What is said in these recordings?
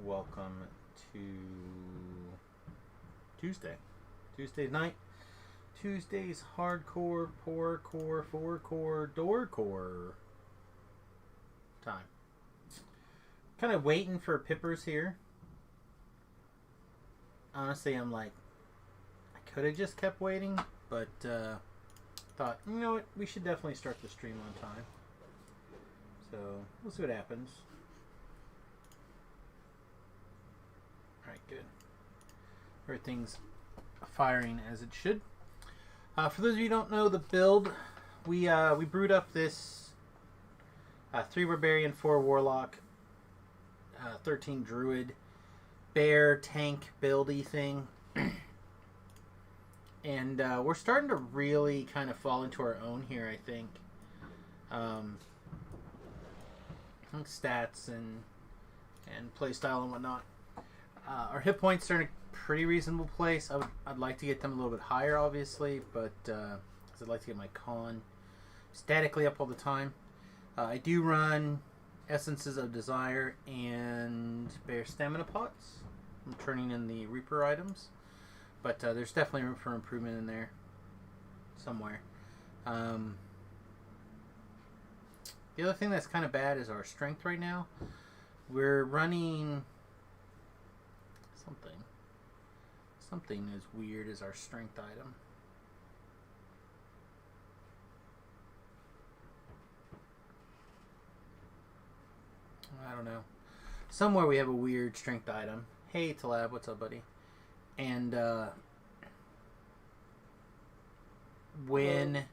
welcome to Tuesday night. Tuesday's hardcore, poor core, four core, door core time. Kind of waiting for Pippers here. Honestly, I'm like, I could have just kept waiting, but thought, you know what, we should definitely start the stream on time. So we'll see what happens. Alright, good. Everything's firing as it should. For those of you who don't know the build, we brewed up this 3 Barbarian, 4 Warlock, 13 Druid, bear tank buildy thing. And we're starting to really kind of fall into our own here, I think. Stats and playstyle and whatnot. Our hit points are in a pretty reasonable place. I'd like to get them a little bit higher, obviously, but because I'd like to get my con statically up all the time. I do run Essences of Desire and Bear Stamina Pots. I'm turning in the Reaper items, but there's definitely room for improvement in there somewhere. The other thing that's kind of bad is our strength right now. We're running something as weird as our strength item. I don't know. Somewhere we have a weird strength item. Hey, Talab, what's up, buddy? And when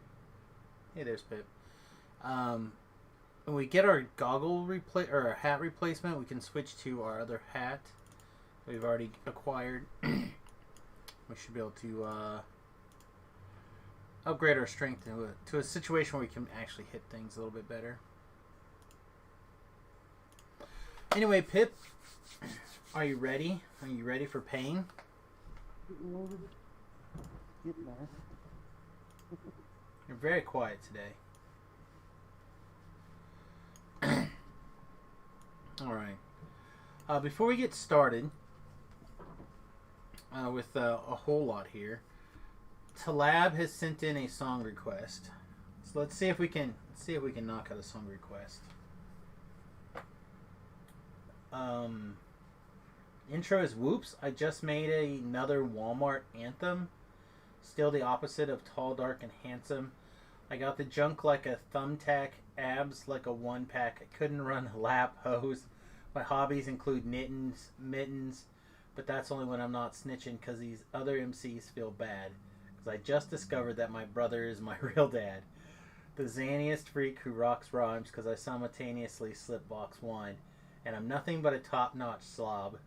hey, there's Pip. When we get our goggle or our hat replacement, we can switch to our other hat we've already acquired. We should be able to upgrade our strength to a situation where we can actually hit things a little bit better. Anyway, Pip, are you ready? Are you ready for pain? You're very quiet today. Alright. Before we get started with a whole lot here, Talab has sent in a song request. So let's see if we can knock out a song request. Intro is Whoops. I just made another Walmart anthem. Still the opposite of tall, dark, and handsome. I got the junk like a thumbtack, abs like a one-pack. I couldn't run a lap hose. My hobbies include mittens, but that's only when I'm not snitching because these other MCs feel bad. Because I just discovered that my brother is my real dad. The zaniest freak who rocks rhymes because I simultaneously slip box wine. And I'm nothing but a top-notch slob.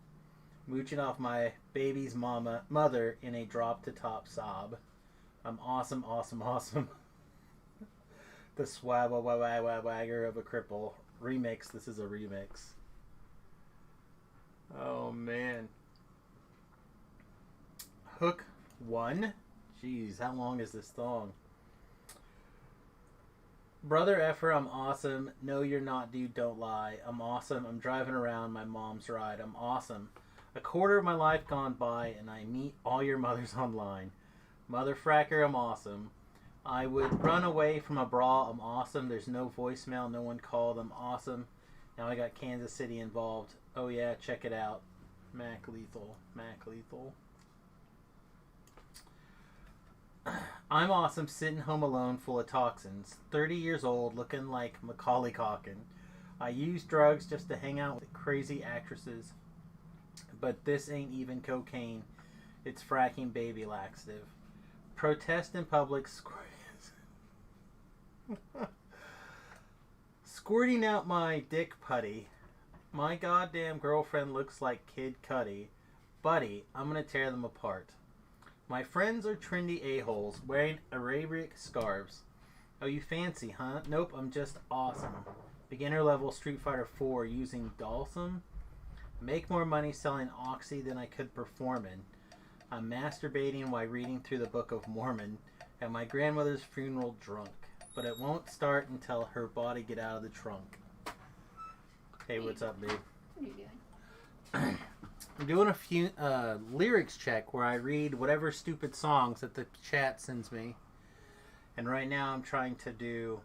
Mooching off my baby's mother in a drop-to-top sob. I'm awesome, awesome, awesome. The swagger of a cripple. Remix. This is a remix. Oh, man. Hook 1. Jeez, how long is this song? Brother effer, I'm awesome. No, you're not, dude, don't lie. I'm awesome. I'm driving around my mom's ride. I'm awesome. A quarter of my life gone by, and I meet all your mothers online. Mother fracker, I'm awesome. I would run away from a brawl. I'm awesome. There's no voicemail. No one called. I'm awesome. Now I got Kansas City involved. Oh, yeah, check it out. Mac Lethal. I'm awesome, sitting home alone full of toxins. 30 years old, looking like Macaulay Culkin. I use drugs just to hang out with crazy actresses. But this ain't even cocaine. It's fracking baby laxative. Protest in public. Squirting out my dick putty. My goddamn girlfriend looks like Kid Cudi. Buddy, I'm gonna tear them apart. My friends are trendy a-holes wearing Arabic scarves. Oh, you fancy, huh? Nope, I'm just awesome. Beginner level Street Fighter 4 using Dalsum. Make more money selling Oxy than I could perform in. I'm masturbating while reading through the Book of Mormon at my grandmother's funeral drunk. But it won't start until her body get out of the trunk. Hey, what's up, babe? What are you doing? I'm doing a few lyrics check where I read whatever stupid songs that the chat sends me. And right now I'm trying to do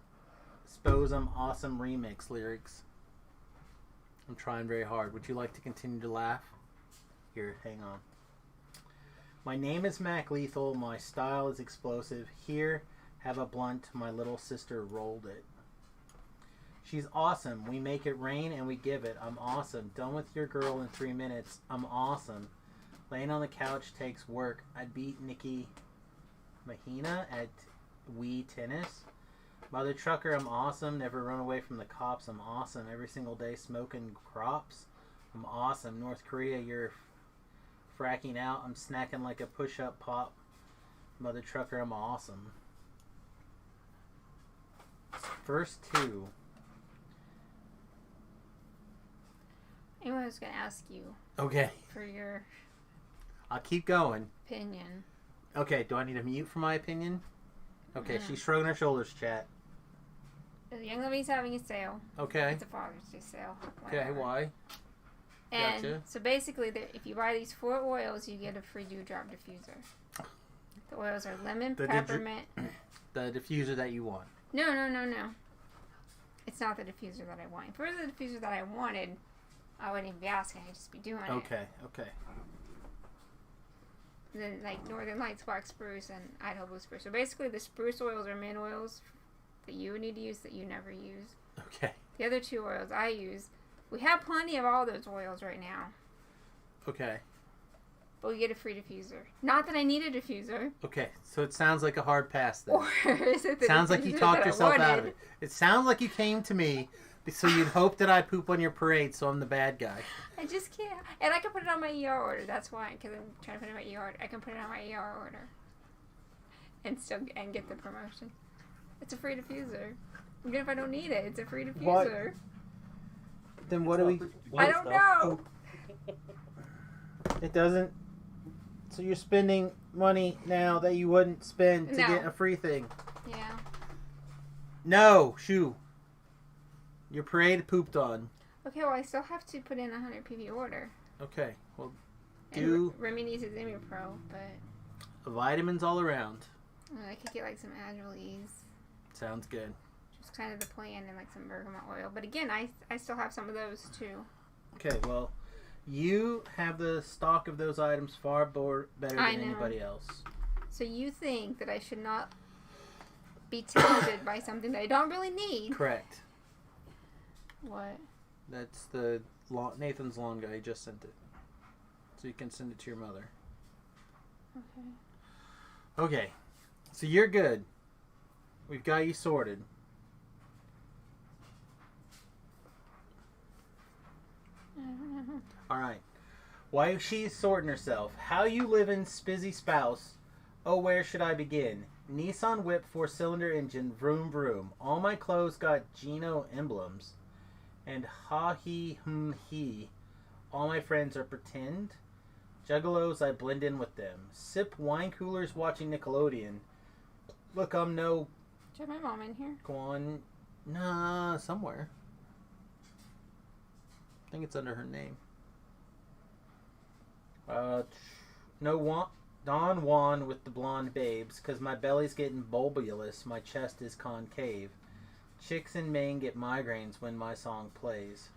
Sposum Awesome Remix lyrics. I'm trying very hard. Would you like to continue to laugh? Here, hang on. My name is Mac Lethal. My style is explosive. Here, have a blunt. My little sister rolled it. She's awesome. We make it rain and we give it. I'm awesome. Done with your girl in 3 minutes. I'm awesome. Laying on the couch takes work. I beat Nikki Mahina at Wii Tennis. Mother trucker, I'm awesome. Never run away from the cops. I'm awesome. Every single day smoking crops. I'm awesome. North Korea, you're fracking out. I'm snacking like a push-up pop. Mother trucker, I'm awesome. First two. Anyway, I was going to ask you. Okay. For your I'll keep going. opinion. Okay, do I need a mute for my opinion? Okay, she's shrugging her shoulders, chat. The Young Lady's having a sale. Okay. It's a Father's Day sale. Okay, why? And Gotcha. so basically, if you buy these 4 oils, you get a free dewdrop diffuser. The oils are lemon, peppermint. The diffuser that you want. No. It's not the diffuser that I want. If it was the diffuser that I wanted, I wouldn't even be asking. I'd just be doing it. Okay. Then, like, Northern Lights Black Spruce and Idaho Blue Spruce. So basically, the spruce oils are mint oils that you would need to use that you never use. Okay. The other 2 oils I use, we have plenty of all those oils right now. Okay. But we get a free diffuser. Not that I need a diffuser. Okay, so it sounds like a hard pass then. Or is it the sounds like you talked yourself out of it. It sounds like you came to me so you'd hope that I poop on your parade so I'm the bad guy. I just can't. And I can put it on my ER order. That's why. Because I'm trying to put it on my ER order. I can put it on my ER order. And get the promotion. It's a free diffuser. Even if I don't need it, it's a free diffuser. What? Then what do we... I don't know. It doesn't... So you're spending money now that you wouldn't spend to get a free thing. Yeah. No, shoo. Your parade pooped on. Okay, well, I still have to put in a 100 PV order. Okay, well, and Remy needs his Imipro, but... Vitamins all around. I could get, like, some Adderallees. Sounds good. Just kind of the plan, and, like, some bergamot oil. But, again, I still have some of those, too. Okay, well, you have the stock of those items far better than anybody else. So you think that I should not be tempted by something that I don't really need? Correct. What? That's the Nathan's lawn guy. He just sent it. So you can send it to your mother. Okay. Okay. So you're good. We've got you sorted. Alright. Why she's sorting herself. How you livin', spizzy spouse? Oh, where should I begin? Nissan whip 4-cylinder engine, vroom vroom. All my clothes got Geno emblems. And ha he he. All my friends are pretend. Juggalos, I blend in with them. Sip wine coolers watching Nickelodeon. Look, I'm no... Do you have my mom in here? Go on. Nah, somewhere. I think it's under her name. No Don Juan with the blonde babes, 'cause my belly's getting bulbulous, my chest is concave. Chicks in Maine get migraines when my song plays.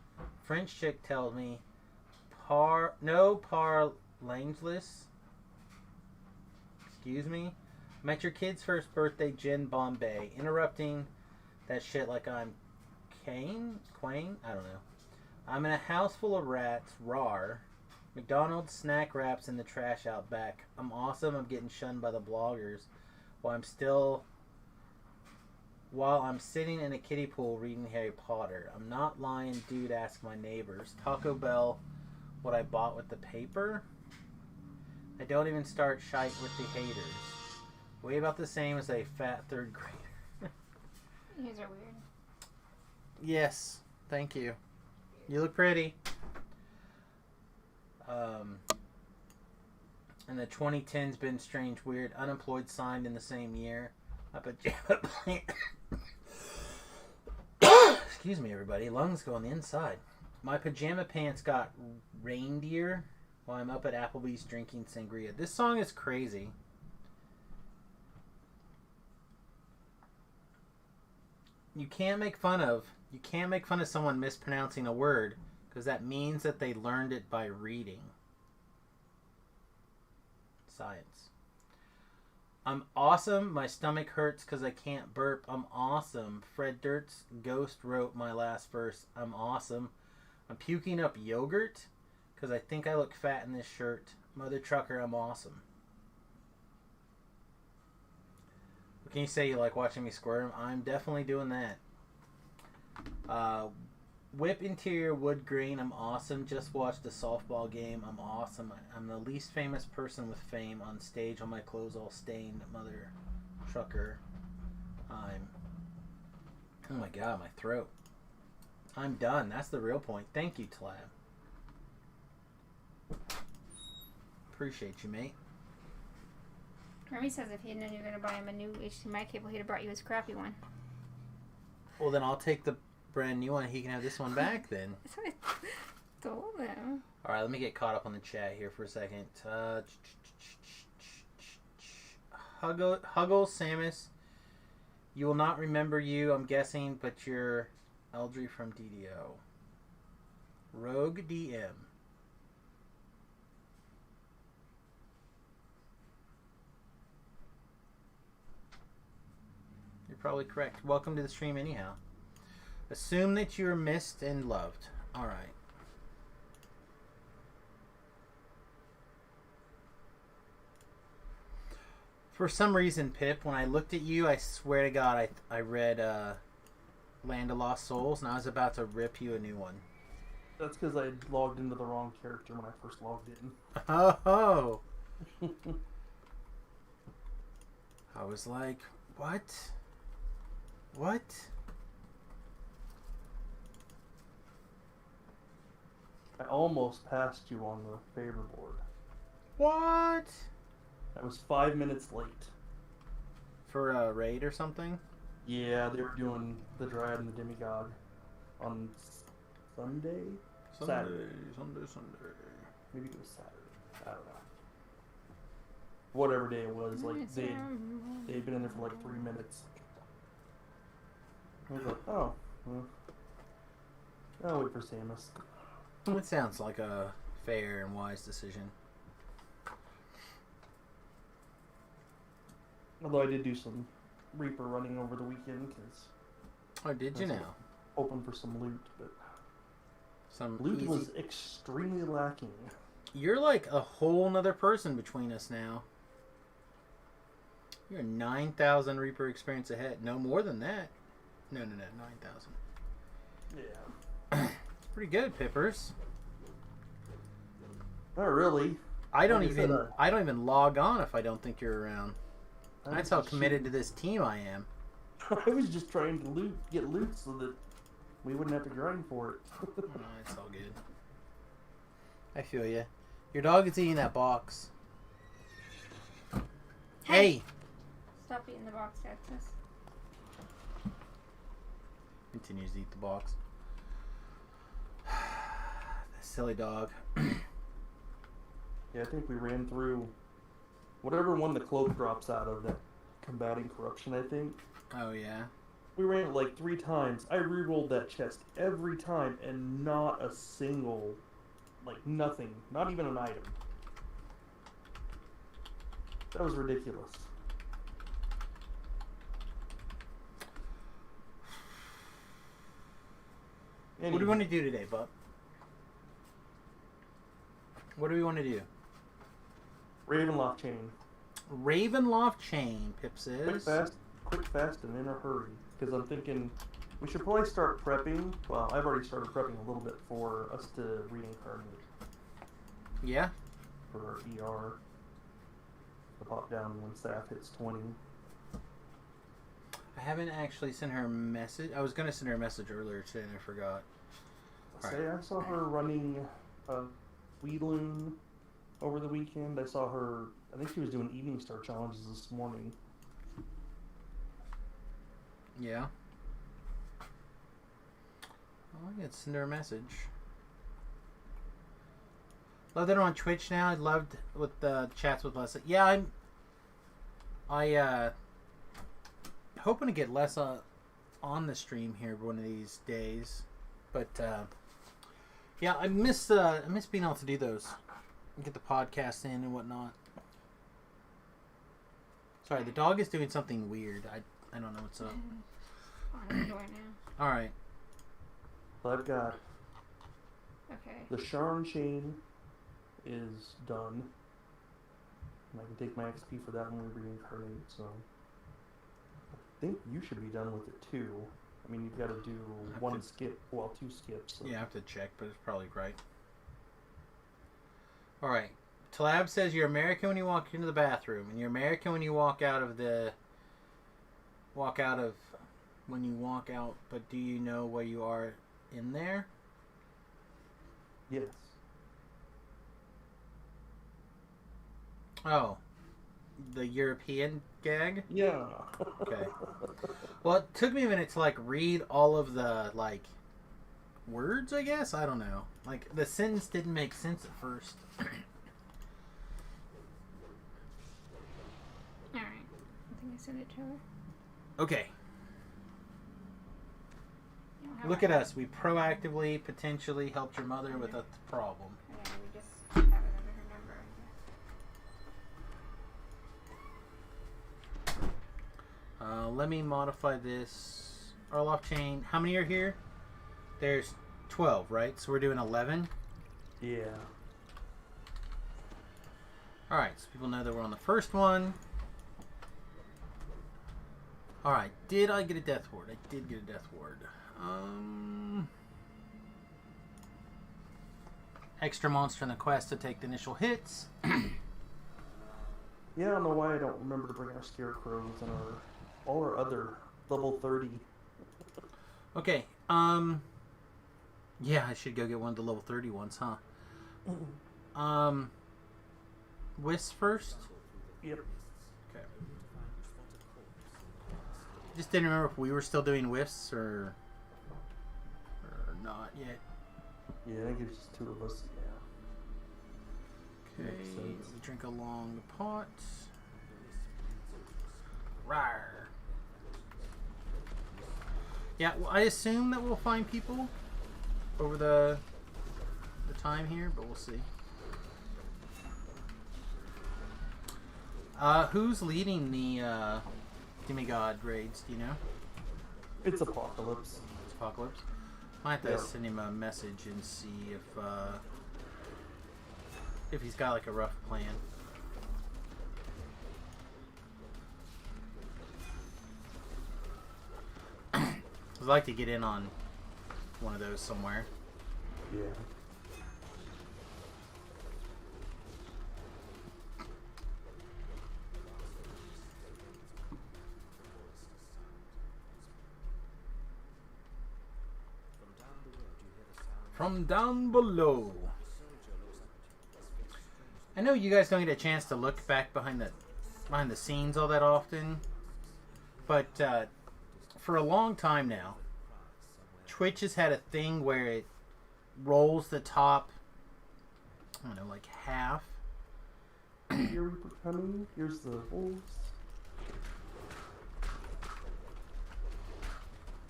French chick tells me, no langeless. Excuse me? I'm at your kid's first birthday, Gin Bombay. Interrupting that shit like I'm Quang? I don't know. I'm in a house full of rats, rar. McDonald's snack wraps in the trash out back. I'm awesome, I'm getting shunned by the bloggers. While I'm sitting in a kiddie pool reading Harry Potter. I'm not lying, dude, ask my neighbors. Taco Bell, what I bought with the paper? I don't even start shite with the haters. Way about the same as a fat third grader. You guys are weird. Yes, thank you. You look pretty. And the 2010's been strange, weird. Unemployed signed in the same year. My pajama plant. Excuse me, everybody. Lungs go on the inside. My pajama pants got reindeer while I'm up at Applebee's drinking sangria. This song is crazy. You can't make fun of someone mispronouncing a word because that means that they learned it by reading. Science. I'm awesome. My stomach hurts because I can't burp. I'm awesome. Fred Durst's Ghost wrote my last verse. I'm awesome. I'm puking up yogurt because I think I look fat in this shirt. Mother Trucker, I'm awesome. What can you say? You like watching me squirm? I'm definitely doing that. Whip interior wood grain. I'm awesome. Just watched a softball game. I'm awesome. I'm the least famous person with fame on stage. On my clothes all stained. Mother Trucker. Oh my god, my throat. I'm done. That's the real point. Thank you, Tlab. Appreciate you, mate. Remy says if he had known you were going to buy him a new HDMI cable, he'd have brought you his crappy one. Well, then I'll take the brand new one. He can have this one back then. That's what I told him. Alright, let me get caught up on the chat here for a second. Huggle Samus. You will not remember you, I'm guessing, but you're Eldry from DDO. Rogue DM. You're probably correct. Welcome to the stream anyhow. Assume that you're missed and loved. Alright. For some reason, Pip, when I looked at you, I swear to God, I read Land of Lost Souls, and I was about to rip you a new one. That's because I logged into the wrong character when I first logged in. Oh! I was like, what? What? I almost passed you on the favor board. What? I was 5 minutes late. For a raid or something? Yeah, they were doing the Dryad and the Demigod on Sunday? Saturday. Sunday. Maybe it was Saturday. I don't know. Whatever day it was, like they'd been in there for like 3 minutes. I was like, oh, well, I'll wait for Samus. It sounds like a fair and wise decision. Although I did do some Reaper running over the weekend because. Oh, did you now? Hoping for some loot, but Some loot easy... was extremely lacking. You're like a whole nother person between us now. You're 9,000 Reaper experience ahead. No more than that. No, 9,000. Yeah. Pretty good, Pippers. Not really. I don't even log on if I don't think you're around. That's how committed to this team I am. I was just trying to get loot so that we wouldn't have to grind for it. Oh, it's all good. I feel you. Your dog is eating that box. Hey! Stop eating the box, Texas. Continues to eat the box. The silly dog. Yeah, I think we ran through whatever one the cloak drops out of, that combating corruption, I think. Oh, yeah? We ran it like 3 times. I re-rolled that chest every time, and not a single, like nothing, not even an item. That was ridiculous. What do we want to do today, Bub? What do we want to do? Ravenloft chain. Ravenloft chain, Pip says. Quick, fast, and in a hurry. Because I'm thinking we should probably start prepping. Well, I've already started prepping a little bit for us to reincarnate. Yeah? For our ER. To pop down when staff hits 20. I haven't actually sent her a message. I was going to send her a message earlier today and I forgot. I saw her running Weedloon over the weekend. I saw her, I think she was doing Evening Star challenges this morning. Yeah. Well, I can send her a message. Love that I'm on Twitch now. I loved with the chats with Leslie. Yeah, I hoping to get less on the stream here one of these days. But yeah, I miss being able to do those, get the podcast in and whatnot. Sorry, the dog is doing something weird. I don't know what's up. I'm enjoying now. All right. So I've got Okay. the Sharn chain is done. And I can take my XP for that when we reincarnate, so I think you should be done with it too. I mean, you've got to do one skip, well, 2 skips. So. Yeah, I have to check, but it's probably right. All right. Talab says you're American when you walk into the bathroom, and you're American when you walk out of when you walk out. But do you know where you are in there? Yes. Oh, the European gag? Yeah. Okay. Well, it took me a minute to like read all of the like words, I guess. I don't know. Like the sentence didn't make sense at first. Alright. I think I sent it to her. Okay. You don't have Look it. at us. We proactively, potentially helped your mother with a problem. Yeah, we just have it under her number, I guess. Let me modify this. Orloff chain. How many are here? There's 12, right? So we're doing 11. Yeah. Alright, so people know that we're on the first one. Alright, did I get a death ward? I did get a death ward. Extra monster in the quest to take the initial hits. Yeah, I don't know why I don't remember to bring our scarecrows and all our other level 30. Okay, yeah, I should go get one of the level 30 ones, huh? Wisp first? Yep. Okay. Just didn't remember if we were still doing wisps or not yet. Yeah, I think it's just 2 of us. Yeah. Okay, Makes sense. we drink along the pot. Rawr. Yeah, well, I assume that we'll find people over the time here, but we'll see. Who's leading the demigod raids? Do you know? It's Apocalypse. It's Apocalypse. Might have to Yeah. send him a message and see if he's got like a rough plan. I'd like to get in on one of those somewhere. Yeah. From down below. I know you guys don't get a chance to look back behind the scenes all that often, but for a long time now, Twitch has had a thing where it rolls the top, I don't know, like half. Here we coming. Here's the wolves.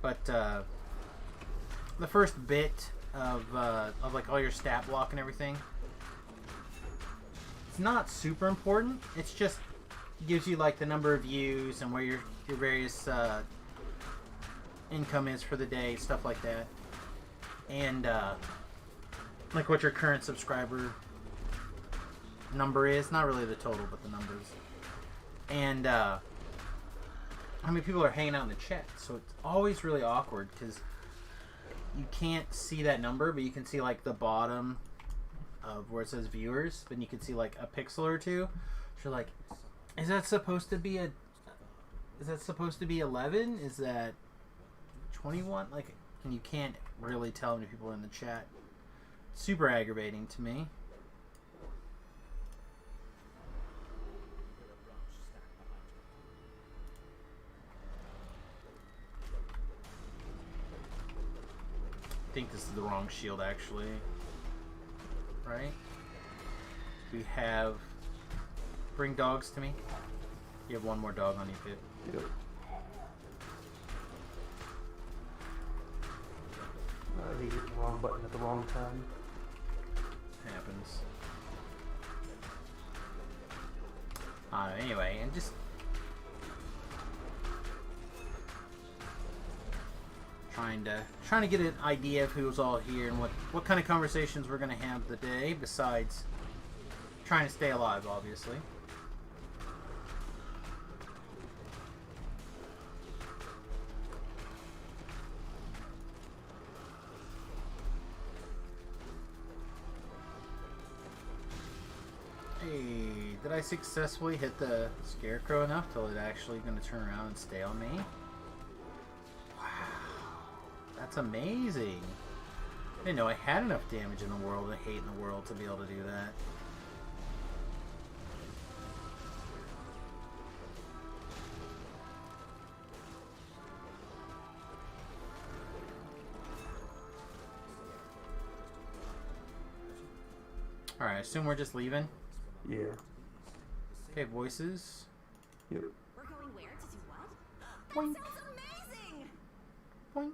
But the first bit of like all your stat block and everything, it's not super important. It's just gives you like the number of views and where your various income is for the day, stuff like that, and like what your current subscriber number is. Not really the total, but the numbers, and how many people are hanging out in the chat. So it's always really awkward because you can't see that number, but you can see like the bottom of where it says viewers, then you can see like a pixel or two. So you're like, is that supposed to be 11? Is that 21? Like, and you can't really tell how many people are in the chat. Super aggravating to me. I think this is the wrong shield, actually. Right? We have... Bring dogs to me. You have one more dog on you, too. Yep. He hit the wrong button at the wrong time. Happens. Anyway, and just... Trying to get an idea of who's all here and what kind of conversations we're going to have today, besides trying to stay alive, obviously. Hey, did I successfully hit the scarecrow enough till it's actually going to turn around and stay on me? That's amazing. I didn't know I had enough damage in the world and hate in the world to be able to do that. Alright, I assume we're just leaving? Yeah. Okay, voices. Yep. We're going where to do what? Boink. That sounds amazing! Boink.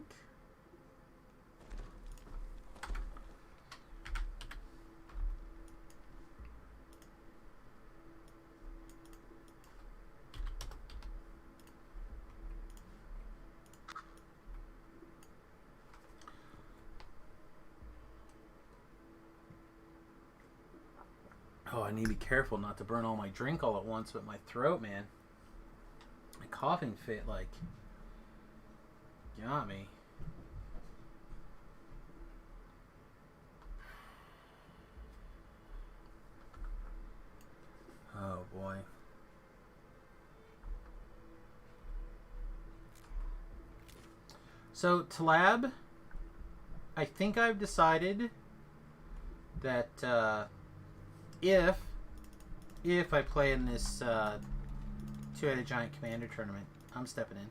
Oh, I need to be careful not to burn all my drink all at once with my throat, man. My coughing fit, like, got me. Oh, boy. So, Tlab, I think I've decided that, if I play in this two-headed giant commander tournament, I'm stepping in.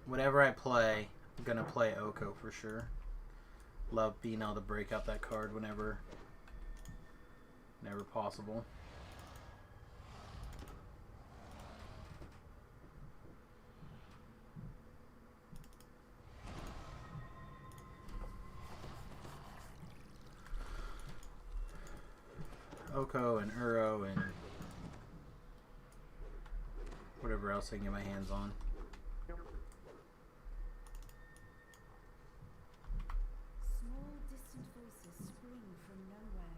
Whatever I play, I'm gonna play Oko for sure. Love being able to break out that card whenever possible. Oko and Uro and whatever else I can get my hands on. Small distant voices spring from nowhere.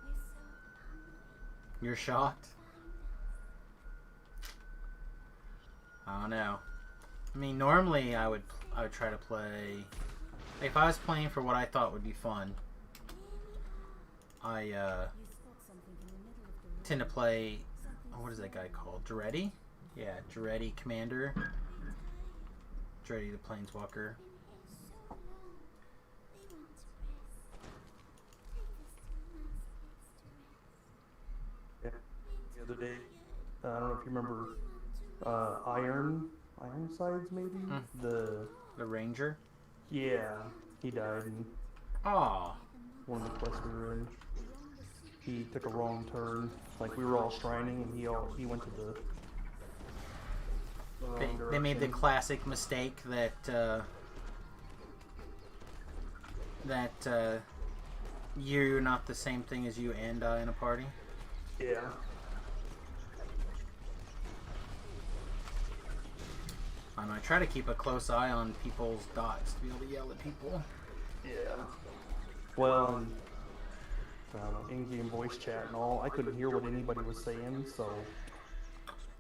We're so hungry. You're shocked? I don't know. I mean, normally I would try to play. If I was playing for what I thought would be fun, I You spot something in the middle of the room. tend to play. Something What is that guy called? Jaretti? Yeah, Jaretti Commander. Jaretti the Planeswalker. Yeah. The other day, I don't know if you remember Ironsides maybe? Mm. The Ranger. Yeah, he died in Aw. one of the quests we were in. He took a wrong turn. Like we were all shrining and he went to the wrong They made the direction. classic mistake that you're not the same thing as you and in a party. Yeah. I try to keep a close eye on people's dots to be able to yell at people. Yeah. Well, and, I don't know, in-game voice chat and all, I couldn't hear what anybody was saying, so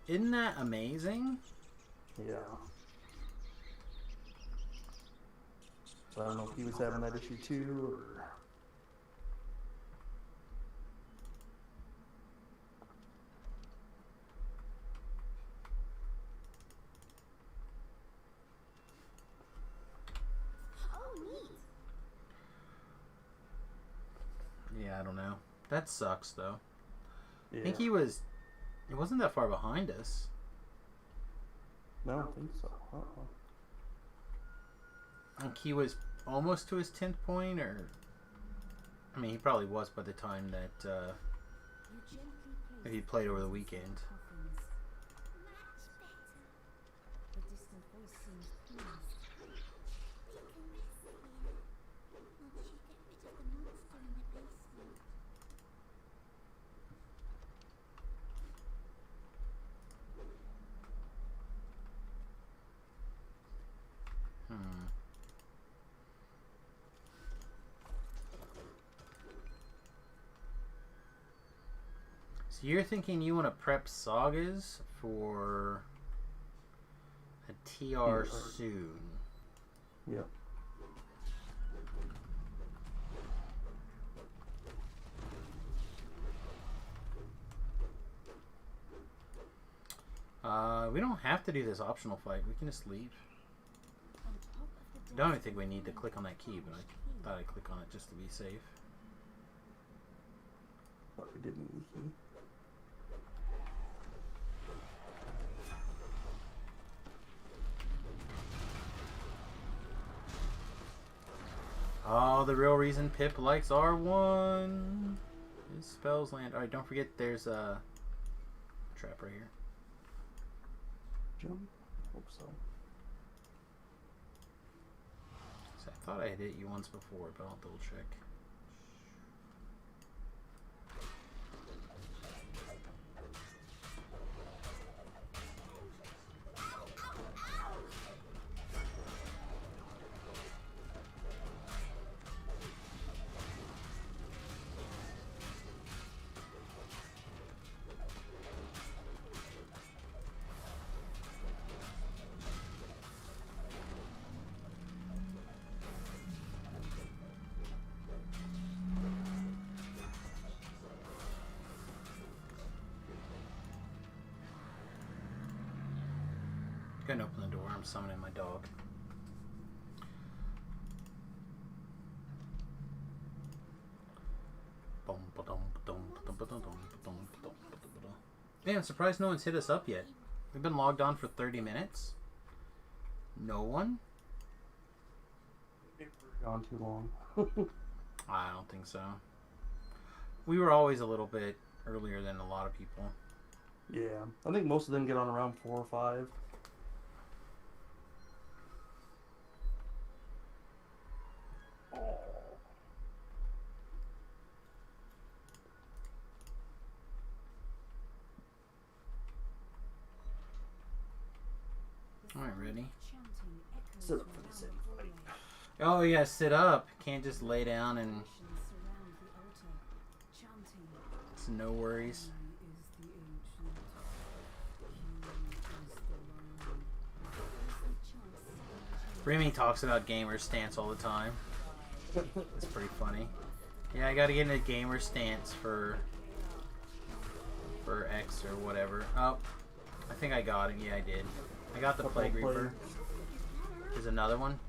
Isn't that amazing? yeah. So I don't know if he was having that issue too, or... Oh, neat. Yeah, I don't know. That sucks, though. Yeah. I think he wasn't that far behind us. No, I don't think so. Uh-oh. I think he was almost to his 10th point, or I mean, he probably was by the time that You gently place if he played over the the weekend. coffins. The distant voice seems pleased. Hmm. So you're thinking you want to prep sagas for a TR soon? Yep. We don't have to do this optional fight. We can just leave. On top of the I don't even think we need to click on that key, but I thought I'd click on it just to be safe. Thought we did need the key. Oh, the real reason Pip likes R1 is spells land. Alright, don't forget there's a trap right here. Jump? Hope so. So I thought I had hit you once before, but I'll double check. Couldn't open the door. I'm summoning my dog. Man, I'm surprised no one's hit us up yet. We've been logged on for 30 minutes. No one? Gone too long. I don't think so. We were always a little bit earlier than a lot of people. Yeah, I think most of them get on around 4 or 5. Alright, ready? chanting echoes Sit up from for the around sake the of hallway. Oh, yeah, sit up. Can't just lay down and Nations surround the altar, chanting, it's no worries. "He is the ancient. He is the lion." As they chant silent Remy talks about gamer stance all the time. It's pretty funny. Yeah, I gotta get into gamer stance for X or whatever. Oh, I think I got it. Yeah, I did. I got the Plague Reaper. There's another one.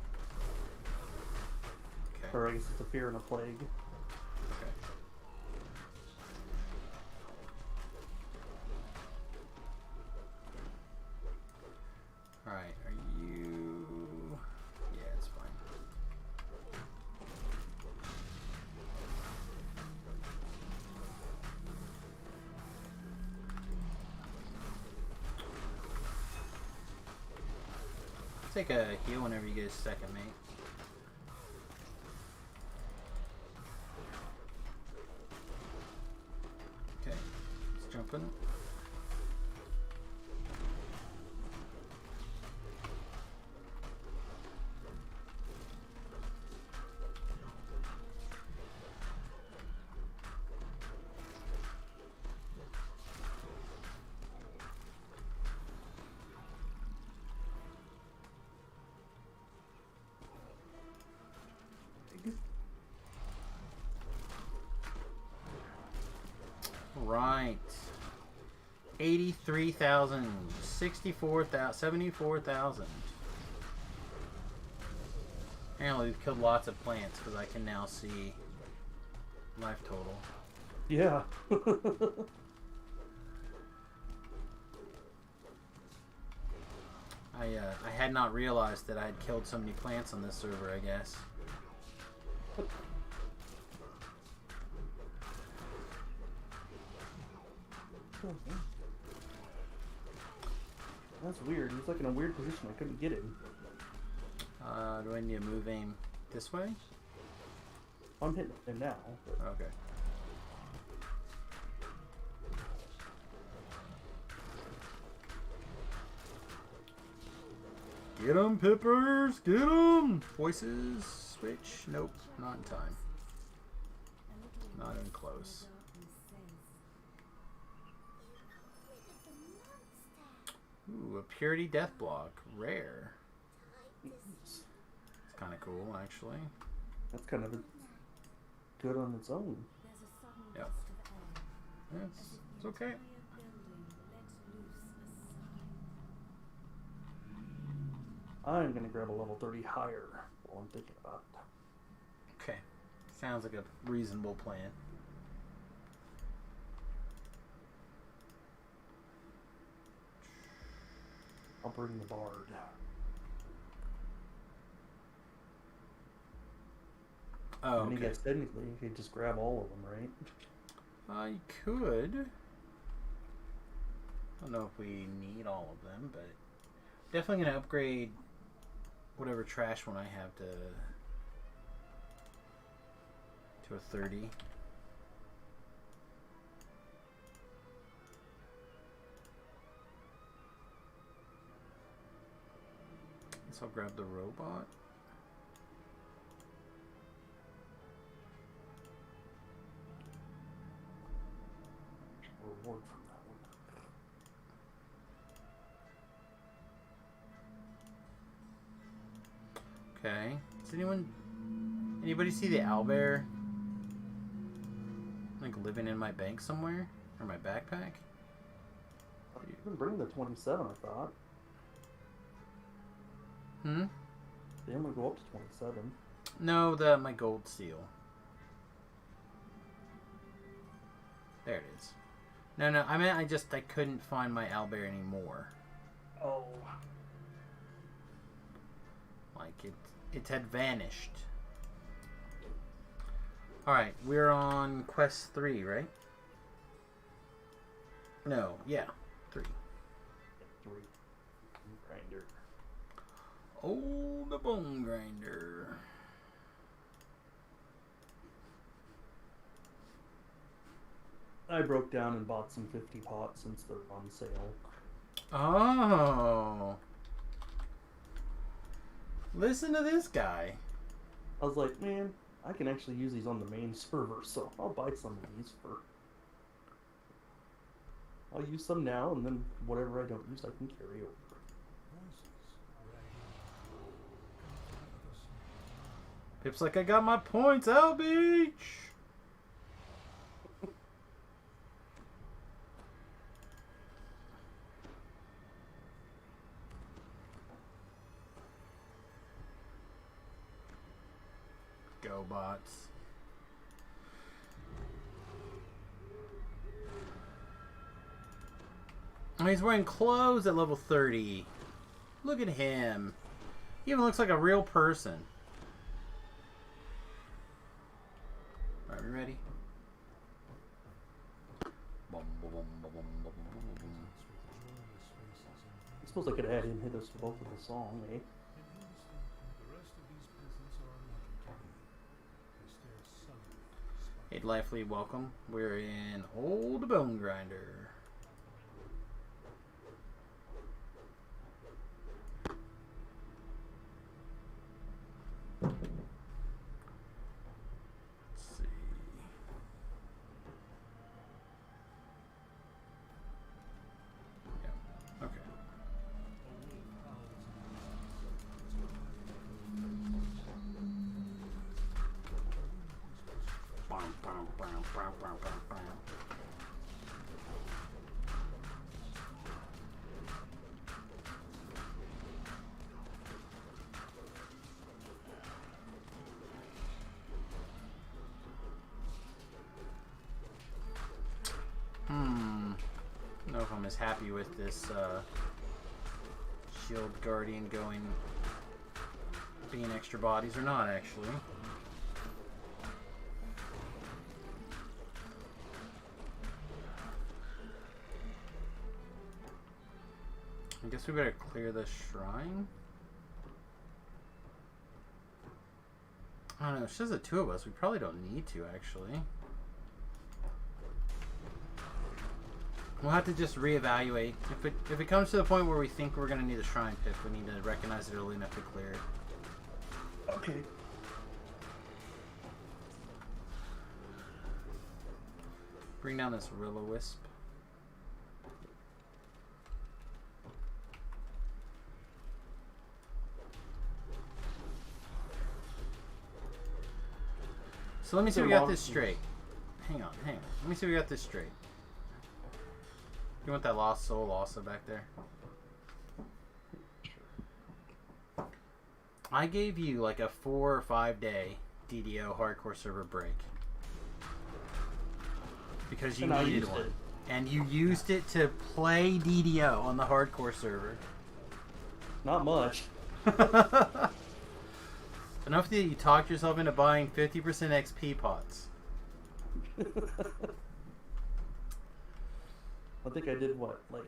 Okay. Or I guess it's a fear and a plague. Okay. Alright, are you... Yeah, it's fine. Take a heal whenever you get a second, mate. Okay, let's jump in. Right. 83,000, 64,000, 74,000. Apparently we've killed lots of plants because I can now see life total. Yeah. I had not realized that I had killed so many plants on this server, I guess. That's weird. He's like in a weird position. I couldn't get him. Do I need to move aim this way? I'm hitting him now. But Okay. Get 'em, Pippers! Get 'em! Voices, switch. Nope, not in time. Not even close. Ooh, a Purity Death Block. Rare. It's kind of cool, actually. that's kind of good on its own. Yep. Yeah, it's okay. I'm gonna grab a level 30 higher while I'm thinking about it. Okay. Sounds like a reasonable plan. I'll bring the bard. Oh, And you okay. guys technically you could just grab all of them, right? I could. I don't know if we need all of them, but definitely gonna upgrade whatever trash one I have to a 30. Guess I'll grab the robot. Reward from that one. Okay. Does anybody see the owlbear? Like living in my bank somewhere? Or my backpack? You can bring the 27, I thought. Hmm? They only go up to 27. No, my gold seal. There it is. No, I meant I couldn't find my owlbear anymore. Oh. Like it had vanished. Alright, we're on quest 3, right? No, yeah, 3. 3. Grinder. Oh, the bone grinder. I broke down and bought some 50 pots since they're on sale. Oh. Listen to this guy. I was like, man, I can actually use these on the main server, so I'll buy some of these for... I'll use some now, and then whatever I don't use, I can carry over. Pip's like, I got my points, L Beach! Go bots. Oh, he's wearing clothes at level 30. Look at him. He even looks like a real person. Alright, we ready? I suppose I could add in hit us to both of the song, eh? Hey, lively welcome. We're in Old Bone Grinder. Let's see. Yeah. Okay. I don't know if I'm as happy with this Shield Guardian being extra bodies or not, actually. I guess we better clear the shrine. I don't know. It's just the two of us. We probably don't need to, actually. We'll have to just reevaluate. If it comes to the point where we think we're going to need a shrine pip, we need to recognize it early enough to clear it. Okay. Bring down this will-o-wisp. So let me see if we got this straight. Hang on. Let me see if we got this straight. You want that lost soul also back there? I gave you like a 4 or 5 day DDO hardcore server break. Because you needed one. And you used it to play DDO on the hardcore server. Not much. Enough that you talked yourself into buying 50% XP pots. I think I did what, like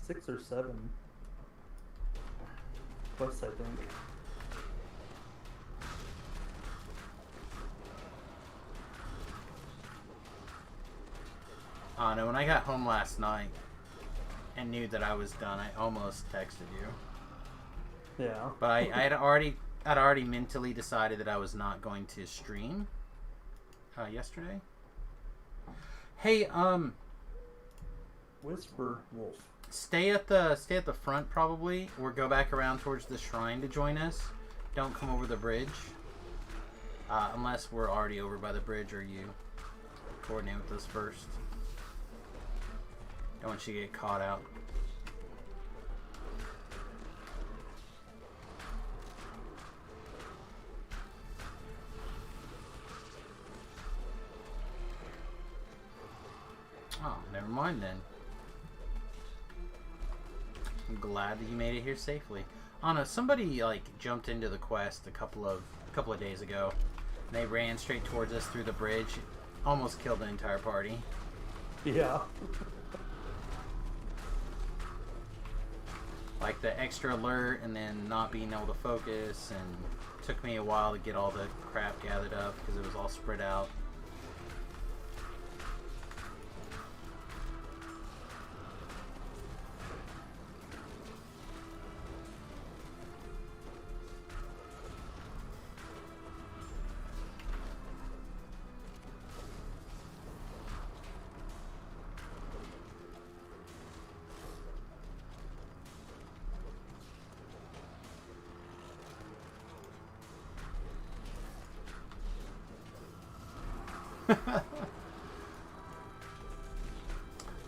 6 or 7 quests, I think. Oh no, when I got home last night and knew that I was done, I almost texted you. Yeah. But I had already mentally decided that I was not going to stream yesterday. Hey, Whisper Wolf. stay at the front probably, or go back around towards the shrine to join us. Don't come over the bridge, unless we're already over by the bridge, or you coordinate with us first. Don't want you to get caught out. Oh, never mind then. I'm glad that you made it here safely. Oh no, somebody like jumped into the quest a couple of days ago. And they ran straight towards us through the bridge. Almost killed the entire party. Yeah. Like the extra alert and then not being able to focus, and took me a while to get all the crap gathered up because it was all spread out.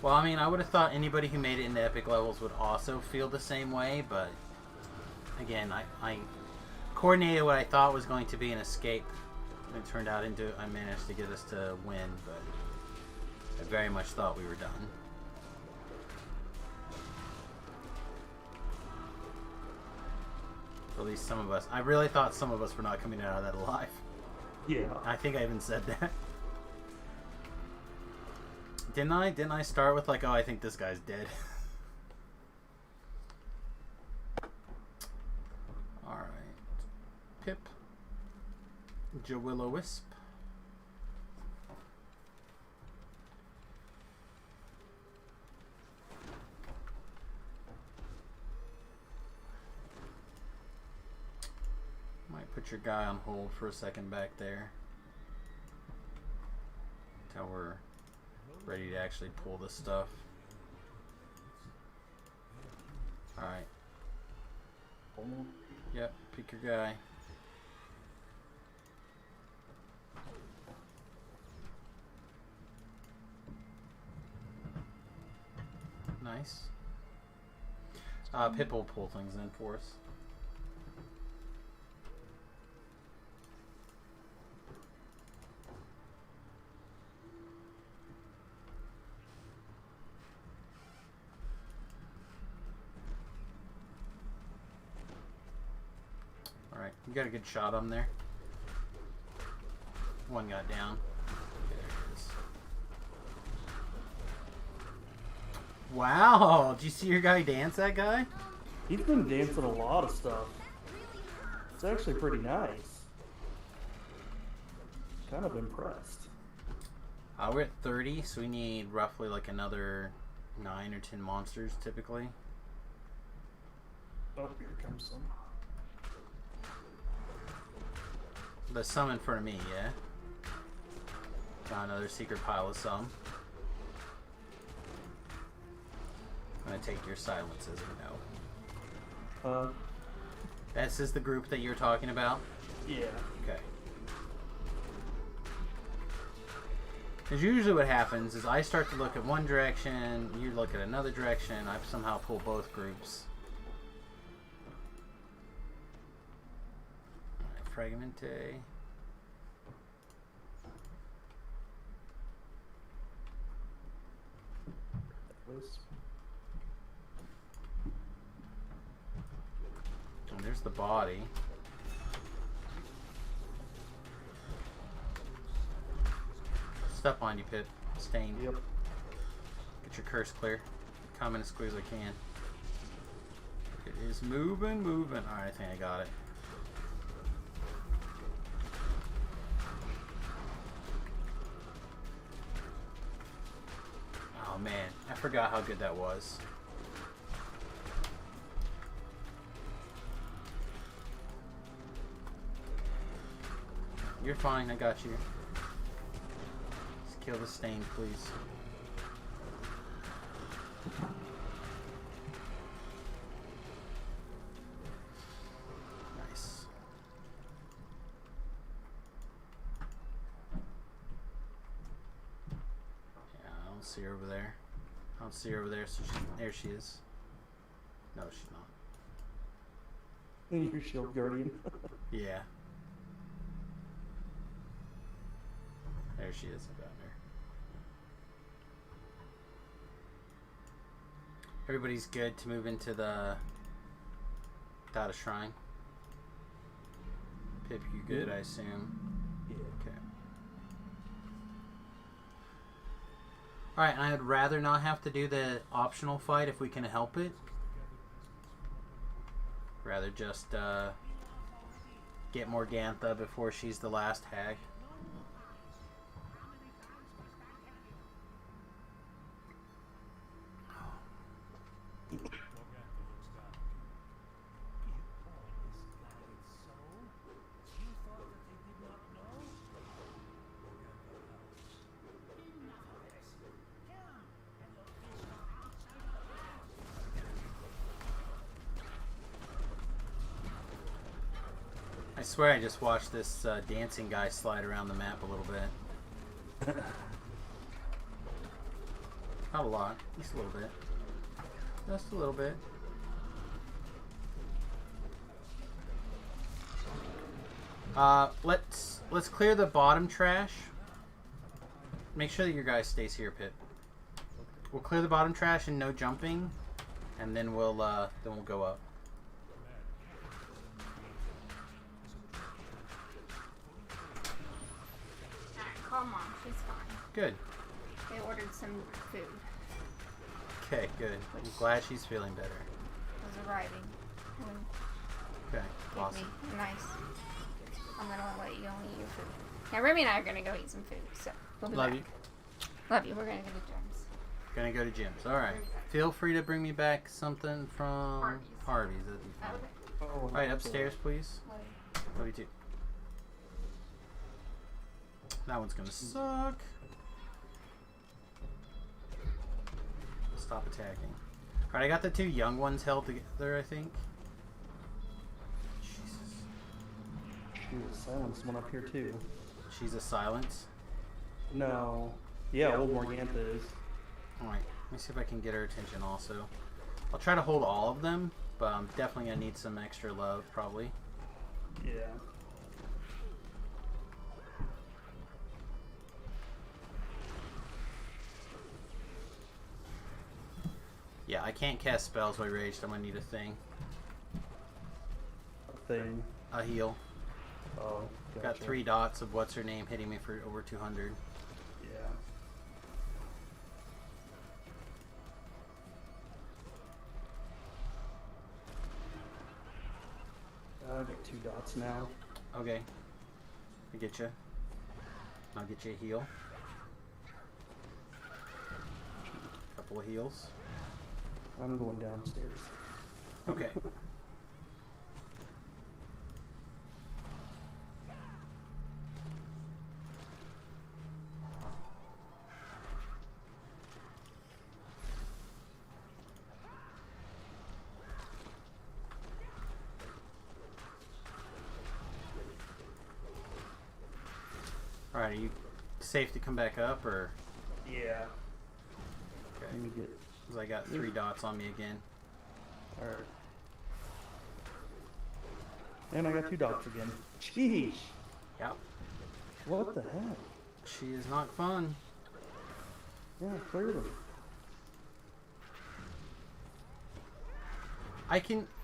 Well, I mean, I would have thought anybody who made it into epic levels would also feel the same way, but again, I coordinated what I thought was going to be an escape. It turned out into, I managed to get us to win, but I very much thought we were done. At least some of us. I really thought some of us were not coming out of that alive. Yeah. I think I even said that. Didn't I start with like, oh, I think this guy's dead. Alright. Pip. Will-o-wisp. Might put your guy on hold for a second back there. Until we're ready to actually pull this stuff. Alright. Yep, pick your guy. Nice. Pip will pull things in for us. Alright, you got a good shot on there. One got down. Okay, there it is. Wow, did you see your guy dance, that guy? He's been dancing a lot of stuff. It's actually pretty nice. Kind of impressed. We're at 30, so we need roughly like another 9 or 10 monsters typically. Oh, here comes some. The some in front of me, yeah? Got another secret pile of some. I'm gonna take your silences, you know. This is the group that you're talking about? Yeah. Okay. Because usually what happens is I start to look at one direction, you look at another direction, I somehow pull both groups. Alright, Fragmente. And there's the body. Step on you, Pip. Stained. Yep. Get your curse clear. Come in as quick as I can. It is moving. Alright, I think I got it. Oh man, I forgot how good that was. You're fine, I got you. Let's kill the stain, please. Nice. Yeah, I don't see her over there. I don't see her over there, so there she is. No, she's not. Your shield guardian. Yeah. There she is. I got her. Everybody's good to move into the Data Shrine. Pip, you good, I assume? Yeah. Okay. Alright, and I'd rather not have to do the optional fight if we can help it. Rather just get Morgantha before she's the last hag. I swear I just watched this dancing guy slide around the map a little bit. Not a lot, just a little bit. Just a little bit. Let's clear the bottom trash. Make sure that your guy stays here, Pip. We'll clear the bottom trash and no jumping, and then we'll go up. Come on, she's fine. Good. They ordered some food. Okay, good. I'm glad she's feeling better. Was arriving. And Okay, gave awesome. me a nice. I'm gonna let you go and eat your food. Now, Remy and I are gonna go eat some food. So we'll be Love back. you. Love you. We're gonna go to Jim's. Gonna go to Jim's. Alright. Feel free to bring me back something from Harvey's. That'd be fine. Okay. Oh, Alright, upstairs, please. Love you. Love you too. That one's gonna suck. Stop attacking. Alright, I got the two young ones held together, I think. Jesus. Ooh, silence one up here too. She's a silence. No. Yeah, old Morgantha is. Alright, let me see if I can get her attention also. I'll try to hold all of them, but I'm definitely gonna need some extra love, probably. Yeah. Yeah, I can't cast spells while raged. I'm gonna need a thing. A thing. A heal. Oh, gotcha. Got 3 dots of what's her name hitting me for over 200. Yeah. I got 2 dots now. Okay. I get you. I'll get you a heal. Couple of heals. I'm going downstairs. Okay. Alright, are you safe to come back up, or? Yeah. Okay. Let me get. Because I got 3 dots on me again. Alright. And I got 2 dots again. Sheesh. Yep. What the heck? She is not fun. Yeah, cleared them.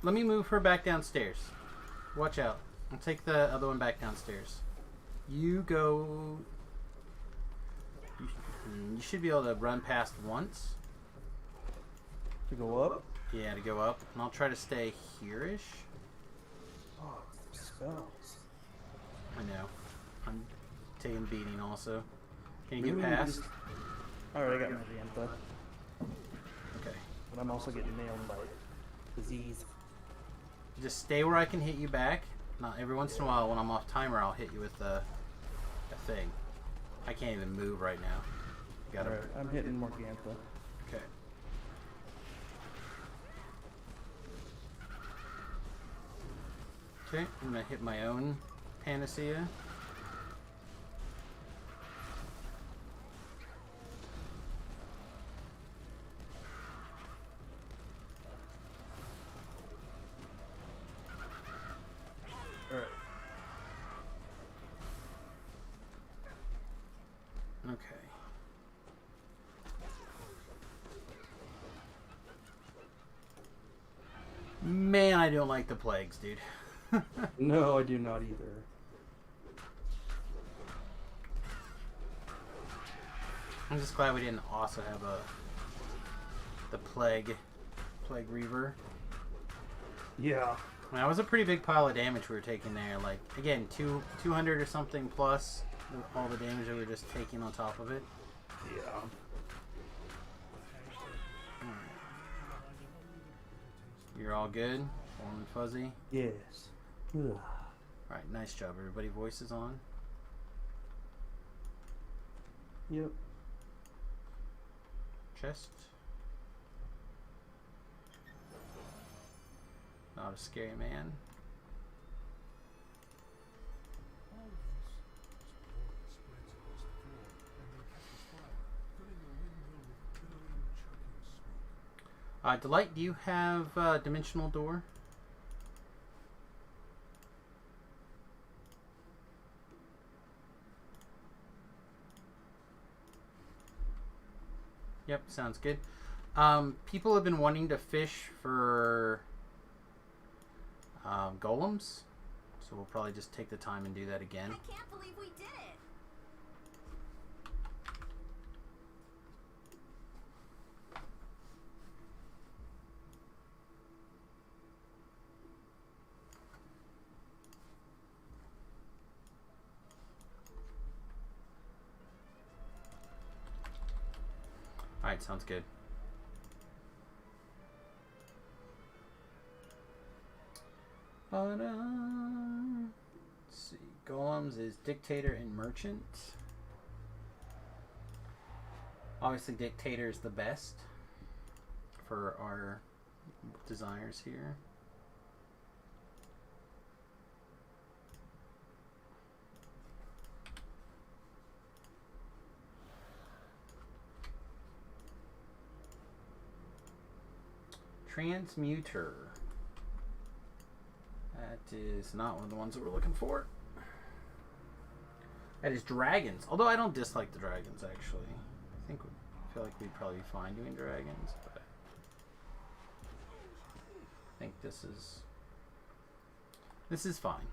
Let me move her back downstairs. Watch out. I'll take the other one back downstairs. You go... You should be able to run past once. To go up? Yeah, to go up. And I'll try to stay here-ish. Oh, spells. I know. I'm taking beating also. Can you Maybe get we past? just- Alright, I got my Vantha. Okay. But I'm also getting nailed by disease. Just stay where I can hit you back. Not every once in a while when I'm off timer, I'll hit you with a thing. I can't even move right now. Gotta. Alright, I'm hitting more Vantha. Okay. Okay, I'm gonna hit my own panacea. Alright. Okay. Man, I don't like the plagues, dude. No, I do not either. I'm just glad we didn't also have the plague reaver. Yeah. I mean, that was a pretty big pile of damage we were taking there. Like, again, 200 or something plus all the damage that we were just taking on top of it. Yeah. You're all good? Warm and fuzzy? Yes. Ugh. Alright, nice job, everybody. Voices on. Yep. Chest. Not a scary man. Delight, do you have dimensional door? Yep, sounds good. People have been wanting to fish for golems, so we'll probably just take the time and do that again. I can't believe we did it. Alright, sounds good. Let's see. Golems is Dictator and Merchant. Obviously, Dictator is the best for our desires here. Transmuter. That is not one of the ones that we're looking for. That is dragons. Although I don't dislike the dragons, actually. I feel like we'd probably be fine doing dragons, but I think this is fine.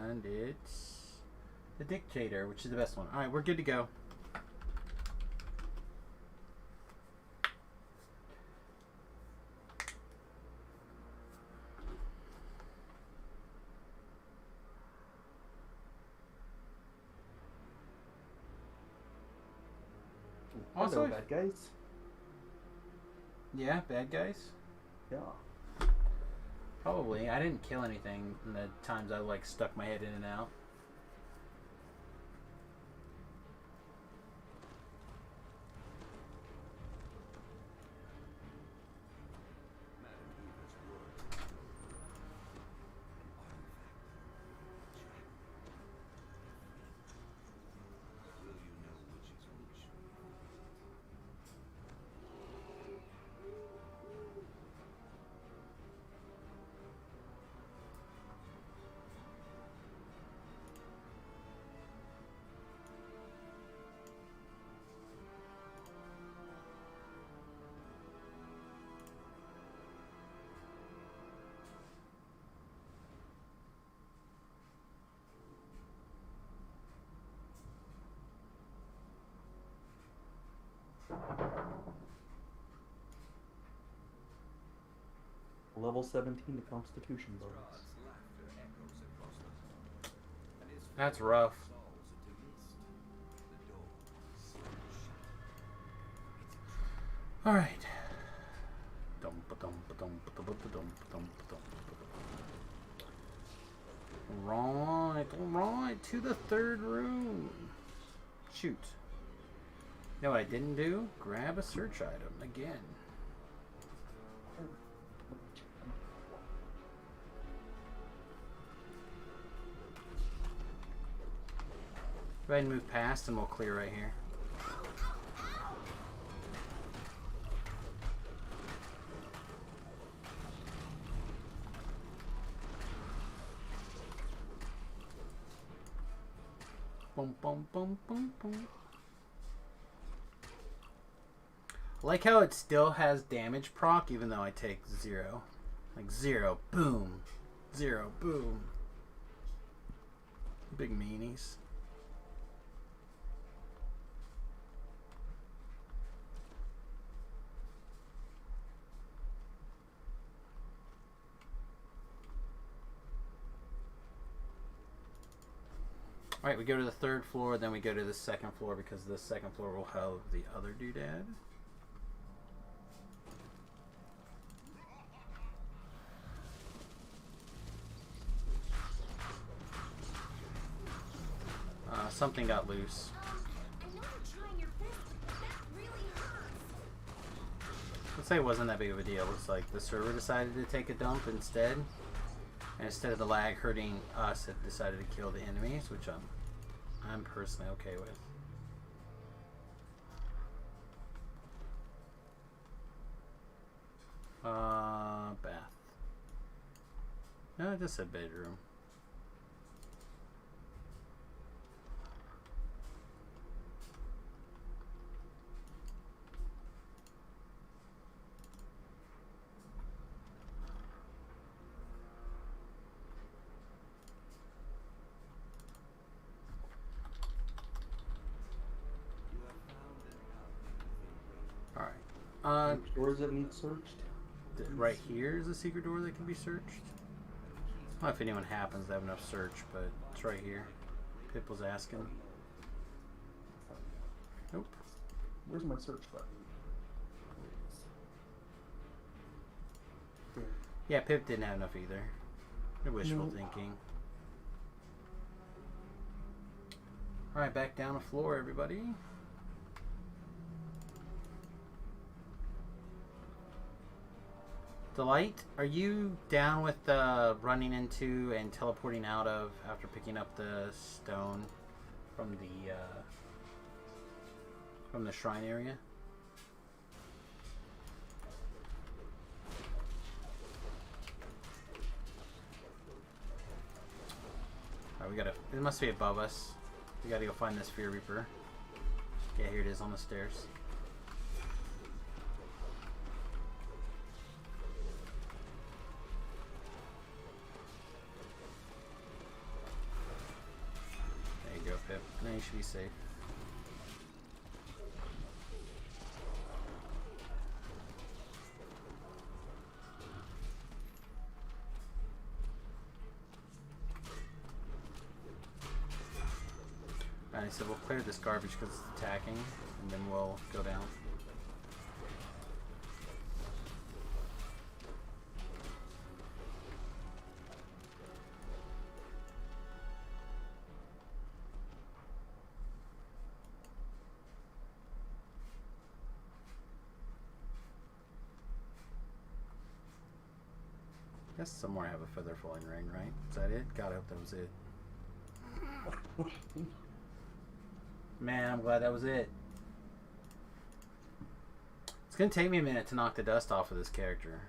And it's Dictator, which is the best one. Alright, we're good to go. Also, Hello, bad guys. yeah, bad guys. Yeah. Probably. I didn't kill anything in the times I like stuck my head in and out. Level 17 to Constitution bonus. That's rough. Alright. Right, to the third room. Shoot. You know what I didn't do? Grab a search item again. Go ahead and move past and we'll clear right here. Boom, boom, boom, boom, boom. I like how it still has damage proc even though I take 0. Like 0, boom. 0, boom. Big meanies. Alright, we go to the third floor, then we go to the second floor because the second floor will have the other doodad. Something got loose. I know you're trying your best, but that really hurts. Let's say it wasn't that big of a deal. It's like the server decided to take a dump instead. And instead of the lag hurting us, it decided to kill the enemies, which I'm personally okay with. Bath. No, it just said bedroom. Which doors that need searched? Right here is a secret door that can be searched. I don't know if anyone happens to have enough search, but it's right here. Pip was asking. Nope. Where's my search button? Here. Yeah, Pip didn't have enough either. Wishful thinking. Alright, back down the floor, everybody. Delight, are you down with running into and teleporting out of after picking up the stone from the shrine area? Alright, we gotta. It must be above us. We gotta go find this Fear Reaper. Yeah, here it is on the stairs. There you go. should be safe. Alright, so we'll clear this garbage because it's attacking, and then we'll go down. I guess somewhere I have a feather falling ring, right? Is that it? God, I hope that was it. Man, I'm glad that was it. It's gonna take me a minute to knock the dust off of this character.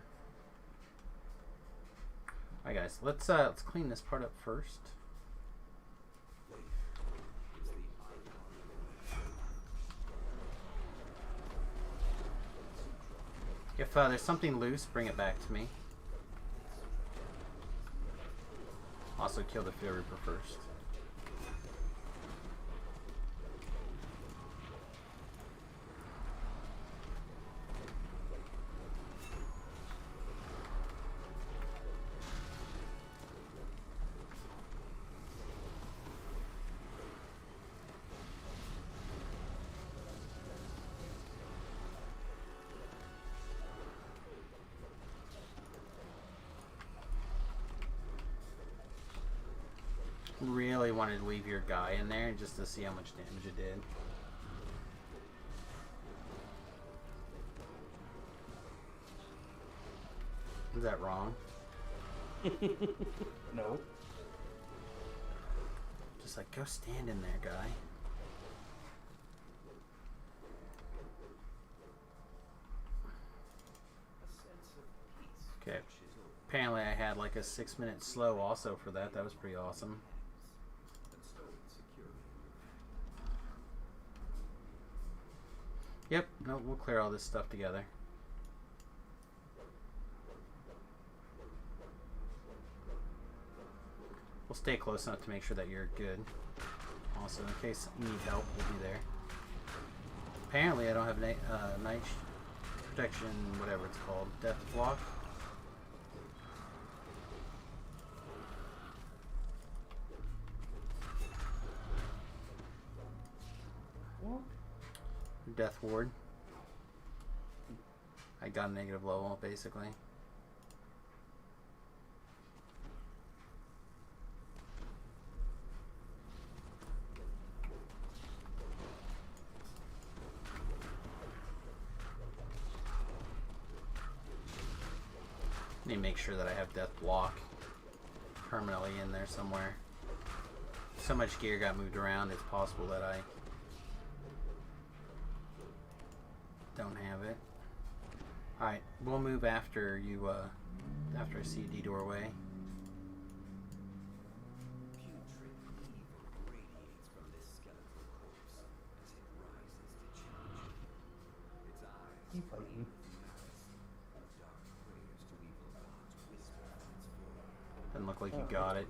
Alright guys, let's clean this part up first. If there's something loose, bring it back to me. Also kill the Fear Reaper first. Really wanted to leave your guy in there just to see how much damage it did. Is that wrong? No. Just like, go stand in there, guy. Okay. Apparently I had like a 6-minute slow also for that. That was pretty awesome. Yep, no, we'll clear all this stuff together. We'll stay close enough to make sure that you're good. Also, in case you need help, we'll be there. Apparently, I don't have night protection, whatever it's called, death block. Death ward. I got a negative level, basically. Need to make sure that I have death block permanently in there somewhere. So much gear got moved around, it's possible that I don't have it. Alright, we'll move after you, after I see D doorway. Putrid evil radiates from this skeletal corpse as it rises to challenge you. Its eyes Keep fighting. dark prayers to evil gods whisper from its form. Doesn't look like you got it.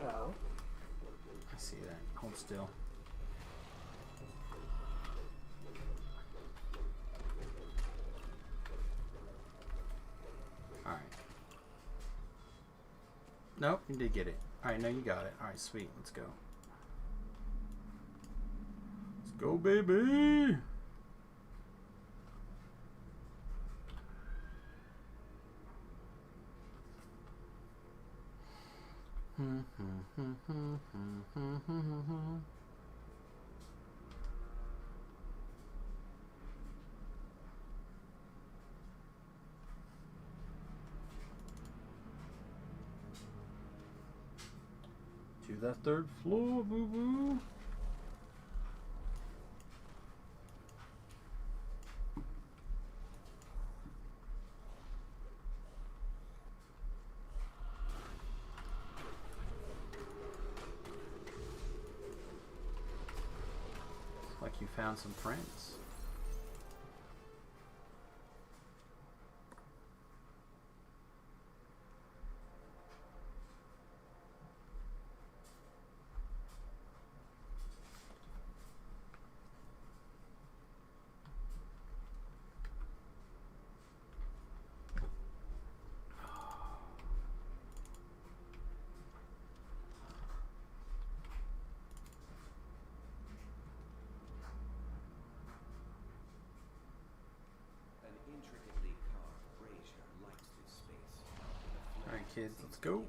Oh. I see that. Hold still. Alright. Nope, you did get it. Alright, no, you got it. Alright, sweet. Let's go. Let's go, baby! To that third floor, boo boo. Looks like you found some friends. kids. Let's go.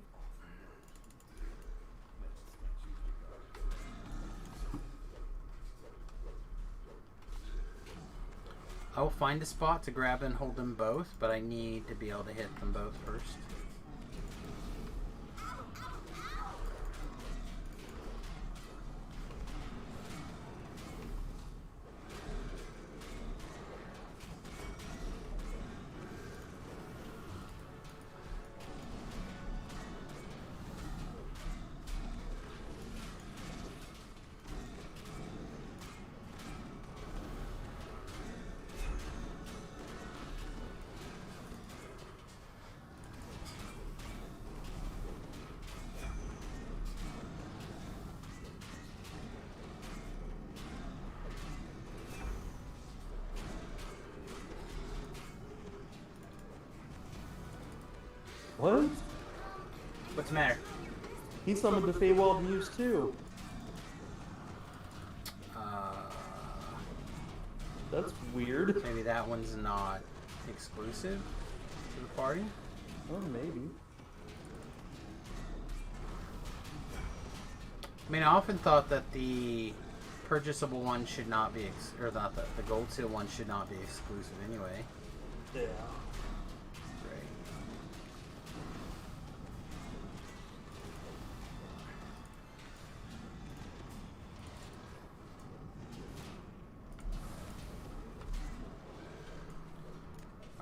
I will find a spot to grab and hold them both, but I need to be able to hit them both first. What? What's the matter? He summoned the Feywild Muse too. That's weird. Maybe that one's not exclusive to the party. Well, maybe. I mean, I often thought that the purchasable one should not be, or not the gold seal one should not be exclusive anyway. Yeah. Right.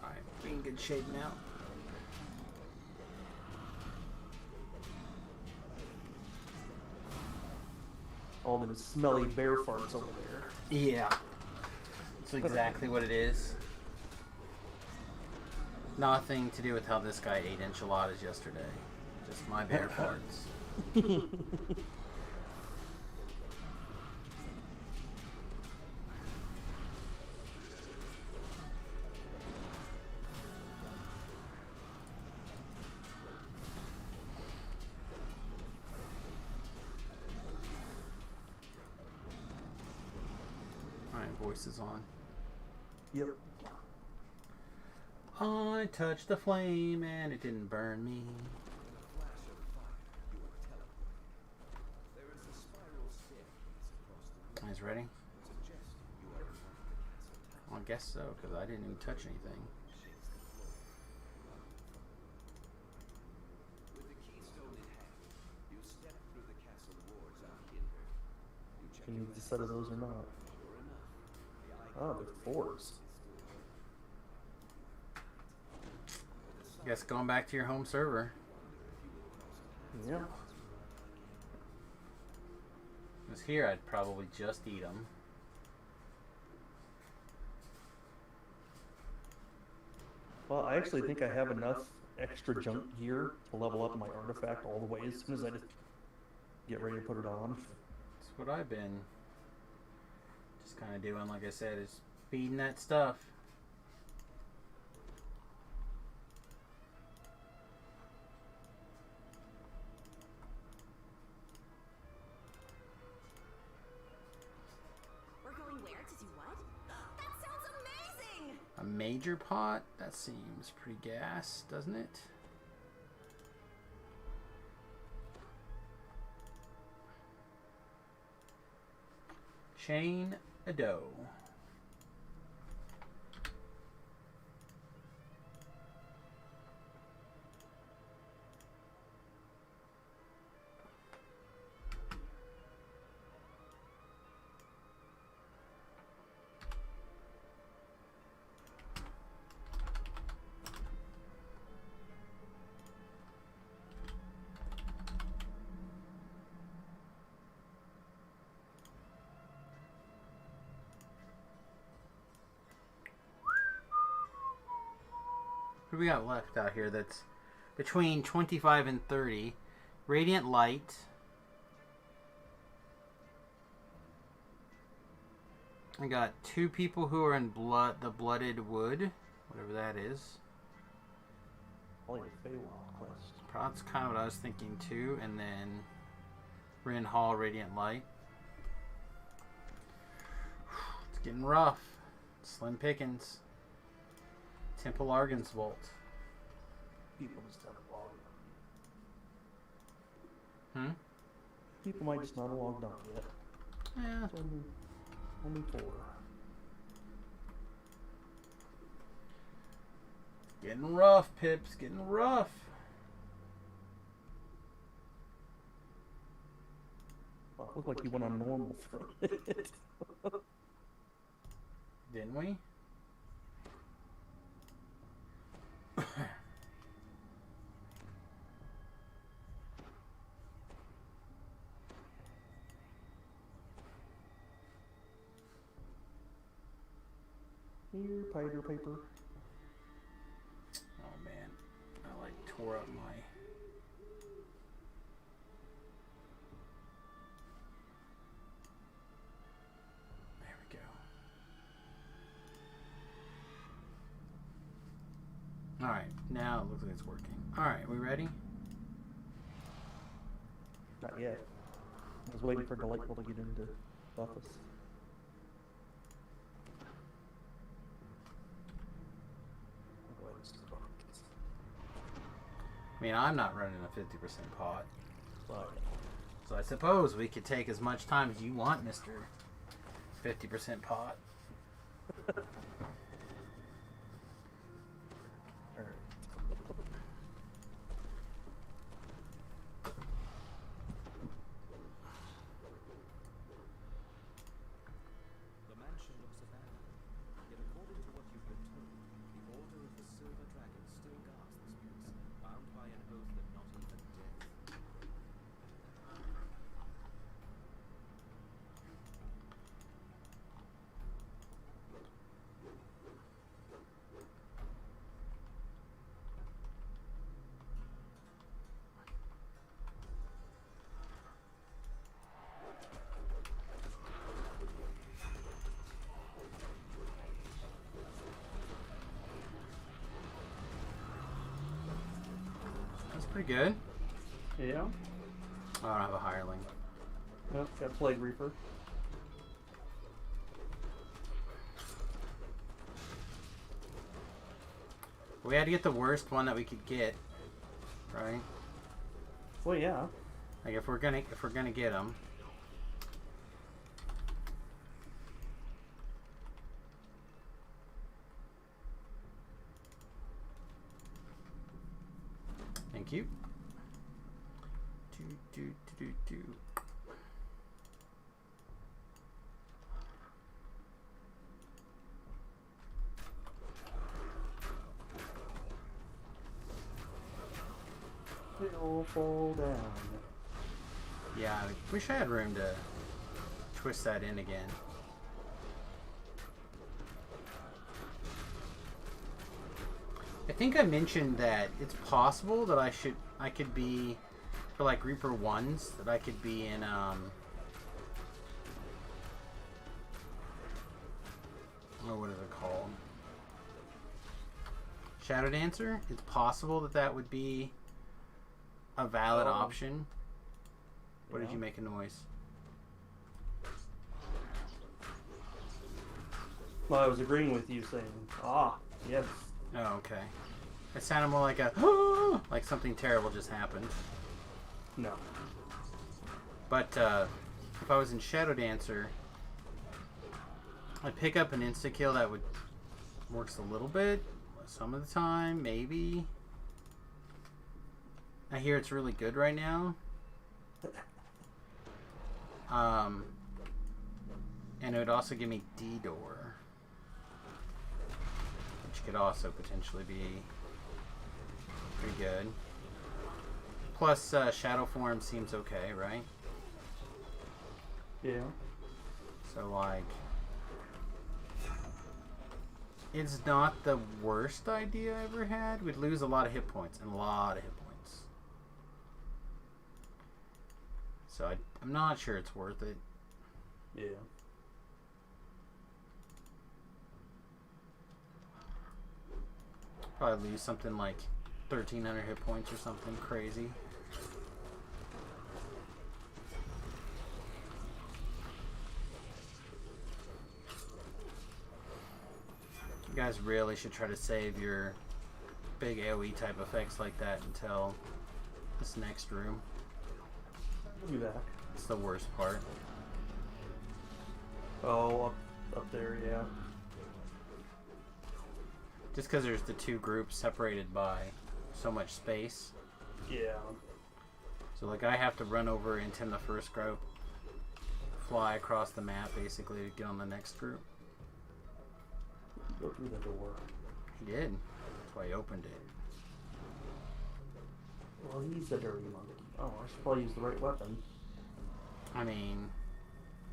Alright, we in good shape now. All them smelly bear farts over there. Yeah. That's exactly what it is. Nothing to do with how this guy ate enchiladas yesterday. Just my bear farts. Alright, voice is on. Yep. I touched the flame and it didn't burn me. Guys ready? Well, I guess so, because I didn't even touch anything. Can you decide if those or not? Oh, they're fours. Guess going back to your home server. Yeah. Because here I'd probably just eat them. Well, I actually think I have enough extra junk gear to level up my artifact all the way as soon as I just get ready to put it on. That's what I've been just kind of doing, like I said, is feeding that stuff. We're going where to do what? That sounds amazing! A major pot? That seems pretty gas, doesn't it? Chain a dough. What do we got left out here that's between 25 and 30? Radiant Light. I got 2 people who are in the Blooded Wood, whatever that is. Probably a Feywild quest. That's kind of what I was thinking too. And then Rin Hall, Radiant Light. It's getting rough. Slim pickings. Temple Argan's Vault. People just have a body. Hmm? People might just not have logged on yet. Yeah. It's only 4. Getting rough, Pips. Getting rough. Well, it looked like you went on normal for a minute. Didn't we? Here, Peter paper. Oh man, I like tore up my. There we go. All right, now it looks like it's working. All right, we ready? Not yet. I was waiting for Delightful to get into office. I'll go ahead and skip on it. I mean, I'm not running a 50% pot, Right. so I suppose we could take as much time as you want, Mister 50% pot. Alright. The mansion looks abandoned. Yet according to what you've been told, the Order of the Silver Dragon still guards this place, bound by an oath that not even death. That's pretty good. Yeah. I don't have a hireling. Yep, got Plague Reaper. We had to get the worst one that we could get, right? Well, yeah. Like if we're gonna get them. Thank you. Do. It'll fall down. Yeah, I wish I had room to twist that in again. I think I mentioned that it's possible that I could be for like Reaper 1s that I could be in oh, what is it called? Shadow Dancer? It's possible that that would be a valid option. What did Yeah. you make a noise? Well, I was agreeing with you saying, yes. Oh, okay. It sounded more like a like something terrible just happened. No. But if I was in Shadow Dancer, I'd pick up an insta kill that would works a little bit, some of the time, maybe. I hear it's really good right now. And it would also give me D-Door, which could also potentially be pretty good. Plus, Shadow Form seems okay, right? Yeah. So, like, it's not the worst idea I ever had. We'd lose a lot of hit points, and a lot of hit points. So, I'm not sure it's worth it. Yeah. Probably lose something like 1,300 hit points or something crazy. You guys really should try to save your big AoE type effects like that until this next room. I'll be back. It's the worst part. Oh, up there, yeah. Just because there's the two groups separated by so much space. Yeah. So like I have to run over into the first group, fly across the map basically to get on the next group. Go through the door. He did. That's why he opened it. Well, he's a dirty monkey. Oh, I should probably use the right weapon. I mean,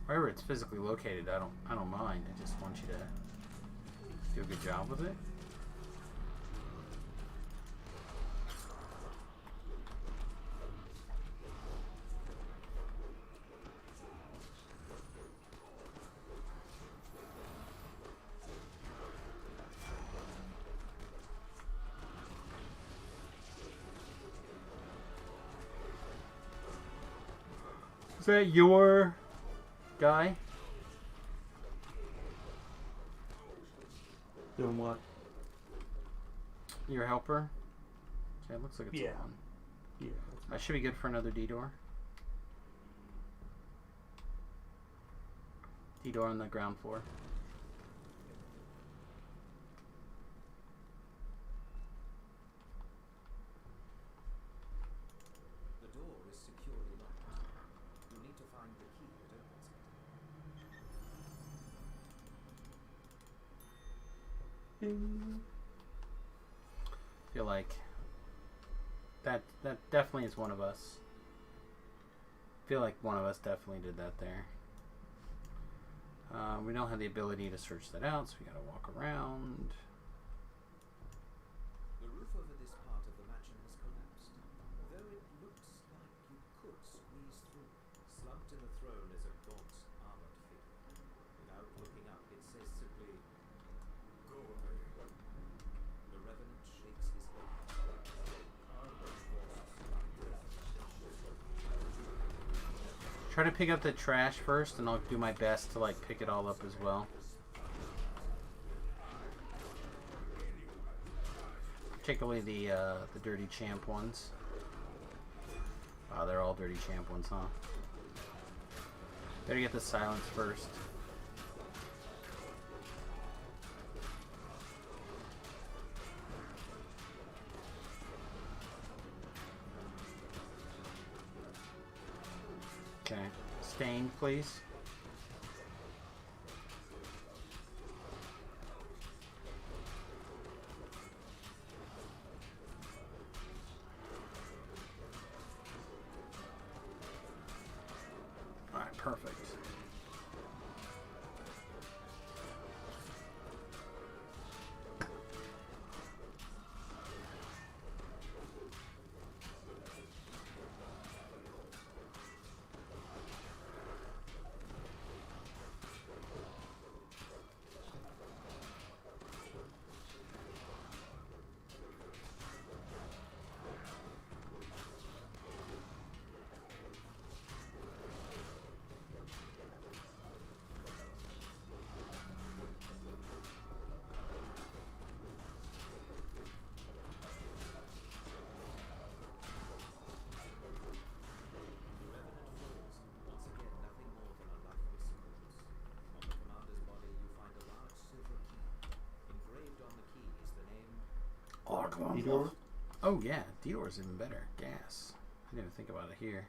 wherever it's physically located, I don't mind. I just want you to do a good job with it. Is that your guy? Doing what? Your helper? Okay, it looks like it's Yeah. on. Yeah. I should be good for another D-door. D-door on the ground floor. The door is securely locked. You need to find the key that opens it. Ding. Feel like that definitely is one of us. Feel like one of us definitely did that there. We don't have the ability to search that out, so we gotta walk around. The roof over this part of the mansion has collapsed, though it looks like you could squeeze through. Slumped in the throne is a gaunt, armored figure. Without looking up, it says simply, "Go away." The Revenant shakes his head. Try to pick up the trash first, and I'll do my best to like pick it all up as well. Particularly the dirty champ ones. Wow, they're all dirty champ ones, huh? Better get the silence first. Okay, stain, please. All right, perfect. Oh, come on. D-door? Oh, yeah. D-door is even better. Gas. I didn't even think about it here.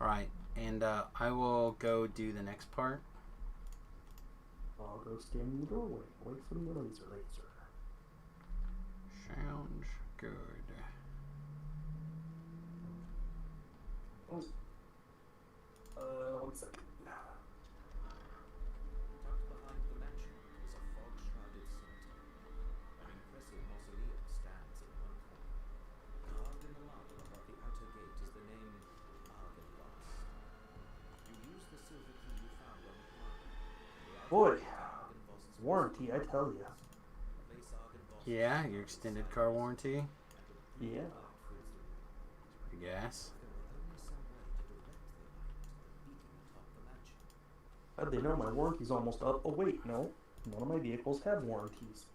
Alright, and I will go do the next part. I'll go stand in the doorway. Wait for the laser. Sounds good. Oh. 1 second. Tucked behind the mansion is a fog-shrouded cemetery. An impressive mausoleum stands in one corner. Carved in the marble above the outer gate is the name Argynvost. You use the silver key you found on the ground. Boy, warranty, I tell you. Place Argynvost Yeah, your extended car warranty. Yeah. Pretty gas. How'd they know my warranty's almost up? Oh wait, no. None of my vehicles have warranties.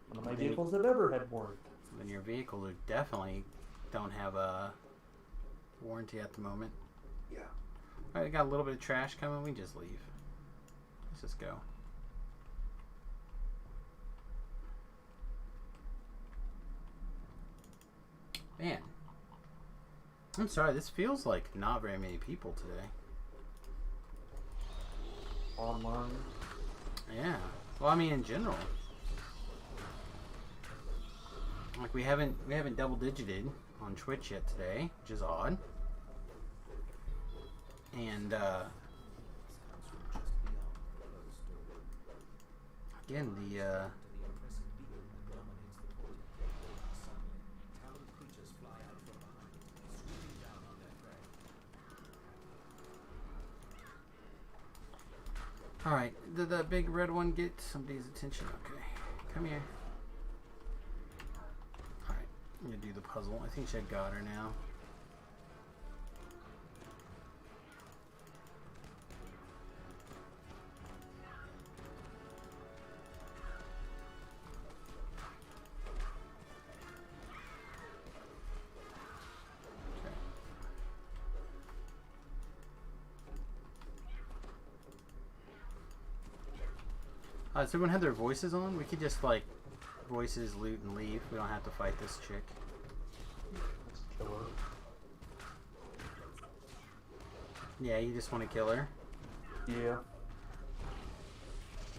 None of my vehicles have ever had warranties. then your vehicles are definitely don't have a warranty at the moment. Yeah. Alright, we got a little bit of trash coming. We can just leave. Let's just go. Man. I'm sorry, this feels like not very many people today. Online. Yeah. Well, I mean, in general. Like we haven't double digited on Twitch yet today, which is odd. And again, the all right, did that big red one get somebody's attention? Okay, come here. All right, I'm gonna do the puzzle. I think I got her now. Does everyone have their voices on? We could just like voices, loot, and leave. We don't have to fight this chick. Let's kill her. Yeah, you just want to kill her? Yeah.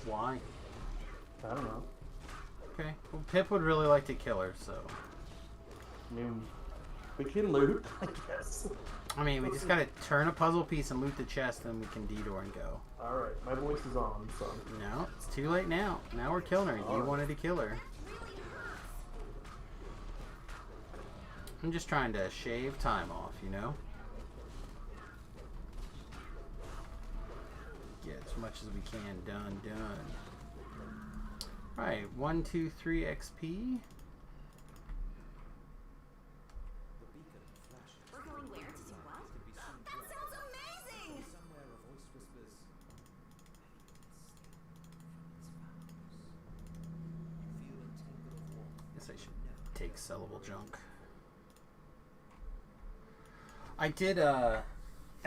Why? I don't know. Okay. Well, Pip would really like to kill her, so. I mean, we can loot, I guess. I mean, we just gotta turn a puzzle piece and loot the chest, then we can detour and go. Alright, my voice is on, so. No, it's too late now. Now we're killing her. You wanted to kill her. I'm just trying to shave time off, you know? Get as much as we can done. Alright, 1, 2, 3 XP. We're going where? To do what? That sounds amazing! Somewhere a voice whispers, you feel a tingle of warmth. Guess I should take sellable junk. I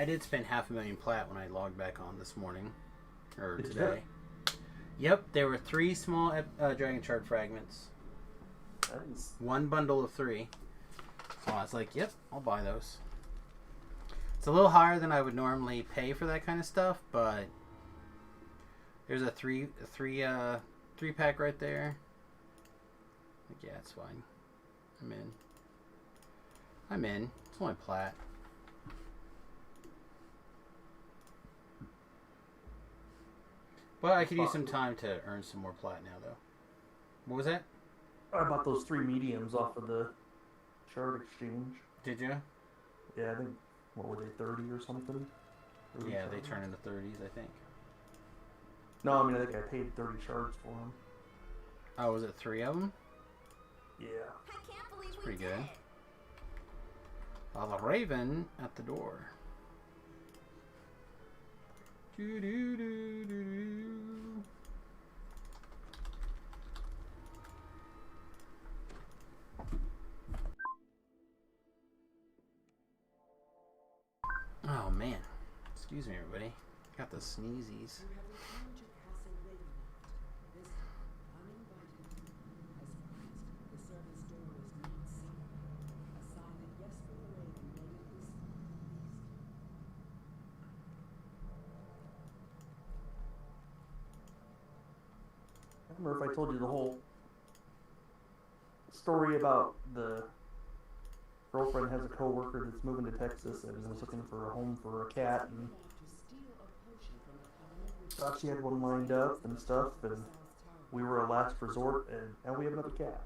did spend 500,000 plat when I logged back on this morning. Or Did you? today. Yep, there were 3 small Dragon Shard fragments. Nice. 1 bundle of 3. So I was like, yep, I'll buy those. It's a little higher than I would normally pay for that kind of stuff, but there's a three pack right there. Like, yeah, it's fine. I'm in. It's only plat. But I could use some time to earn some more plat now, though. What was that? I bought those 3 mediums off of the shard exchange. Did you? Yeah, I think, what were they, 30 or something? 30 Yeah, they shards? turn into 30s, I think. No, I mean, I think I paid 30 shards for them. Oh, was it 3 of them? Yeah. I can't believe we Pretty did good. it. The Raven at the door. Doo-doo-doo-doo-doo. Oh man. Excuse me, everybody. Got the sneezies. I don't remember if I told you the whole story about the girlfriend has a coworker that's moving to Texas and is looking for a home for a cat, and thought she had one lined up and stuff, and we were a last resort, and now we have another cat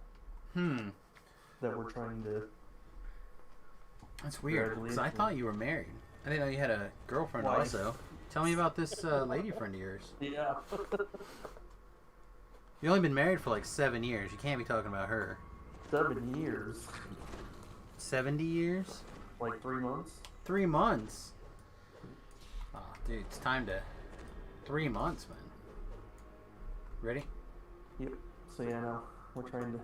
that we're trying to. That's weird. Because I thought you were married. I didn't know you had a girlfriend Wife. also. Tell me about this lady friend of yours. Yeah. You've only been married for like 7 years. You can't be talking about her. 7 years. 70 years? Like 3 months. 3 months. Oh, dude, it's time to. 3 months, man. Ready? Yep. So yeah, no, we're trying to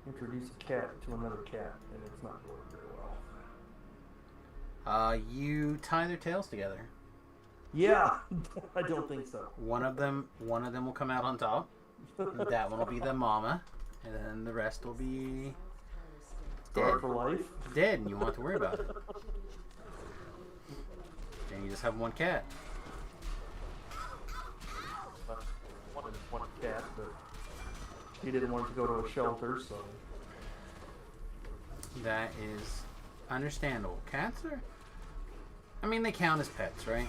introduce a cat to another cat, and it's not going very well. You tie their tails together. Yeah, I don't think so. One of them will come out on top. That one will be the mama, and then the rest will be dead. Scarred for life. Dead, and you won't have to worry about it. And you just have one cat. One cat, but she didn't want to go to a shelter, so. That is understandable. Cats are, I mean, they count as pets, right?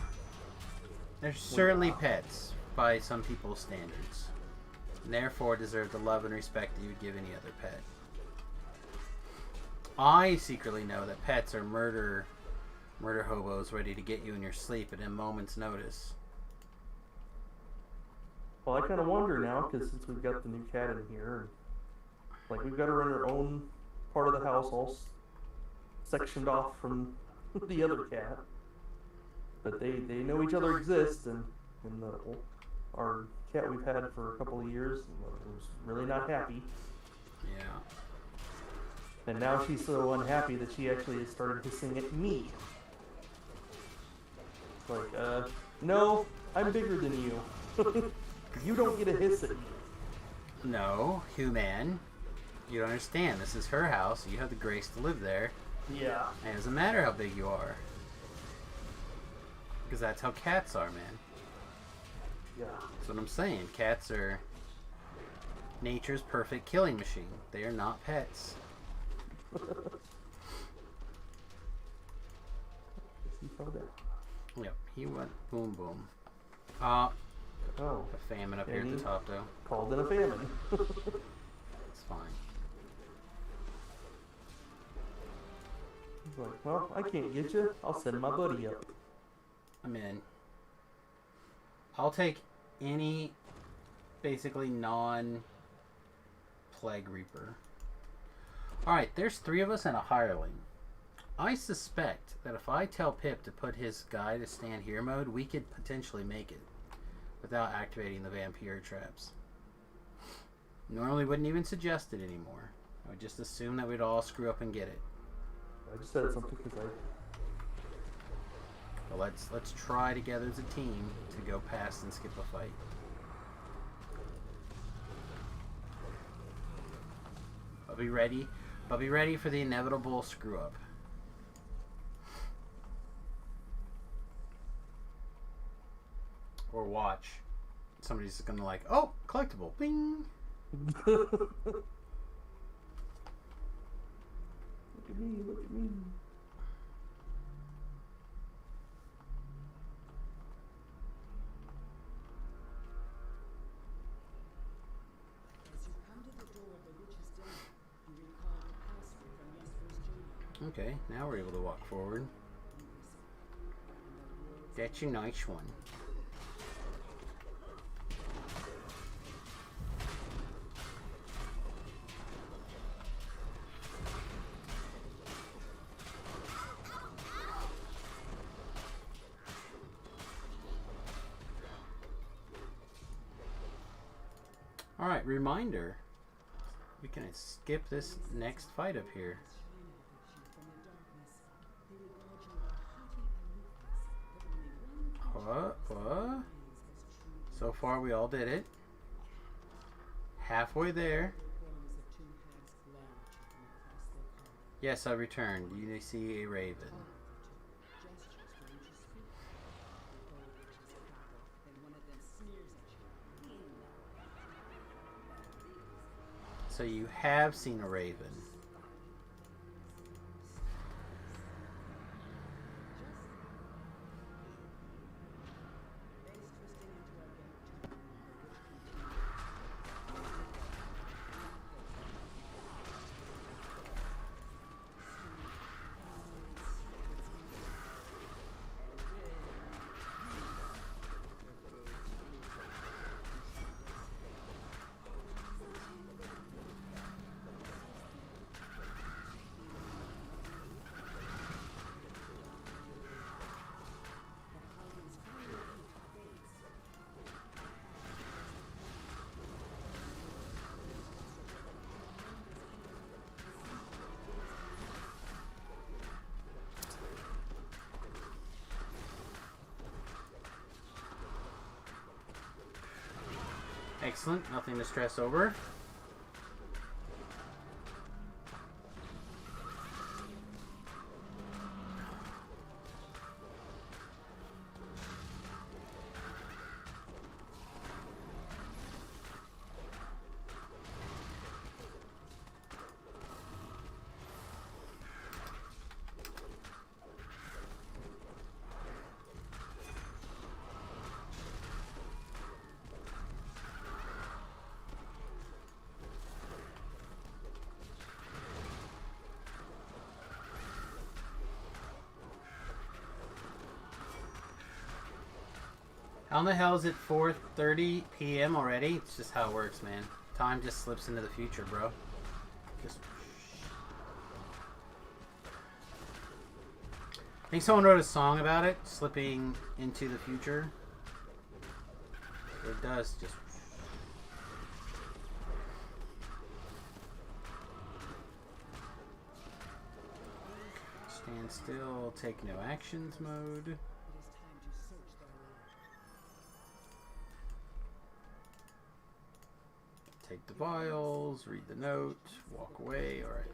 They're certainly pets by some people's standards, and therefore deserve the love and respect that you would give any other pet. I secretly know that pets are murder hobos ready to get you in your sleep at a moment's notice. Well, I kind of wonder now, because since we've got the new cat in here, like we've got her in her own part of the house, all sectioned off from the other cat. But they know each other exists, and our cat we've had for a couple of years was really not happy. Yeah. And now she's so unhappy that she actually has started hissing at me. It's like, no, I'm bigger than you. You don't get a hiss at me. No, human. You don't understand. This is her house. You have the grace to live there. Yeah. And it doesn't matter how big you are. Because that's how cats are, man. Yeah. That's what I'm saying. Cats are nature's perfect killing machine. They are not pets. He fell down. Yep, he went boom boom. Oh, A famine up here at the top, though. called in a famine. It's fine. He's like, well, I can't get you. I'll send my buddy up. I'm in. I'll take any basically non-plague reaper. Alright, there's 3 of us and a hireling. I suspect that if I tell Pip to put his guy to stand here mode, we could potentially make it without activating the vampire traps. Normally wouldn't even suggest it anymore. I would just assume that we'd all screw up and get it. I just said something because But let's try together as a team to go past and skip a fight. But be ready for the inevitable screw up. Or watch. Somebody's just gonna like, oh, collectible, bing. Look at me, look at me. Okay, now we're able to walk forward. That's a nice one. Alright, reminder. We can skip this next fight up here. What? So far we all did it. Halfway there. Yes, I returned. You see a raven. So you have seen a raven. Excellent. Nothing to stress over. How in the hell is it 4:30 p.m. already? It's just how it works, man. Time just slips into the future, bro. Just... I think someone wrote a song about it, slipping into the future. It does just... Stand still, take no actions mode. Take the vials, read the note, walk away. Alright.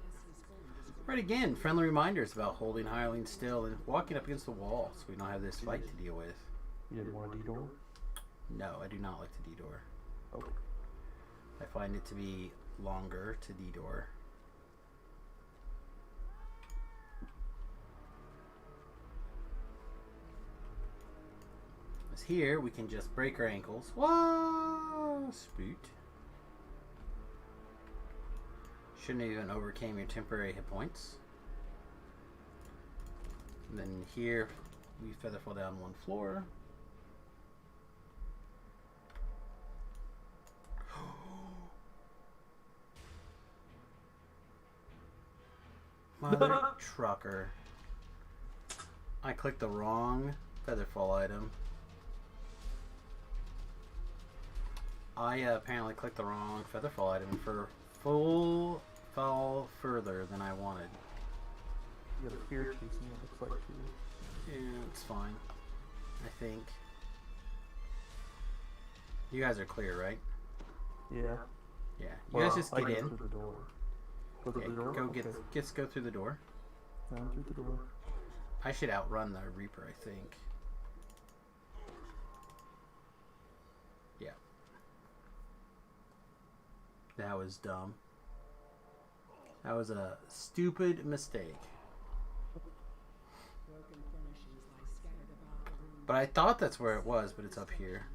Right again, friendly reminders about holding Hireling still and walking up against the wall so we don't have this fight to deal with. You didn't want a D-door? No, I do not like the D-door. Okay. I find it to be longer to D-door. As here, we can just break our ankles. Whoa! Spoot. Shouldn't have even overcame your temporary hit points. And then here, we feather fall down one floor. Mother trucker. I clicked the wrong featherfall item. I apparently clicked the wrong featherfall item for full fall further than I wanted. You got a fear chasing it looks like too. Yeah, it's fine. I think. You guys are clear, right? Yeah. Yeah. You guys just get I in. Through the door. Go through Okay, the door? go Okay. go through the door. Down through the door. I should outrun the Reaper, I think. Yeah. That was dumb. That was a stupid mistake. But I thought that's where it was, but it's up here.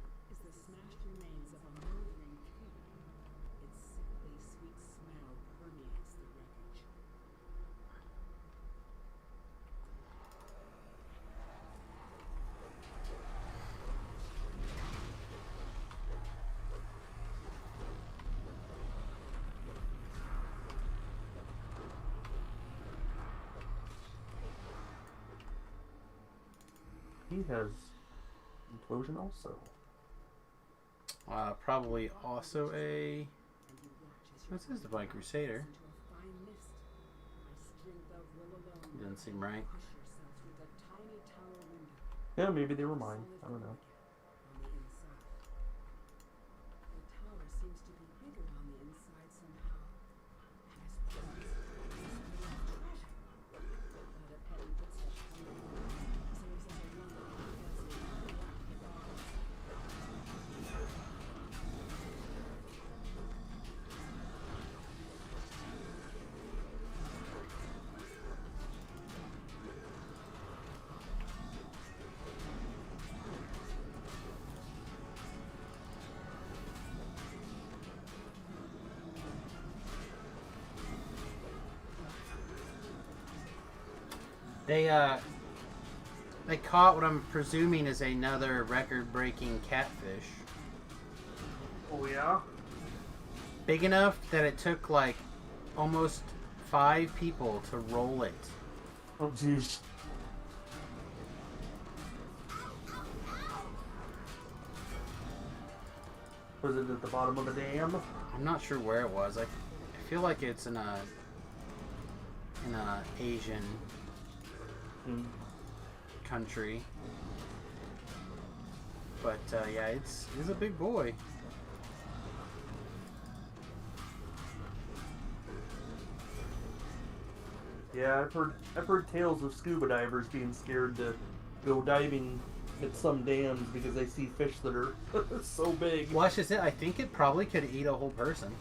He has implosion also. Probably also a... What's this? Divine Crusader. Doesn't seem right. Yeah, maybe they were mine. I don't know. They caught what I'm presuming is another record-breaking catfish. Oh yeah? Big enough that it took like almost 5 people to roll it. Oh jeez. Was it at the bottom of the dam? I'm not sure where it was. I feel like it's in a Asian country. But yeah, it's a big boy. Yeah, I've heard tales of scuba divers being scared to go diving at some dams because they see fish that are so big. Watch this. I think it probably could eat a whole person.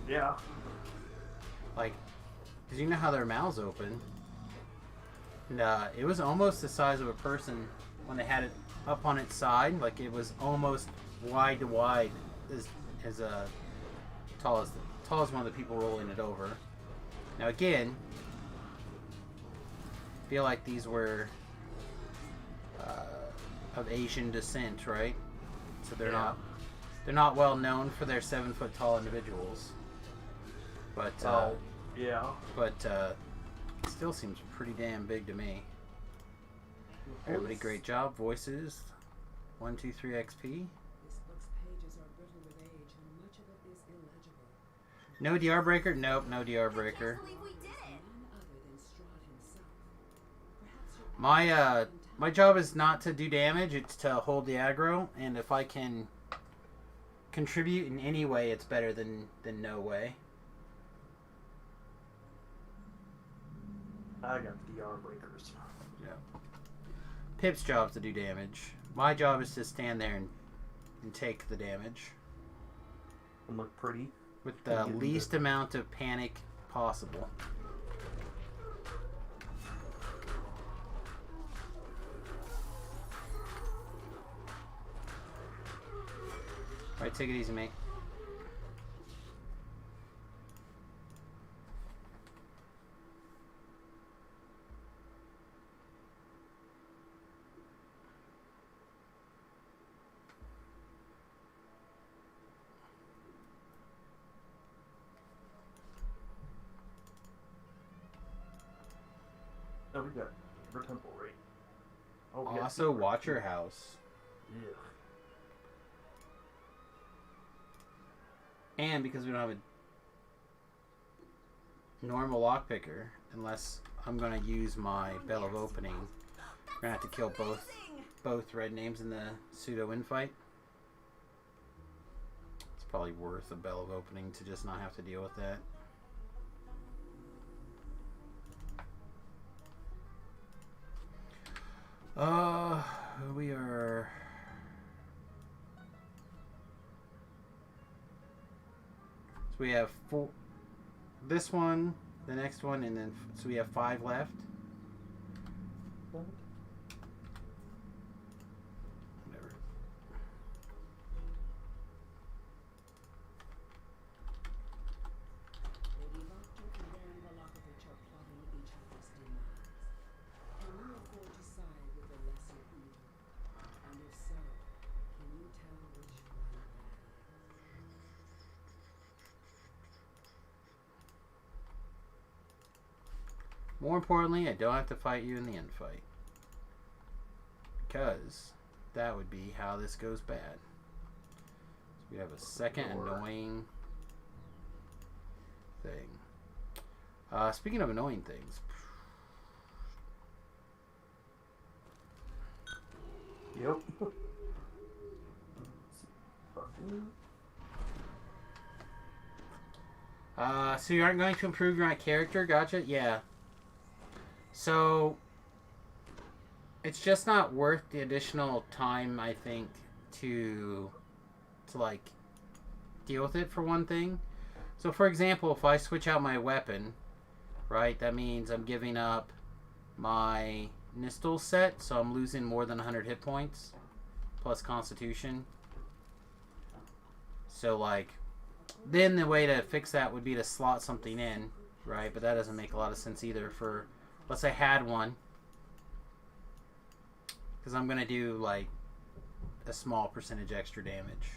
Yeah. Like, because you know how their mouths open. And it was almost the size of a person when they had it up on its side. Like, it was almost wide to wide, as tall as one of the people rolling it over. Now again, I feel like these were of Asian descent, right? So they're not well known for their 7 foot tall individuals. But yeah. But still seems pretty damn big to me. Everybody, great job. Voices, 1, 2, 3 XP. This book's pages are brittle with age, and much of it is illegible. No DR breaker? Nope, no DR breaker. I can't believe we did it. None other than Strahd himself. Perhaps your My job is not to do damage, it's to hold the aggro, and if I can contribute in any way, it's better than no way. I got the DR breakers. Yeah. Pip's job is to do damage. My job is to stand there and take the damage And look pretty. with the least amount of panic possible. Alright, take it easy, mate. Oh, we got River Temple, right? Oh, we got Also, Secret. watch your house. Yeah. And because we don't have a normal lockpicker, unless I'm going to use my Bell of Opening, we're going to have to kill both red names in the pseudo infight. It's probably worth a Bell of Opening to just not have to deal with that. We are... So we have 4... This one, the next one, and then... So we have 5 left. Whatever. Lady Lockjaw and Baron Volokovich are plotting each other's demise. Can you afford to side with the lesser evil? And if so, can you tell which one that is? More importantly, I don't have to fight you in the end fight. Because that would be how this goes bad. So we have a second annoying thing. Speaking of annoying things. Yep. So you aren't going to improve your character? Gotcha? Yeah. So, it's just not worth the additional time, I think, to like, deal with it, for one thing. So, for example, if I switch out my weapon, right, that means I'm giving up my Nistel set, so I'm losing more than 100 hit points, plus Constitution. So, like, then the way to fix that would be to slot something in, right? But that doesn't make a lot of sense either for, let's say I had one. Because I'm going to do, like, a small percentage extra damage.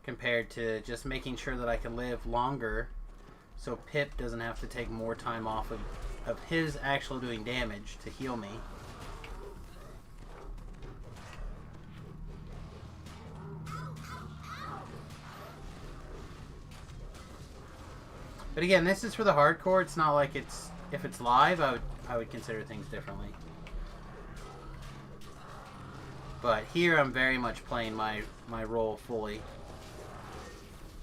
Compared to just making sure that I can live longer so Pip doesn't have to take more time off of his actual doing damage to heal me. But again, this is for the hardcore. It's not like it's, if it's live, I would consider things differently. But here I'm very much playing my role fully.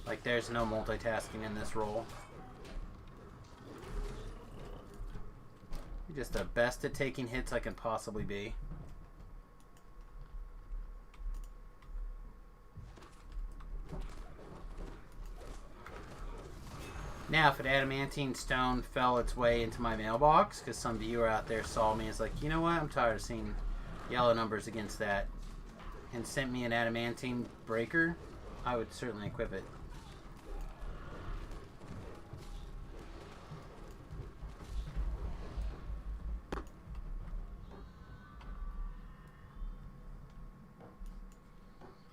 Like, there's no multitasking in this role. You're just the best at taking hits I can possibly be. Now, if an adamantine stone fell its way into my mailbox, because some viewer out there saw me, is like, you know what, I'm tired of seeing yellow numbers against that, and sent me an adamantine breaker, I would certainly equip it.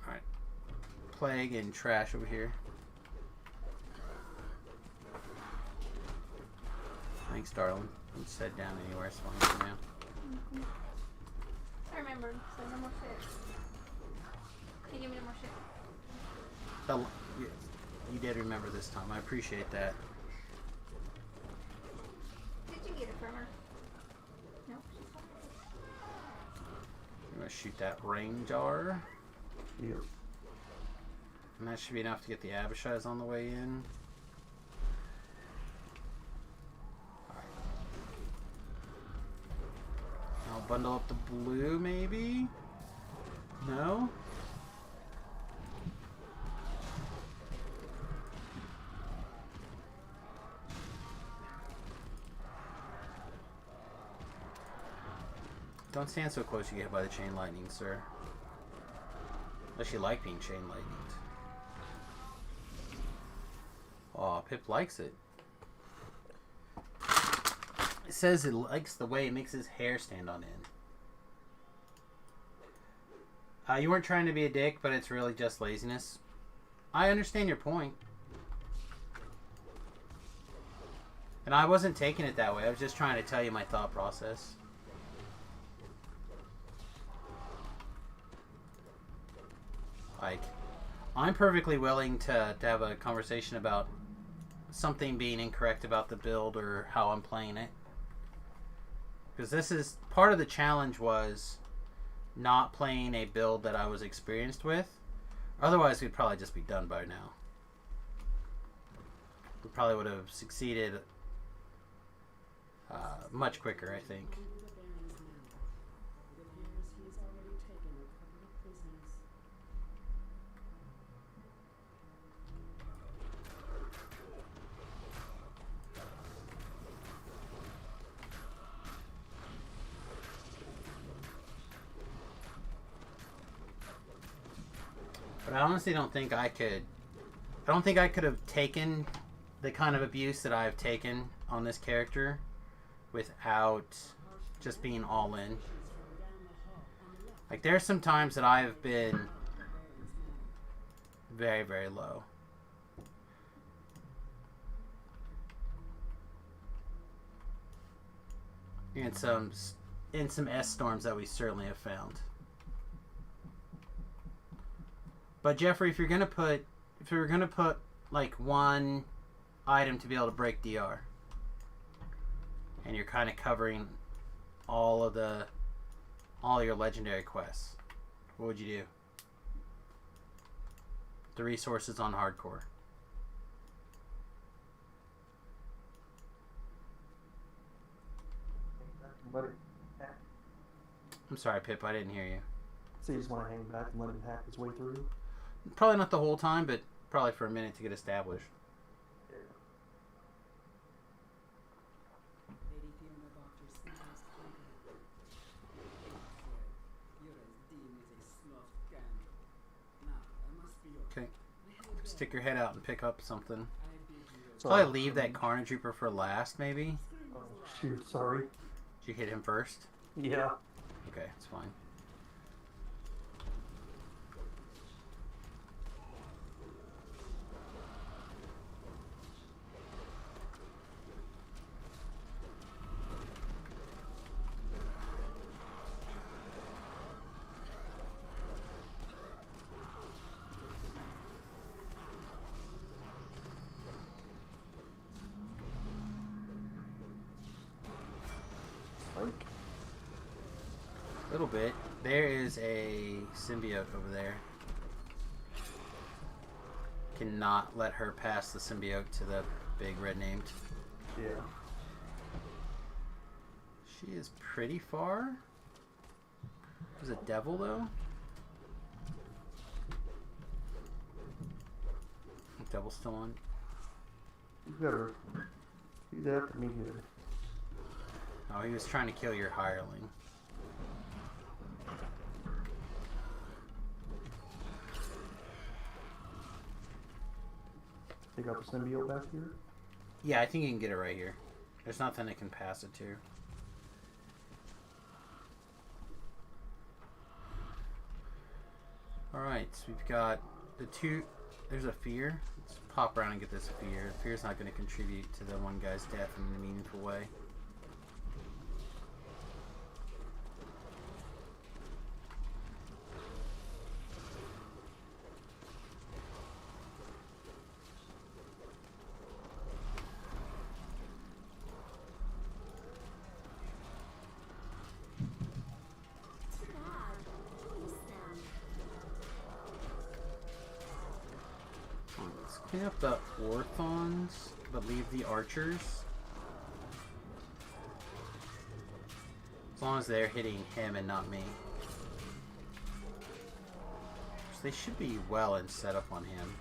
Alright. Plague and trash over here. Thanks, darling. You can sit down anywhere, it's fine for now. I remembered, so no more shit. Can you give me no more shit? You did remember this time. I appreciate that. Did you get it from her? Nope. I'm going to shoot that rain jar. Yep. And that should be enough to get the Abishai's on the way in. I'll bundle up the blue, maybe? No? Don't stand so close you get hit by the chain lightning, sir. Unless you like being chain lightninged. Aw, Pip likes it. It says it likes the way it makes his hair stand on end. You weren't trying to be a dick, but it's really just laziness. I understand your point. And I wasn't taking it that way. I was just trying to tell you my thought process. Like, I'm perfectly willing to have a conversation about something being incorrect about the build or how I'm playing it. Because this is part of the challenge was not playing a build that I was experienced with. Otherwise, we'd probably just be done by now. We probably would have succeeded much quicker, I think. Under the Baron's mantle. It appears he's already taken a couple of prisoners. But I honestly don't think I could. I don't think I could have taken the kind of abuse that I've taken on this character without just being all in. Like, there's some times that I have been very, very low. In some S storms that we certainly have found. But Jeffrey, if you're gonna put like one item to be able to break DR, and you're kind of covering all your legendary quests, what would you do? The resources on hardcore. I'm sorry, Pip, I didn't hear you. So you just want to hang back and let him hack his way through? Probably not the whole time, but probably for a minute to get established. Lady Fiona Doctor smiles kindly. You're as dim as a snuffed candle. Now, I must be yours. Okay. I had Stick your head out and pick up something. I bid you So, Probably leave that Carnage Reaper for last, maybe? Oh, shoot, sorry. Did you hit him first? Yeah. Okay, it's fine. Like, A little bit. There is a symbiote over there. Cannot let her pass the symbiote to the big red named. yeah. She is pretty far. There's a devil though. The devil's still on. You better. He's after me here. Oh, he was trying to kill your hireling. Take out the symbiote back here. Yeah, I think you can get it right here. There's nothing it can pass it to. Alright, so we've got the two. There's a fear. Let's pop around and get this fear. Fear's not going to contribute to the one guy's death in a meaningful way. Too bad. Please them. Let's clean up the Orthons, but leave the archers. As long as they're hitting him and not me. So they should be well and set up on him.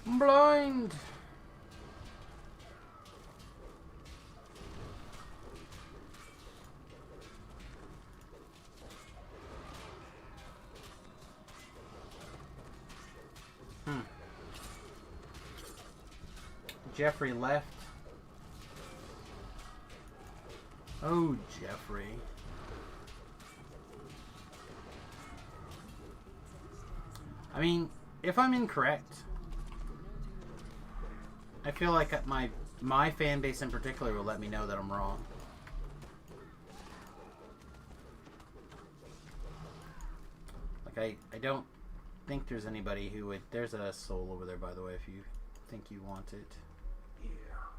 I'm blind! Jeffrey left. Oh, Jeffrey. I mean, if I'm incorrect, I feel like my fan base in particular will let me know that I'm wrong. Like, I don't think there's anybody who would... There's a soul over there, by the way, if you think you want it. Yeah.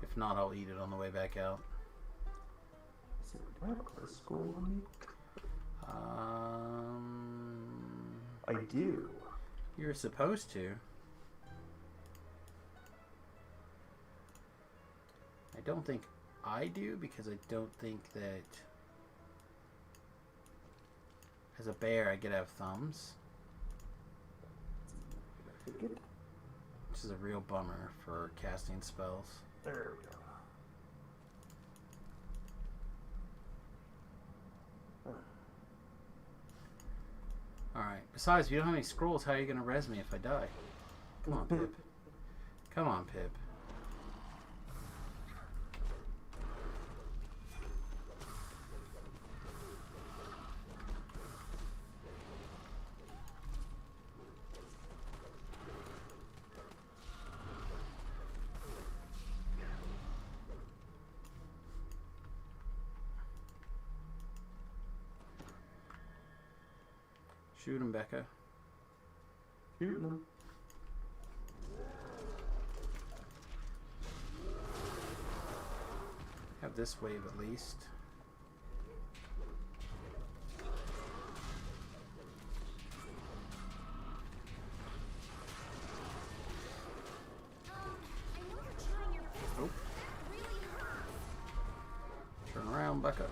If not, I'll eat it on the way back out. So, do I have a quest scroll on me? I do. You're supposed to. I don't think I do, because I don't think that as a bear I get to have thumbs. Take it. Which is a real bummer for casting spells. There we go. Alright, besides, if you don't have any scrolls, how are you going to res me if I die? Come on, Pip. Come on, Pip. Shoot him, Becca. Shooting them. Have this wave at least. I know you're trying your best. Oh, That really hurts. turn around, Becca.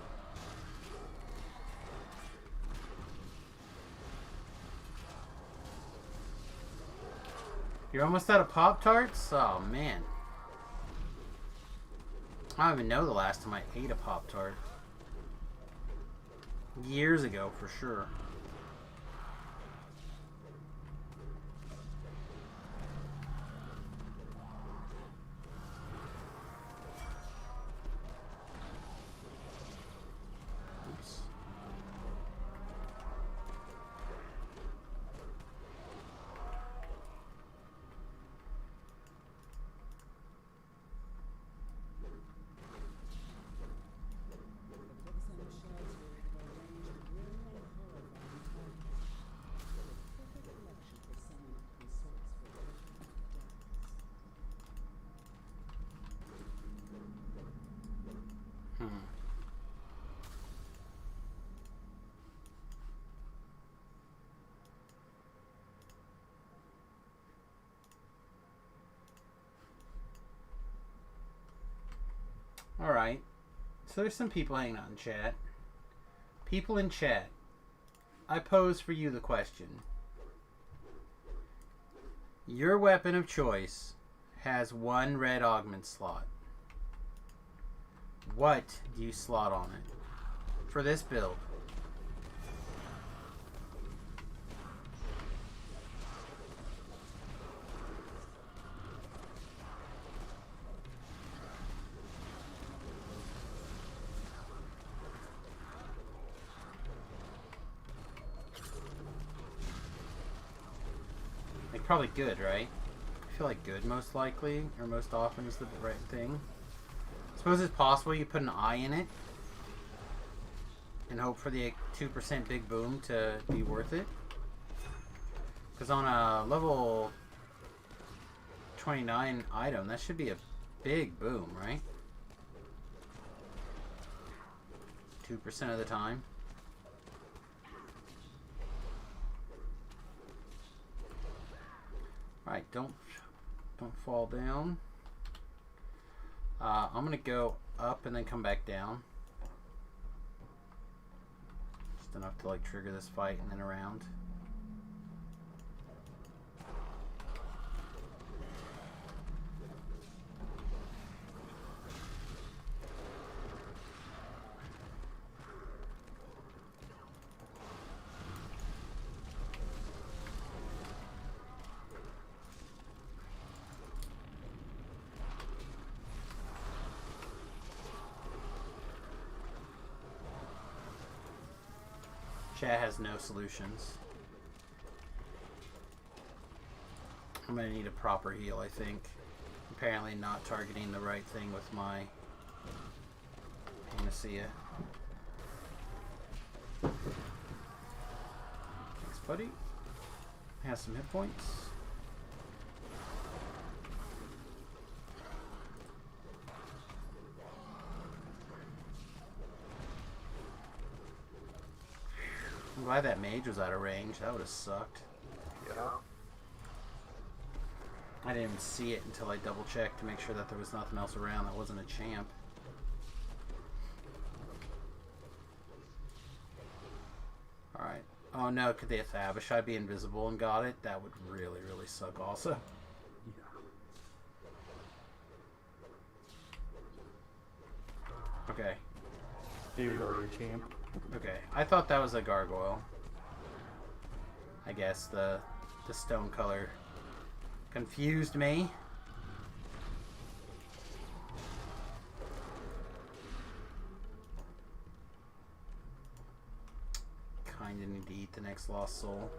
You're almost out of Pop-Tarts? Oh, man. I don't even know the last time I ate a Pop-Tart. Years ago, for sure. Oops. The books on the shelves here have arranged grim and horrifying Alright. So there's some people hanging out in chat. People in chat. I pose for you the question. Your weapon of choice has one red augment slot. What do you slot on it for this build? Like, probably good, right? I feel like good most likely, or most often is the right thing. Suppose it's possible you put an eye in it and hope for the 2% big boom to be worth it. Because on a level 29 item, that should be a big boom, right? 2% of the time. Alright, don't fall down. I'm gonna go up and then come back down. Just enough to like trigger this fight and then around. Chat has no solutions. I'm gonna need a proper heal, I think. Apparently not targeting the right thing with my panacea. Thanks, buddy. Has some hit points. I'm glad that mage was out of range. That would have sucked. Yeah. I didn't even see it until I double checked to make sure that there was nothing else around that wasn't a champ. Alright. Oh no, could the Abishai be invisible and got it? That would really, really suck also. Yeah. Okay. He was already a champ. Okay. I thought that was a gargoyle. I guess the stone color confused me. Kinda need to eat the next lost soul.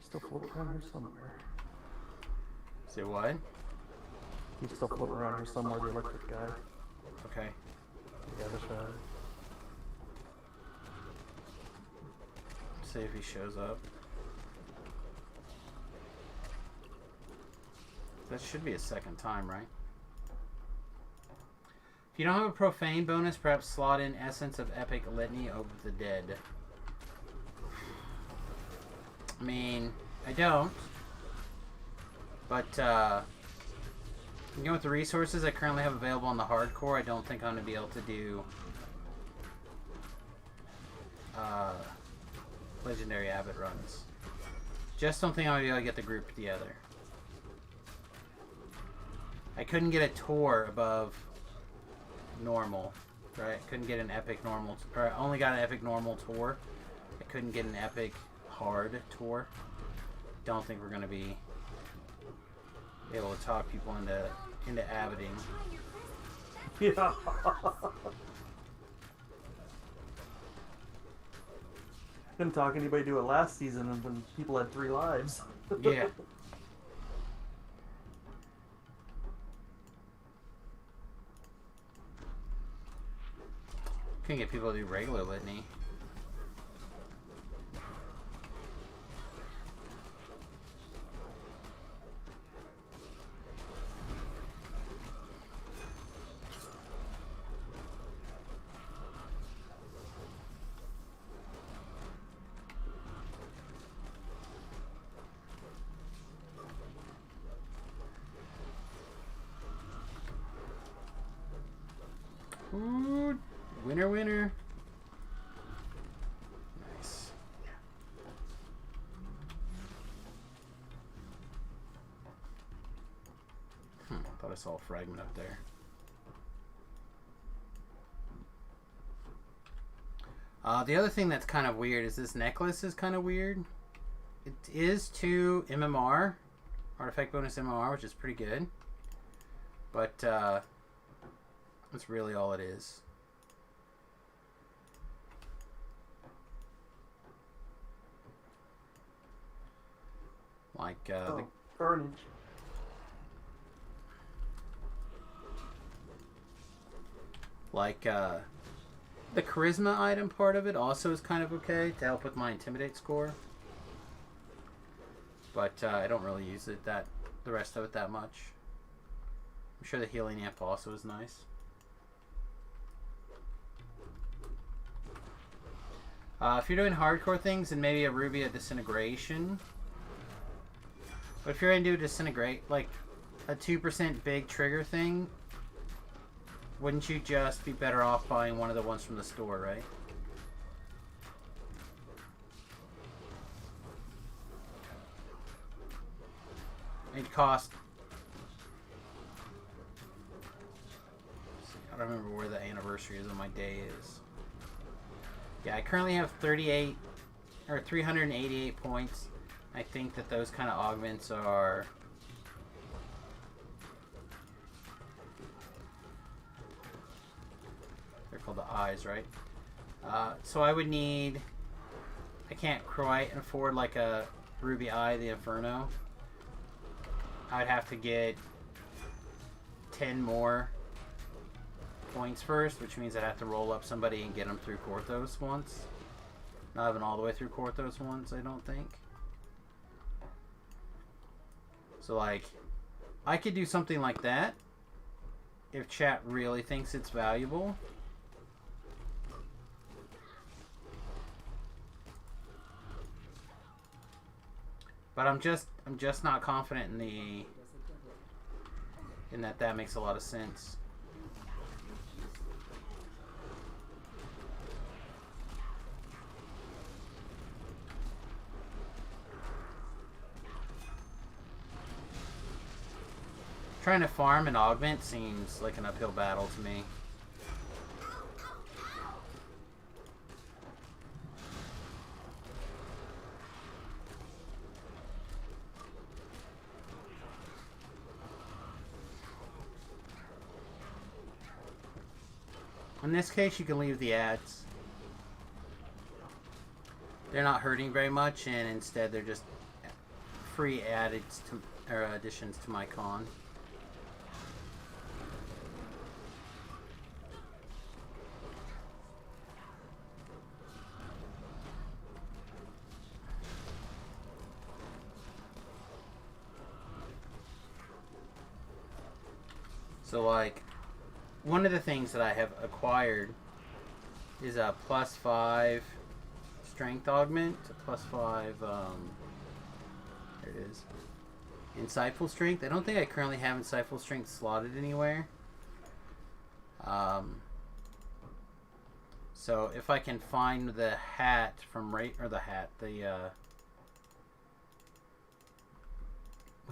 Still floating around here somewhere. Say what? He's still floating around here somewhere, the electric guy. Okay. The other side. See if he shows up. That should be a second time, right? If you don't have a profane bonus, perhaps slot in Essence of Epic Litany over the Dead. I mean, I don't. But, with the resources I currently have available on the hardcore, I don't think I'm going to be able to do Legendary Abbot runs. Just don't think I'm going to be able to get the group together. I couldn't get a tour above normal, right? I couldn't get an epic normal, or I only got an epic normal tour. I couldn't get an epic hard tour. Don't think we're going to be able to talk people into abboting. Yeah. Couldn't talk anybody to it last season when people had 3 lives. Yeah. Can get people to do regular litany. Ooh, winner, winner. Nice. Thought I saw a fragment up there. The other thing that's kind of weird is this necklace is kind of weird. It is 2 MMR, artifact bonus MMR, which is pretty good. But, that's really all it is. Like, the Carnage. Like, the charisma item part of it also is kind of okay to help with my intimidate score. But, I don't really use it the rest of it that much. I'm sure the healing amp also is nice. If you're doing hardcore things, then maybe a Ruby of Disintegration. But if you're going to do Disintegrate, like a 2% big trigger thing, wouldn't you just be better off buying one of the ones from the store, right? It cost... I don't remember where the anniversary is on my day is. Yeah, I currently have 38 or 388 points. I think that those kind of augments are they're called the eyes, right? So I would need, I can't quite afford like a Ruby Eye, the Inferno. I'd have to get 10 more points first, which means I'd have to roll up somebody and get them through Korthos once. Not even all the way through Korthos once, I don't think. So, like, I could do something like that if chat really thinks it's valuable. But I'm just not confident in that makes a lot of sense. Trying to farm and augment seems like an uphill battle to me. In this case, you can leave the ads. They're not hurting very much, and instead they're just free adds to, or additions to my con. So, like, one of the things that I have acquired is a +5 strength augment, a +5, there it is, insightful strength. I don't think I currently have insightful strength slotted anywhere. So if I can find the hat from we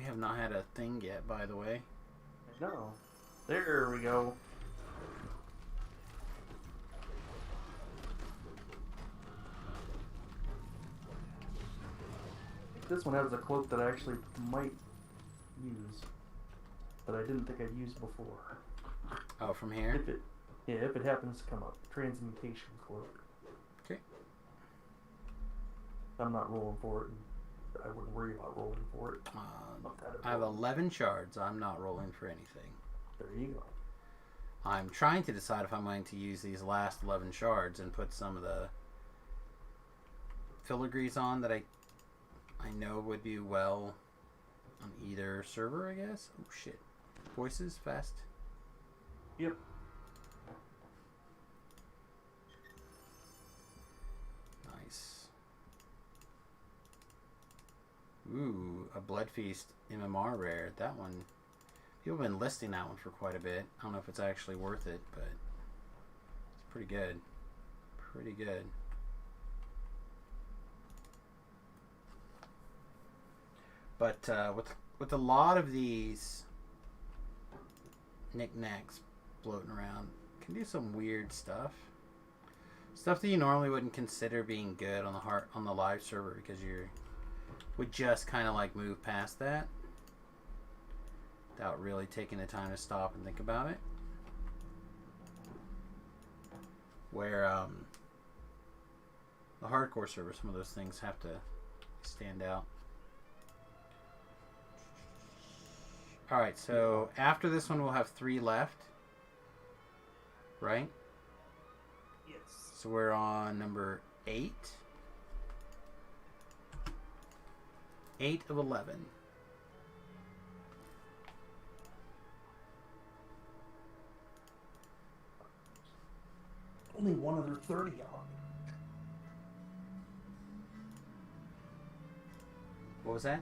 have not had a thing yet, by the way. No. There we go. This one has a cloak that I actually might use, but I didn't think I'd used before. Oh, from here? If it happens to come up. Transmutation cloak. Okay. I'm not rolling for it. I wouldn't worry about rolling for it. I have 11 shards. I'm not rolling for anything. There you go. I'm trying to decide if I'm going to use these last 11 shards and put some of the filigrees on that I know would do well on either server, I guess. Oh shit. Voices fast. Yep. Nice. Ooh, a Blood Feast MMR rare. That one, people have been listing that one for quite a bit. I don't know if it's actually worth it, but it's pretty good. Pretty good. But with a lot of these knickknacks floating around, can do some weird stuff. Stuff that you normally wouldn't consider being good on the live server because you would just kind of like move past that without really taking the time to stop and think about it. Where the hardcore server, some of those things have to stand out. Alright, so after this one we'll have 3 left. Right? Yes. So we're on number 8. 8 of 11. Only one other 30 on. What was that?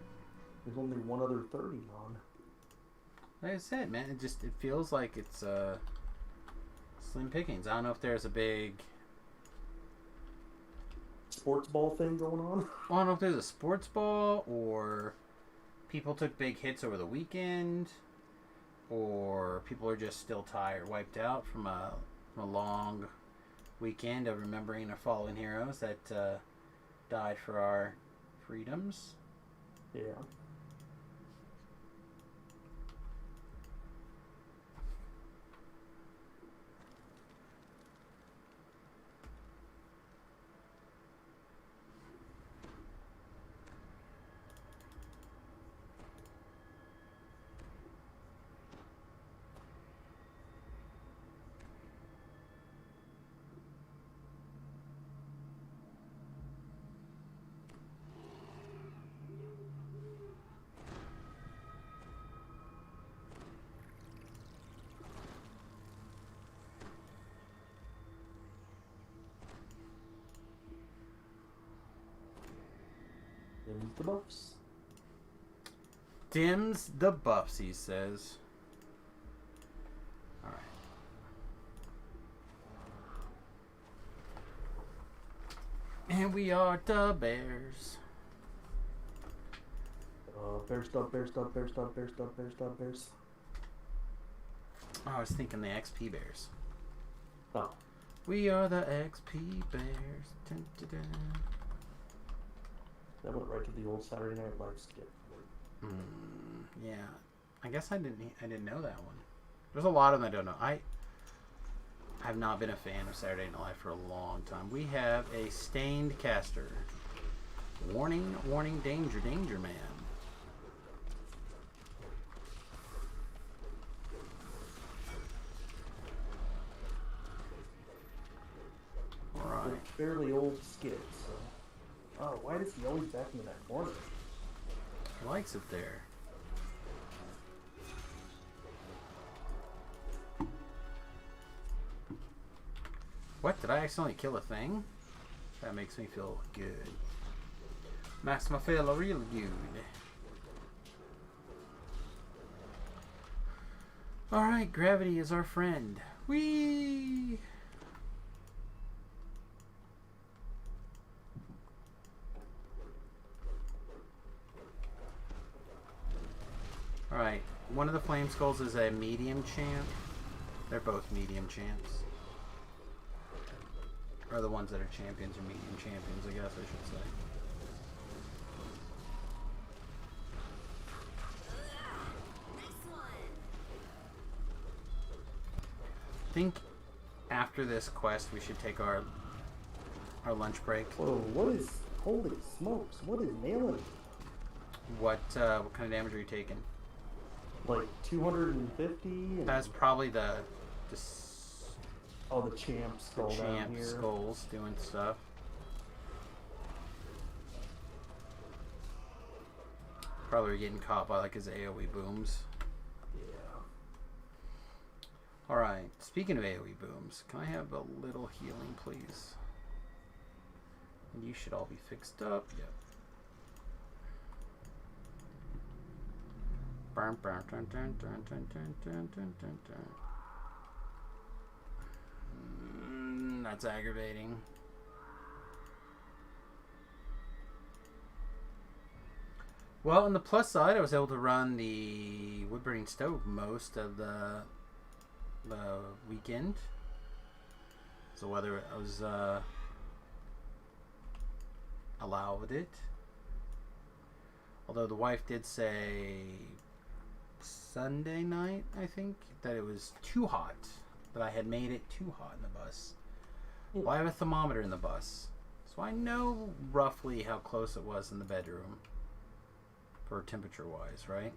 There's only one other 30 on. Like I said, man, it feels like it's slim pickings. I don't know if there's a big Sports ball thing going on? I don't know if there's a sports ball or people took big hits over the weekend or people are just still tired, wiped out from a long weekend of remembering our fallen heroes that died for our freedoms. Yeah. Dims the buffs. Dims the buffs, he says. Alright. And we are the Bears. Bear stop, bear stop, bear stop, bear stop, bear stop, bears. Oh, I was thinking the XP Bears. Oh. We are the XP Bears. Dun, dun, dun. That went right to the old Saturday Night Live skit. Yeah, I guess I didn't know that one. There's a lot of them I don't know. I have not been a fan of Saturday Night Live for a long time. We have a stained caster. Warning, warning, danger, danger, man. All right. They're fairly old skit, so. Oh, why does he always back into that corner? He likes it there. What? Did I accidentally kill a thing? That makes me feel good. Makes me feel real good. Alright, gravity is our friend. Whee! Alright, one of the Flame Skulls is a medium champ. They're both medium champs. Or the ones that are champions or medium champions, I guess I should say. Nice one. I think after this quest we should take our lunch break. Whoa, what is... Holy smokes, what is nailing? What kind of damage are you taking? Like 250? And That's probably the Just Oh, the champ the skull down champ here. skulls doing stuff. Probably getting caught by like his AoE booms. Yeah. Alright, speaking of AoE booms, can I have a little healing, please? And you should all be fixed up. Yep. Burn, burn, dun, dun, dun, dun, dun, dun, dun, dun, dun. That's aggravating. Well, on the plus side, I was able to run the wood burning stove most of the weekend. So whether I was allowed it, although the wife did say Sunday night, I think, that it was too hot, that I had made it too hot in the bus. Well, I have a thermometer in the bus, so I know roughly how close it was in the bedroom for temperature wise, right?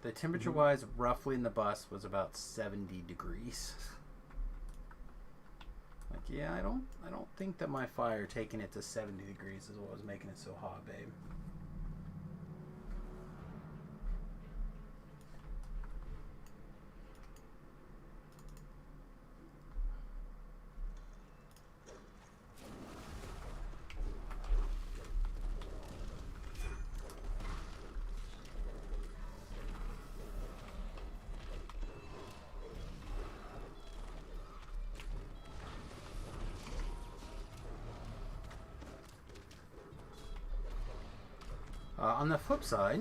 The temperature wise roughly in the bus was about 70 degrees. Like, yeah, I don't think that my fire taking it to 70 degrees is what was making it so hot, babe. On the flip side,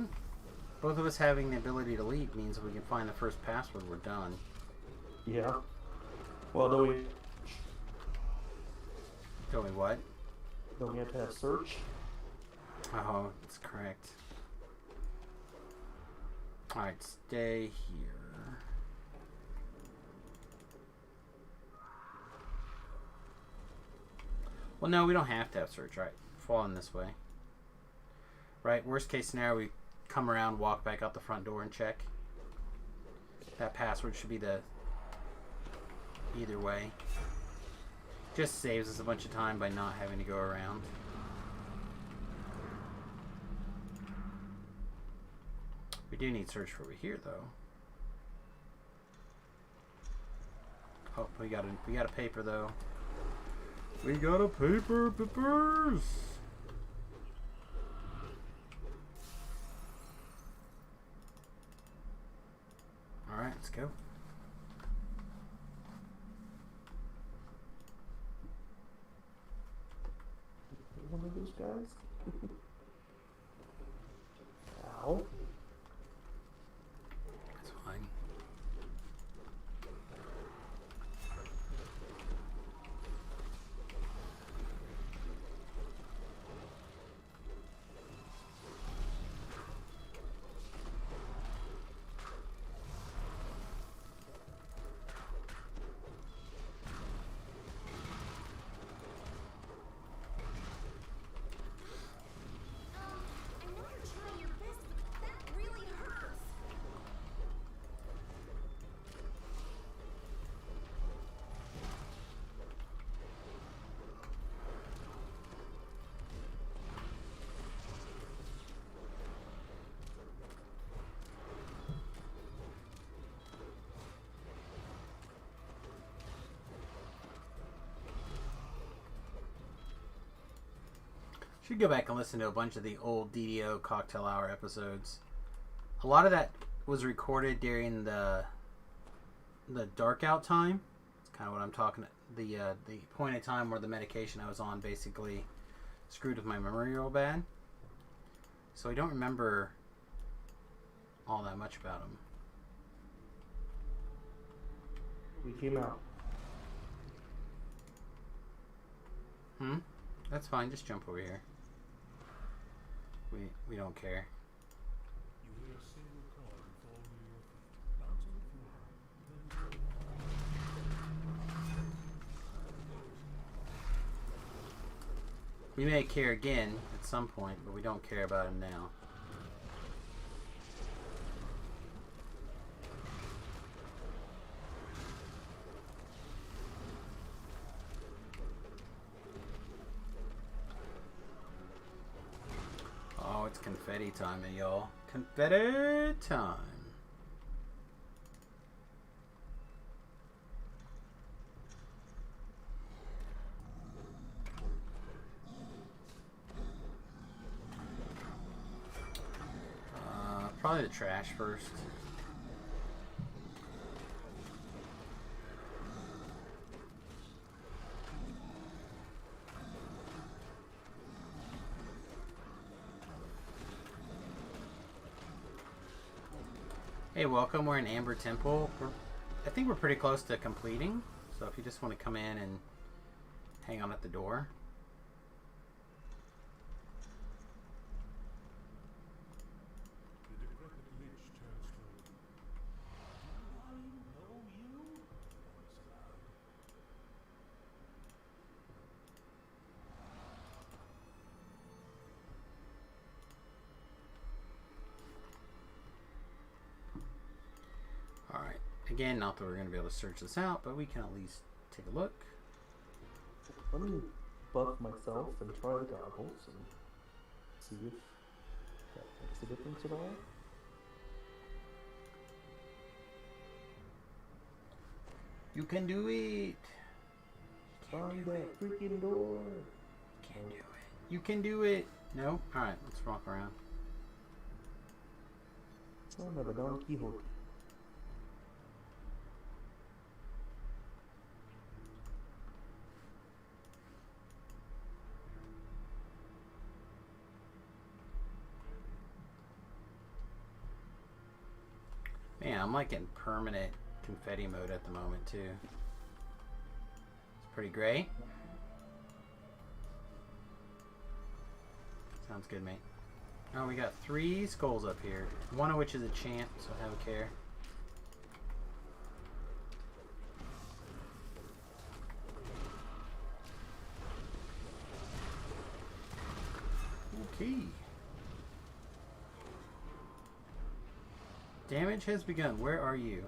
both of us having the ability to leap means if we can find the first password, we're done. Yeah. Well, don't Tell me what? we have to have search? Oh, that's correct. Alright, stay here. Well, no, we don't have to have search, right? Fall in this way. Right, worst case scenario, we come around, walk back out the front door and check. That password should be the either way. Just saves us a bunch of time by not having to go around. We do need search for over here, though. Oh, we got a paper though. We got a paper, papers. All right, let's go. One of those guys? Ow. That's fine. I know you're trying your best, but that really hurts. Should go back and listen to a bunch of the old DDO Cocktail Hour episodes. A lot of that was recorded during the dark out time. It's kind of what I'm talking. The point in time where the medication I was on basically screwed with my memory real bad. So I don't remember all that much about him. We came out. That's fine. Just jump over here. We don't care. You hear a single card fall to your feet. Bounce on the floor. Then We may care again at some point, but we don't care about him now. confetti time, y'all. Confetti time. Probably the trash first. Hey, welcome. We're in Amber Temple. I think we're pretty close to completing. So if you just want to come in and hang on at the door. The decrepit lich turns to. Do I know you? Voice aloud. Alright. Again, not that we're going to be able to search this out, but we can at least take a look. Let me buff myself and try the goggles and see if that makes a difference at all. You can do it. Find that freaking door. Can do it. You can do it. No? Alright, let's walk around. Son of a Don Quixote. Man, I'm like in permanent confetti mode at the moment too. It's pretty great. Sounds good, mate. Oh, we got 3 skulls up here. One of which is a champ, so have a care. Okay. Damage has begun. Where are you?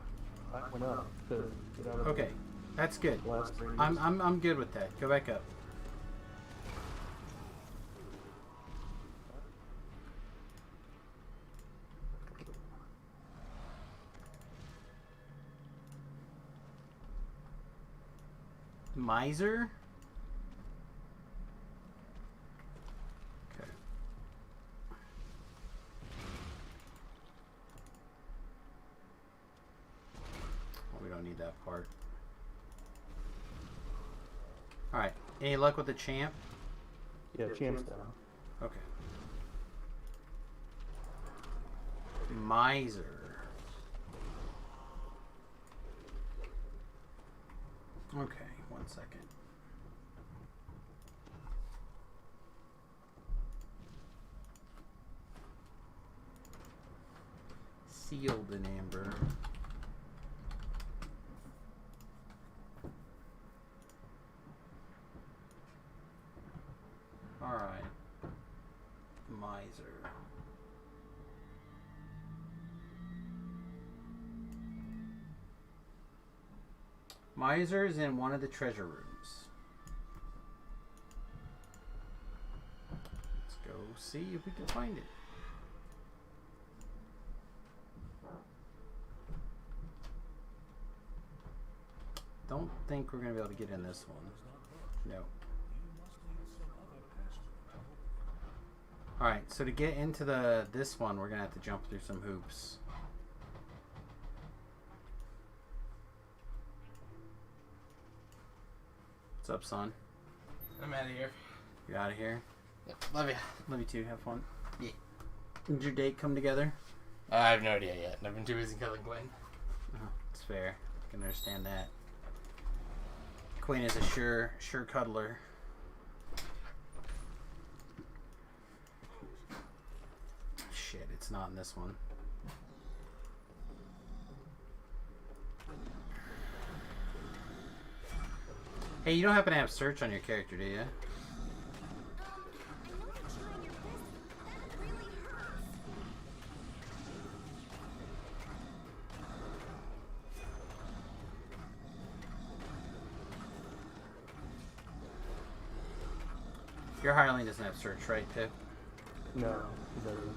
I went up to get out of Okay, that's good. the last radius. I'm good with that. Go back up. Miser? Okay. Well, we don't need that part. Alright. Any luck with the champ? Yeah, champ's down. Okay. Miser. Okay, 1 second. Sealed in amber. Alright. Miser. Miser is in one of the treasure rooms. Let's go see if we can find it. Don't think we're going to be able to get in this one. No. You must need some other password. Alright, so to get into this one, we're going to have to jump through some hoops. What's up, son? I'm out of here. You out of here? Yep. Love you. Love you too. Have fun. Yeah. Did your date come together? I have no idea yet. I've been too busy killing Gwen. Oh, it's fair. I can understand that. Queen is a sure cuddler. Shit, it's not in this one. Hey, you don't happen to have search on your character, do you? I know you're trying your best, but that really hurts. Your hireling doesn't have search, right, Pip? No, he doesn't.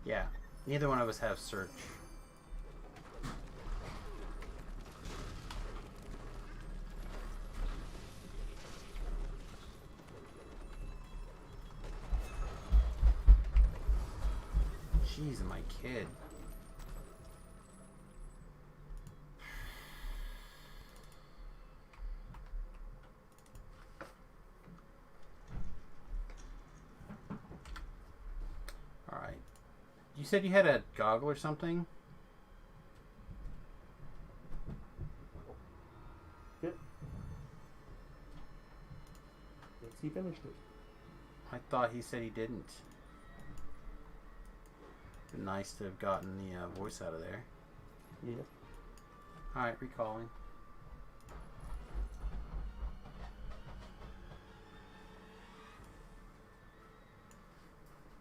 Yeah. Neither one of us have search. Jeez, my kid. Alright. You said you had a goggle or something? Yep. Yes, he finished it. I thought he said he didn't. Been nice to have gotten the voice out of there. Yeah. Alright, recalling.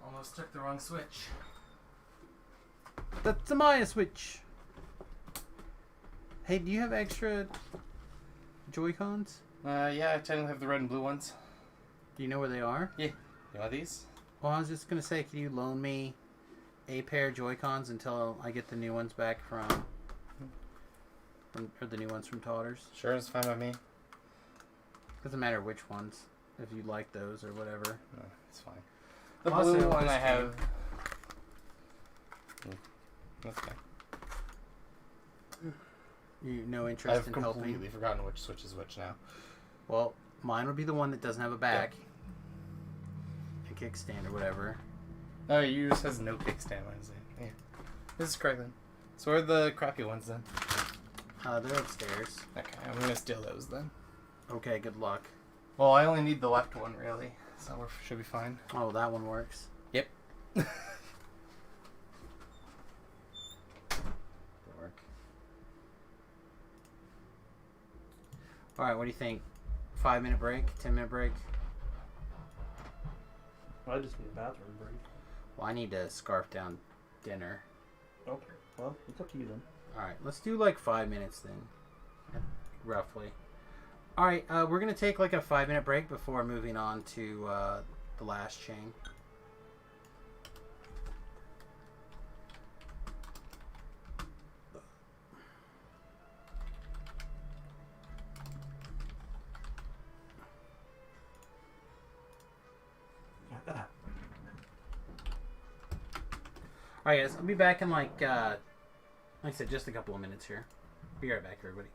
Almost took the wrong switch. That's a Maya switch. Hey, do you have extra Joy-Cons? Yeah, I technically have the red and blue ones. Do you know where they are? You want these? Well, I was just gonna say, can you loan me a pair of Joy-Cons until I get the new ones back from or the new ones from Todders? Sure, it's fine by me. Doesn't matter which ones, if you like those or whatever. No, it's fine. The Also, blue one this I have. game- That's fine. You no interest I've in completely helping? forgotten which switch is which now. Well, mine would be the one that doesn't have a back. A kickstand or whatever. Oh, yours has no kickstand. What is it? Yeah. This is correct then. So where are the crappy ones then? They're upstairs. Okay, I'm gonna steal those then. Okay, good luck. Well, I only need the left one really, so we should be fine. Oh, that one works. Yep. Work. Alright, what do you think? 5-minute break? 10-minute break? I just need a bathroom break. Well, I need to scarf down dinner. Okay. Well, it's up to you then. Alright, let's do like 5 minutes then. Roughly. Alright, we're going to take like a 5-minute break before moving on to the last chain. Alright guys, I'll be back in like I said, just a couple of minutes here. Be right back, everybody.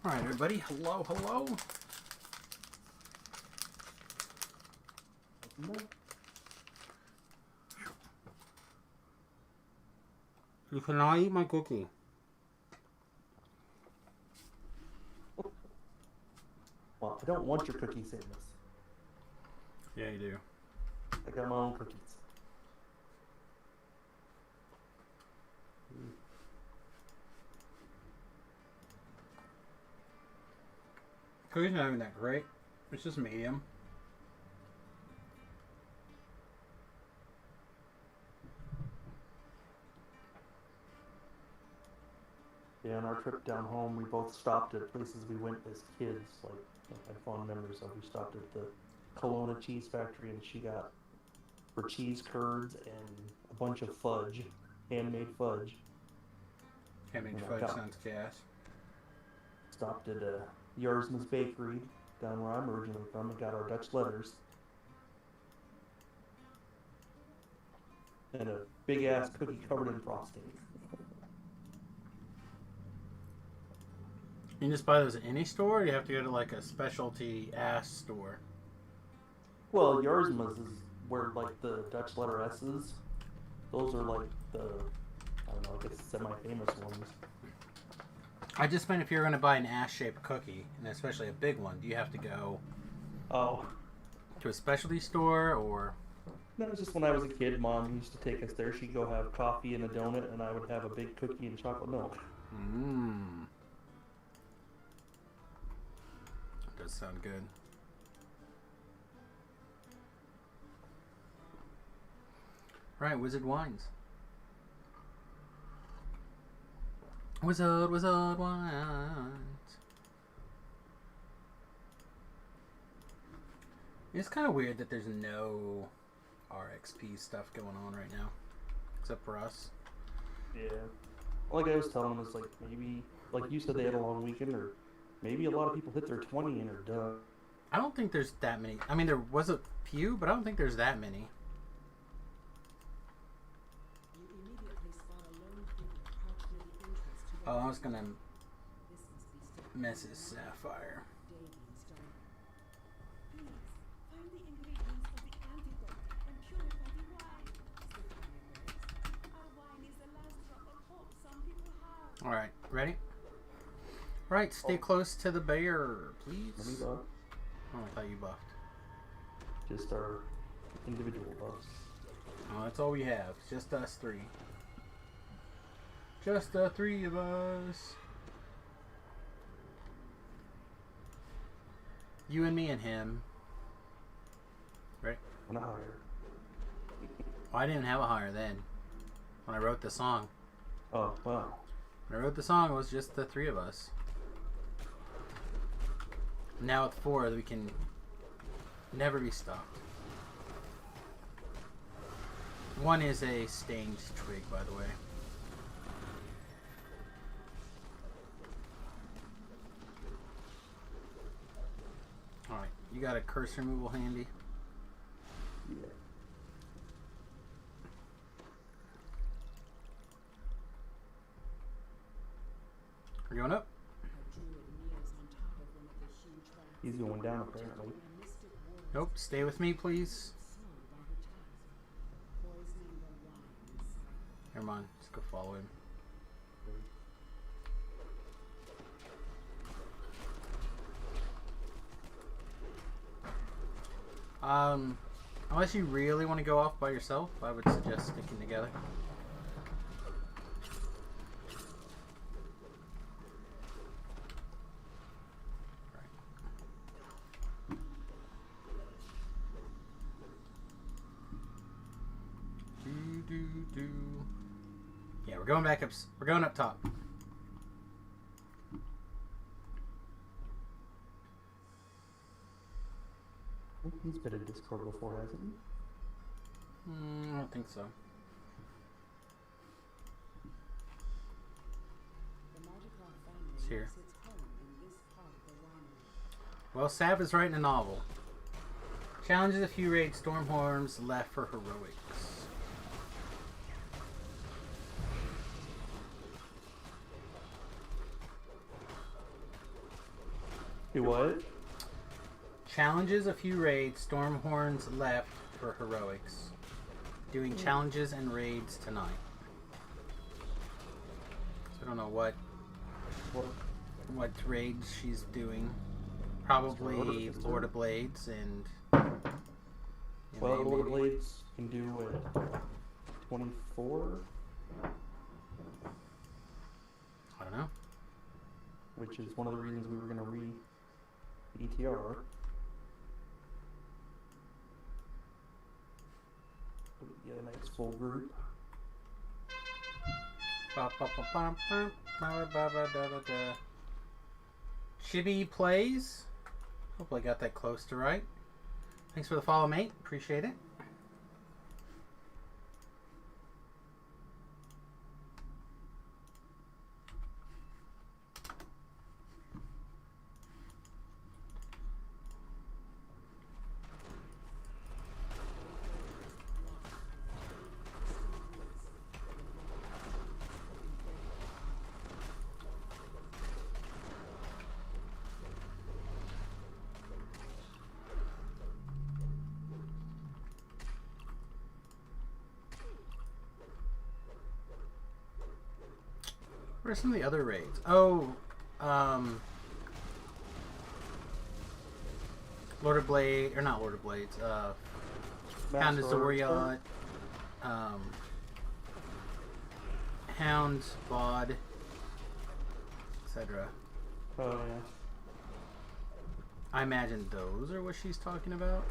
All right, everybody. Hello, hello. You cannot eat my cookie. Well, I don't want your cookies, Samus. Yeah, you do. I got my own cookies. Cookie's not even that great. It's just medium. Yeah, on our trip down home, we both stopped at places we went as kids. Like I have fond memories of. We stopped at the Kelowna Cheese Factory, and she got her cheese curds and a bunch of fudge, handmade fudge. Handmade Yeah, fudge got- sounds gas. Stopped at Yarsman's Bakery down where I'm originally from and got our Dutch letters. And a big ass cookie covered in frosting. You can just buy those at any store, or you have to go to like a specialty ass store? Well, Yarsman's is where like the Dutch letter S's. Those are like the, I don't know, I guess semi-famous ones. I just meant if you're going to buy an ass-shaped cookie, and especially a big one, do you have to go Oh. to a specialty store, or... No, it was just when I was a kid, Mom used to take us there. She'd go have coffee and a donut, and I would have a big cookie and chocolate milk. Mmm. Does sound good. Right, Wizard Wines. Wizard Wines. It's kind of weird that there's no RXP stuff going on right now, except for us. Yeah. Like I was telling him, it's like maybe, like you said, they had a long weekend, or maybe a lot of people hit their 20 and are done. I don't think there's that many. I mean, there was a few, but I don't think there's that many. You immediately spot a lone figure crouched near the entrance to the Oh, I was gonna This must be mess his Sapphire. Davian's daughter. Please, find the ingredients for the antidote and purify the wine. Stephanie begs. Our wine is the last drop of hope some people have. Alright, ready? Right, stay close to the bear, Let me please. buff. Oh, I thought you buffed. Just our individual buffs. Oh, that's all we have. Just us three. Just the three of us. You and me and him. Right? And a higher. Well, I didn't have a higher then. When I wrote the song. Oh, wow. When I wrote the song, it was just the three of us. Now with four, we can never be stopped. One is a stained twig, by the way. Alright, you got a curse removal handy? Yeah. We're going up? A druid kneels on top of one of the huge rocks. He's going down apparently. A mystic word Nope, stay with me, please. sewn by her tongue, poisoning the wine inside. Never mind, just go follow him. Unless you really want to go off by yourself, I would suggest sticking together. Do. Yeah, we're going back up. We're going up top. He's been in Discord before, hasn't he? I don't think so. The Magikarp It's family here. makes its home in this part of the winery. Well, Sav is writing a novel. Challenges a few raid Stormhorns left for heroics. Do what? Challenges a few raids. Stormhorns left for heroics. Doing challenges and raids tonight. So I don't know what raids she's doing. Probably Lord of Blades and Well, Lord of Blades can do what? 24? I don't know. Which is one of the reasons we were going to re-ETR. Yeah, the next full group. Chibi plays. Hope I got that close to right. Thanks for the follow, mate. Appreciate it. What are some of the other raids? Oh, Lord of Blade, or not Lord of Blades, Hound of Zoriot, Hound, Bod, etc. Oh, yeah. I imagine those are what she's talking about.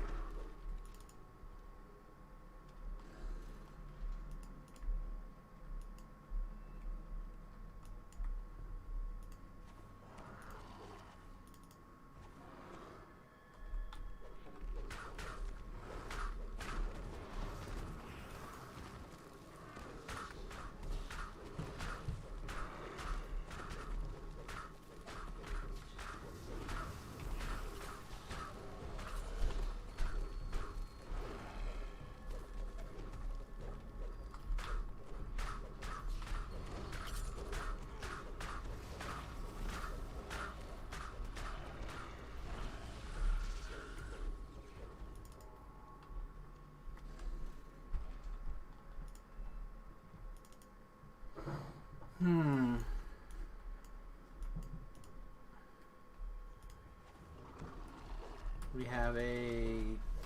We have a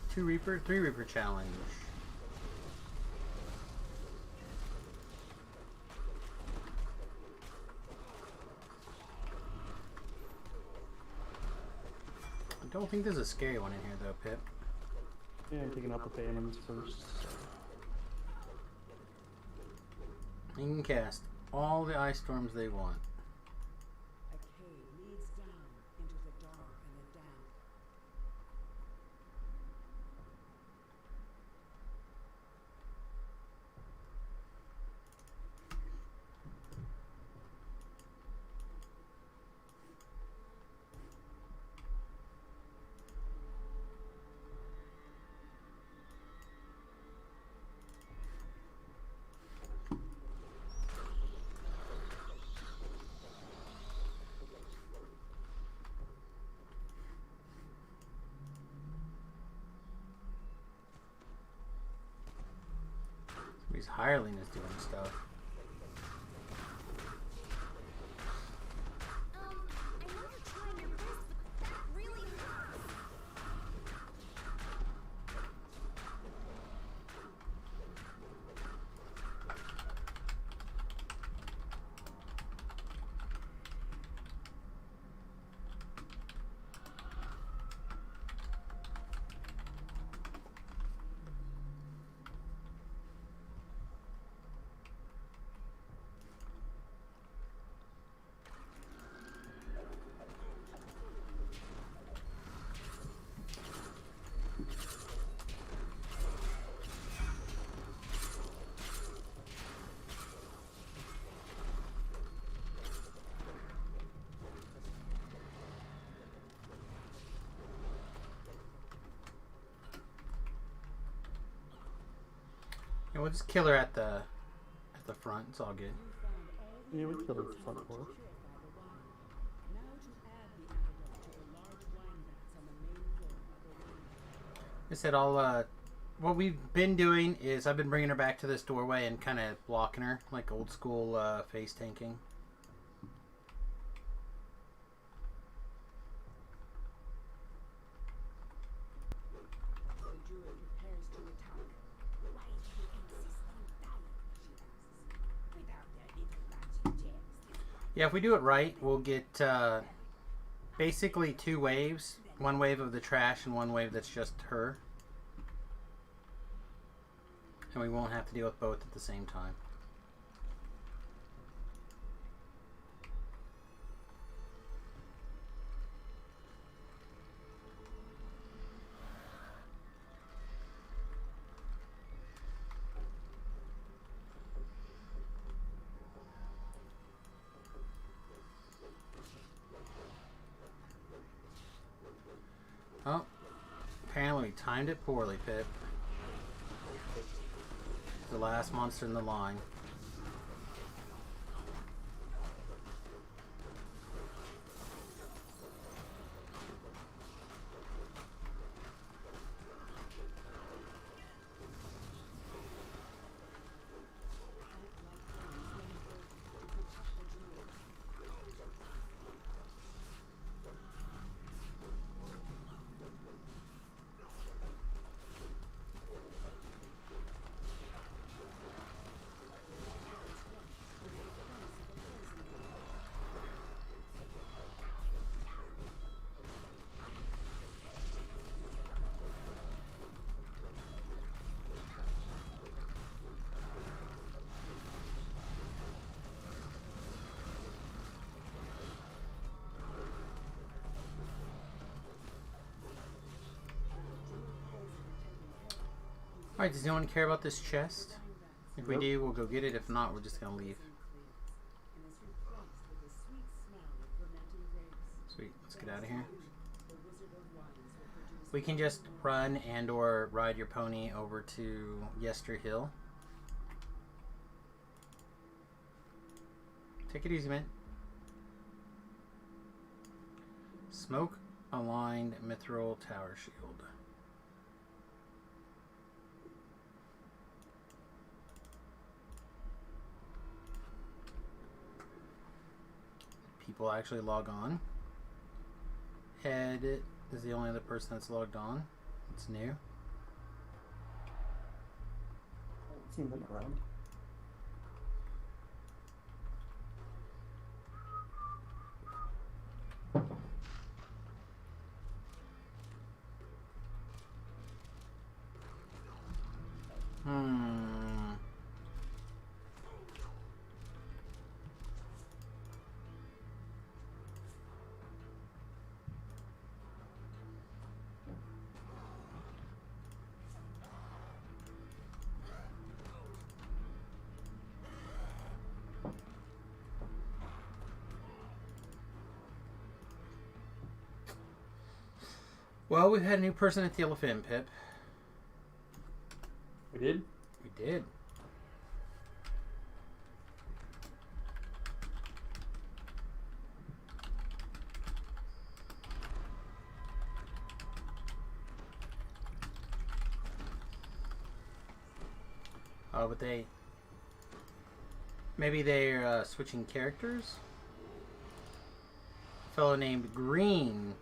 3 Reaper challenge. I don't think there's a scary one in here though, Pip. Yeah, I'm taking out the Phantoms first. You can cast all the ice storms they want. A cave leads down into the dark and the damp. These hireling is doing stuff. I know you're trying your best, but that really hurts. And we'll just kill her at the front. It's all good. Yeah, we killed it at the front door. Now to add the antidote to the large I said what we've been doing is I've been bringing her back to this doorway and kind of blocking her like old school face tanking. The druid prepares to attack. Why do you insist on dying? She asks. Without their little magic gems. Yeah, if we do it right, we'll get basically 2 waves. 1 wave of the trash and 1 wave that's just her. And we won't have to deal with both at the same time. Oh, apparently we timed it poorly, Pip. The last monster in the line. Alright, does anyone care about this chest? If we Nope. do, we'll go get it. If not, we're just gonna leave. And is replaced with a sweet smell of fermenting grapes. Sweet, let's get out of here. The Wizard of Wines will produce We can just run and or ride your pony over to Yester Hill. Take it easy, man. Smoke aligned mithril tower shield. People actually log on. Ed is the only other person that's logged on. It's new. Seen them around. Hmm. Well, we've had a new person at the Elephant, Pip. We did? We did. Oh, but maybe they're switching characters? A fellow named Green,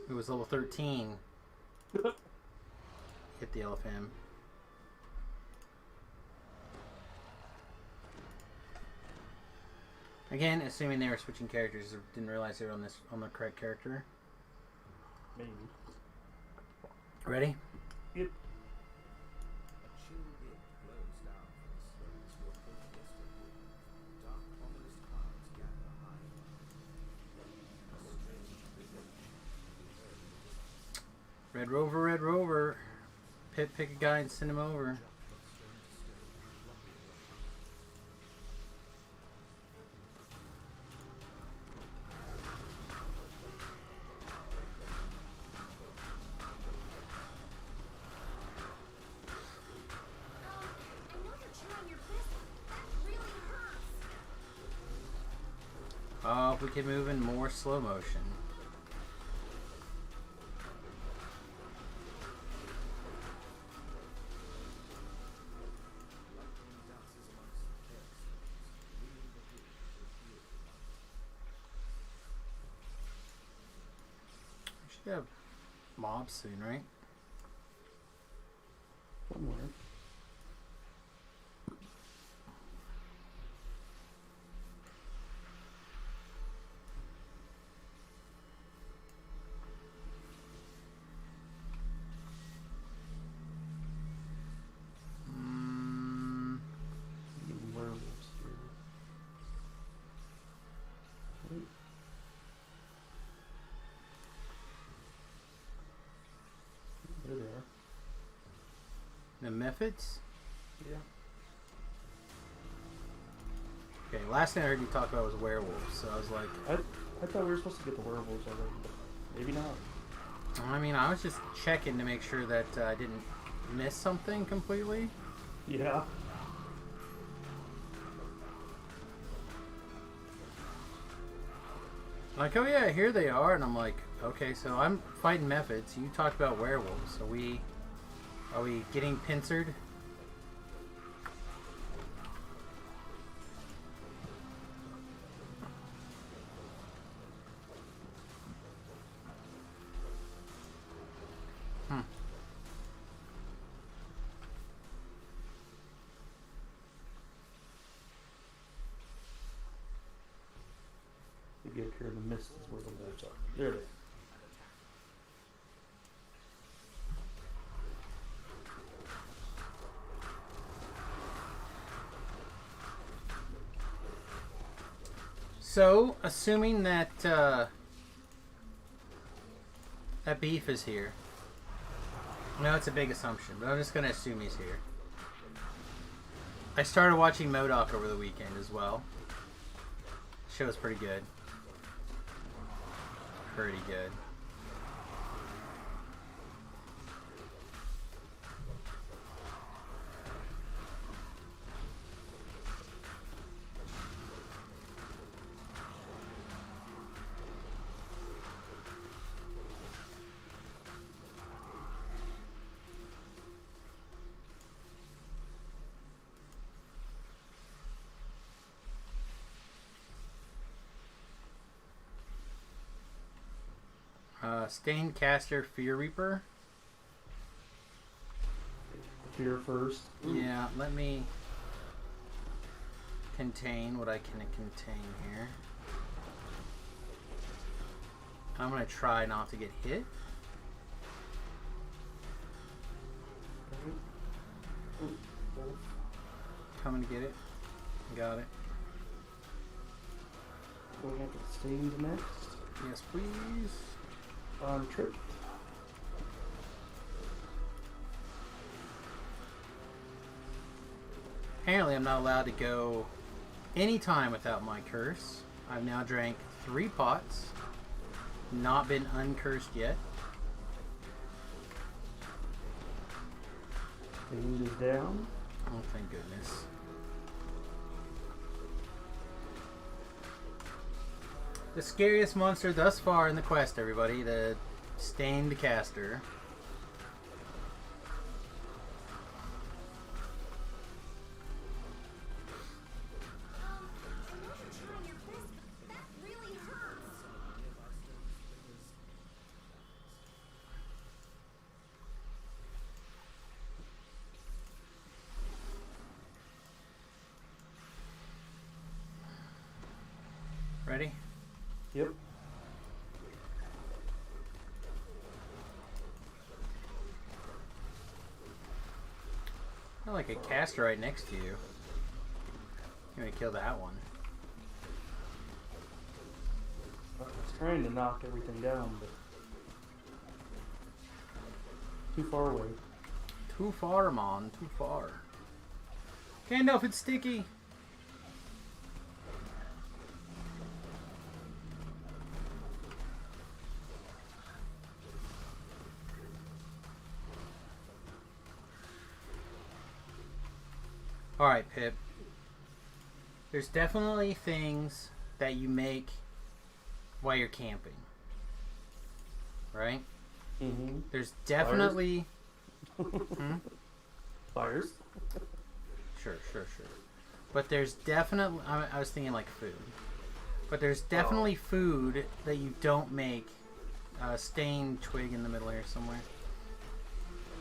who was level 13, hit the Elephant. Again, assuming they were switching characters, didn't realize they were on the correct character. Maybe. Ready? Yep. A chill wind blows down from the slopes to approach Yesterwood. Dark, ominous clouds gather high above. A strange figure can be heard in the distance. Red Rover, Red Rover. Pip, pick a guy and send him over. I know you're trying your best. That really hurts. Oh, if we could move in more slow motion. Yeah, mobs soon, right? Somewhere. Mm, Getting werewolves here. Wait. There they are. the Mephids? Yeah. Okay, last thing I heard you talk about was werewolves, so I was like, I thought we were supposed to get the werewolves already, but maybe not. I mean, I was just checking to make sure that I didn't miss something completely. Yeah. Like, oh yeah, here they are, and I'm like, okay, so I'm fighting Mephids. You talked about werewolves. Are we getting pincered? Hmm. Maybe up here in the mist is where the wolves are. There they are. So, assuming that that beef is here. No, it's a big assumption, but I'm just gonna assume he's here. I started watching MODOK over the weekend as well. Show's pretty good. Pretty good. Stained Caster Fear Reaper. Fear first. Yeah, let me contain what I can contain here. I'm gonna try not to get hit. Coming to get it. Got it. Going after the stained next. Yes, please. On trip. Apparently I'm not allowed to go any time without my curse. I've now drank 3 pots. Not been uncursed yet. Stained is down. Oh, thank goodness. The scariest monster thus far in the quest, everybody. The Stained Caster. Ready? Yep. I like a caster right next to you. You're gonna kill that one. I was trying to knock everything down, but too far away. Too far, Mon. Too far. Gandalf, it's sticky. Alright, Pip. There's definitely things that you make while you're camping. Right? Mm-hmm. There's definitely... Fires. Sure. But there's definitely... I was thinking like food. But there's definitely food that you don't make stained twig in the middle here somewhere.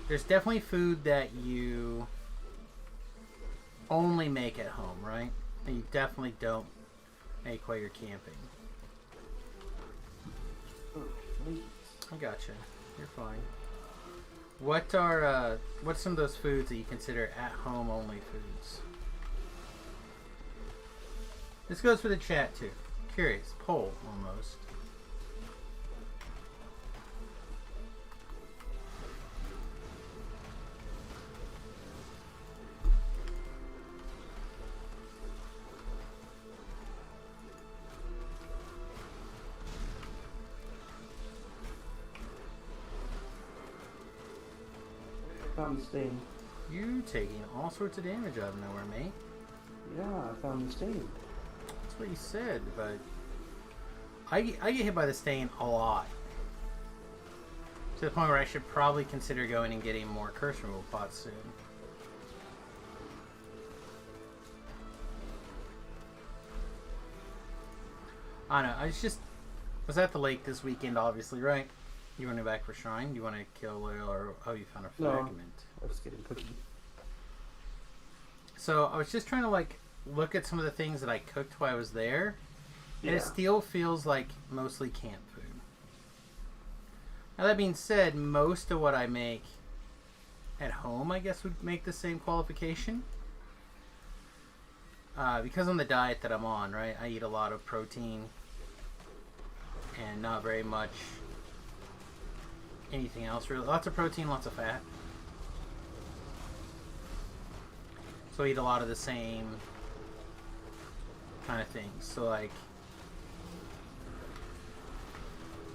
There's definitely food that you only make at home, right? And you definitely don't make while you're camping. I gotcha. You're fine. What's some of those foods that you consider at-home only foods? This goes for the chat too. Curious. Poll, almost. Found the stain. You taking all sorts of damage out of nowhere, mate. Yeah, I found the stain. That's what you said, but I get hit by the stain a lot. To the point where I should probably consider going and getting more curse removal pots soon. I don't know, I was at the lake this weekend, obviously, right? You want to go back for shrine? Do you want to kill it, or you found a fragment? I was getting cookie. So I was just trying to like look at some of the things that I cooked while I was there, and it Yeah. still feels like mostly camp food. Now that being said, most of what I make at home, I guess, would make the same qualification. Because on the diet that I'm on, right, I eat a lot of protein and not very much anything else really. Lots of protein, lots of fat. So I eat a lot of the same kind of things. So like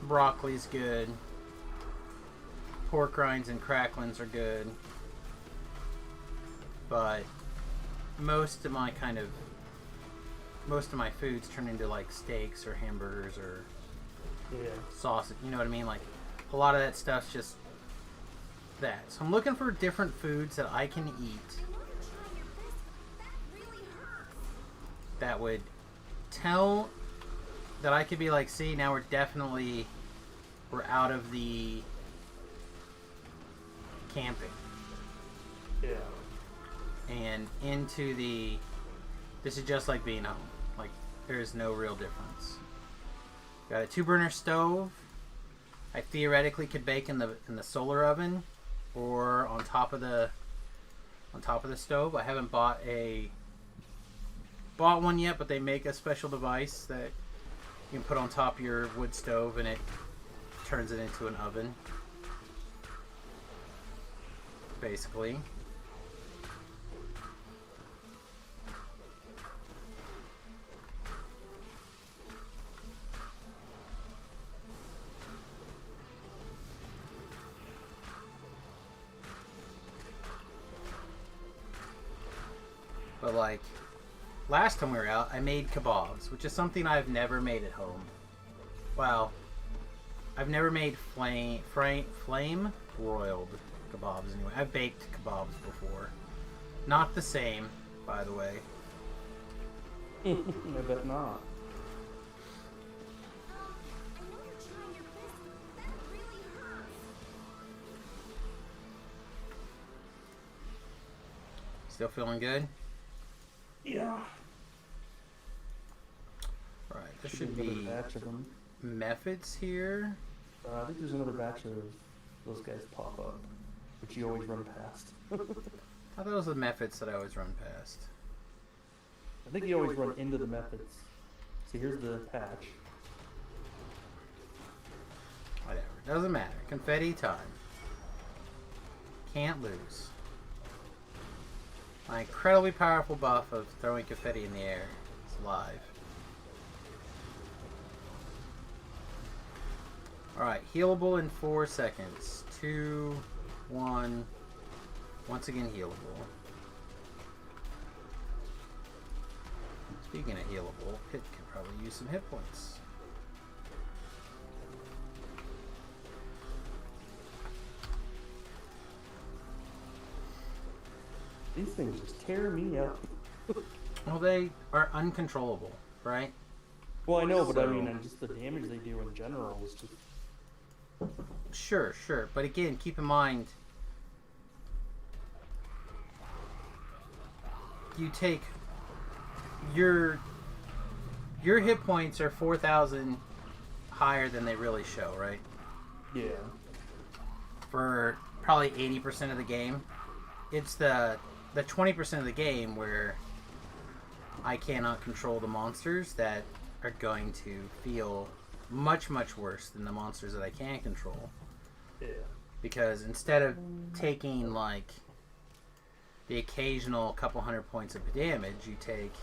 broccoli's good. Pork rinds and cracklings are good. But most of my foods turn into like steaks or hamburgers or sausage, you know what I mean? Like a lot of that stuff's just that. So I'm looking for different foods that I can eat that would tell that I could be like, see, now we're out of the camping Yeah. and into the, this is just like being home. Like there is no real difference. Got a 2-burner stove. I theoretically could bake in the solar oven or on top of the stove. I haven't bought one yet, but they make a special device that you can put on top of your wood stove and it turns it into an oven. Basically. But like last time we were out, I made kebabs, which is something I've never made at home. Well, I've never made flame broiled kebabs anyway. I've baked kebabs before. Not the same, by the way. I bet not. Still feeling good? Yeah. Right, there should be be another batch of them. methods here. I think there's another batch of those guys pop up, which you always run past. I thought those were the methods that I always run past. I think you always run into the methods. See, here's the patch. Whatever, doesn't matter. Confetti time. Can't lose. My incredibly powerful buff of throwing confetti in the air is live. Alright, healable in 4 seconds. 2, 1. Once again healable. Speaking of healable, Pit could probably use some hit points. These things just tear me up. Well, they are uncontrollable, right? Well, I know, but I So- mean, and just the damage they do in general is just Sure, sure. But again, keep in mind, you take your hit points are 4,000 higher than they really show, right? Yeah. For probably 80% of the game. It's the 20% of the game where I cannot control the monsters that are going to feel much, much worse than the monsters that I can control. Yeah. Because instead of taking, like, the occasional couple hundred points of damage, you take,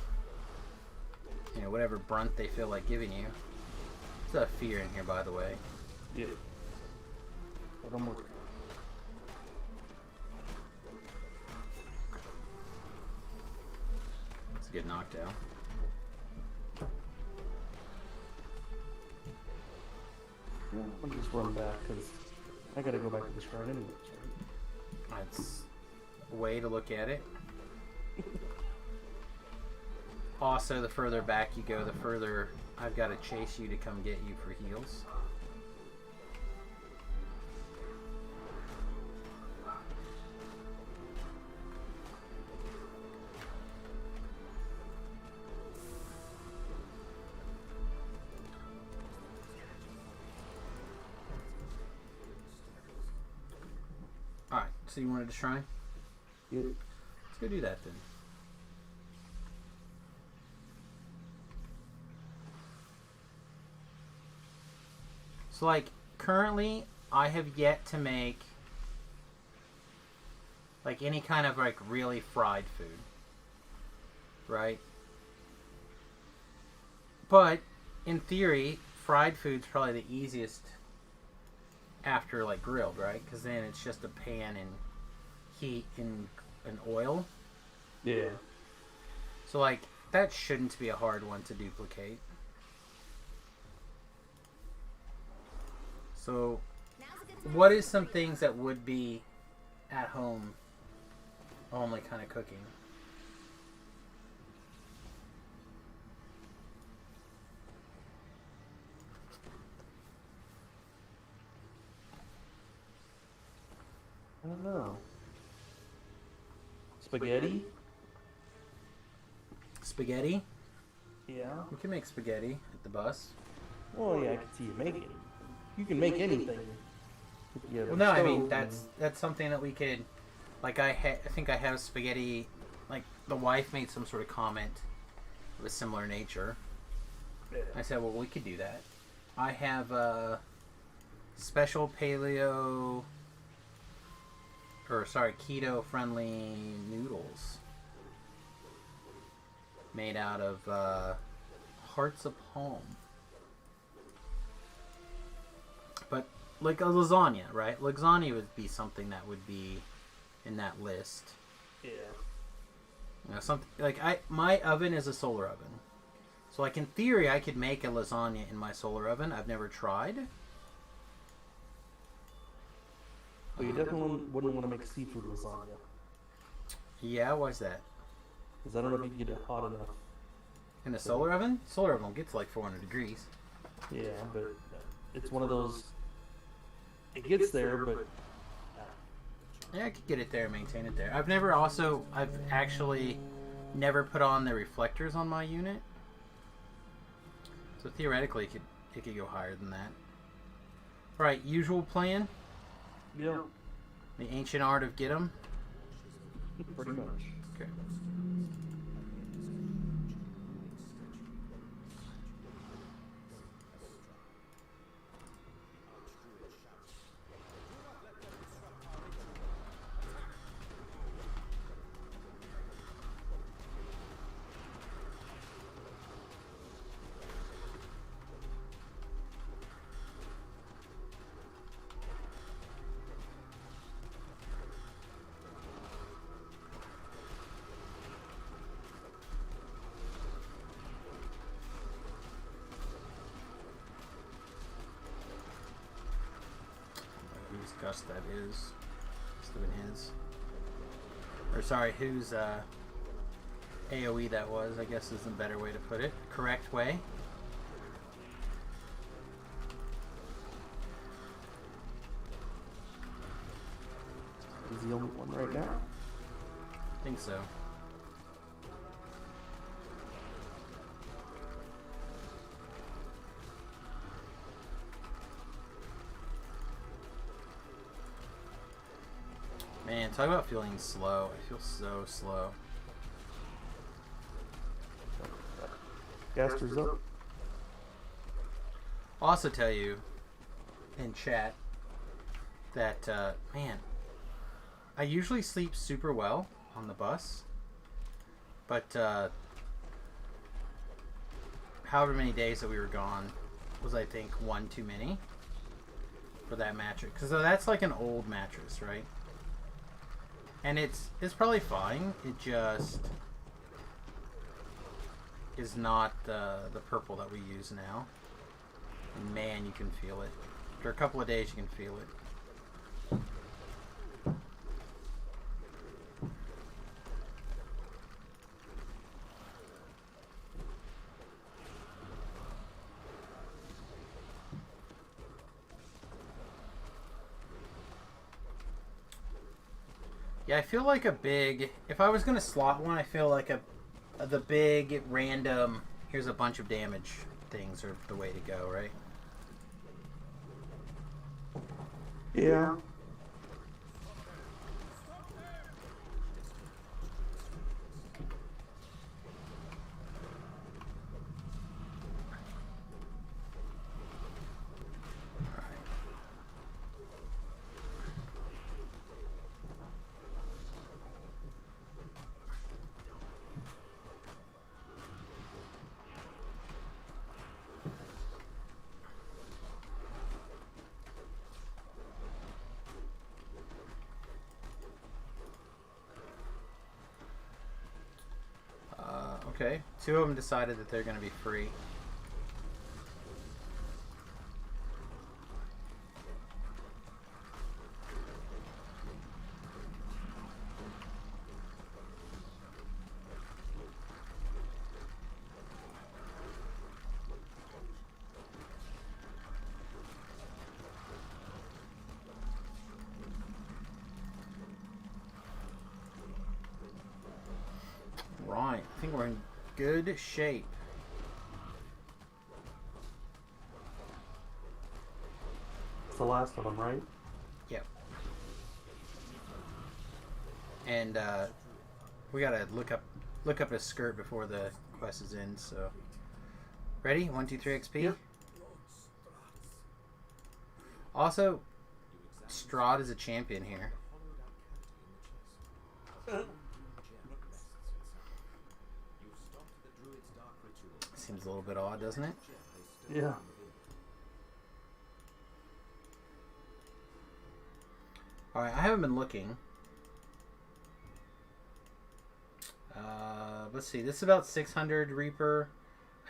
you know, whatever brunt they feel like giving you. There's a fear in here, by the way. Yeah. But I'm working. It's a good knockdown. Yeah, I'll just run back because I gotta go back to the shrine anyways, right? That's a way to look at it. Also, the further back you go, the further I've got to chase you to come get you for heals. Alright, so you wanted to shrine? Yeah. Let's go do that then. So, like, currently, I have yet to make, like, any kind of, like, really fried food. Right? But, in theory, fried food's probably the easiest after, like, grilled, right? Because then it's just a pan and heat and oil. Yeah. So, like, that shouldn't be a hard one to duplicate. So, what is some things that would be at home only kind of cooking? I don't know. Spaghetti? Spaghetti? Yeah. We can make spaghetti at the bus. Well, yeah, I can see you making it. You can make anything. Yeah, Well, no, I mean, that's something that we could, like, I think I have spaghetti, like, the wife made some sort of comment of a similar nature. Yeah. I said, well, we could do that. I have special paleo, or sorry, keto-friendly noodles made out of hearts of palm. But like a lasagna, right? Lasagna would be something that would be in that list. Yeah. You know, something like my oven is a solar oven. So like in theory I could make a lasagna in my solar oven. I've never tried. But you definitely wouldn't want to make seafood lasagna. Yeah, why's that? Because I don't know if you can get it hot enough. In a solar oven? Solar oven gets like 400 degrees. Yeah, but it's one of those. It gets there, but. Yeah, I could get it there and maintain it there. I've actually never put on the reflectors on my unit. So theoretically it could go higher than that. Alright, usual plan. Yeah. The ancient art of get 'em. Pretty much. Okay. Whose gust that is. Must have been his. Or sorry, whose AoE that was, I guess is the better way to put it. Correct way. the only one right now. I think so. Man, talk about feeling slow. I feel so slow. Gaster's up. I'll also tell you in chat that, man, I usually sleep super well on the bus, but however many days that we were gone was, I think, one too many for that mattress. Because that's like an old mattress, right? And it's probably fine. It just is not the purple that we use now. And man, you can feel it. After a couple of days, you can feel it. Yeah, I feel like if I was going to slot one, I feel like the big random, here's a bunch of damage things are the way to go, right? Yeah. Okay, two of them decided that they're going to be free. Right, I think we're in good shape. It's the last of them, right? Yep. And we gotta look up his skirt before the quest is in. So, ready? 1, 2, 3 XP. Yep. Also, Strahd is a champion here. Seems a little bit odd, doesn't it? Yeah. Alright, I haven't been looking. Let's see, this is about 600 Reaper.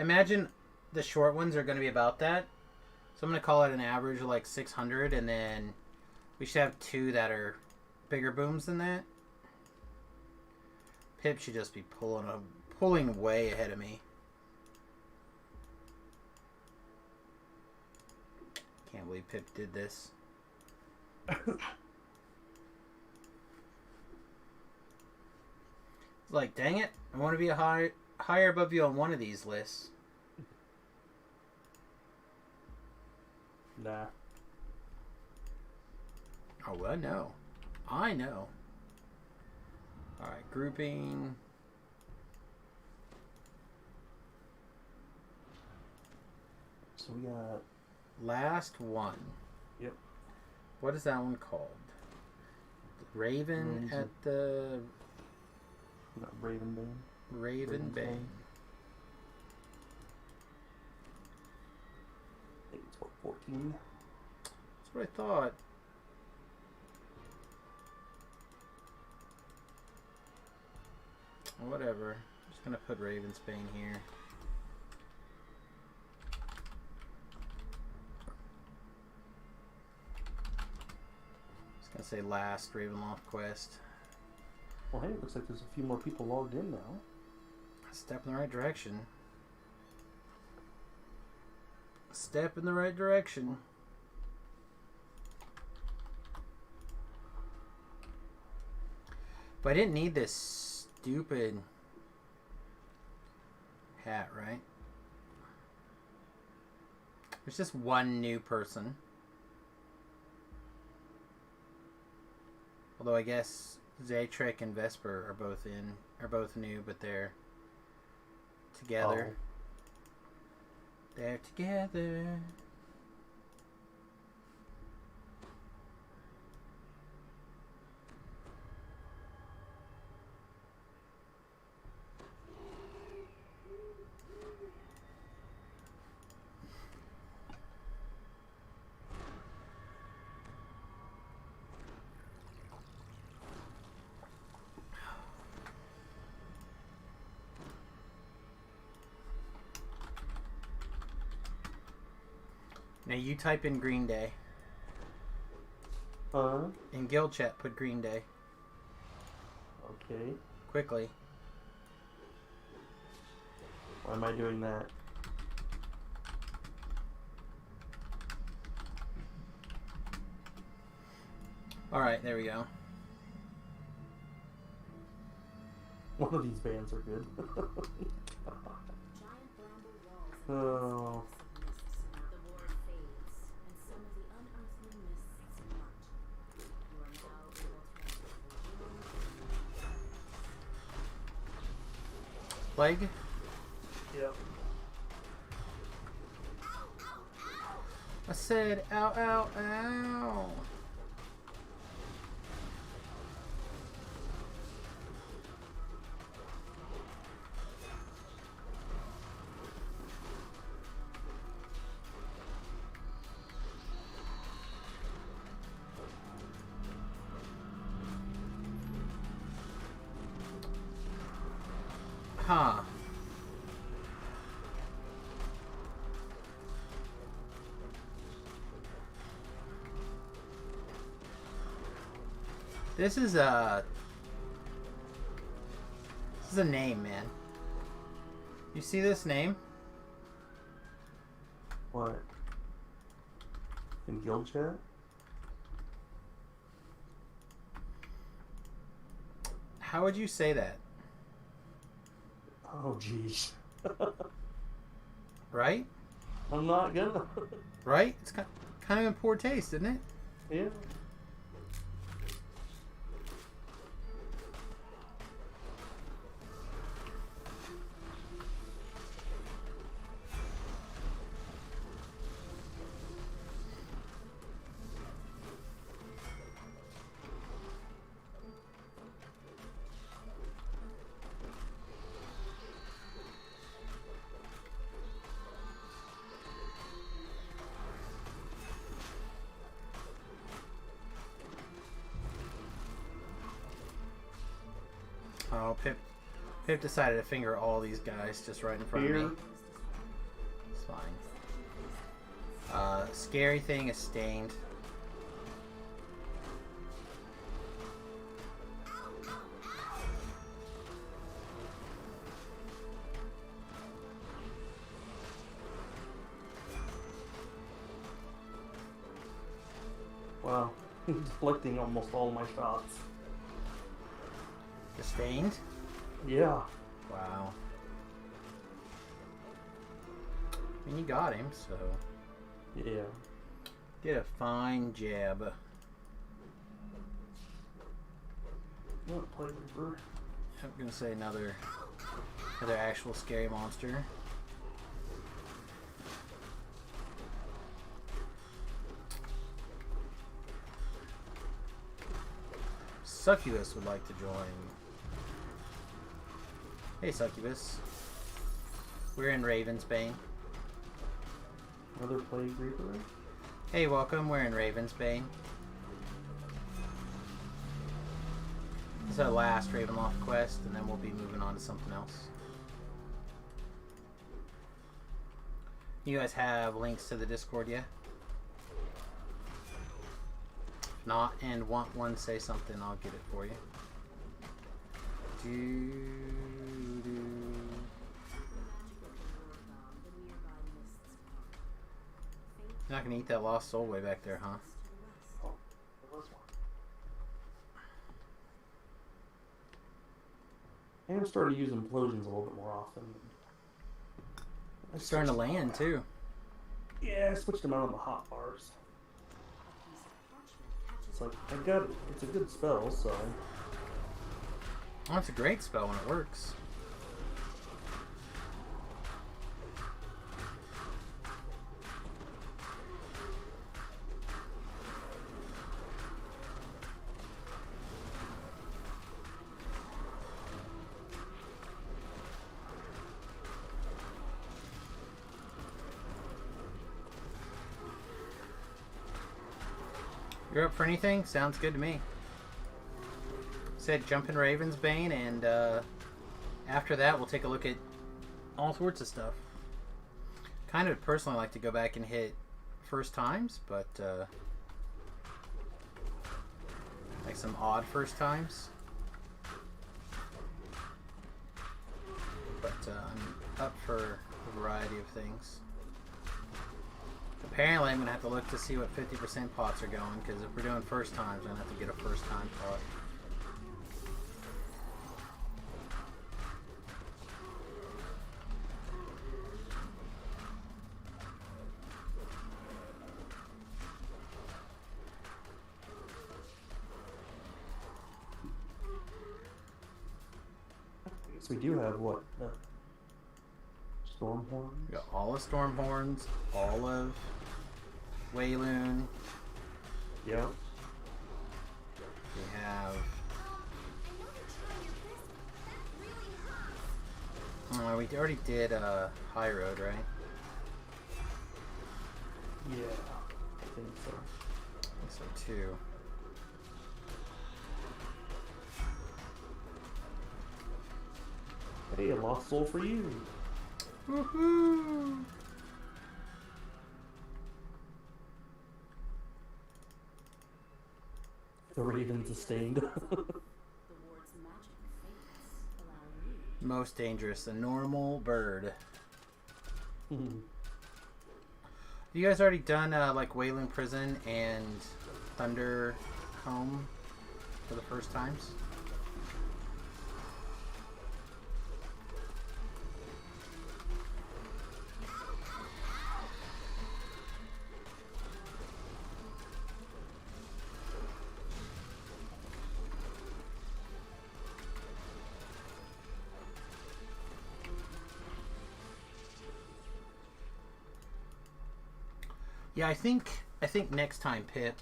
I imagine the short ones are going to be about that. So I'm going to call it an average of like 600, and then we should have two that are bigger booms than that. Pip should just be pulling way ahead of me. Can't believe Pip did this. It's like, dang it, I want to be higher above you on one of these lists. Nah. Oh, I know. I know. Alright, grouping. So we got... Last one. Yep. What is that one called? Raven at the... Not Ravenbane. Raven Bay. I think it's what, 14? That's what I thought. Whatever. I'm just gonna put Ravensbane here. Just gonna say last Ravenloft quest. Well, hey, it looks like there's a few more people logged in now. Step in the right direction. Step in the right direction. But I didn't need this stupid hat, right? There's just one new person. Although I guess Zaytrick and Vesper are both new, but they're together. Oh. They're together. Now you type in Green Day. In guild chat, put Green Day. Okay. Quickly. Why am I doing that? Alright, there we go. One of these bands are good. Giant bramble walls and Oh. mists. Now the war fades, and some of the unearthly mists smart. You are now able to enter the Plague? Yep. I said, ow, ow, ow. Huh. This is a name, man. You see this name? What? In guild chat? How would you say that? Oh, jeez. Right? I'm not gonna. Right? It's kind of in poor taste, isn't it? Yeah. Oh, Pip decided to finger all these guys just right in front of Fear. me. It's fine. Scary thing is stained. Wow. Deflecting almost all my shots. Sustained? Yeah. Wow. I mean, you got him, so Yeah. did a fine job. Not play Reaper. I'm gonna say another actual scary monster. Succubus would like to join. Hey, Succubus. We're in Ravensbane. Another Plague Reaper? Hey, welcome. We're in Ravensbane. This is our last Ravenloft quest, and then we'll be moving on to something else. You guys have links to the Discord yet? If not, and want one, say something, I'll get it for you. You're not gonna eat that lost soul way back there, huh? Oh, there was one. am starting to use implosions a little bit more often. It's starting to land too. Yeah, I switched them out on the hot bars. It's like, I got it. It's a good spell, so... Oh, it's a great spell when it works. You're up for anything? Sounds good to me. Said jump in Raven's Bane, and after that we'll take a look at all sorts of stuff. Kind of personally like to go back and hit first times, but like some odd first times. But I'm up for a variety of things. Apparently, I'm going to have to look to see what 50% pots are going, because if we're doing first times, I'm going to have to get a first time pot. So we do have what? Stormhorn? We got all of Stormhorns, all of Wayloon. Yeah. We have... we already did High Road, right? Yeah, I think so. I think so too. Hey, a lost soul for you. Woohoo! The Raven sustained. The ward's magic fades, allowing you Most dangerous, a normal bird. You guys already done like Wayland Prison and Thunder Home for the first times? Yeah, I think next time, Pip.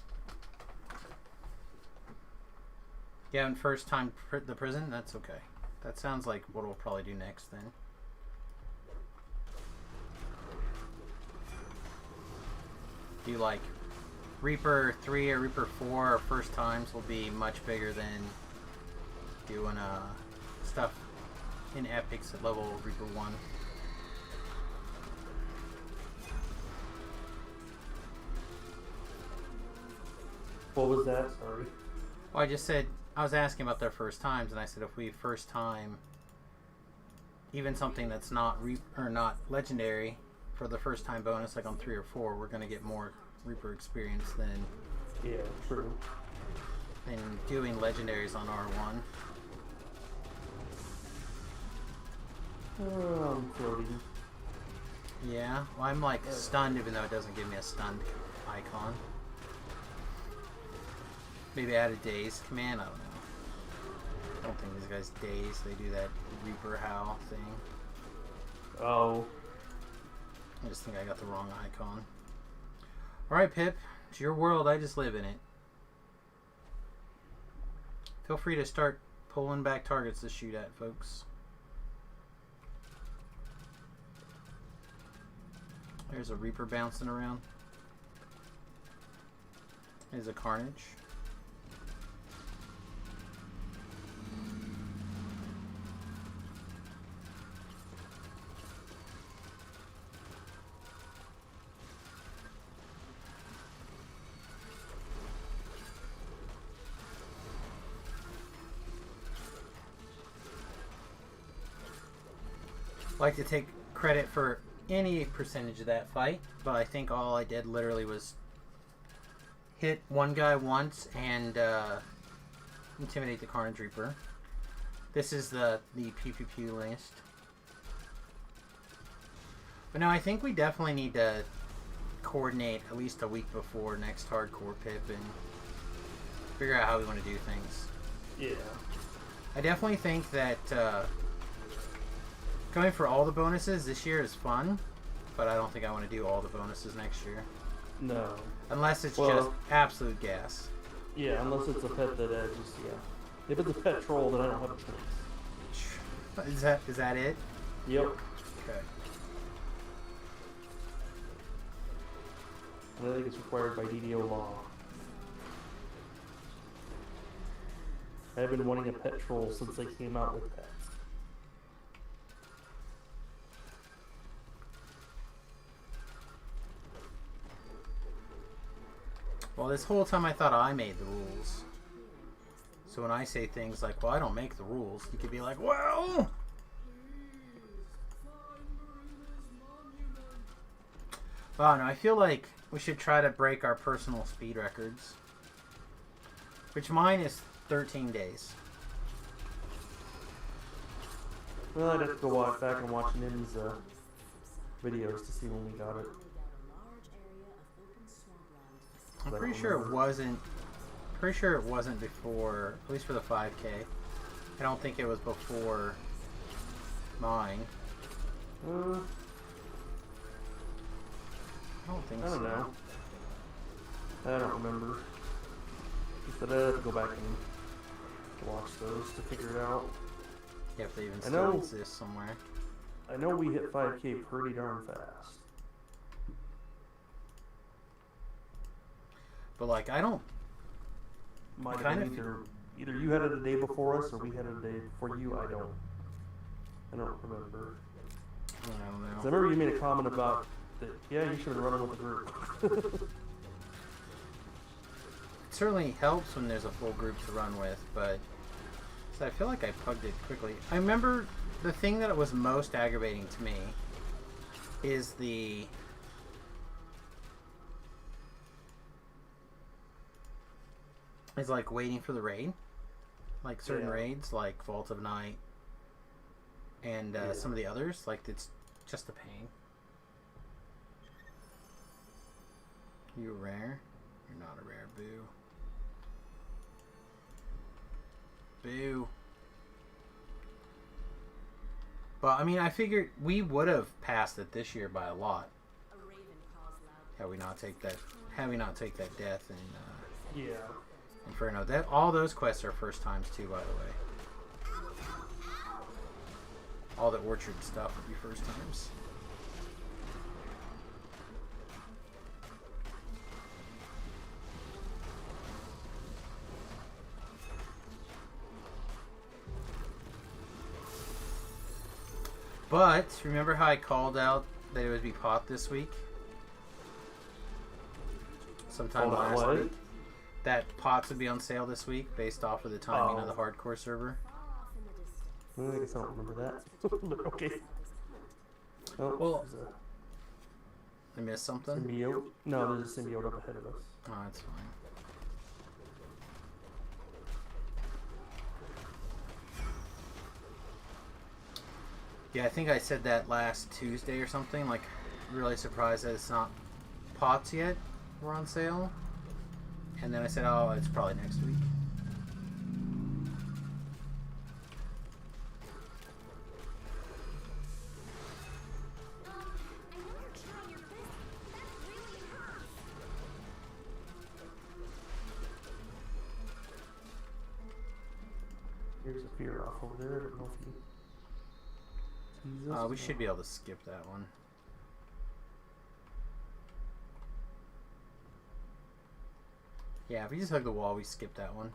Yeah, and first time the prison. That's okay. That sounds like what we'll probably do next then. Do like Reaper 3 or Reaper 4 our first times will be much bigger than doing stuff in epics at level Reaper 1. What was that? Sorry. Well, I just said, I was asking about their first times, and I said if we first time, even something that's not not legendary, for the first time bonus, like on 3 or 4, we're going to get more Reaper experience than Yeah, true. doing legendaries on R1. I'm floating. Yeah, well, I'm like stunned, even though it doesn't give me a stunned icon. Maybe add a daze command, I don't know. I don't think these guys daze, they do that Reaper Howl thing. Oh. I just think I got the wrong icon. Alright, Pip, it's your world, I just live in it. Feel free to start pulling back targets to shoot at, folks. There's a Reaper bouncing around. There's a Carnage. Like to take credit for any percentage of that fight, but I think all I did literally was hit one guy once and intimidate the Carnage Reaper. This is the pew pew pew list. But no, I think we definitely need to coordinate at least a week before next hardcore pip and figure out how we want to do things. Yeah. I definitely think that going for all the bonuses this year is fun, but I don't think I want to do all the bonuses next year. No. Unless it's Well, just absolute gas. Yeah, unless it's a pet that just If it's a pet troll, then I don't have a choice. Is that it? Yep. Okay. And I think it's required by DDO law. I've been wanting a pet troll since they came out with pets. Well, this whole time I thought I made the rules. So when I say things like, well, I don't make the rules, you could be like, well... Oh, no, I feel like we should try to break our personal speed records. Which mine is 13 days. Well, I'd have to go back and watch Nim's videos to see when we got it. I'm pretty sure it wasn't... Pretty sure it wasn't before, at least for the 5K. I don't think it was before mine. I don't think I so. don't know. I don't remember. But I have to go back and watch those to figure it out. Yeah, if they even I still know- exist somewhere. I know we hit 5K pretty darn fast. But like, I don't... Might kind have been of- either you had it a day before us or we had it a day before you. I don't remember. I don't know. 'Cause I remember you made a comment about that. Yeah, you should have been running with the group. It certainly helps when there's a full group to run with, but so I feel like I pugged it quickly. I remember the thing that was most aggravating to me is like waiting for the raid. Like certain Yeah. raids, like Vault of Night and some of the others, like it's just a pain. You rare? You're not a rare, boo. Boo. But I mean, I figured we would have passed it this year by a lot. Had we not take that death in Yeah. Inferno. That all those quests are first times too, by the way. All the orchard stuff would be first times. But remember how I called out that it would be pot this week? Sometime Called out last what? week. That pots would be on sale this week based off of the timing of the hardcore server. Well, I guess I don't remember that. But okay. Oh, Well, there's I missed a something? symbiote. No, there's a symbiote up ahead of us. Oh, that's fine. Yeah, I think I said that last Tuesday or something. Like, really surprised that it's not pots yet. We're on sale. And then I said, oh, it's probably next week. Here's a fear off over there. I don't know if you sees us. We should be able to skip that one. Yeah, if we just hug the wall, we skip that one.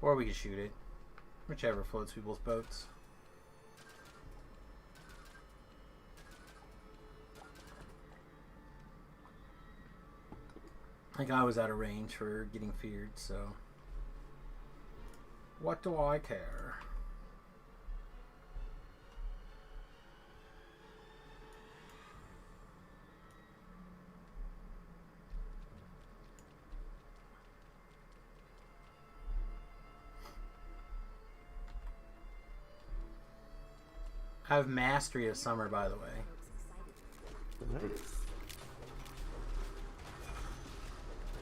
Or we could shoot it. Whichever floats people's boats. Like, I was out of range for getting feared, so... What do I care? I have Mastery of Summer, by the way. Nice.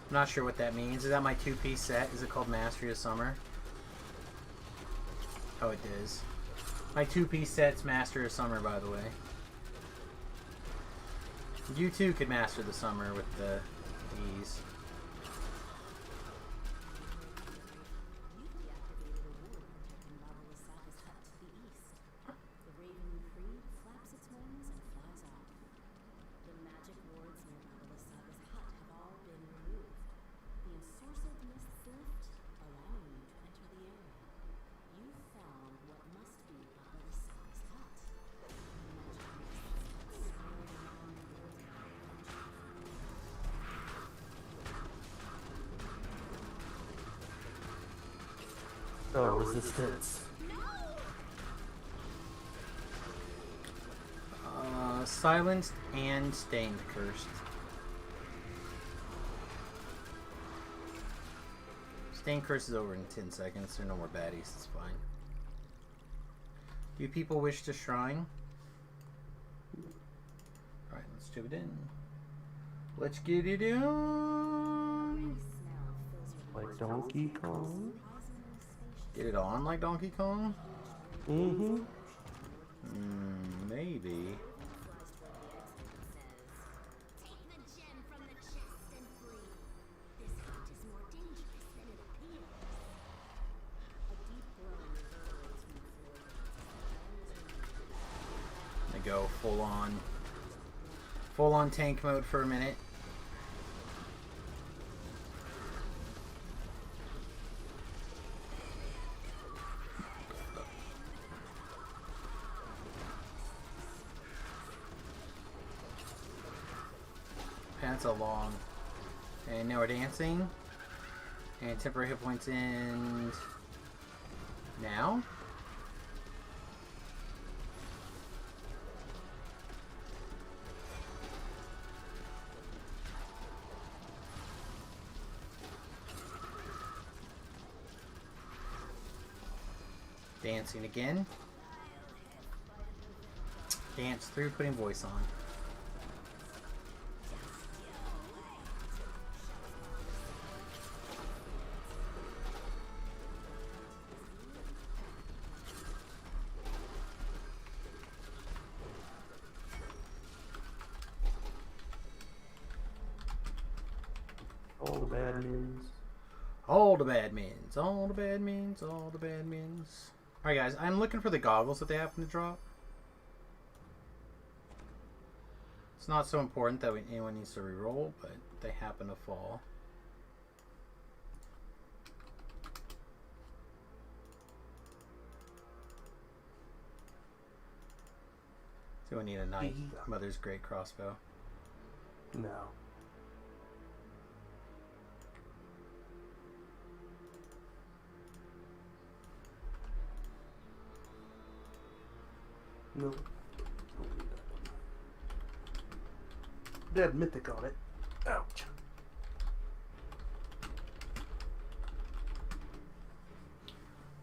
I'm not sure what that means. Is that my two-piece set? Is it called Mastery of Summer? Oh, it is. My two-piece set's Master of Summer, by the way. You too could master the summer with the ease. You've deactivated a ward protecting Baba Wasaga's hut to the east. The raven freed flaps its wings and flies off. The magic wards near Baba Wasaga's hut have all been removed. The ensorcelled mists lift, allowing you to enter the area. You've found what must be Baba Wasaga's hut. The magic mists that swirl around the building. Oh, resistance. Silenced and Stained Cursed. Stained Curse is over in 10 seconds. There are no more baddies. It's fine. Do people wish to shrine? Alright, let's do it in. Let's get it on. Like Donkey Kong. Get it on like Donkey Kong? Mm-hmm. Maybe. Take the gem from the chest and flee. This hut is more dangerous than it appears. A deep groan reverberates from the floor. I go full on tank mode for a minute. That's a long. And now we're dancing. And temporary hit points in now. Dancing again. Dance through putting voice on. All the bad news. All the bad mins, all the bad mins, all the bad mins. Alright guys, I'm looking for the goggles that they happen to drop. It's not so important that anyone needs to reroll, but they happen to fall. Do I need a knight? Mother's great crossbow. No. No. Dead mythic on it. Ouch.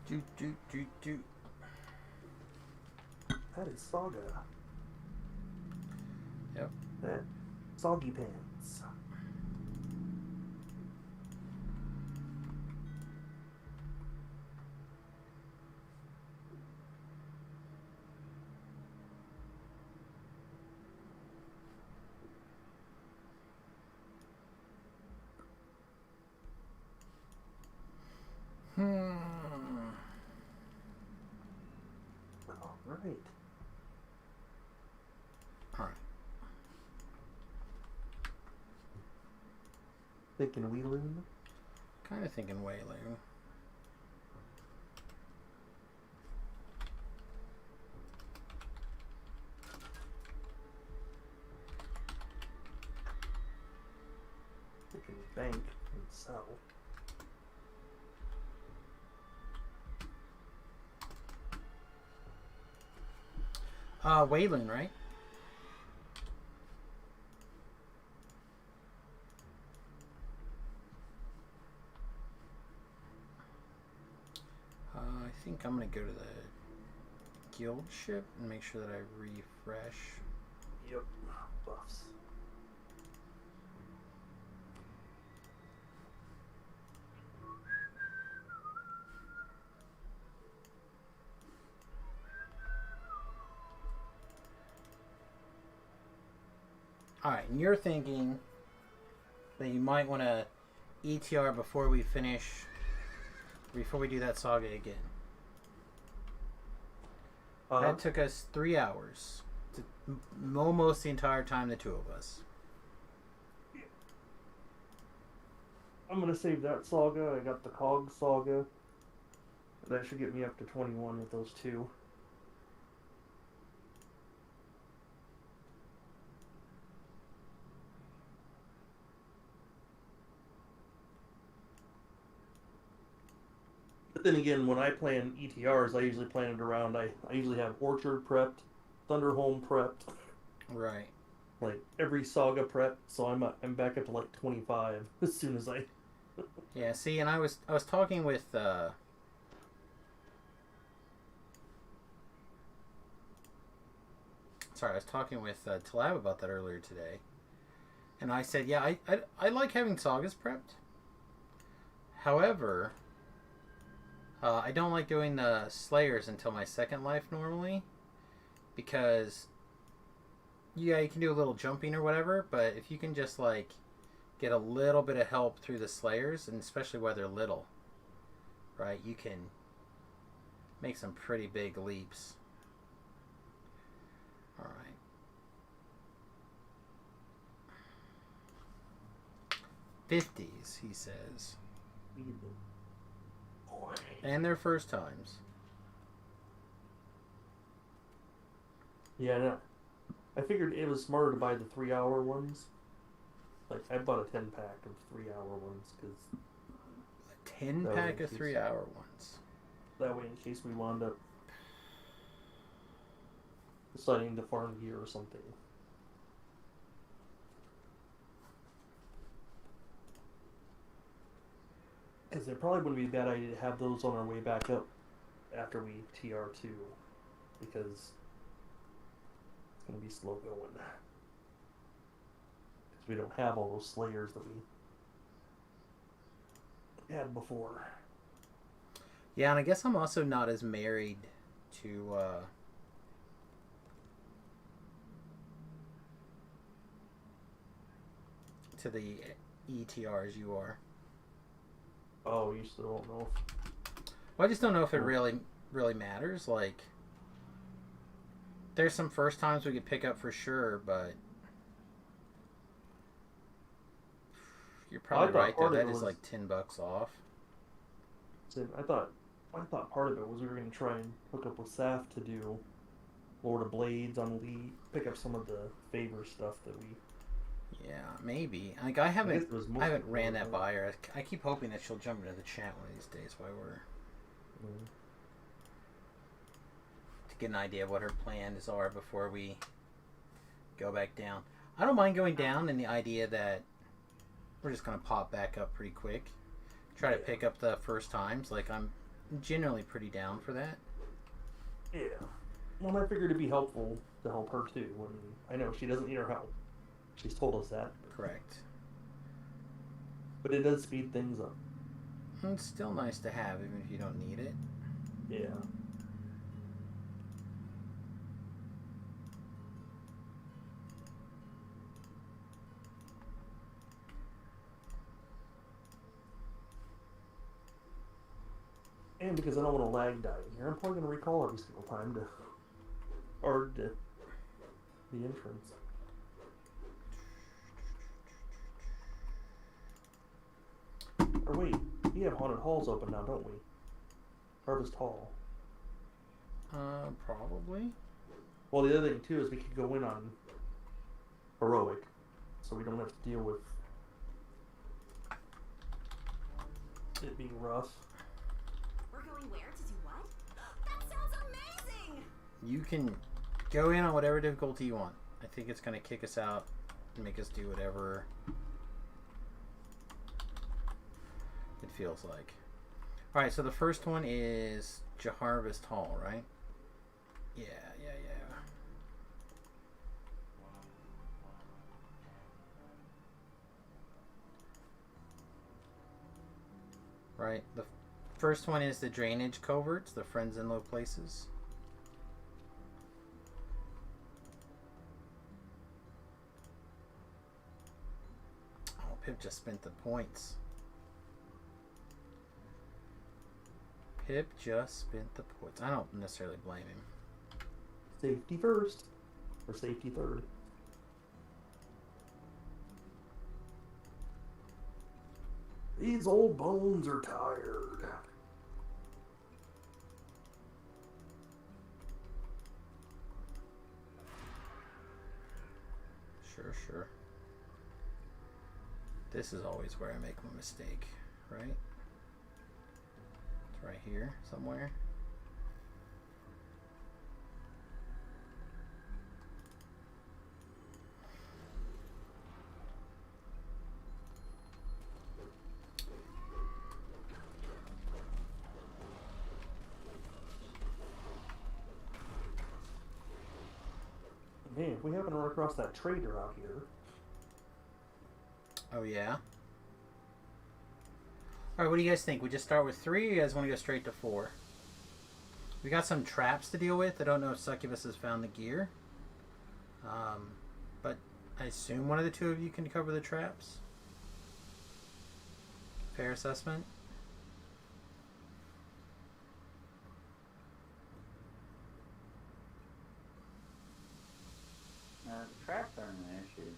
Do. That is Saga. Yep. That soggy pants. All right. Alright. Thinking Wheeloon. Kind of thinking Wailu. Thinking bank and sell. Waylon, right? I think I'm gonna go to the guild ship and make sure that I refresh. Yep. Buffs. Alright, and you're thinking that you might want to ETR before we do that saga again. That took us 3 hours. Almost the entire time, the two of us. I'm gonna save that saga. I got the Cog saga. That should get me up to 21 with those two. But then again, when I plan ETRs, I usually plan it around. I usually have Orchard prepped, Thunderhome prepped, Right. like every saga prepped. So I'm back up to like 25 as soon as I. Yeah, see, and I was talking with Talab about that earlier today. And I said, yeah, I like having sagas prepped. However, I don't like doing the Slayers until my second life normally. Because, yeah, you can do a little jumping or whatever, but if you can just, like, get a little bit of help through the Slayers, and especially where they're little, right, you can make some pretty big leaps. Alright. '50s, he says. And their first times. Yeah, no. I figured it was smarter to buy the 3-hour ones. Like, I bought a 10-pack of 3-hour ones, because A 10-pack of 3-hour ones. that way, in case we wound up deciding to farm gear or something. Because it probably wouldn't be a bad idea to have those on our way back up after we TR2. Because it's going to be slow going. Because we don't have all those Slayers that we had before. Yeah, and I guess I'm also not as married to the ETR as you are. Oh, you still don't know? Well, I just don't know if it really matters. Like, there's some first times we could pick up for sure, but you're probably right though. That is like $10 off. I thought part of it was we were going to try and hook up with Saf to do Lord of Blades on Elite, pick up some of the favor stuff that we. Yeah, maybe. Like I haven't ran that by her. I keep hoping that she'll jump into the chat one of these days while we're to get an idea of what her plans are before we go back down. I don't mind going down in the idea that we're just gonna pop back up pretty quick. Try to pick up the first times. Like I'm generally pretty down for that. Yeah. Well, I figured it'd be helpful to help her too. When I know she doesn't need our help. She's told us that. Correct. But it does speed things up. It's still nice to have, even if you don't need it. Yeah. And because I don't want to lag die in here, I'm probably going to recall every single time to the entrance. Or wait, we have Haunted Halls open now, don't we? Harvest Hall. Probably. Well, the other thing too is we could go in on Heroic, so we don't have to deal with it being rough. We're going where to do what? That sounds amazing! You can go in on whatever difficulty you want. I think it's going to kick us out and make us do whatever it feels like. Alright, so the first one is Harvest Hall, right? Right. The first one is the drainage culverts, the friends in low places. Oh, Pip just spent the points. Pip just spent the points. I don't necessarily blame him. Safety first. Or safety third. These old bones are tired. Sure. This is always where I make my mistake, right? It's right here somewhere. Hey, if we happen to run across that trader out here. Oh, yeah? Alright, what do you guys think? We just start with 3 or you guys want to go straight to 4? We got some traps to deal with. I don't know if Succubus has found the gear. But I assume one of the two of you can cover the traps. Fair assessment? The traps aren't an issue.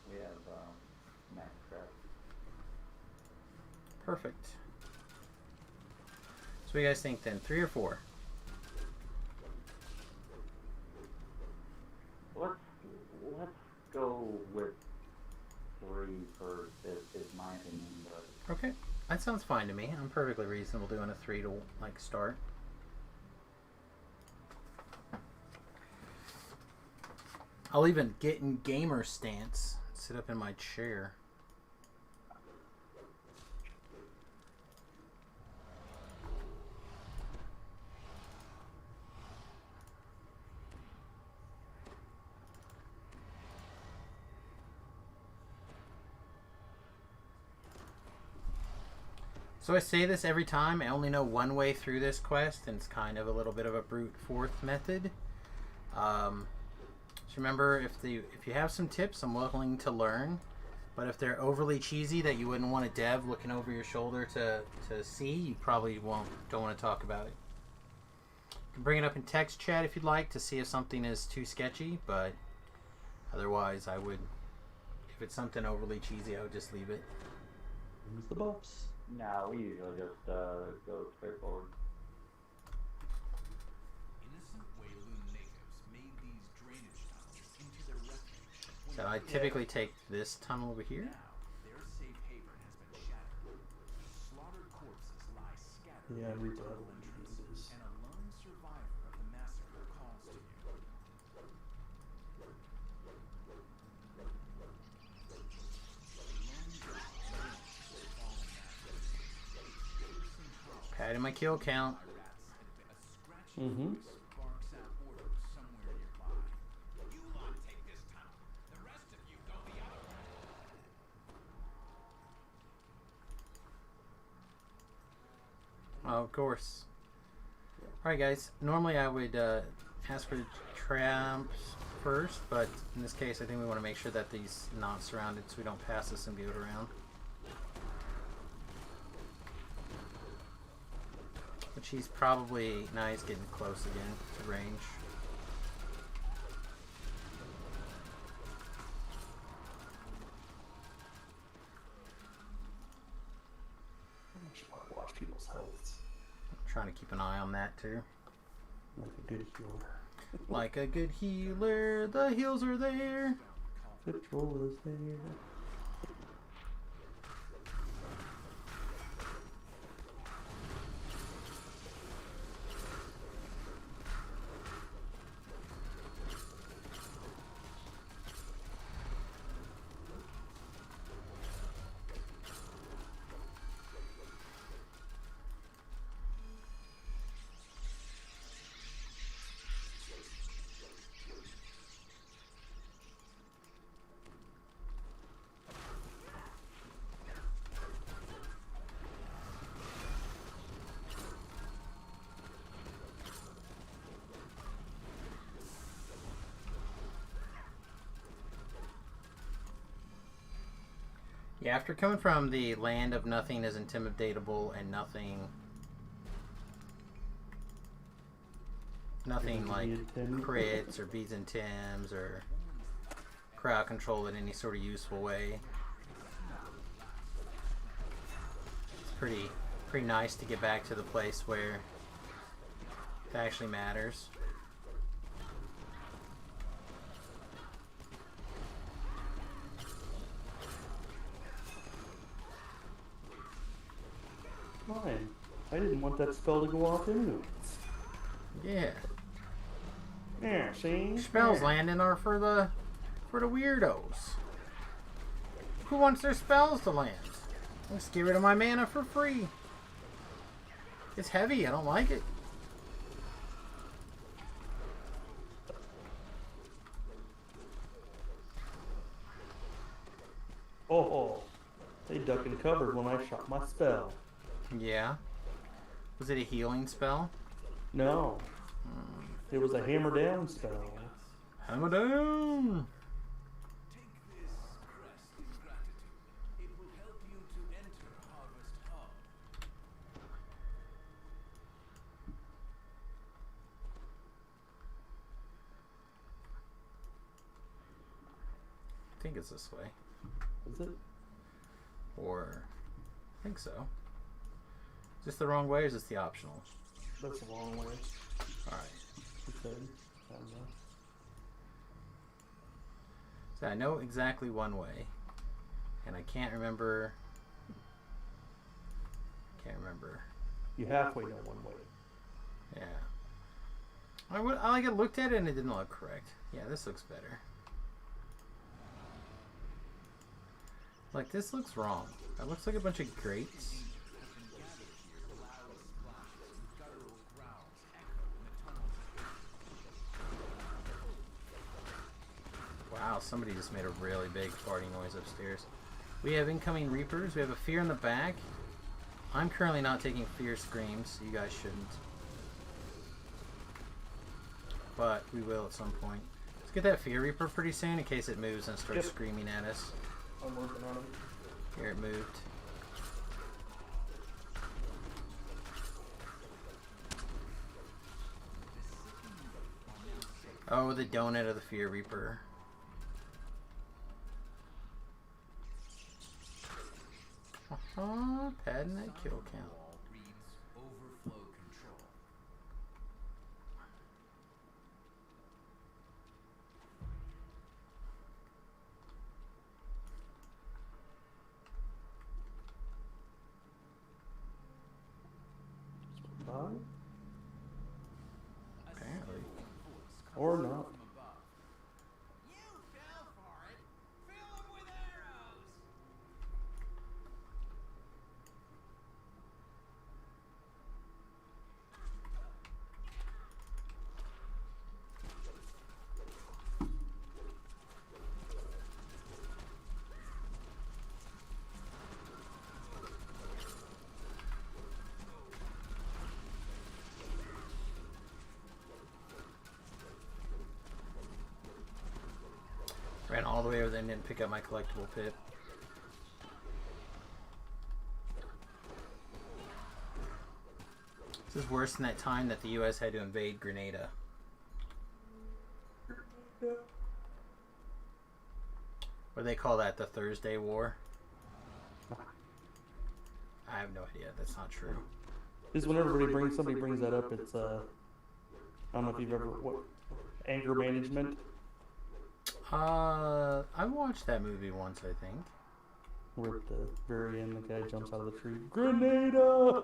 We have max traps. Perfect. So what do you guys think then? 3 or 4? Let's go with 3 first, is my opinion, but Okay. That sounds fine to me. I'm perfectly reasonable doing a 3 to like start. I'll even get in gamer stance. Sit up in my chair. So I say this every time. I only know one way through this quest, and it's kind of a little bit of a brute force method. Just remember, if you have some tips, I'm willing to learn. But if they're overly cheesy that you wouldn't want a dev looking over your shoulder to see, you probably don't want to talk about it. You can bring it up in text chat if you'd like to see if something is too sketchy, but otherwise I would, if it's something overly cheesy, I would just leave it. Use the buffs. no, we usually just go straight forward. Innocent Wayloon natives made these drainage tunnels into their refuge. So I typically take this tunnel over here. Now, their safe haven has been shattered. Slaughtered corpses lie scattered Yeah, in read the tunnel headline entrances, treatises. and a lone survivor of the massacre calls to you. Patting my kill count. Mm-hmm. Barks out orders somewhere nearby. You lot take this tunnel. The rest of you go the other way. Oh, of course. Alright guys, normally I would ask for the traps first, but in this case I think we want to make sure that these not surrounded so we don't pass this and symbiote around. Which he's probably, now he's getting close again to range. I should probably watch people's healths. I'm trying to keep an eye on that too. Like a good healer. Like a good healer, the heals are there. Patrol is there. Yeah, after coming from the land of nothing is intimidatable and nothing like crits or beats and tims or crowd control in any sort of useful way. It's pretty nice to get back to the place where it actually matters. Fine. I didn't want that spell to go off anyways. Yeah. Yeah, see? Spells Yeah. landing are for the weirdos. Who wants their spells to land? Let's get rid of my mana for free. It's heavy, I don't like it. Oh, they ducked and covered when I shot my spell. Yeah. Was it a healing spell? No. It was a hammer down spell. Hammer down! Take this crest in gratitude. It will help you to enter Harvest Hall. I think it's this way. Is it? Or, I think so. Is this the wrong way or is this the optional? That's a long way. Alright. He said. I don't know. So I know exactly one way. And I can't remember. You halfway know one way. Yeah. I like it looked at it and it didn't look correct. Yeah, this looks better. Like, this looks wrong. That looks like a bunch of grates. Wow, somebody just made a really big farting noise upstairs. We have incoming Reapers. We have a Fear in the back. I'm currently not taking Fear Screams, so you guys shouldn't. But we will at some point. Let's get that Fear Reaper pretty soon in case it moves and starts screaming at us. I'm working on it. Here it moved. Oh, the donut of the Fear Reaper. Padding that kill count. Reads overflow control. Bye. Apparently. Or not. You fell for it. Fill him with arrows. Ran all the way over there and didn't pick up my collectible pip. This is worse than that time that the U.S. had to invade Grenada. What do they call that? The Thursday War? I have no idea. That's not true. Is when somebody brings that up, it's I don't know if you've ever anger management. I watched that movie once, I think. Where at the very end, the guy jumps out of the tree. Grenada!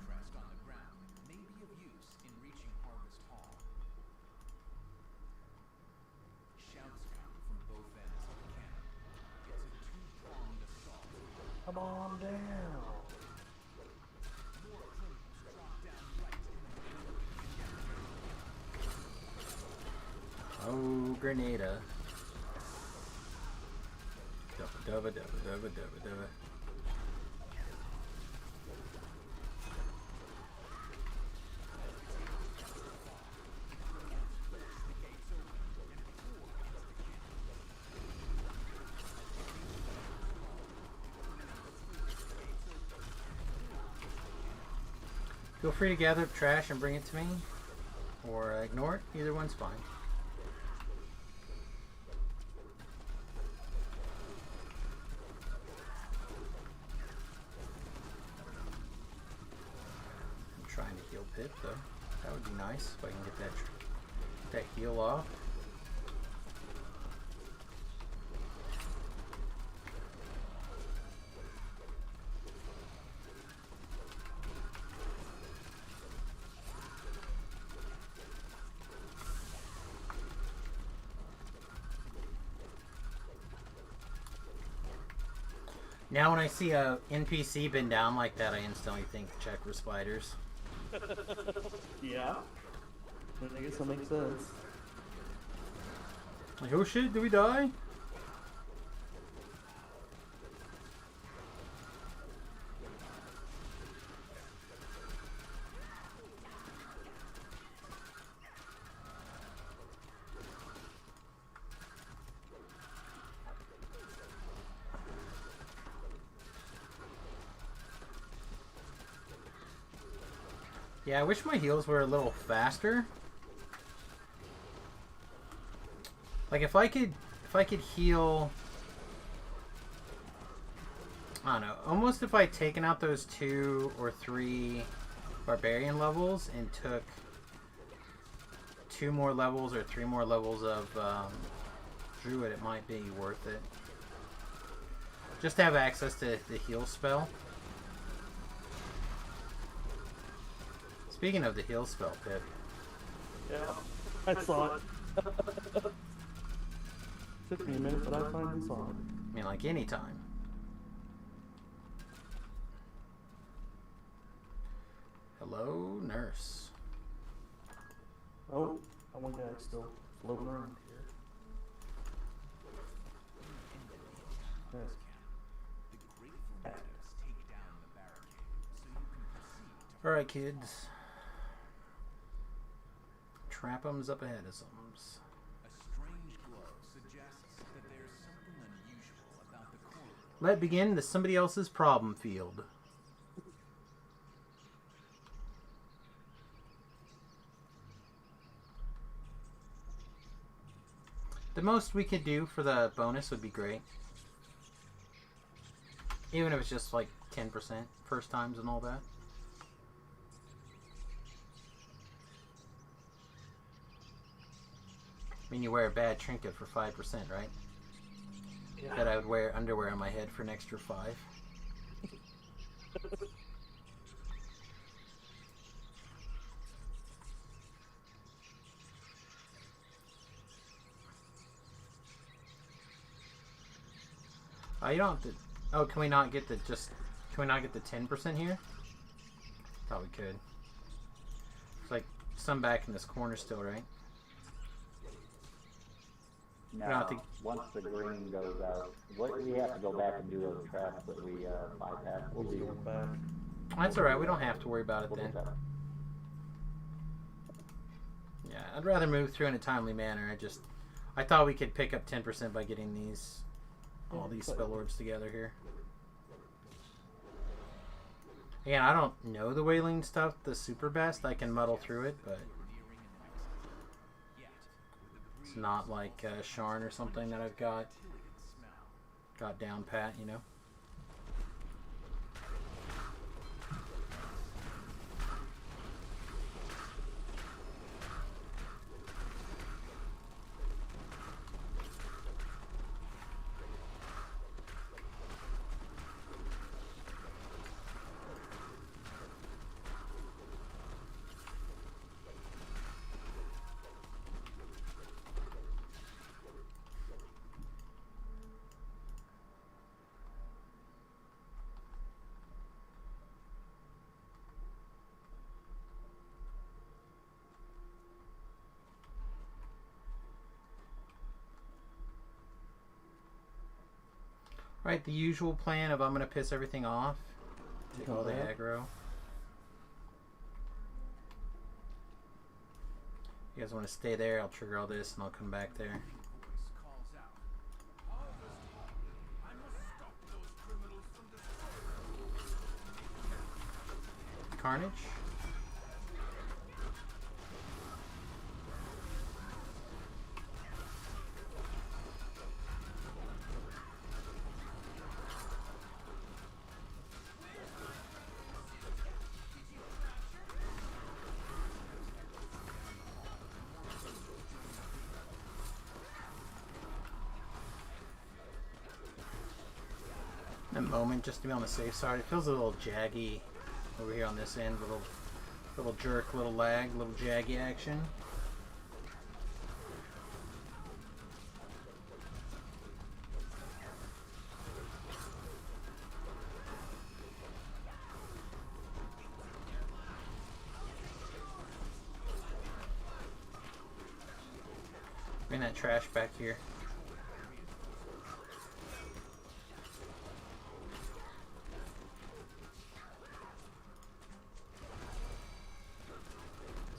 Crest on the ground may be of use in reaching Harvest Hall. Shouts come from both ends of the cannon. It's a two-pronged assault. Come on down. More criminals drop down right in the Oh, Grenada. Dubba dubba dubba dubba dubba. Feel free to gather up trash and bring it to me, or ignore it. Either one's fine. I'm trying to heal Pip though. That would be nice if I can get that heal off. Now when I see a NPC been down like that, I instantly think check for spiders. Yeah. I guess that makes sense. Like, oh shit, did we die? Yeah, I wish my heals were a little faster. Like if I could heal, I don't know, almost if I'd taken out those 2 or 3 barbarian levels and took 2 more levels or 3 more levels of druid, it might be worth it. Just to have access to the heal spell. Speaking of the heal spell, Pip. Yeah, I saw it. Took me a minute, but I finally saw it. I mean, like any time. Hello, nurse. Oh, that one guy's still floating around here. Nice. Alright, kids. Trap 'em's up ahead of some's. Let begin the somebody else's problem field. The most we could do for the bonus would be great. Even if it's just like 10% first times and all that. I mean, you wear a bad trinket for 5%, right? Yeah. That I would wear underwear on my head for an extra 5. Oh, you don't have to. Oh, can we not get the just? Can we not get the 10% here? Thought we could. It's like some back in this corner still, right? No, once the green goes out, we have to go back and do those traps that we bypassed. We'll be going back. That's alright, we don't have to worry about it then. Yeah, I'd rather move through in a timely manner. I thought we could pick up 10% by getting all these spell orbs together here. Again, I don't know the whaling stuff the super best. I can muddle through it, but it's not like Sharn or something that I've got down pat, you know. Right, the usual plan of I'm going to piss everything off. Take all the aggro. You guys want to stay there? I'll trigger all this and I'll come back there. Carnage. a moment just to be on the safe side. It feels a little jaggy over here on this end. Little jerk, little lag, little jaggy action. Bring that trash back here.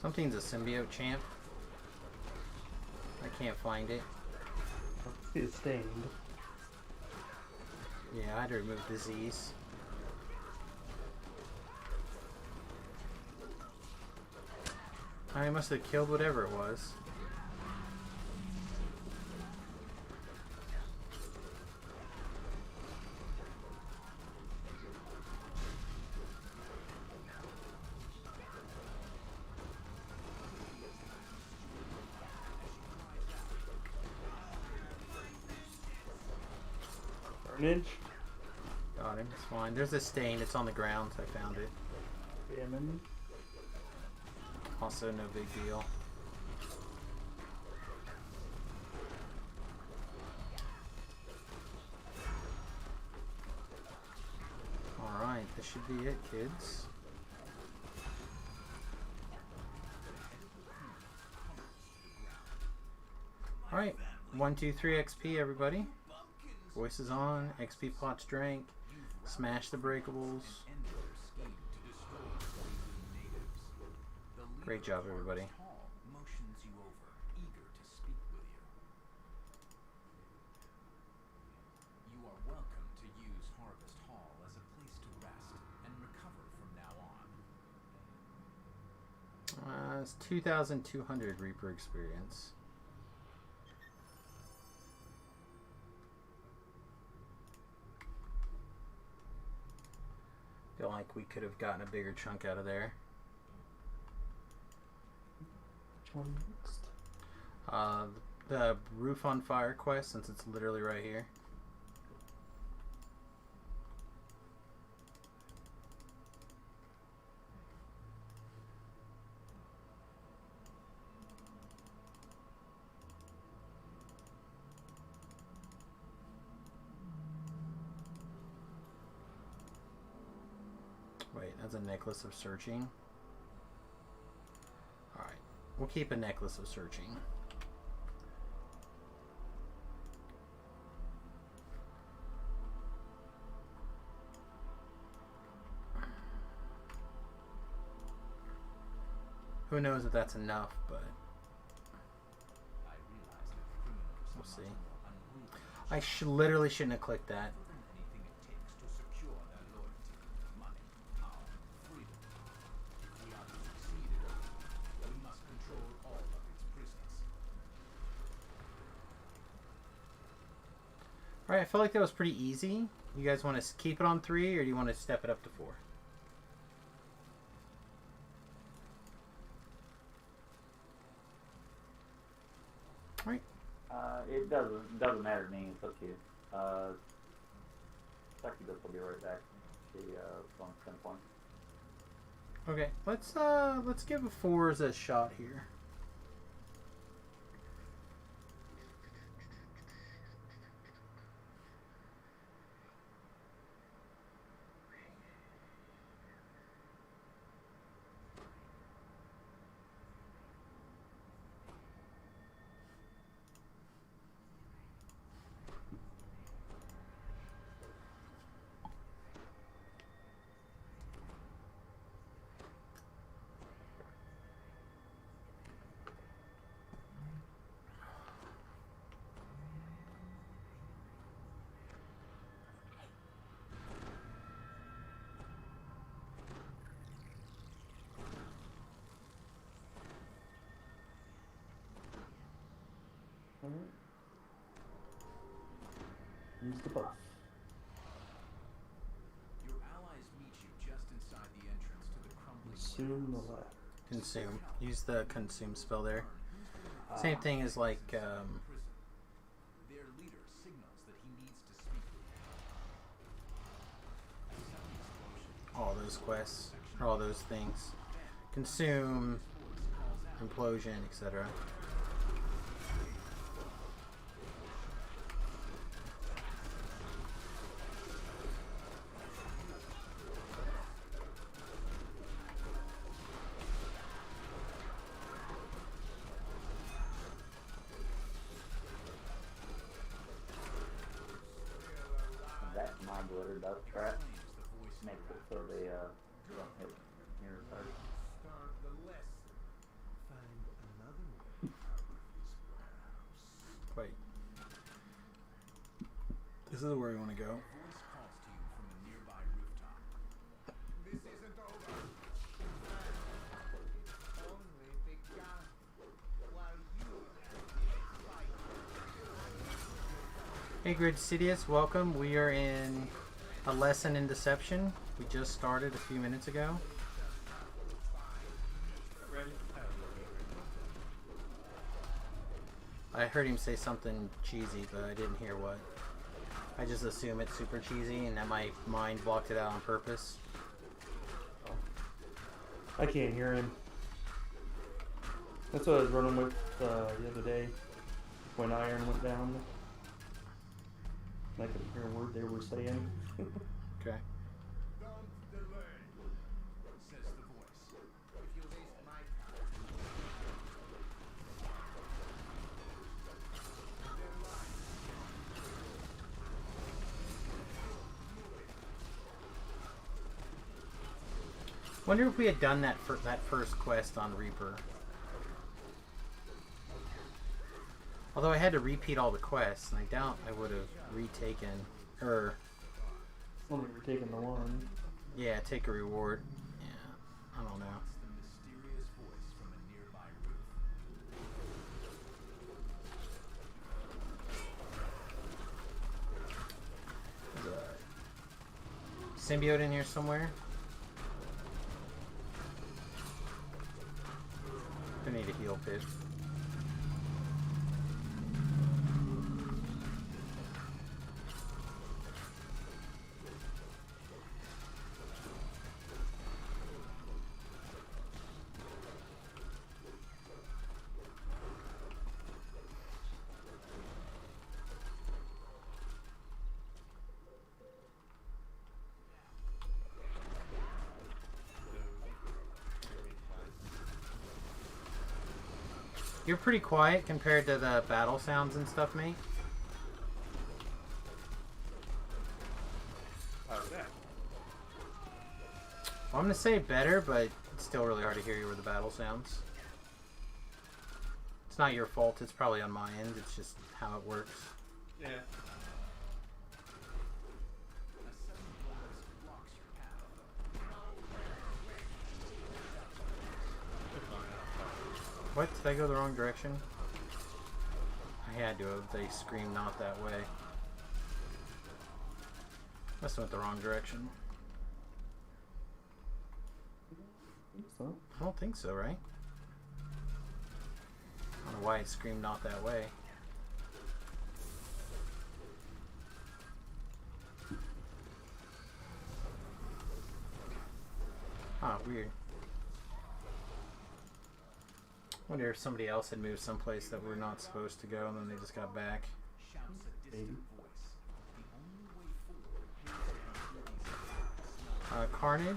Something's a symbiote champ. I can't find it. It's stained. Yeah, I had to remove disease. I must have killed whatever it was. Carnage. Got him, it's fine. There's a stain, it's on the ground, I found it. Famine. Also no big deal. Alright, this should be it, kids. Alright, 1, 2, 3 XP, everybody. Voices on, XP pots drank, smash the breakables. Great job, everybody. Motions you over, eager to speak with you. You are welcome to use Harvest Hall as a place to rest and recover from now on. It's 2,200 Reaper experience. Feel like we could have gotten a bigger chunk out of there. Which one next? The Roof on Fire quest, since it's literally right here. Wait, that's a necklace of searching. Alright, we'll keep a necklace of searching. Who knows if that's enough, but I realize that criminals we'll are see. much more unruly I literally shouldn't have clicked that. than anything it takes to secure their loyalty, money, power, freedom. If we are to succeed in it, we must control all of its prisoners. Alright, I felt like that was pretty easy. You guys want to keep it on 3, or do you want to step it up to 4? Alright. It doesn't matter to me. It's up to you. Succubus will be right back. She wants 10 points. Okay, let's give a 4s a shot here. Alright. Use the buff. Your allies meet you just inside the entrance to the crumbling Consume ruins. the left. Consume. Use the consume spell there. Same thing as like Prison. Their leader signals that he needs to speak with you. those quests, or all those things. Consume, implosion, etc. That my glitter dust trap makes it so they don't hit near first. Start the lesson. Find another way out of this warehouse. Wait. This is where we want to go. Voice calls to you from a nearby rooftop. This isn't over. It's only begun. While you fight. Hey Grid Sidious, welcome. We are in a lesson in deception. We just started a few minutes ago. Ready? I heard him say something cheesy, but I didn't hear what. I just assume it's super cheesy and that my mind blocked it out on purpose. I can't hear him. That's what I was running with the other day when Iron went down. I couldn't hear a word they were saying. Okay. Don't delay, says the voice. If you waste my time. They're lying. Wonder if we had done that for that first quest on Reaper. Although I had to repeat all the quests, and I doubt I would have retaken, or Only we're taking the one. yeah, take a reward. Yeah, I don't know. The mysterious voice from a nearby roof. There's a symbiote in here somewhere. I need a heal pit. You're pretty quiet compared to the battle sounds and stuff, mate. How's that? Well, I'm gonna say better, but it's still really hard to hear you with the battle sounds. It's not your fault, it's probably on my end, it's just how it works. Yeah. A sudden blast blocks your path. What? Did I go the wrong direction? I had to have. They screamed not that way. Must have went the wrong direction. So? I don't think so, right? I don't know why it screamed not that way. Ah, weird. Wonder if somebody else had moved someplace that we're not supposed to go and then they just got back. Shouts a distant Maybe. voice. The only way forward. Carnage,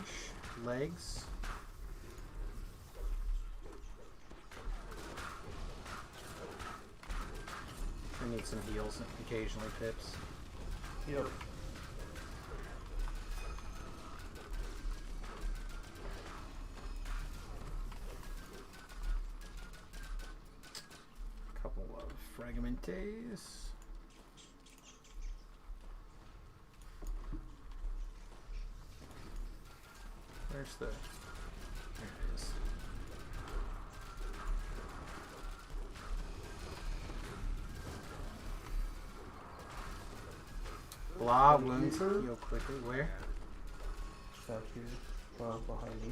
legs. I need some heals occasionally, Pips. Yep. Couple of fragmentes. Where's the... There it is. Blah, wounds heal quickly. Where? Back here. Well, behind me.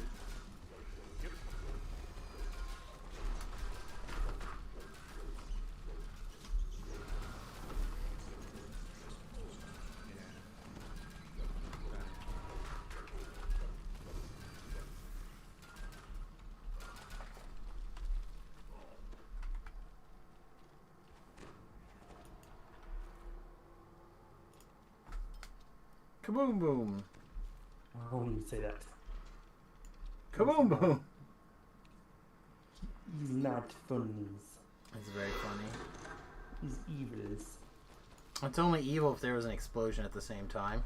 Kaboom boom. I won't even say that. Kaboom boom. He's not funny. It's very funny. He's evil. It's only evil if there was an explosion at the same time.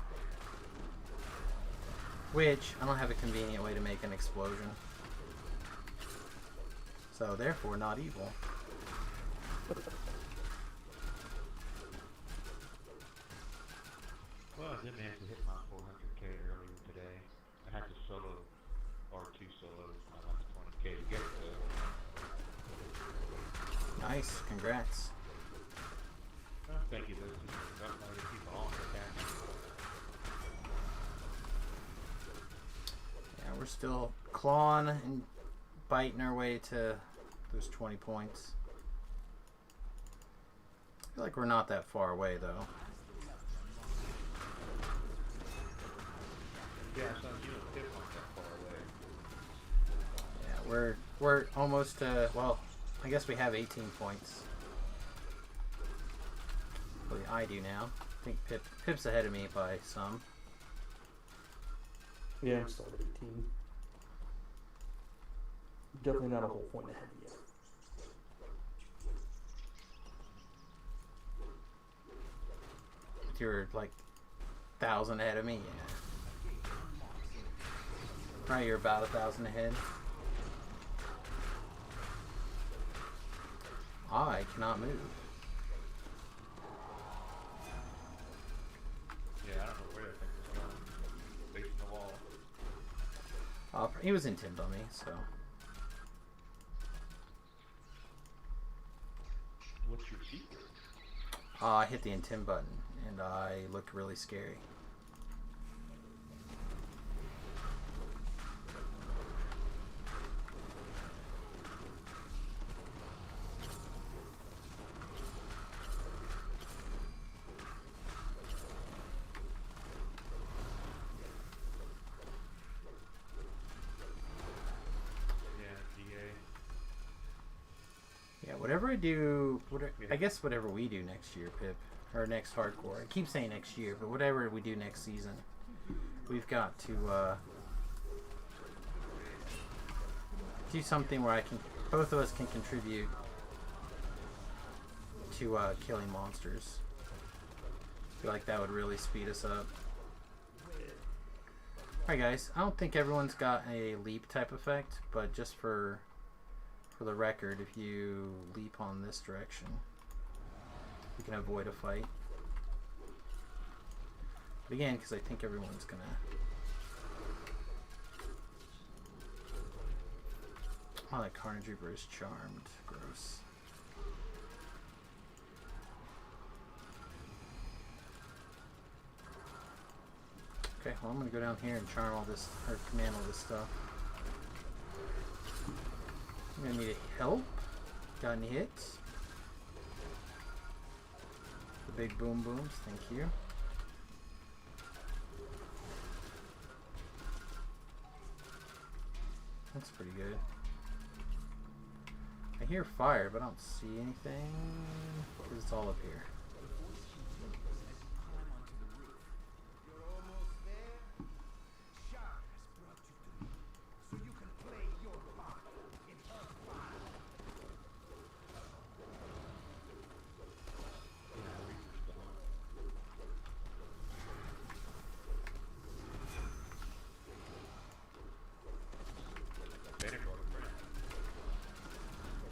Which, I don't have a convenient way to make an explosion. So, therefore, not evil. Well, I did manage to hit my 400k earlier today. I had to solo, or 2 solos, my last 20k to get there. Nice, congrats. Well, thank you, those other people on the cash. Yeah, we're still clawing and biting our way to those 20 points. I feel like we're not that far away, though. Yeah, so you don't get not that far away. Yeah, we're almost, well, I guess we have 18 points. Well, I do now. I think Pip's ahead of me by some. Yeah, I'm still at 18. Definitely not a whole point ahead yet. You're like 1,000 ahead of me, yeah. Right, you're about 1,000 ahead. I cannot move. Yeah, I don't know where that thing was going. Facing the wall. He was in Tim on me, so. What's your secret? I hit the intim button, and I look really scary. Whatever I do, I guess whatever we do next year, Pip, or next hardcore. I keep saying next year, but whatever we do next season, we've got to do something where both of us can contribute to killing monsters. I feel like that would really speed us up. Alright guys, I don't think everyone's got a leap type effect, but just for the record, if you leap on this direction, you can avoid a fight. But again, because I think everyone's gonna... Oh, that Carnage Reaper is charmed. Gross. Okay, well I'm gonna go down here and charm all this, or command all this stuff. I'm gonna need help. Got any hits? The big boom booms, thank you. That's pretty good. I hear fire, but I don't see anything because it's all up here.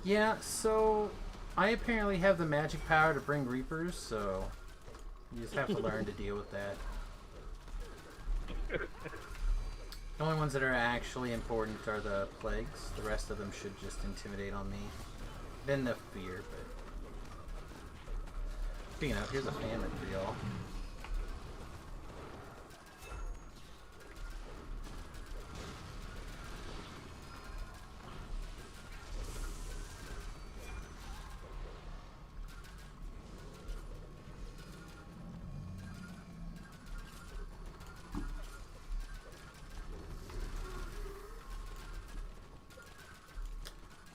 Yeah, so I apparently have the magic power to bring Reapers, so you just have to learn to deal with that. The only ones that are actually important are the plagues. The rest of them should just intimidate on me. Then the fear, but... Speaking of, here's a famine for y'all.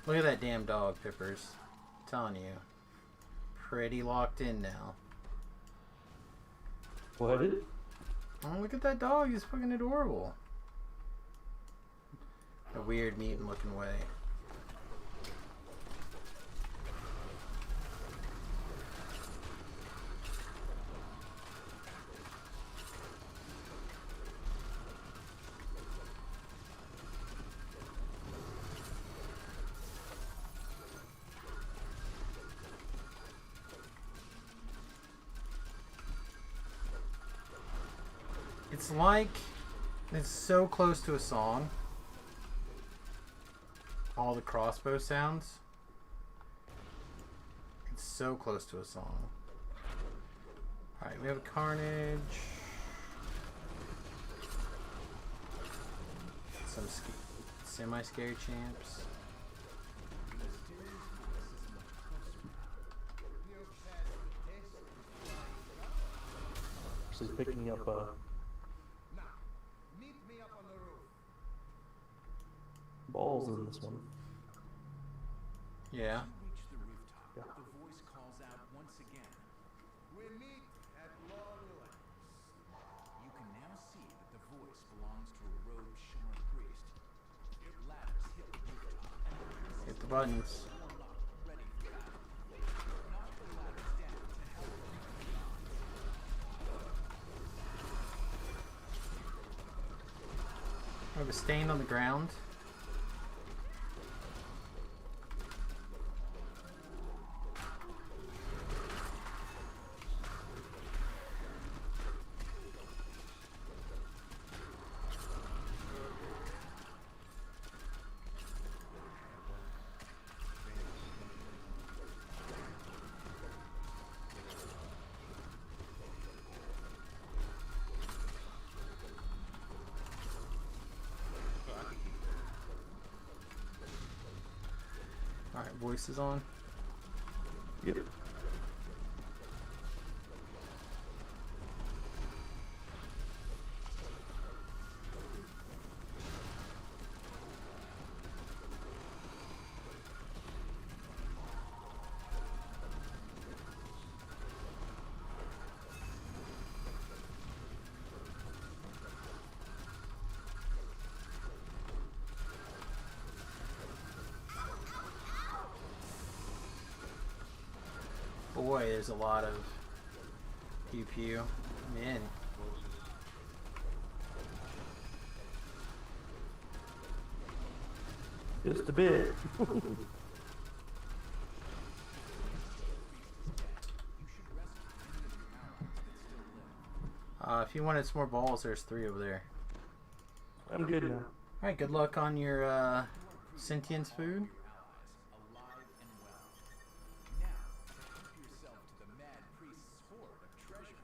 Look at that damn dog, Pippers. I'm telling you. Pretty locked in now. What? Oh, look at that dog. He's fucking adorable. A weird mutant looking way. It's like it's so close to a song. All the crossbow sounds. It's so close to a song. Alright, we have a Carnage. Some semi-scary champs. Actually picking up balls in this one. Yeah. Reach the rooftop. Yeah. The voice calls out once again. We meet at long length. You can now see that the voice belongs to a robed Shamar priest. Ladders hit the rooftop, and the priest Hit the buttons. warm up, ready for battle. Knock the ladders down to help them beyond. I have a stain on the ground. Alright, voice is on. Yep. Boy, there's a lot of pew pew. Man. Just a bit. If you wanted some more balls, there's 3 over there. I'm good now. Alright, good luck on your sentience food. Alive and well. Now, to help yourself to the mad priest's hoard of treasure.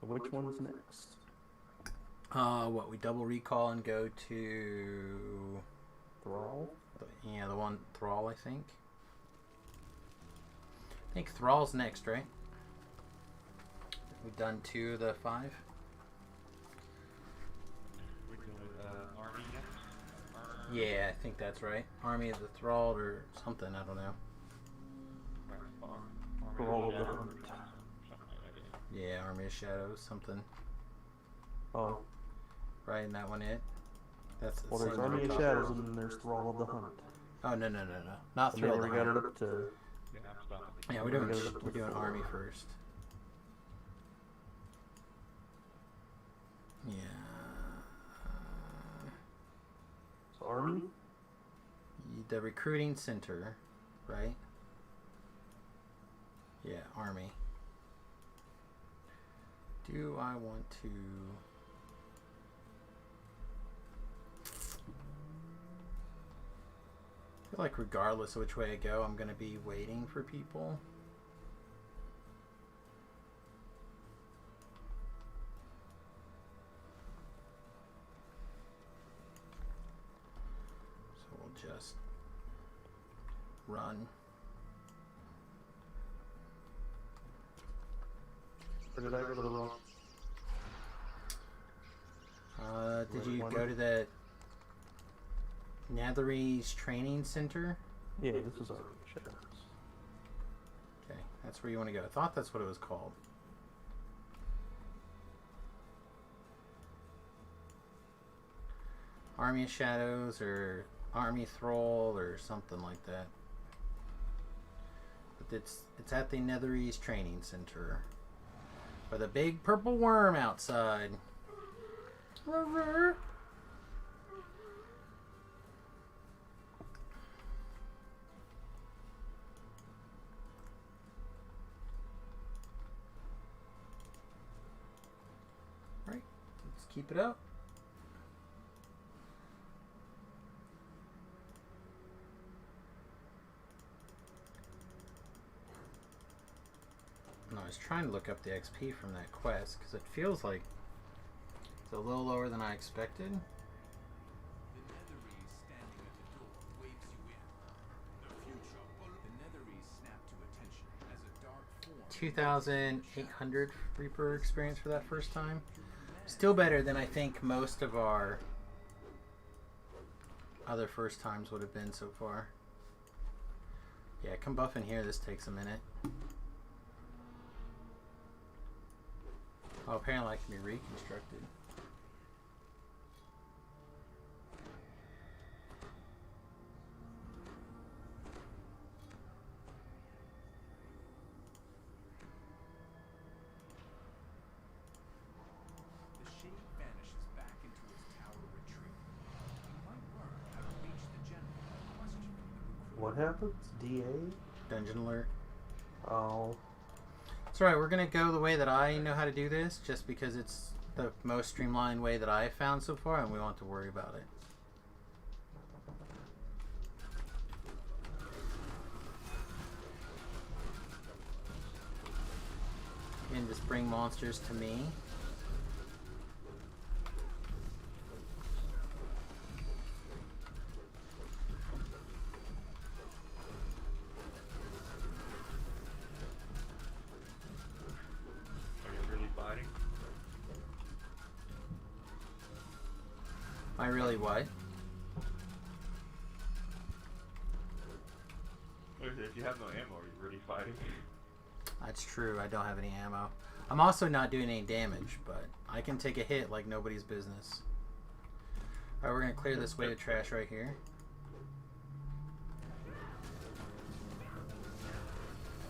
Which one's next? What, we double recall and go to... Thrall? Yeah, the one, Thrall, I think. I think Thrall's next, right? We've done 2 of the 5. We're doing Army next? Yeah, I think that's right. Army of the Thrall or something, I don't know. Thrall of the Hunt. Something like that. Yeah, Army of Shadows, something. Oh, Right, and that one it? That's the well, there's same Army one. of Shadows and then there's Thrall of the Hunt. Oh, no. Not And Thrill then of we the got it Hunt. up to... Yeah, I'm stopping. Yeah, we got it up to we're doing 4. Army first. Yeah. So Army? The recruiting center, right? Yeah, Army. Do I want to... I feel like regardless of which way I go, I'm going to be waiting for people. So we'll just run. Or did I go to the wrong? Did you One. go to the Netherese Training Center. Yeah, this was already shadows. Okay, that's where you want to go. I thought that's what it was called. Army of Shadows or Army Thrall or something like that. But it's at the Netherese Training Center. With a big purple worm outside. Right. Let's keep it up. I was trying to look up the XP from that quest because it feels like it's a little lower than I expected. The Netherese standing at the door waves you in. The future. The Netherese snap to attention as a dark form. 2,800 Reaper experience for that first time. Still better than I think most of our other first times would have been so far. Yeah, come buff in here. This takes a minute. Oh, apparently I can be reconstructed. The shade vanishes back into its tower retreat. You might learn how to reach the general by questioning the recruiter. What happens? DA? Dungeon alert. Oh. It's alright, we're going to go the way that I know how to do this, just because it's the most streamlined way that I have found so far, and we won't have to worry about it. And just bring monsters to me. I really what? If you have no ammo, are you really fighting? That's true, I don't have any ammo. I'm also not doing any damage, but I can take a hit like nobody's business. Alright, we're going to clear this wave of trash right here.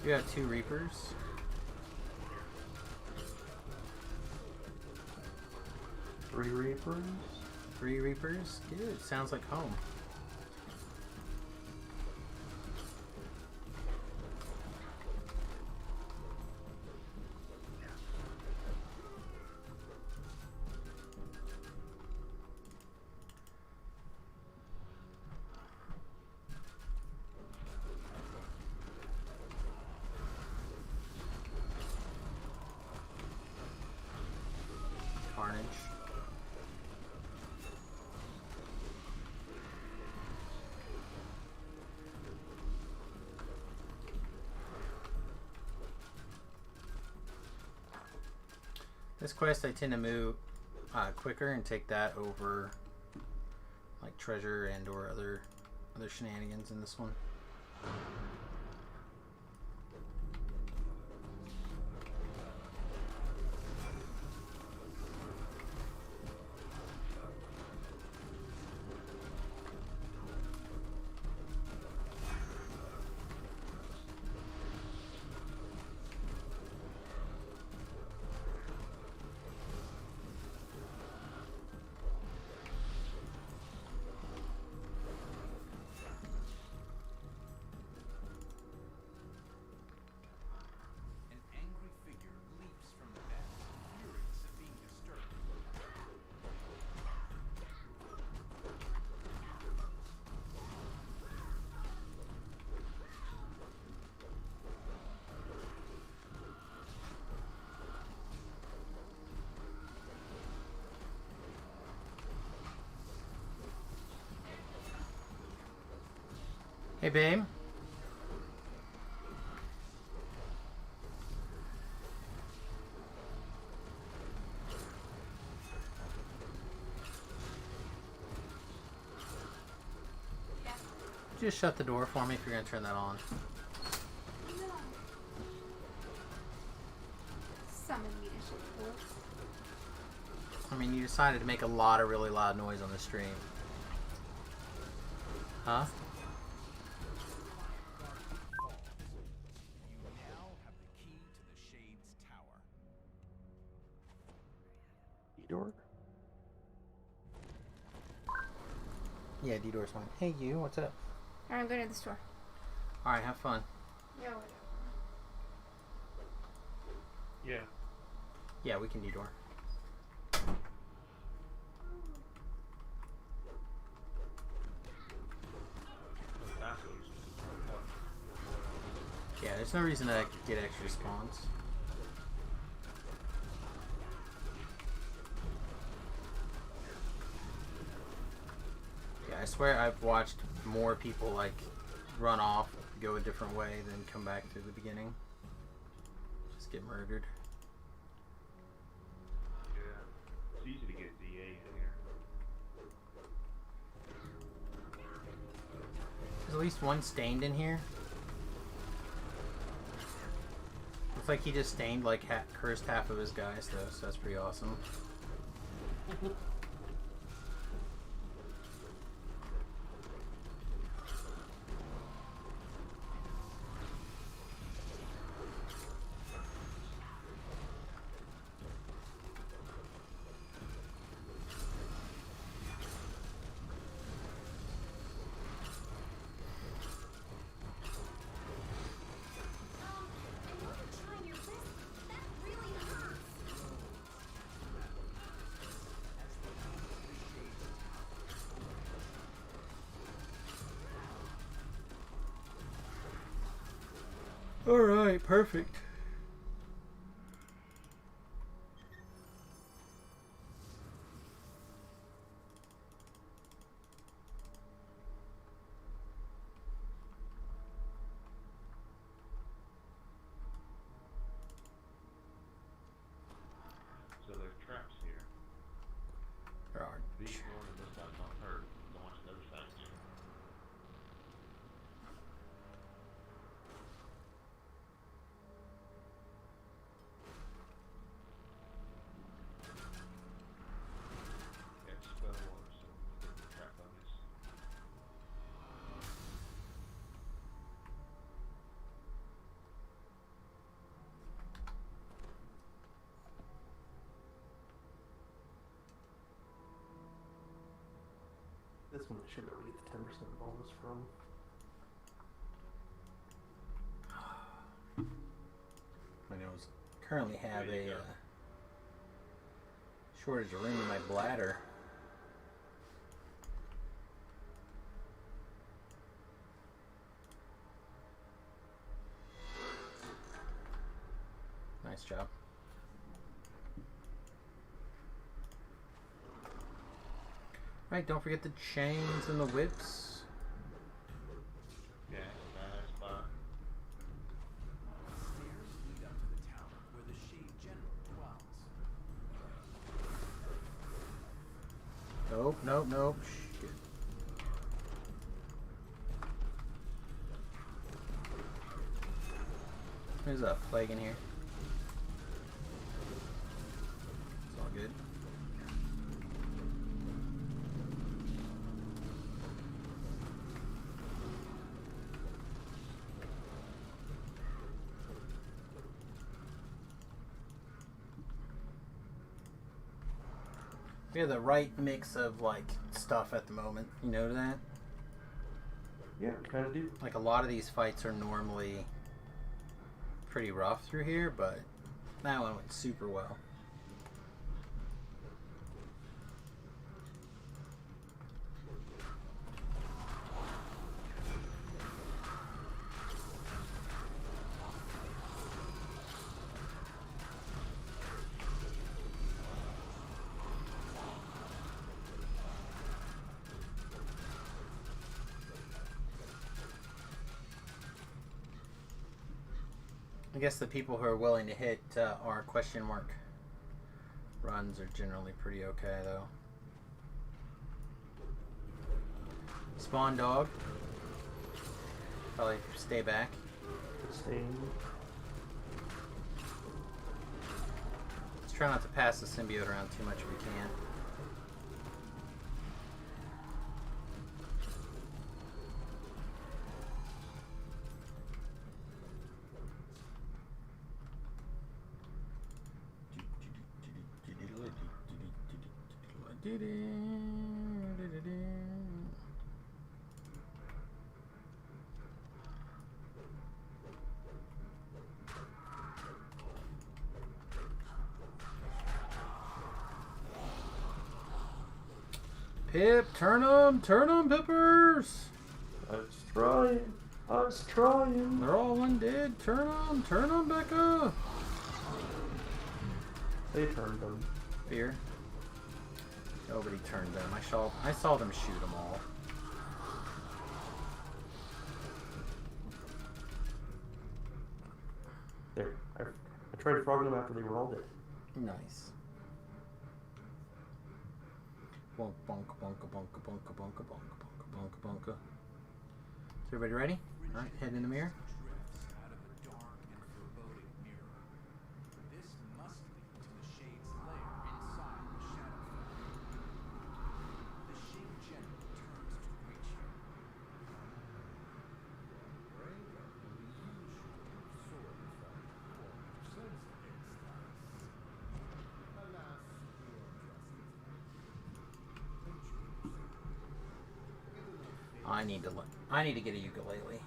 You have 2 Reapers. Three Reapers? 3 Reapers? Good, sounds like home. Carnage. This quest I tend to move quicker and take that over like treasure and or other shenanigans in this one. An angry figure leaps from the bed, furious at being disturbed. Hey babe. just shut the door for me if you're gonna turn that on? Summon me to shut the door. I mean, you decided to make a lot of really loud noise on the stream. Huh? You now have the key to the Shade's tower. Door? Yeah, D-Door's fine. Hey, you, what's up? Alright, I'm going to the store. Alright, have fun. Yeah, whatever. Yeah. Yeah, we can D-Door. Yeah, there's no reason to get extra spawns. Yeah, I swear I've watched more people like run off, go a different way, than come back to the beginning. Just get murdered. Yeah. It's easy to get DA in here. There's at least one stained in here. Looks like he just stained like cursed half of his guys though, so that's pretty awesome. Alright, perfect. So there's traps here. There are. These ones on this side's not hurt. The ones on the other side do. Expel or some trap bonus. This one I should be able to get the 10% bonus from. I know currently have a shortage of room in my bladder. Nice job. Right, don't forget the chains and the whips. Yeah, bad spot. Stairs lead up to the tower where the Shade General dwells. Nope, nope, nope. Shit. There's a plague in here. It's all good. We have the right mix of like stuff at the moment. You know that? Yeah, kind of do. Like a lot of these fights are normally pretty rough through here, but that one went super well. I guess the people who are willing to hit our question mark runs are generally pretty okay, though. Spawn dog. Probably stay back. Stay. Let's try not to pass the symbiote around too much if we can. Pip, turn 'em, Pippers! I was trying. They're all undead. Turn 'em, Becca! They turned them. Fear. Nobody turned them. I saw them shoot them all. There. I tried frogging them after they were all dead. Nice. Bonk, bonk, bonka, bonka, bonka, bonka, bonka, bonka, bonka, bonka. Is everybody ready? Alright, head in the mirror. Drifts out of a dark and foreboding mirror. This must lead to the Shade's lair inside the Shadowfell. The Shade General turns to greet you. Braver than the usual sword fight form sends against us. Alas, your justice. I need to get a ukulele.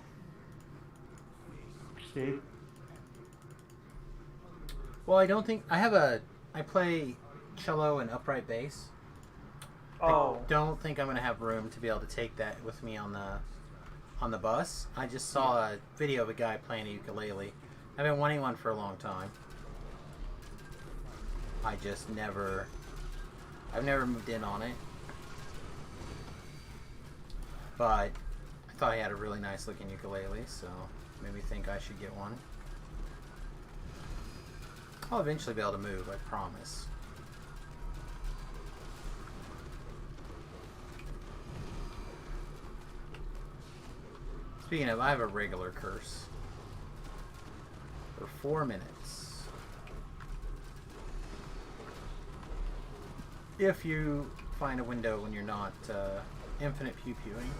See? Well, I don't think I play cello and upright bass. Oh. I don't think I'm gonna have room to be able to take that with me on the bus. I just saw a video of a guy playing a ukulele. I've been wanting one for a long time. I've never moved in on it. But I thought he had a really nice looking ukulele, so made me think I should get one. I'll eventually be able to move, I promise. Speaking of, I have a regular curse. For 4 minutes. If you find a window when you're not infinite pew-pewing.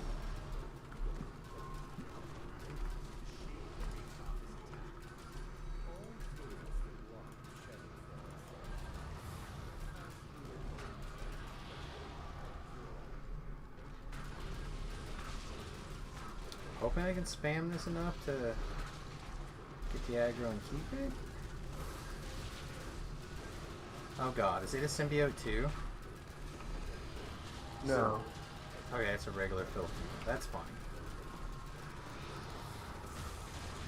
Hoping I can spam this enough to get the aggro and keep it. Oh god, is it a symbiote too? No. Okay, it's a regular filthy. That's fine.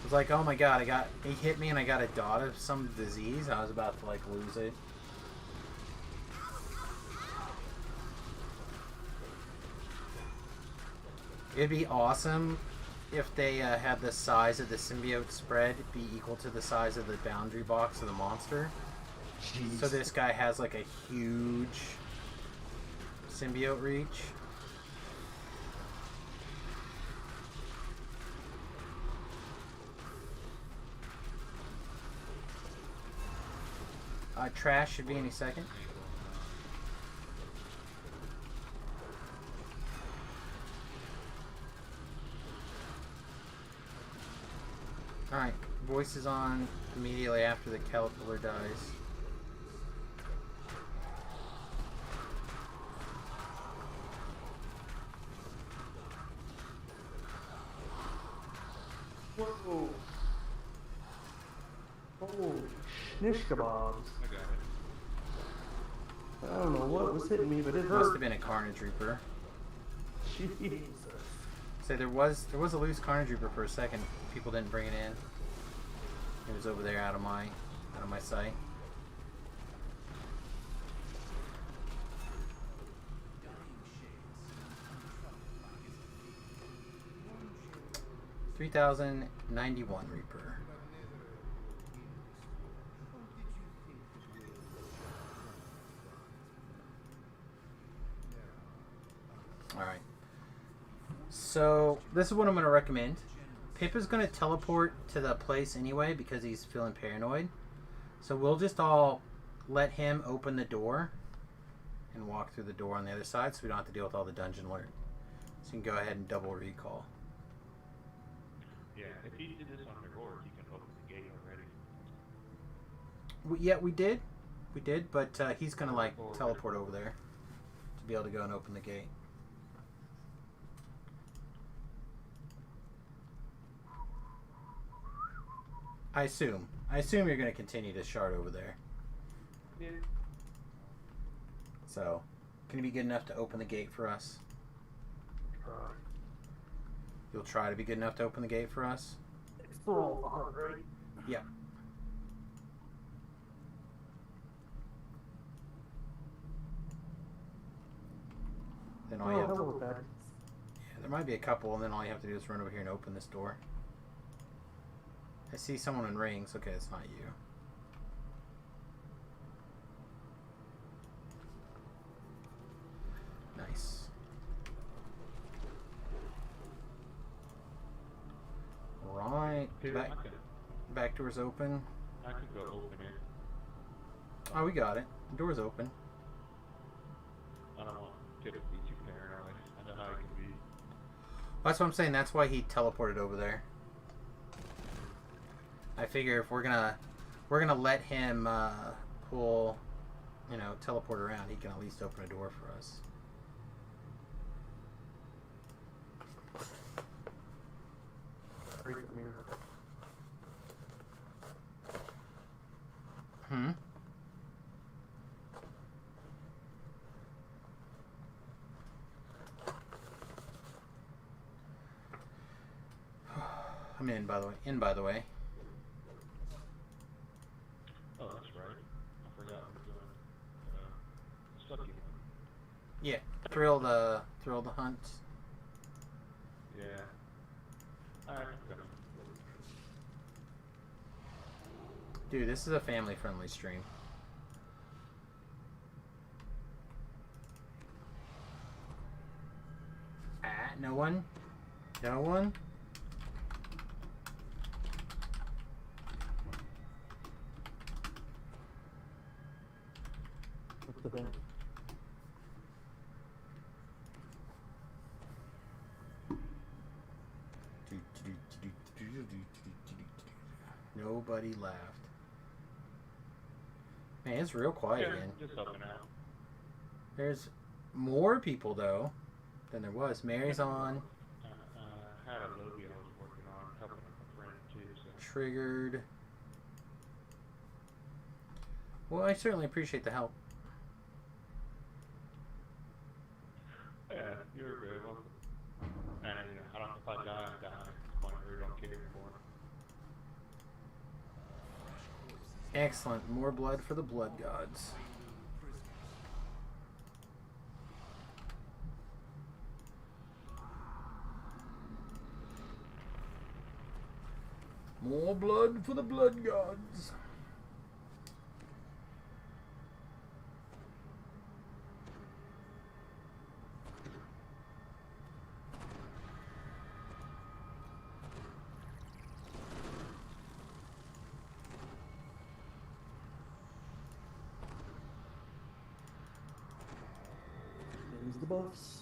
It was like, oh my god, he hit me and I got a dot of some disease. I was about to like lose it. It'd be awesome if they had the size of the symbiote spread be equal to the size of the boundary box of the monster. Jeez. So this guy has like a huge symbiote reach. Trash should be any second. Alright, voice is on immediately after the caterpillar dies. Whoa. Holy shnish kebabs. I got it. I don't know what was hitting me, but it Must hurt. have been a Carnage Reaper. Jesus. So there was a loose Carnage Reaper for a second. People didn't bring it in. It was over there out of my sight. $3,091 Reaper. Alright. So, this is what I'm going to recommend. Pip is going to teleport to the place anyway because he's feeling paranoid. So we'll just all let him open the door and walk through the door on the other side so we don't have to deal with all the dungeon alert. So you can go ahead and double recall. Yeah, if he did this on the board, he can open the gate already. Yeah, we did. We did, but he's going to like teleport over there to be able to go and open the gate. I assume you're going to continue to shard over there. Yeah. So, can you be good enough to open the gate for us? You'll try to be good enough to open the gate for us? Roll hard, right? Yep. Then all you have to, hello, Dad. yeah, there might be a couple, and then all you have to do is run over here and open this door. I see someone in rings. Okay, it's not you. Nice. Right. Back door's open. I could go open it. Oh, we got it. The door's open. I don't want Pip to be too paranoid. I know how he can be. That's what I'm saying. That's why he teleported over there. I figure if we're gonna let him pull, teleport around, he can at least open a door for us. Hmm. I'm in, by the way. Oh, that's right. I forgot we're doing Stucky one. Yeah. Thrill the hunt. Yeah. Alright, okay. Dude, this is a family-friendly stream. No one? No one? What's the thing? Nobody laughed. Man, it's real quiet again. Just helping out. There's more people, though, than there was. Mary's on. Had a lobby I was working on, helping a friend too. So. Triggered. Well, I certainly appreciate the help. Yeah, you're very welcome. And I don't know if I die, I die. I really don't care anymore. Excellent. More blood for the blood gods. More blood for the blood gods. There's the buffs.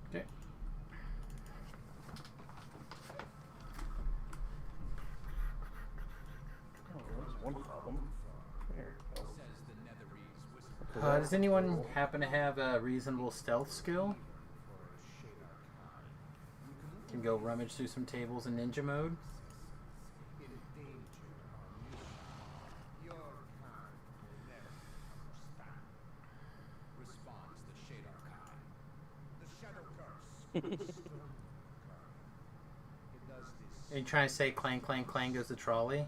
Okay. Oh, there's one problem. There we go. Says the Netherese whisper. Does anyone happen to have a reasonable stealth skill? Can go rummage through some tables in ninja mode? In danger on mission. Your kind will never understand. Responds the Shadarkai. The shadow curse. Stone curse. It does this. Are you trying to say clang, clang, clang goes the trolley?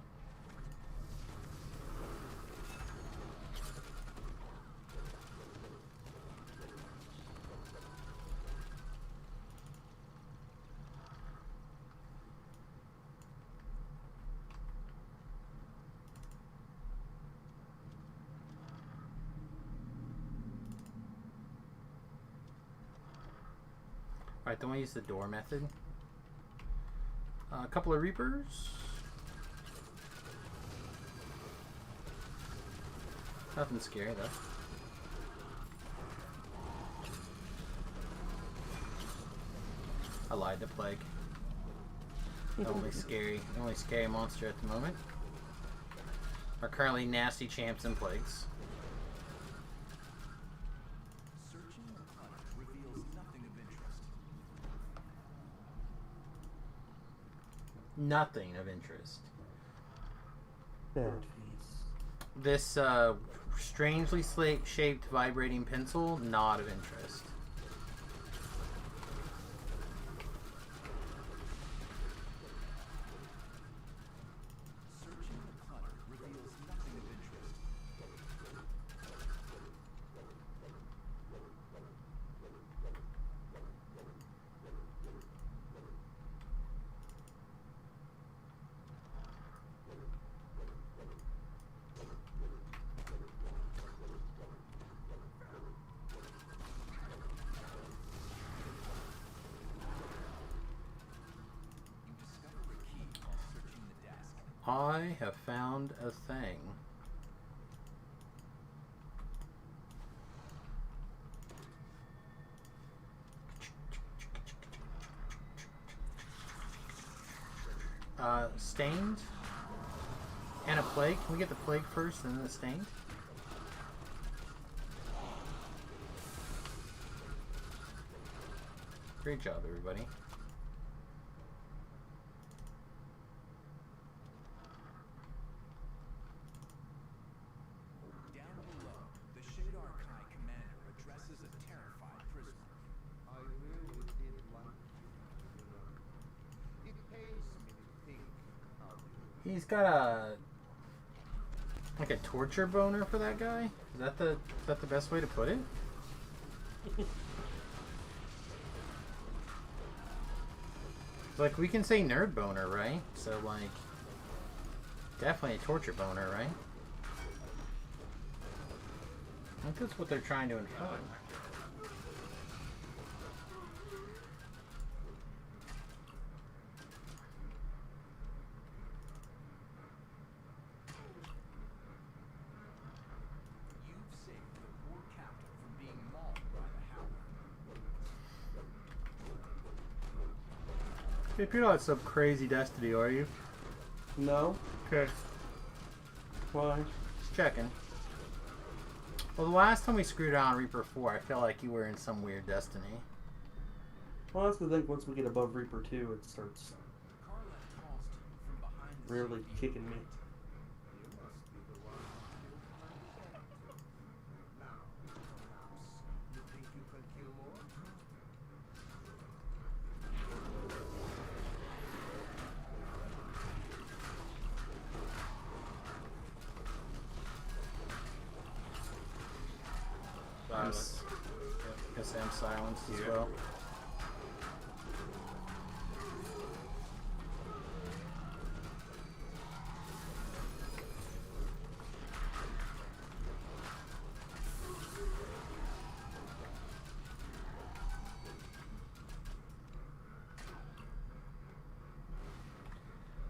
Right, then we use the door method. A couple of Reapers. Nothing scary though. I lied to Plague. The only scary monster at the moment. Are currently nasty champs and plagues. Searching the clutter reveals nothing of interest. Nothing of interest. Bad fees. This strangely shaped vibrating pencil, not of interest. Searching the clutter reveals nothing of interest. You discover a key while searching the desk. I have found a thing. Stained and a plague. Can we get the plague first and then the stained? Great job, everybody. Down below, the Shadar Kai commander addresses a terrified prisoner. I really did like you, you know. It pains me to think how you He's got a like a torture boner for that guy. Is that the best way to put it? Like, we can say nerd boner, right? So, like, definitely a torture boner, right? I think that's what they're trying to infer. You've saved the poor captain from being mauled by the Howler. Hey, you're not some crazy Destiny, are you? No? Okay. Why? Just checking. Well, the last time we screwed on Reaper 4, I feel like you were in some weird Destiny. Well, that's the thing. Once we get above Reaper 2, it starts Carlet calls to you from behind the really CP kicking me. You must be the one who killed my detective. Now, perhaps, you think you can kill more? Silence. Guess I'm silenced as well.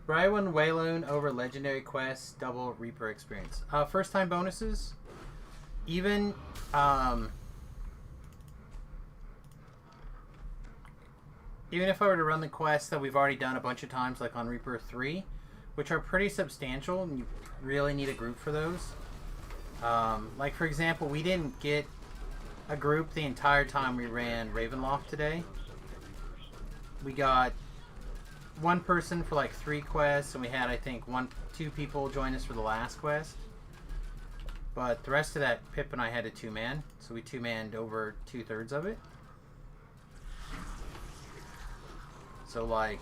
Brywin Wayloon over Legendary Quest, double Reaper experience. First time bonuses. Even if I were to run the quests that we've already done a bunch of times, like on Reaper 3, which are pretty substantial, and you really need a group for those. Like, for example, we didn't get a group the entire time we ran Ravenloft today. We got one person for like 3 quests, and we had, I think, 2 people join us for the last quest. But the rest of that, Pip and I had to 2-man, so we 2-manned over 2/3 of it. So, like,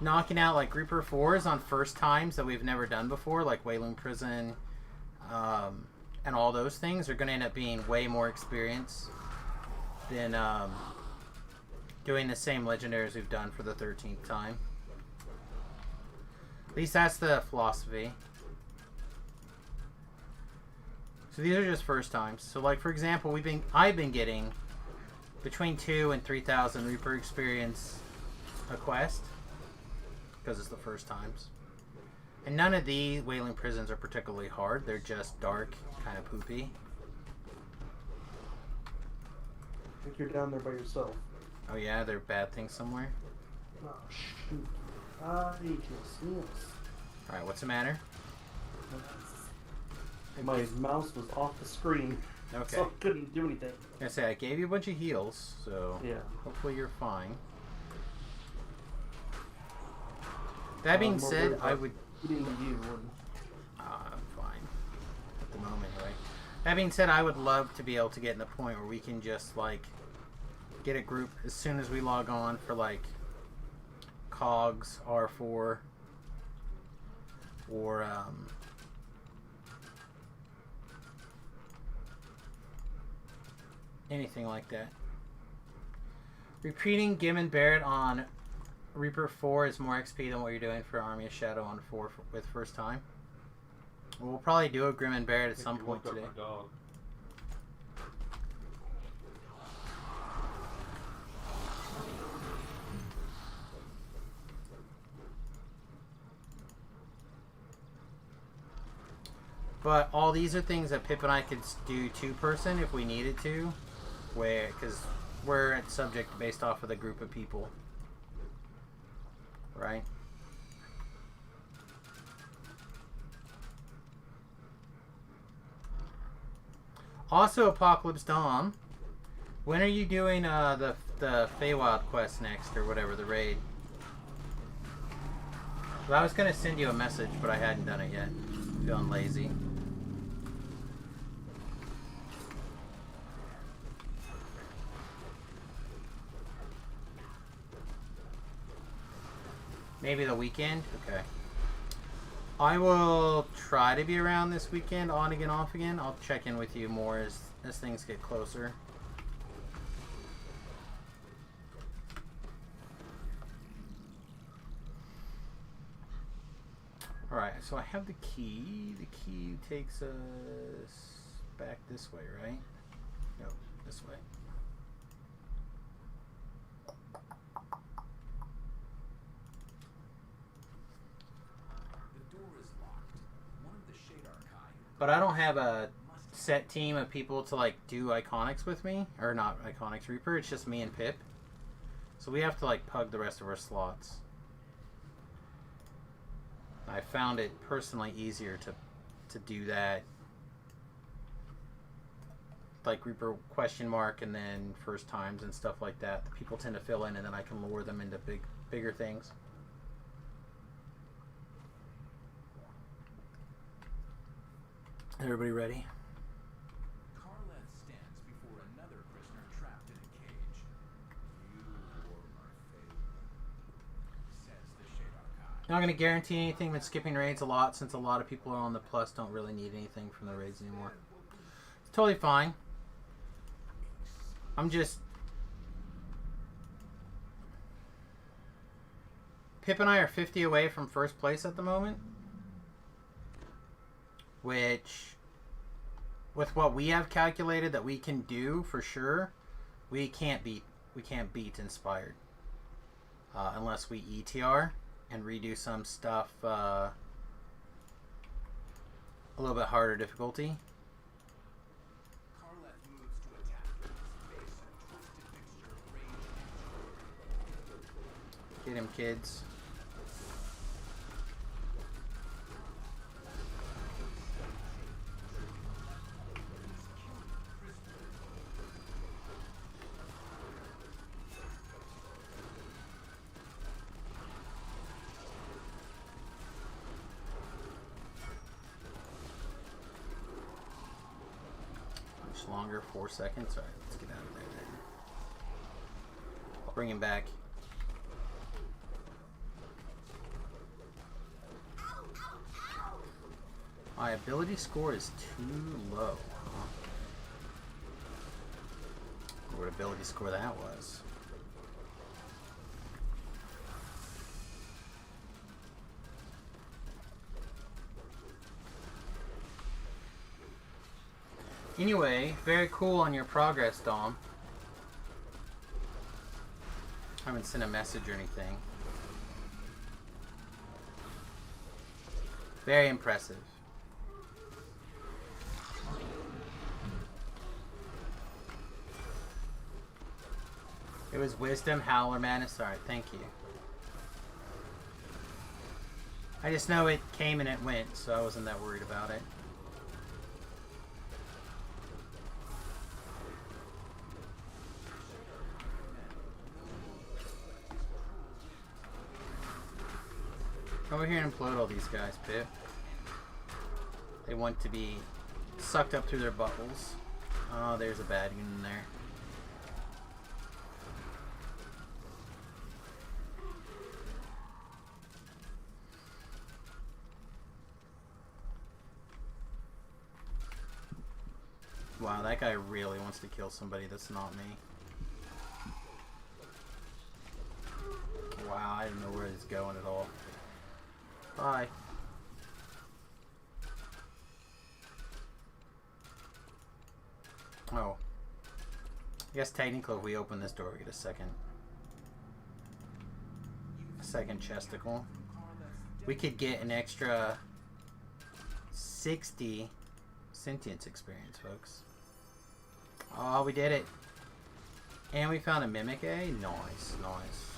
knocking out, like, Reaper 4s on first times that we've never done before, like Wayland Prison, and all those things, are going to end up being way more experience than doing the same legendaries we've done for the 13th time. At least that's the philosophy. So these are just first times. So like for example, I've been getting between 2 and 3,000 Reaper experience a quest because it's the first times. And none of the Wailing Prisons are particularly hard. They're just dark, kind of poopy. I think you're down there by yourself. Oh yeah, there are bad things somewhere. Oh shoot. Yes. Alright, what's the matter? My mouse was off the screen. Okay. So I couldn't do anything. I say I gave you a bunch of heals, so yeah. Hopefully you're fine. That being said, I would. Getting to you. And... I'm fine at the moment, right? That being said, I would love to be able to get in the point where we can just like get a group as soon as we log on for like COGS R4 or anything like that. Repeating Gim and Barrett on Reaper 4 is more XP than what you're doing for Army of Shadow on 4 with first time. We'll probably do a Grim and Barrett at some point today. But all these are things that Pip and I could do two-person if we needed to, because we're at subject based off of the group of people, right? Also, Apocalypse Dom, when are you doing the Feywild quest next, or whatever, the raid? Well, I was gonna send you a message, but I hadn't done it yet. Feeling lazy. Maybe the weekend? Okay. I will try to be around this weekend, on again, off again. I'll check in with you more as things get closer. Alright, so I have the key. The key takes us back this way, right? No, this way. But I don't have a set team of people to like do Iconics with me. Or not Iconics Reaper, it's just me and Pip. So we have to like pug the rest of our slots. I found it personally easier to do that. Like Reaper question mark and then first times and stuff like that. The people tend to fill in and then I can lure them into bigger things. Everybody ready? Karleth stands before another prisoner trapped in a cage. You wore my fate, says the Shade Not going to guarantee anything, but skipping raids a lot since a lot of people are on the plus don't really need anything from the raids anymore. It's totally fine. I'm just... Pip and I are 50 away from first place at the moment. Which, with what we have calculated that we can do for sure, we can't beat Inspired unless we ETR and redo some stuff a little bit harder difficulty. Karleth moves to attack with his face a twisted mixture of rage and Get him, kids. Longer, 4 seconds. Alright, let's get out of there then. I'll bring him back. My ability score is too low. Huh? What ability score that was. Anyway, very cool on your progress, Dom. I haven't sent a message or anything. Very impressive. It was Wisdom, Howler, Madness. Alright, thank you. I just know it came and it went, so I wasn't that worried about it. Come over here and implode all these guys, Pip. They want to be sucked up through their buttholes. Oh, there's a bad one in there. Wow, that guy really wants to kill somebody that's not me. Wow, I don't know where he's going at all. Bye. Oh. I guess technically if we open this door we get a second chesticle. We could get an extra 60 sentience experience, folks. Oh, we did it. And we found a Mimic A? Nice, nice.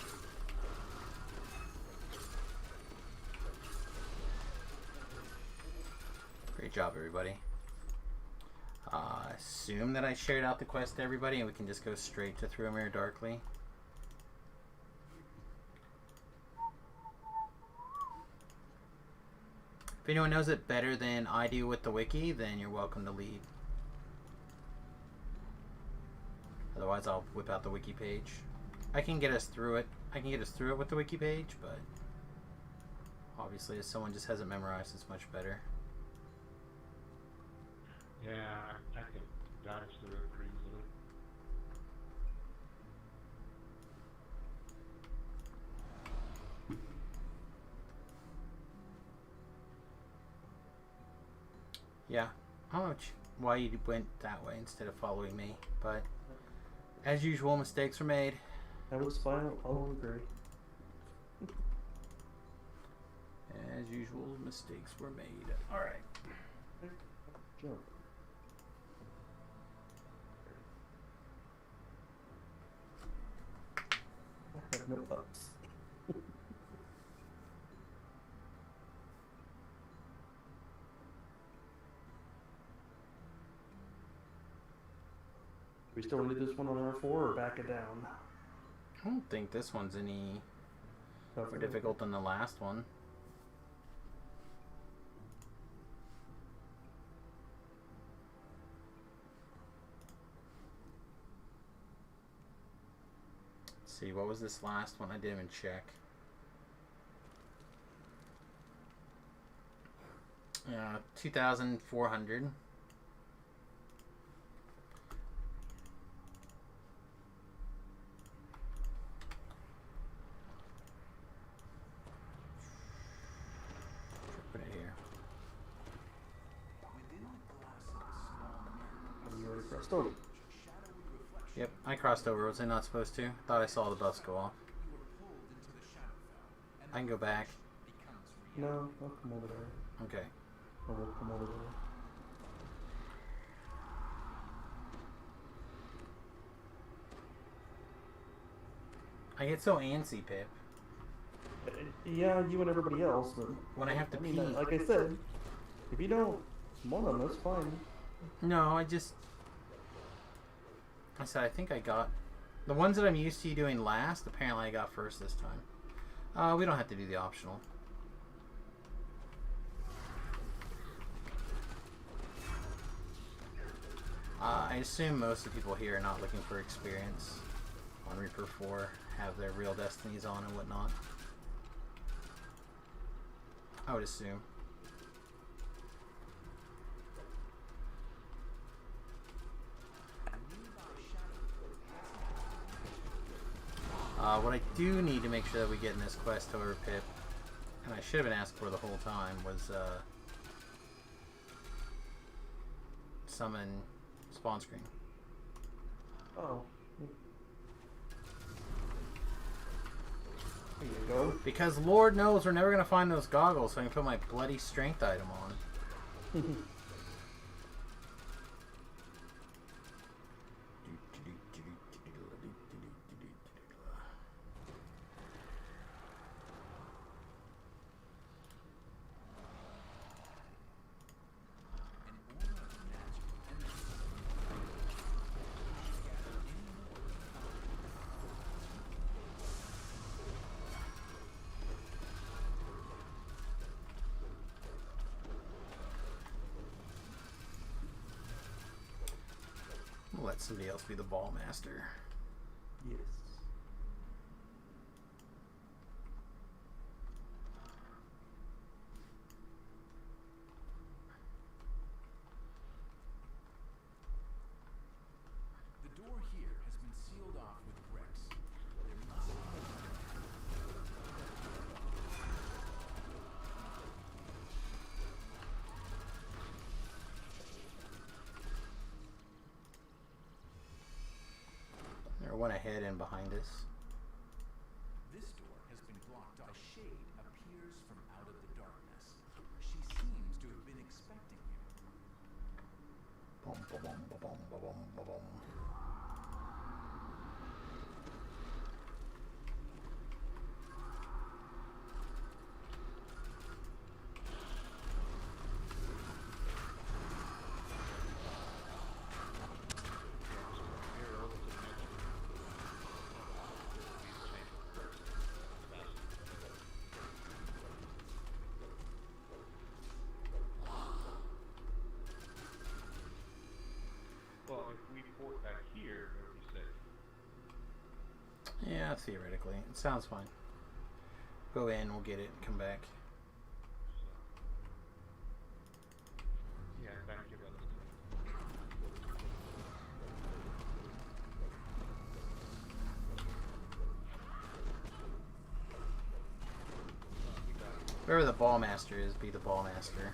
Great job, everybody. Assume that I shared out the quest to everybody and we can just go straight to Thrumir Darkly. If anyone knows it better than I do with the wiki, then you're welcome to lead. Otherwise, I'll whip out the wiki page. I can get us through it. I can get us through it with the wiki page, but obviously, if someone just hasn't memorized, it's much better. Yeah, I can dodge through it pretty easily. Yeah, I don't know why you went that way instead of following me, but as usual, mistakes were made. That was fine. I'll agree. As usual, mistakes were made. Alright. Jump. I have no ups. We still want to do this one on R4 or back it down? I don't think this one's any more difficult than the last one. Let's see, what was this last one? I didn't even check. 2,400. Put it here. Crossed over. Yep, I crossed over. Was I not supposed to? Thought I saw the bus go off. I can go back. No, I'll come over there. Okay. Or we'll come over there. I get so antsy, Pip. Yeah, you and everybody else, but When I have to I mean, pee. like I said, if you don't want them, that's fine. No, I said I think I got the ones that I'm used to doing last. Apparently, I got first this time. We don't have to do the optional. I assume most of the people here are not looking for experience on Reaper 4, have their real destinies on and whatnot. I would assume. What I do need to make sure that we get in this quest, however, Pip, and I should have been asked for the whole time, was summon Spawn screen. Oh. There you go. Because Lord knows we're never gonna find those goggles, so I can put my bloody strength item on. We'll let somebody else be the ball master. Yes. The door here has been sealed off with bricks. There must There one ahead and behind us. This door has been blocked. A shade appears from out of the darkness. She seems to have been expecting you. Boom, boom, boom, boom, boom, boom, boom. Mirror over to the next one. Be the same capacity. Well, if we port back here, we'll be safe. Yeah, theoretically. It sounds fine. Go in, we'll get it, and come back. So, yeah, thank you, brother. We got it. Whoever the ball master is, be the ball master.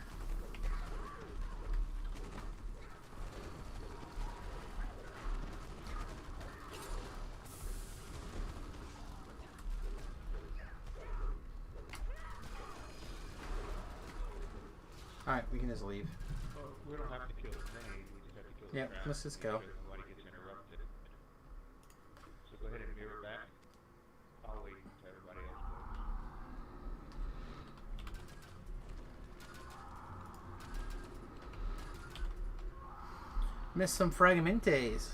Alright, we can just leave. Well, we don't have to kill the grenade, we just have to kill the Yep, trap. let's just Make go. sure nobody gets interrupted. So go ahead and mirror back. I'll wait until everybody else goes. Missed some fragmentes.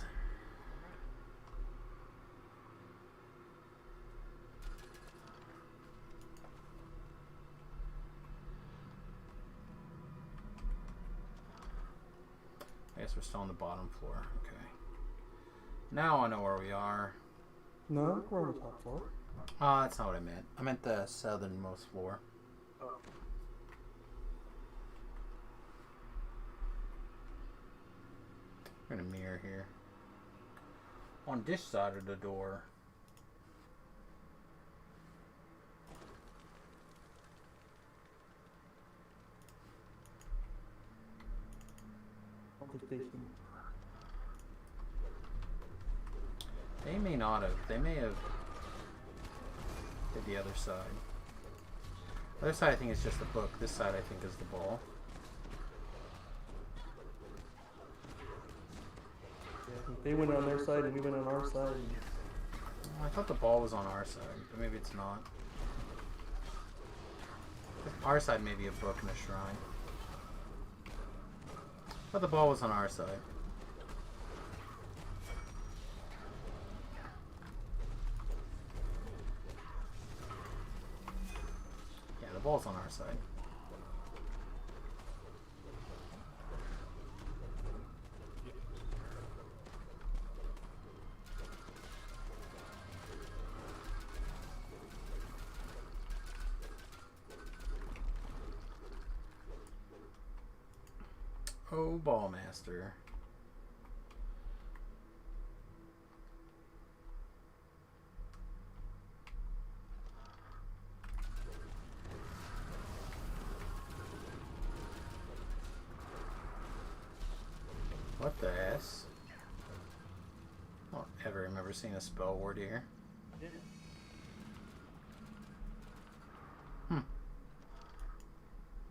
I guess we're still on the bottom floor. Okay. Now I know where we are. No, we're on the top floor. That's not what I meant. I meant the southernmost floor. Oh. We're gonna mirror here. On this side of the door. I don't think they can. They may not have. They may have did the other side. The other side I think is just the book. This side I think is the ball. Yeah, I think they went on their side and we went on our side. And I thought the ball was on our side, but maybe it's not. Our side may be a book and a shrine. But the ball was on our side. Yeah, the ball's on our side. Oh, ball master. What The S? I don't ever remember seeing a spell word here.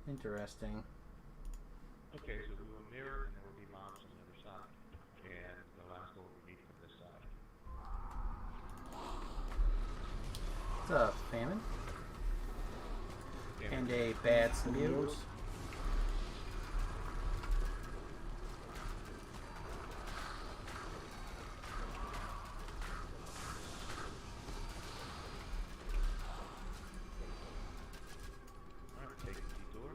Interesting. Okay, so we will mirror and there will be mobs on the other side. And the last door will be from this side. It's a famine. And a bad symbiote. Alright, take the detour.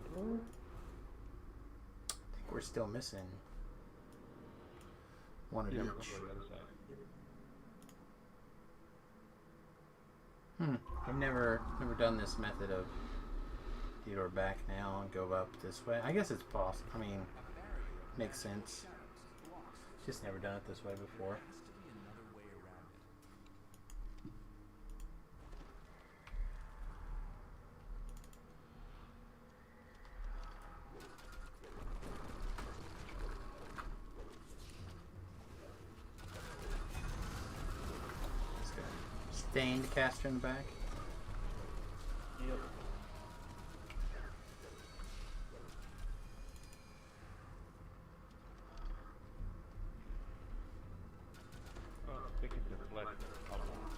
I think we're still missing one of Yeah, each. we'll go to the other side. I've never done this method of detour back now and go up this way. I guess it's possible. I mean, A barrier of makes magical sense. shadows blocks Just never done it this way before. There has to be another way around it. Let's go. Stained caster in the back. Yep. They can deflect upwards.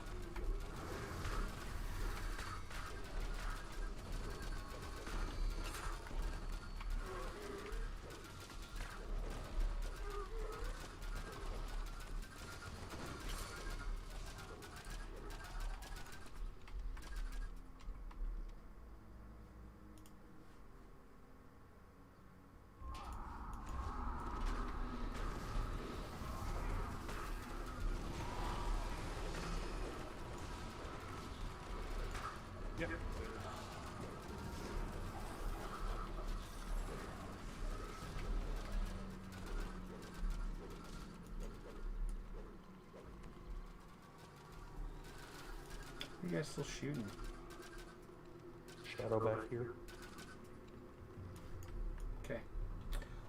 Yep. You guys still shooting? Shadow back here. Okay.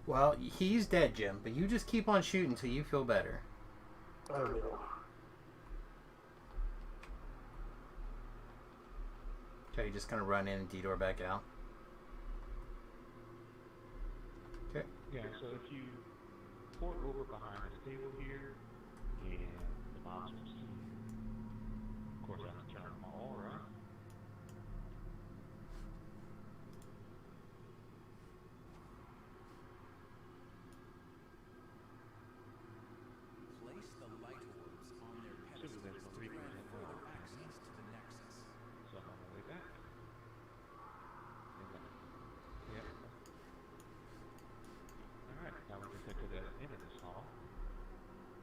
Well, he's dead, Jim, but you just keep on shooting until you feel better. I will. Okay, you're just gonna run in and detour back out. Okay. Yeah, so if you port over behind this table here, and the mobs will see you. Of course, I have to turn them all around. Place the light orbs on their Assuming pedestals there's no to reapers grant in further there. access to the Nexus. So I'm on my way back. And then, yep. Alright, now we can head to the end of this hall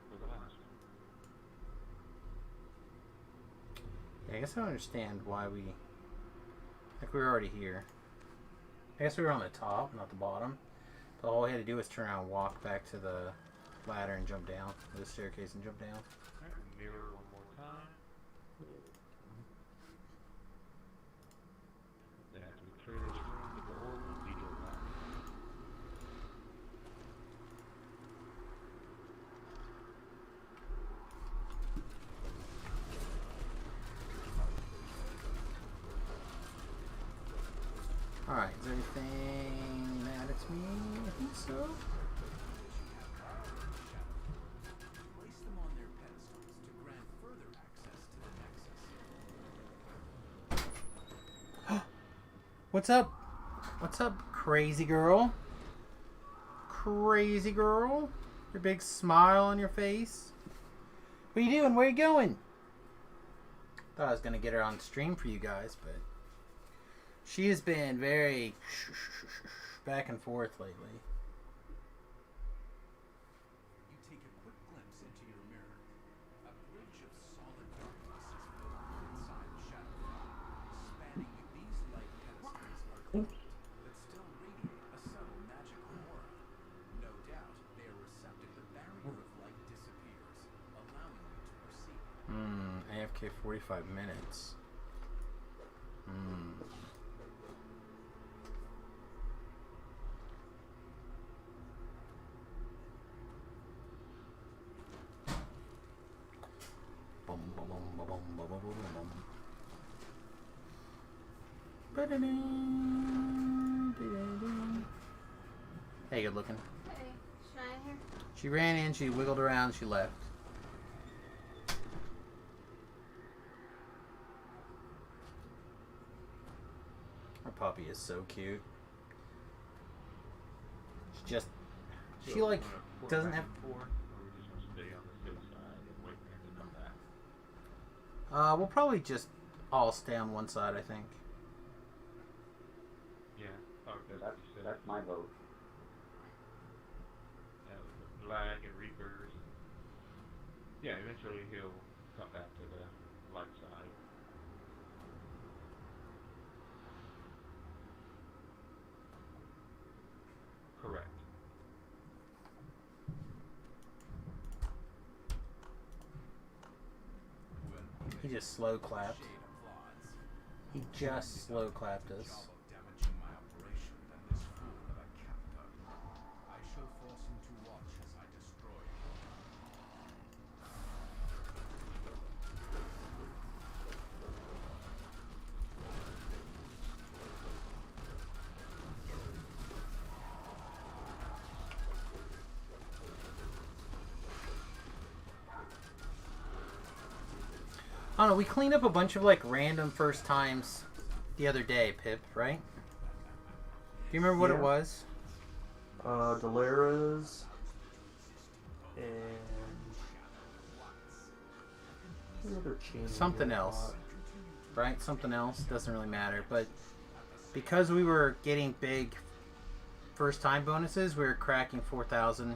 for the last one. Yeah, I guess I don't understand why we... Like, we were already here. I guess we were on the top, not the bottom. But all we had to do was turn around and walk back to the ladder and jump down. The staircase and jump down. Alright, mirror one more time. Then after we clear this room, get the orb, we'll detour back. Alright, is everything mad at me? I think so. Place them on their pedestals to grant further access to the Nexus. What's up? What's up, crazy girl? Crazy girl? Your big smile on your face? What are you doing? Where are you going? Thought I was going to get her on stream for you guys, but she has been very back and forth lately. You take a quick glimpse into your mirror. A bridge of solid darkness is built inside the shadow. Spanning these light pedestals are cold, but still radiate a subtle magical aura. No doubt they are receptive. The barrier of light disappears, allowing you to proceed. AFK 45 minutes. Hey, good looking. Hey, should I in here? She ran in, she wiggled around, she left. Our puppy is so cute. She like doesn't have. We'll probably just all stay on one side, I think. Yeah, That's my vote. Lag and Reapers. Yeah, eventually he'll come back to the light side. Correct. He just slow clapped. He just slow clapped us. Damaging my operation than this fool of a captor. I shall force him to watch as I destroy him. I don't know, we cleaned up a bunch of like random first times the other day, Pip, right? Do you remember what it was? Delara's and another chain. Something else. Right? Something else. Doesn't really matter. But because we were getting big first time bonuses, we were cracking 4,000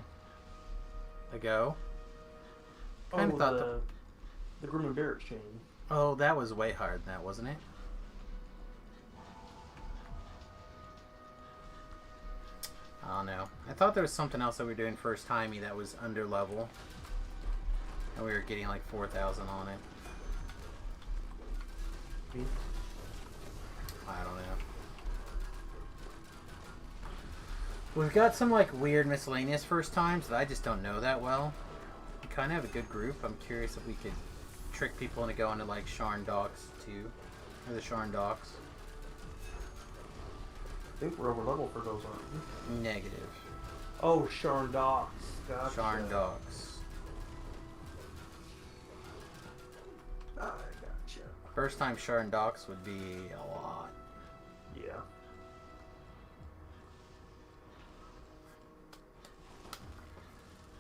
a go. Kind of thought the Grim and Barrett chain. Oh, that was way higher than that, wasn't it? I don't know. I thought there was something else that we were doing first timey that was under level. And we were getting like 4,000 on it. I don't know. We've got some like weird miscellaneous first times that I just don't know that well. We kind of have a good group. I'm curious if we could trick people into going to like Sharn Docks too. Or the Sharn Docks. I think we're over level for those, aren't we? Negative. Oh, Sharn Docks. Gotcha. Sharn Docks. I gotcha. First time Sharn Docks would be a lot. Yeah.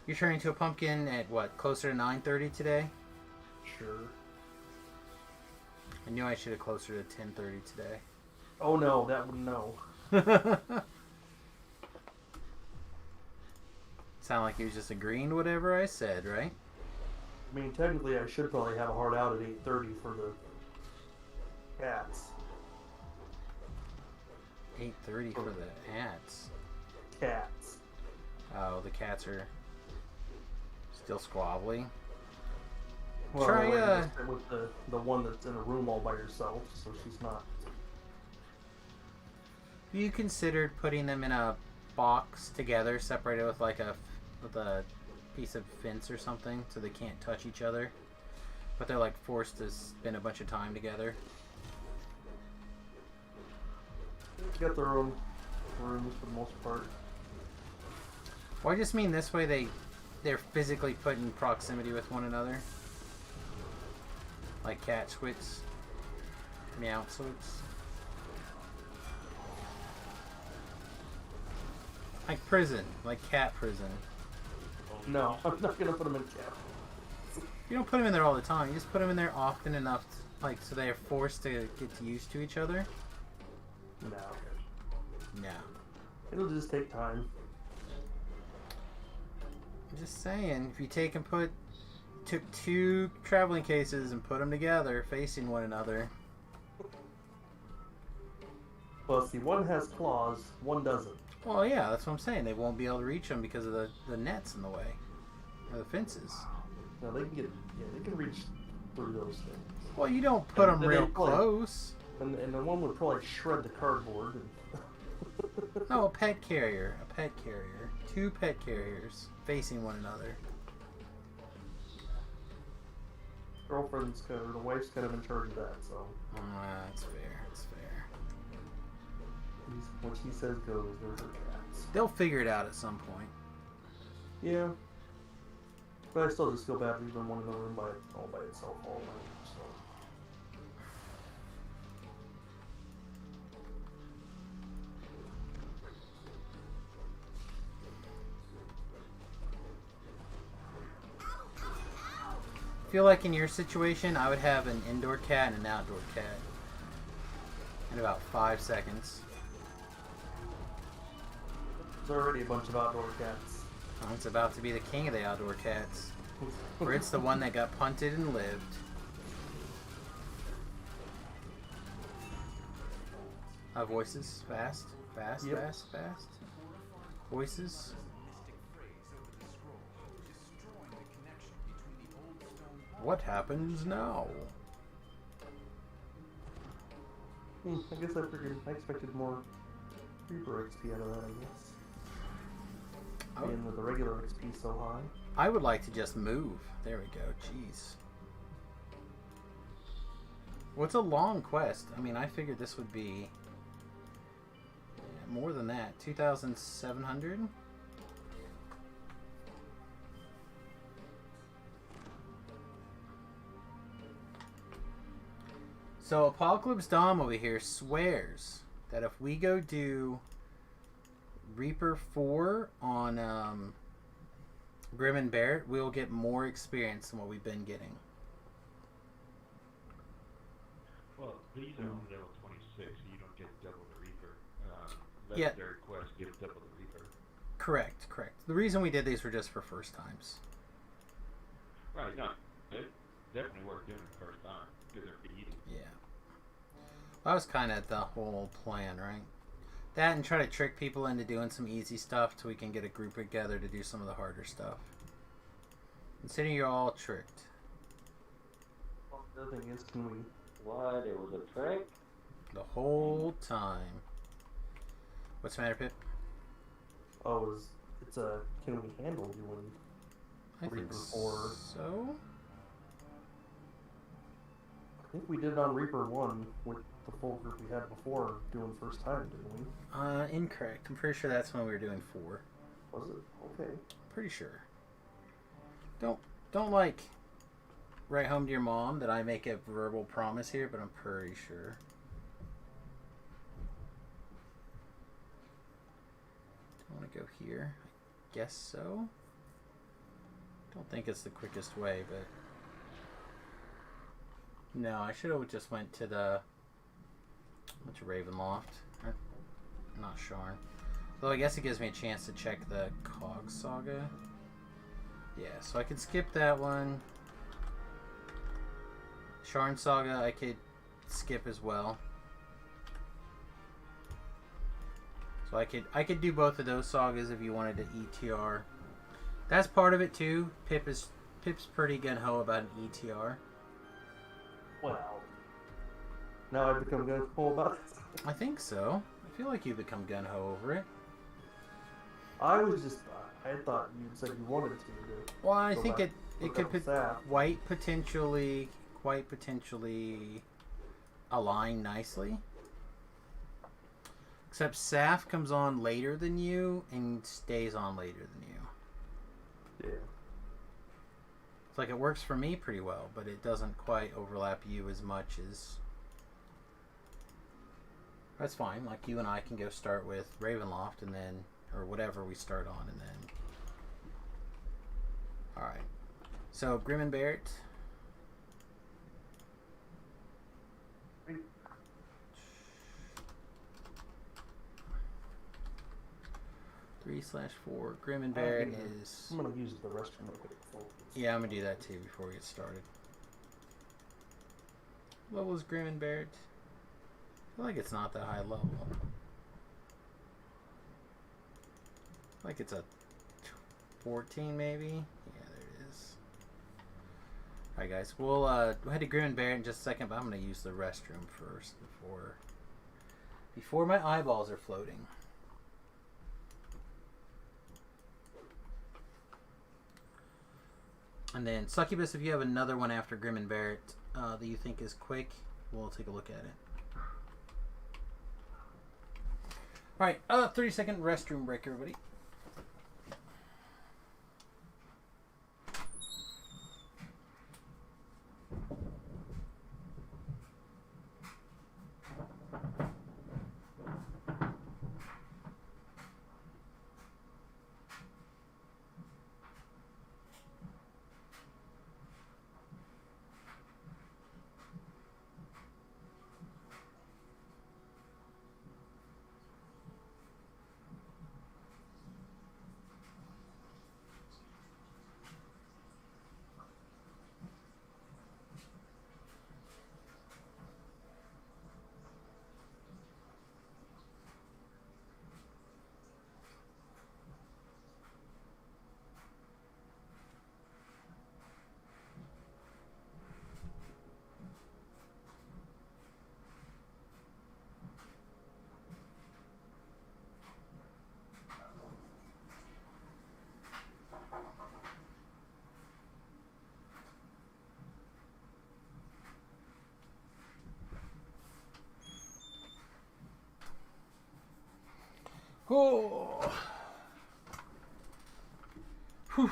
You're turning into a pumpkin at what? Closer to 9:30 today? Sure. I knew I should have closer to 10:30 today. Oh no, that would no. Sound like he was just agreeing to whatever I said, right? I mean, technically, I should probably have a hard out at 8:30 for the cats. 8:30 for the ads. Cats. Oh, the cats are still squabbly. Well, Try with the one that's in a room all by herself, so she's not. You considered putting them in a box together, separated with like a piece of fence or something, so they can't touch each other, but they're like forced to spend a bunch of time together. They got their own rooms for the most part. Well, I just mean this way they're physically put in proximity with one another, like cat swits, meow swits. Like prison, like cat prison. No, I'm not gonna put them in cat. You don't put them in there all the time. You just put them in there often enough, like so they are forced to get used to each other. No. No. It'll just take time. I'm just saying, if you took two traveling cases and put them together, facing one another. Well, see, one has claws, one doesn't. Well, yeah, that's what I'm saying. They won't be able to reach them because of the nets in the way, or the fences. No, they can they can reach through those things. Well, you don't put them And real they probably- close. And the one would probably shred the cardboard. And No, a pet carrier. A pet carrier. Two pet carriers facing one another. girlfriend's kind of, or the wife's kind of in charge of that, so That's fair. That's fair. what she says goes. There's her cats. They'll figure it out at some point. Yeah. But I still just feel bad leaving one in the room all by itself all night, so. I feel like in your situation, I would have an indoor cat and an outdoor cat in about 5 seconds. There's already a bunch of outdoor cats. It's about to be the king of the outdoor cats. Or it's the one that got punted and lived. Voices. Fast. Fast, Yep. fast, fast. Voices. Mystic phrase over the scroll, destroying the connection between the old stone What happens now? I guess I expected more Reaper XP out of that, I guess. Being with the regular XP so high. I would like to just move. There we go. Jeez. What's a long quest? I mean, I figured this would be more than that. 2,700? So Apocalypse Dom over here swears that if we go do Reaper 4 on Grim and Barrett, we'll get more experience than what we've been getting. Well, these are only level 26, so you don't get double the Reaper. Yeah. Legendary quest gives double the Reaper. Correct, correct. The reason we did these were just for first times. Right, no. It definitely worth doing the first time, because they're easy. Yeah. That was kind of the whole plan, right? That and try to trick people into doing some easy stuff so we can get a group together to do some of the harder stuff. Considering you're all tricked. Well, the other thing is, can we... What? It was a trick? The whole time. What's the matter, Pip? Oh, it's a... Can we handle doing I think Reaper 4? so. I think we did it on Reaper 1 with the full group we had before doing first time, didn't we? Incorrect. I'm pretty sure that's when we were doing 4. Was it? Okay. Pretty sure. Don't like write home to your mom that I make a verbal promise here, but I'm pretty sure. Don't want to go here. I guess so. Don't think it's the quickest way, but no, I should have just went to the Ravenloft. Not Sharn. Though I guess it gives me a chance to check the Cog Saga. Yeah, so I could skip that one. Sharn Saga I could skip as well. So I could do both of those sagas if you wanted to ETR. That's part of it too. Pip's pretty gung-ho about an ETR. Well, now I've become gung-ho about it. I think so. I feel like you've become gung-ho over it. I was just... I thought you said you wanted to. Well, I go think back, it look could up Saf. quite potentially align nicely. Except Saf comes on later than you and stays on later than you. Yeah. It's like it works for me pretty well, but it doesn't quite overlap you as much as... That's fine. Like you and I can go start with Ravenloft and then... Or whatever we start on and then... Alright. So, Grim and Barrett. Right. 3/4. Grim and Barrett is... I'm gonna use the restroom real quick before. Yeah, I'm gonna do that too before we get started. What level is Grim and Barrett? I feel like it's not that high level. Like it's a 14 maybe? Yeah, there it is. Alright guys, we'll head to Grim and Barrett in just a second, but I'm gonna use the restroom first before my eyeballs are floating. And then Succubus, if you have another one after Grim and Barrett that you think is quick, we'll take a look at it. Alright, 30-second restroom break, everybody. Oh. Whew.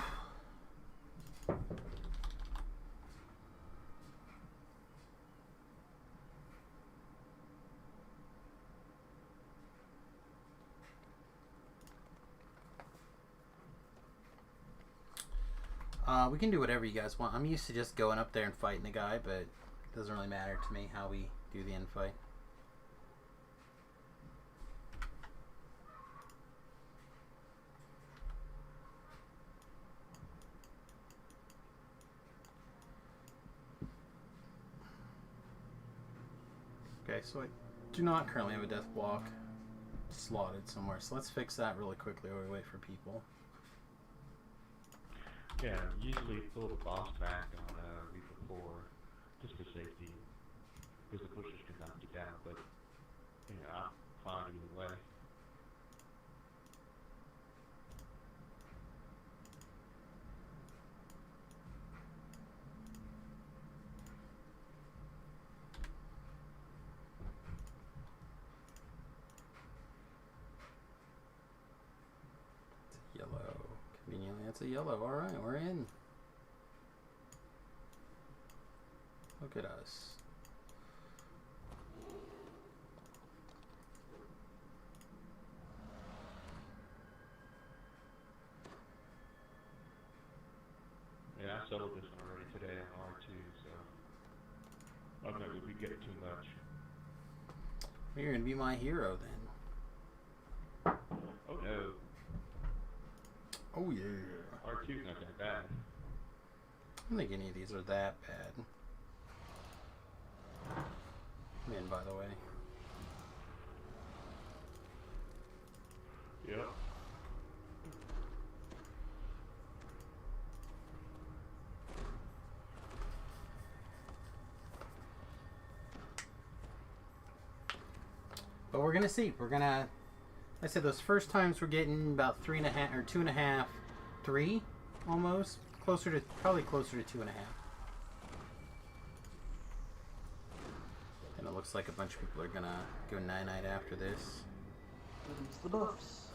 We can do whatever you guys want. I'm used to just going up there and fighting the guy, but it doesn't really matter to me how we do the end fight. Okay, so I do not currently have a death block slotted somewhere, so let's fix that really quickly while we wait for people. Yeah, usually pull the boss back on Lethal 4, just for safety, because the pushers can knock you down, but yeah, I'm fine either way. It's a yellow. Conveniently, it's a yellow. Alright, we're in. Look at us. Yeah, I settled this one already today on R2, so I'm not going to be getting too much. You're going to be my hero then. Oh no. Oh yeah. R2's not that bad. I don't think any of these are that bad. I'm in, by the way. Yep. But we're gonna see. We're gonna. I said those first times we're getting about 3.5 or 2.5, 3, almost closer to probably closer to 2.5. And it looks like a bunch of people are gonna go 9-9 after this. Release the buffs.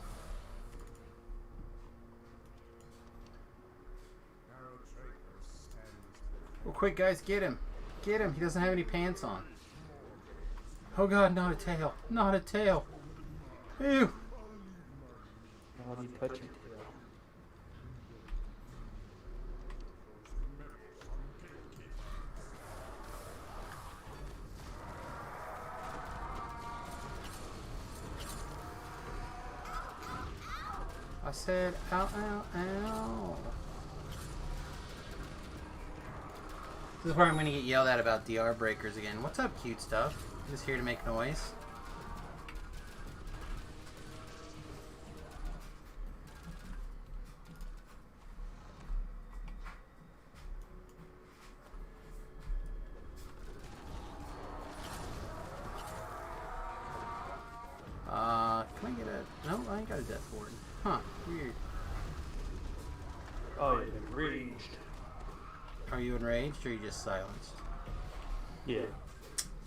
Narrow traitors stands Well, quick, guys, get him! Get him! He doesn't have any pants on. Oh God, not a tail! Not a tail! Ew! Now you touch your tail. I said, ow, ow, ow. This is where I'm going to get yelled at about DR breakers again. What's up, cute stuff? Just here to make noise. Can I get a... No, I ain't got a death ward. Huh, weird. Oh, yeah, enraged. Are you enraged or are you just silenced? Yeah,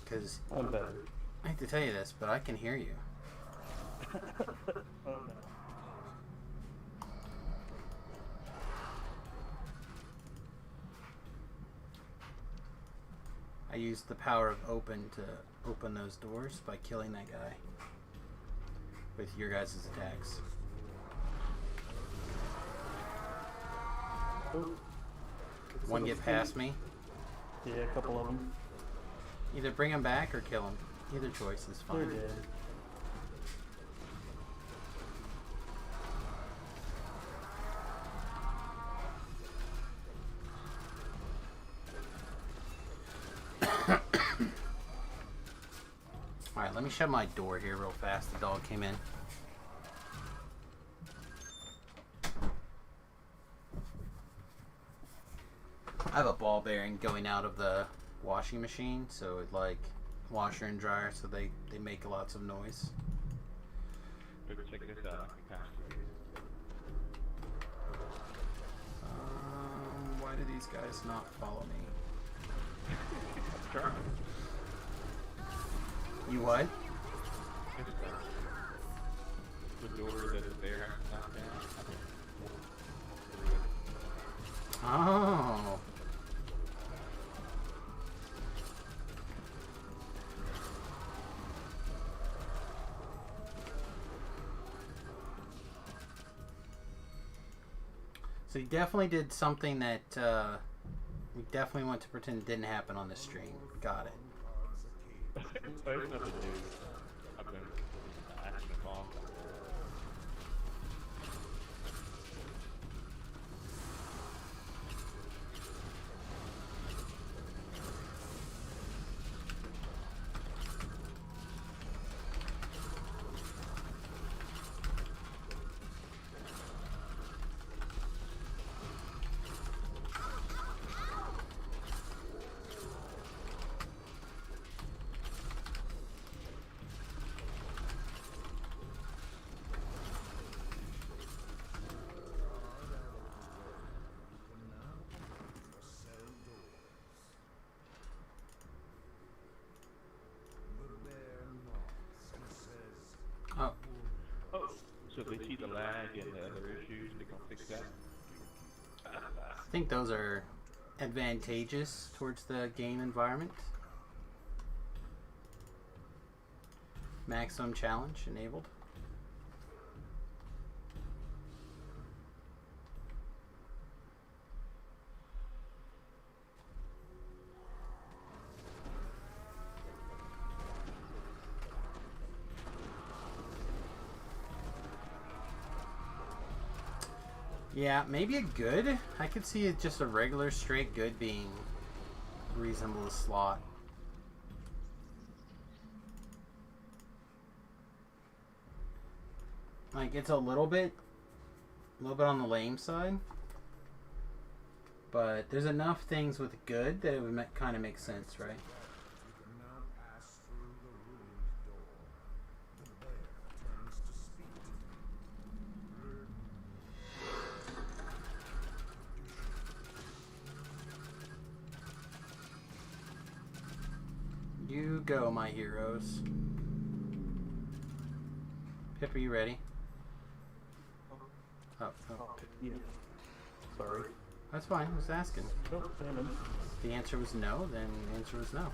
Because I'm better. I hate to tell you this, but I can hear you. Oh no. I used the power of open to open those doors by killing that guy with your guys' attacks. Oh. One get past me. Yeah, a couple of them. Either bring him back or kill him. Either choice is They're fine. dead. Alright, let me shut my door here real fast. The dog came in. I have a ball bearing going out of the washing machine, so it like washer and dryer, so they make lots of noise. Better check this out. I can pass through. Why do these guys not follow me? Sure. You what? The door that is there, not there. Oh. So you definitely did something that we definitely want to pretend didn't happen on this stream. Got it. There's nothing new. I've been action involved. Oh, Oh, so if they see the lag and the other issues, they can fix that. I think those are advantageous towards the game environment. Maximum challenge enabled. Yeah, maybe a good. I could see it just a regular straight good being reasonable to slot. Like it's a little bit on the lame side, but there's enough things with good that it would kind of make sense, right? You can now pass through the ruined door. The bear turns to speak to You go, my heroes. Pip, are you ready? Oh, Oh, yeah. Sorry. that's fine. I was asking. Nope, damn it. If the answer was no, then the answer was no.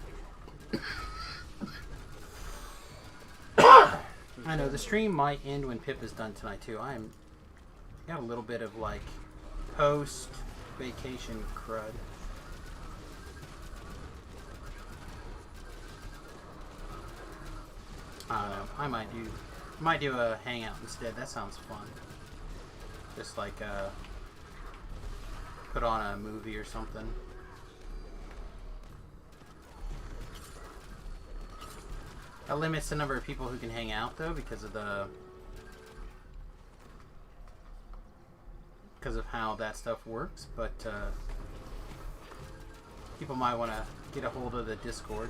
I know the stream might end when Pip is done tonight too. I'm got a little bit of like post vacation crud. I don't know. I might do a hangout instead. That sounds fun. Just like put on a movie or something. That limits the number of people who can hang out though because of how that stuff works, but people might want to get a hold of the Discord.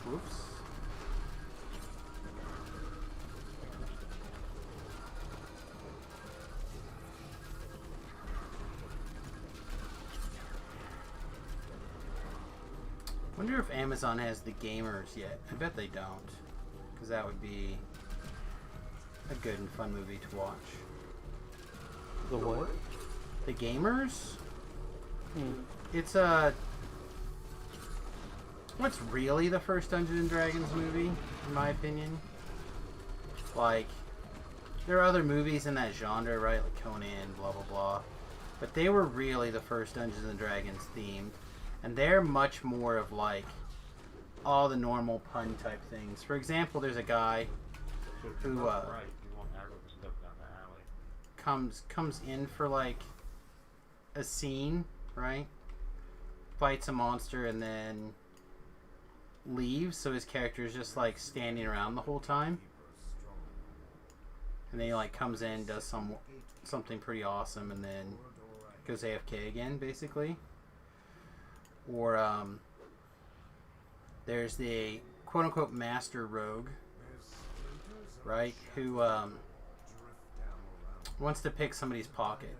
Whoops. Wonder if Amazon has the gamers yet. I bet they don't, because that would be a good and fun movie to watch. The what? The gamers? Hmm. It's what's really the first Dungeons and Dragons movie, in my opinion. Like, there are other movies in that genre, right? Like Conan, blah blah blah. But they were really the first Dungeons and Dragons themed. And they're much more of like all the normal pun type things. For example, there's a guy who right, you want arrow stuff down the alley. comes in for like a scene, right? Fights a monster and then leaves, so his character is just like standing around the whole time. And then he like comes in, does something pretty awesome, and then goes AFK again, basically. Or there's the quote-unquote master rogue, right, who wants to pick somebody's pocket,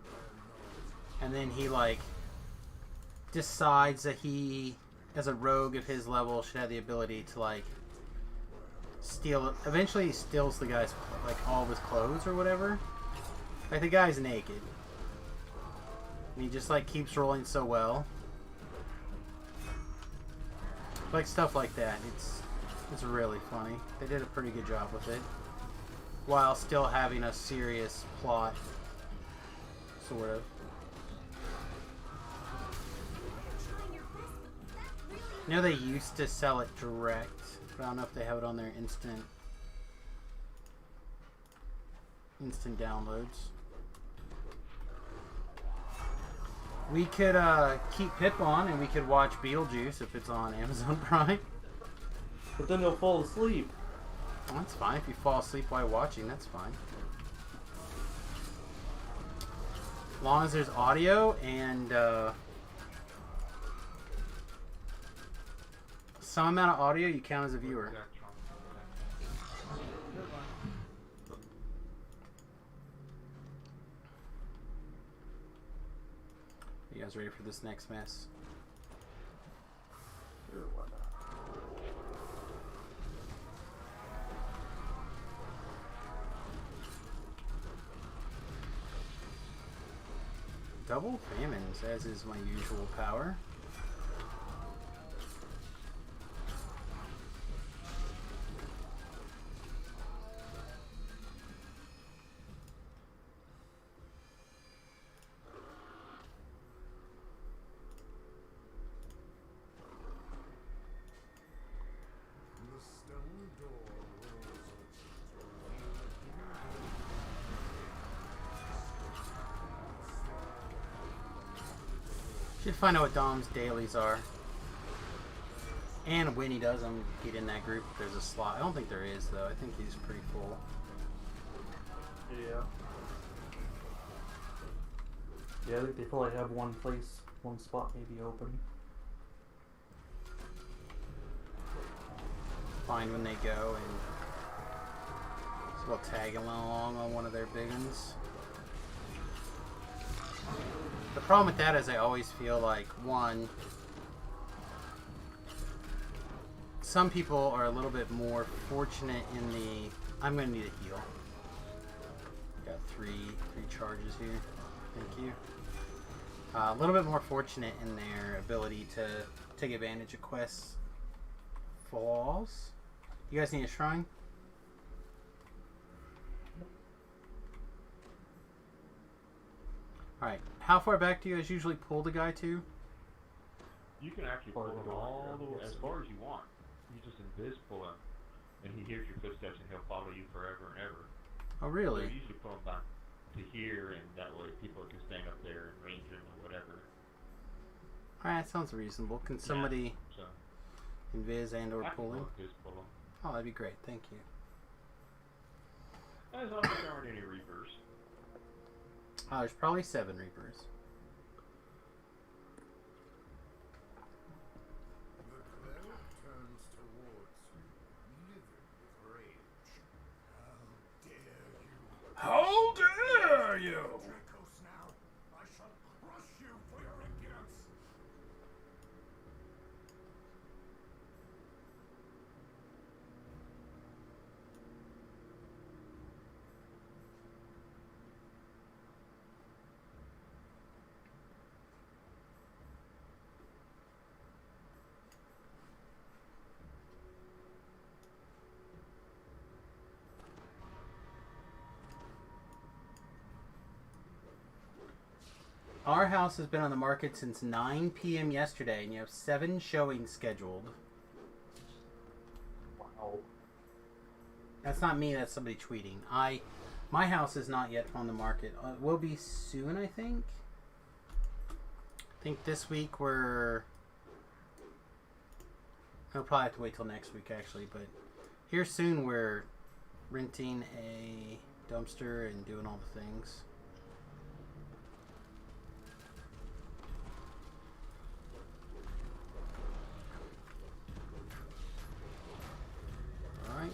and then he like decides that he, as a rogue of his level, should have the ability to like steal. Eventually he steals the guy's like all of his clothes or whatever. Like the guy's naked and he just like keeps rolling so well. Like stuff like that. It's really funny. They did a pretty good job with it, while still having a serious plot, sort of. You know, they used to sell it direct, but I don't know if they have it on their instant downloads. We could keep Pip on, and we could watch Beetlejuice if it's on Amazon Prime. But then he'll fall asleep. Well, that's fine. If you fall asleep while watching, that's fine. As long as there's audio and some amount of audio, you count as a viewer. You guys ready for this next mess? Sure, why not? Double famines, as is my usual power. The stone door rolls Should find out what Dom's dailies are. And when he does them, get in that group if there's a slot. I don't think there is, though. I think he's pretty full. Yeah. Yeah, I think they probably have one spot maybe open. Find when they go, and so we'll tag along on one of their big ones. The problem with that is I always feel like, one, some people are a little bit more fortunate in the... I'm going to need a heal. Got three charges here. Thank you. A little bit more fortunate in their ability to take advantage of quests. Flaws. You guys need a shrine? Alright, how far back do you guys usually pull the guy to? You can actually pull him all the way as far as you want. You just invis pull him, and he hears your footsteps, and he'll follow you forever and ever. Oh, really? So you usually pull him back to here, and that way people can stand up there and range him or whatever. Alright, that sounds reasonable. Can somebody So invis and or I can pull him? invis pull him. Oh, that'd be great. Thank you. As long as there aren't any reapers. Oh, there's probably 7 Reapers. The cleric turns towards you, livid with rage. How dare you! How dare you! Dracos now! I shall crush you for your impudence! Our house has been on the market since 9 p.m. yesterday, and you have 7 showings scheduled. Wow. That's not me, that's somebody tweeting. My house is not yet on the market. It will be soon, I think. I think this week we're... I'll probably have to wait till next week, actually, but here soon we're renting a dumpster and doing all the things. Alright.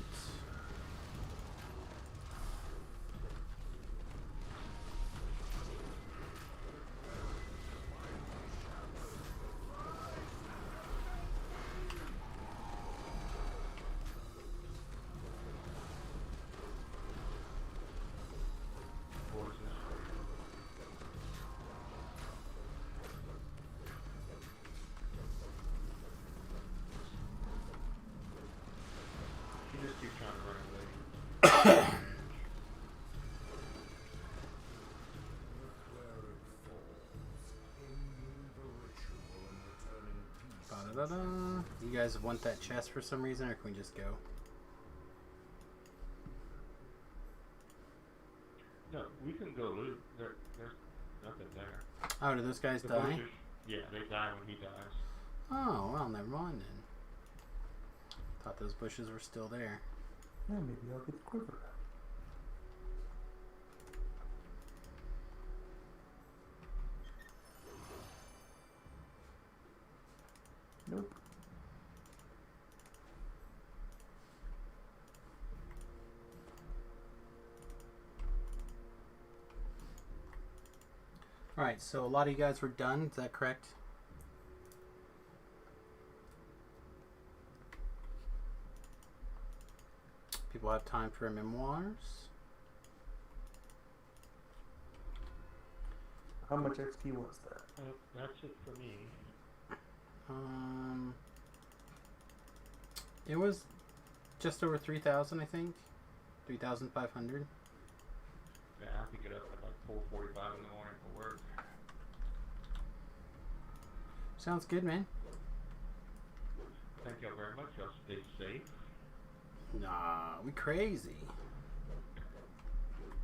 Horses. You just keep trying to run away. The cleric falls, ending the ritual and returning peace. Ba-da-da-da. You guys want that chest for some reason, or can we just go? No, we can go loot. There's nothing there. Oh, do those guys The die? bushes, yeah, they die when he dies. Oh, well, never mind then. Thought those bushes were still there. Yeah, maybe I'll get the quiver. Nope. Alright, so a lot of you guys were done, is that correct? People have time for memoirs? How much XP was that? That's it for me. It was just over 3,000, I think. 3,500. Yeah, I have to get up at like 4:45 in the morning for work. Sounds good, man. Thank y'all very much. Y'all stay safe. Nah, we crazy.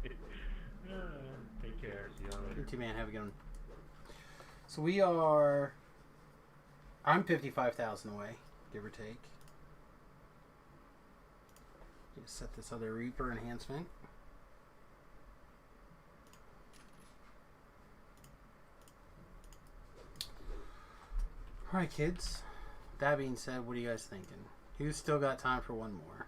Take care. See y'all later. You too, man. Have a good one. So we are... I'm 55,000 away, give or take. Just set this other Reaper enhancement. Alright, kids. That being said, what are you guys thinking? Who's still got time for one more?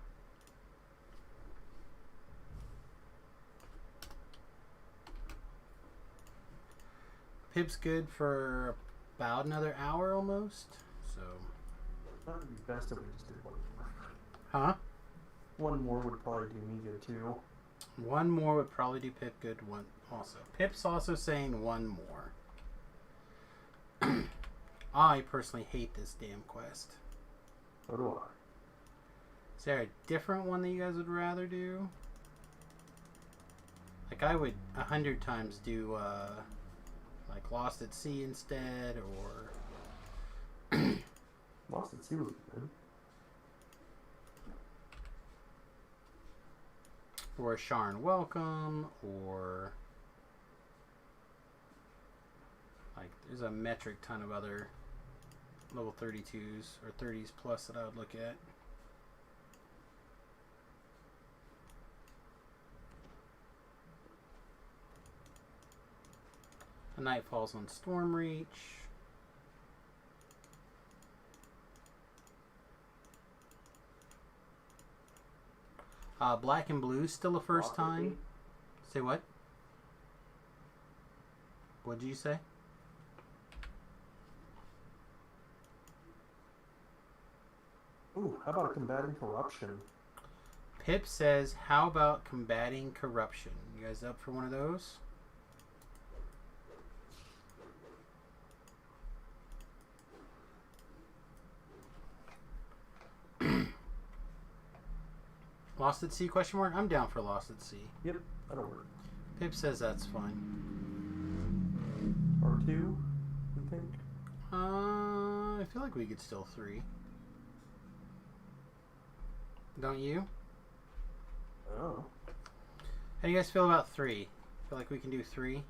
Pip's good for about another hour almost. So, That would be best if we just did one more. huh? One more would probably do me good too. One more would probably do Pip good. One also. Pip's also saying one more. I personally hate this damn quest. So do I. Is there a different one that you guys would rather do? Like I would 100 times do like Lost at Sea instead, or Lost at Sea would be good. or Sharn Welcome, or like there's a metric ton of other level 32s or 30s plus that I would look at. A Night Falls on Stormreach. Black and Blue still a first time. Say what? What did you say? Ooh, how about combating corruption? Pip says, how about combating corruption? You guys up for one of those? Lost at Sea question mark? I'm down for Lost at Sea. Yep, that'll work. Pip says that's fine. Or or 2, you think? I feel like we could still 3. Don't you? Oh. How do you guys feel about 3? Feel like we can do 3?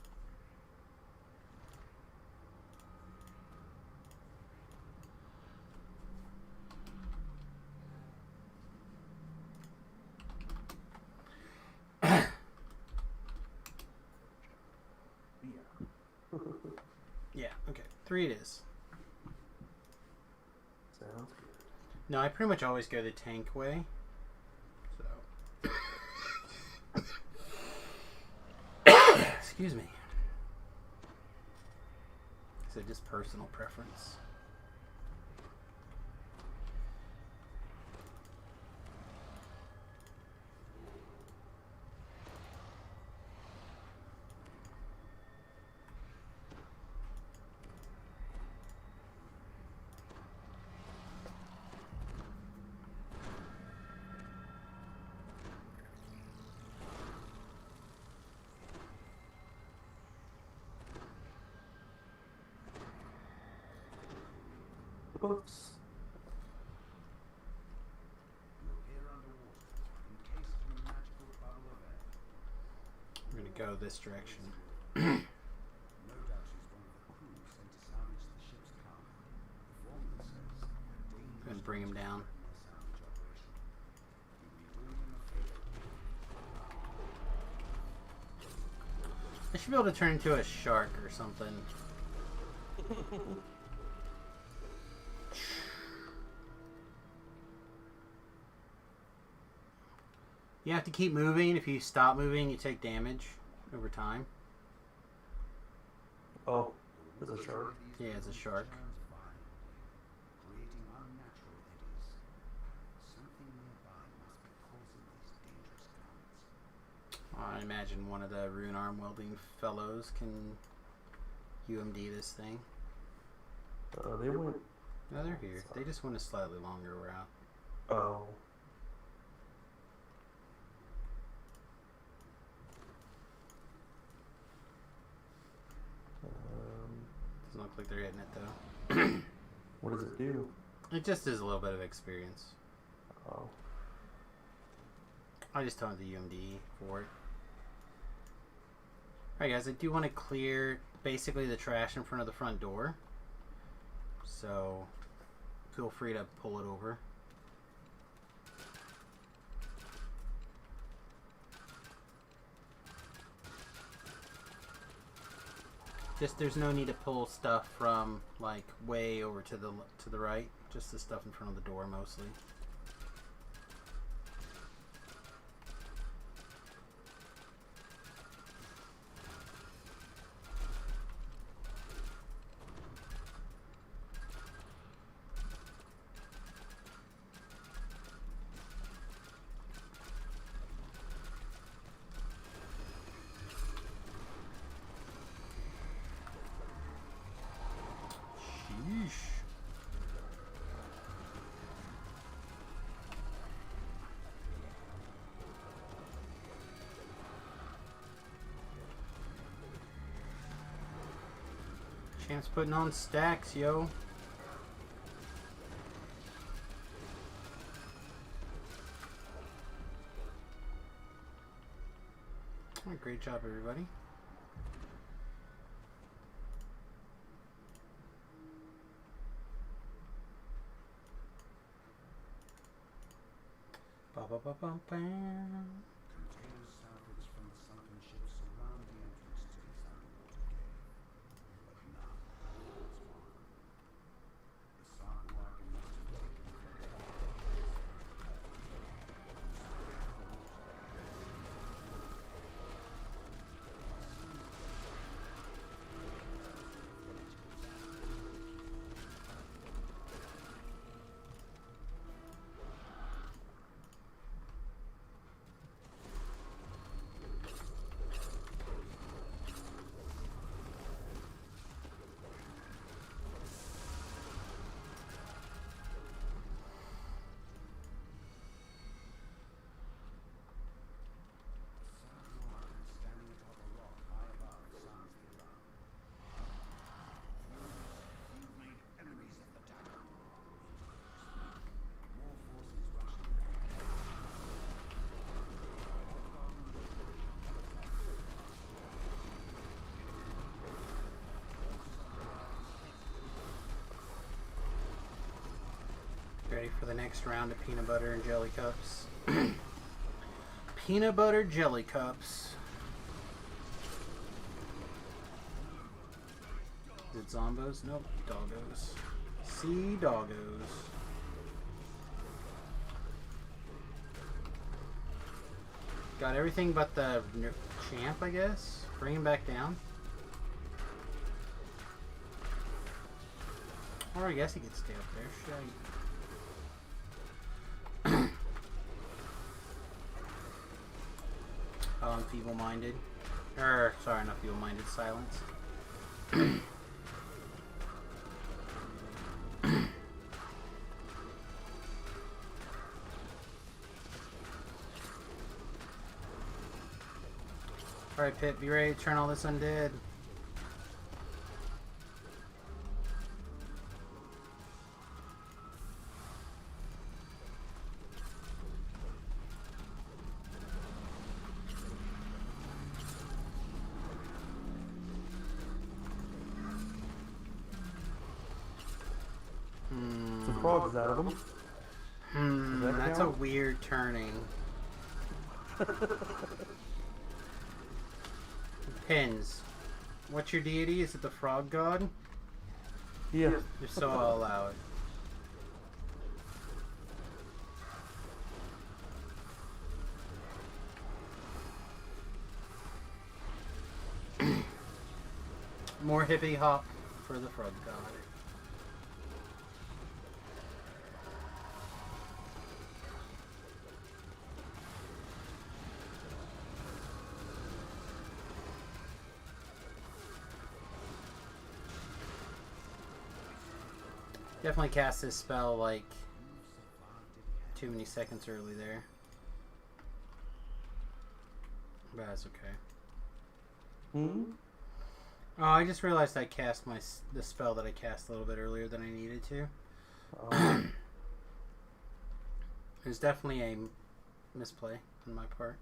Yeah. Yeah, okay. 3 it is. Sounds good. No, I pretty much always go the tank way. So. Excuse me. So just personal preference. Books. You appear underwater, encased in a magical bubble of air. We're gonna go this direction. No doubt she's one of the crew sent to salvage the ship's cargo. The foreman says a dangerous And bring him down. in their salvage operation. You'll be doing them a favor. I should be able to turn into a shark or something. You have to keep moving. If you stop moving, you take damage over time. Oh, there's a shark. Yeah, it's a shark. Creating unnatural eddies. Something nearby must be causing these dangerous currents. I imagine one of the rune arm welding fellows can UMD this thing. They went. No, they're here. They just went a slightly longer route. Oh. Doesn't look like they're hitting it though. What does it do? It just is a little bit of experience. Oh. I just told the UMD for it. Alright guys, I do want to clear basically the trash in front of the front door. So feel free to pull it over. Just there's no need to pull stuff from like way over to the right. Just the stuff in front of the door mostly. Champ's putting on stacks, yo. Oh, great job, everybody. Ba ba ba ba ba. Containers salvaged from the sunken ship surround the entrance to this underwater cave. But none holds water. The sarg wagon must have taken Ready for the next round of peanut butter and jelly cups. Peanut butter jelly cups. Is it zombos? Nope, doggos. Sea doggos. Got everything but the champ, I guess. Bring him back down. Or I guess he could stay up there. Should I? Oh, I'm feeble-minded. Sorry, not feeble-minded. Silence. Alright, Pip, be ready to turn all this undead. The frog's out of them. Does that That's count? a weird turning. Pins. What's your deity? Is it the frog god? Yeah. If so, I'll allow it. More hippie hop for the frog god. Definitely cast this spell like too many seconds early there. But that's okay. Hmm? Oh, I just realized I cast the spell that I cast a little bit earlier than I needed to. It was definitely a misplay on my part.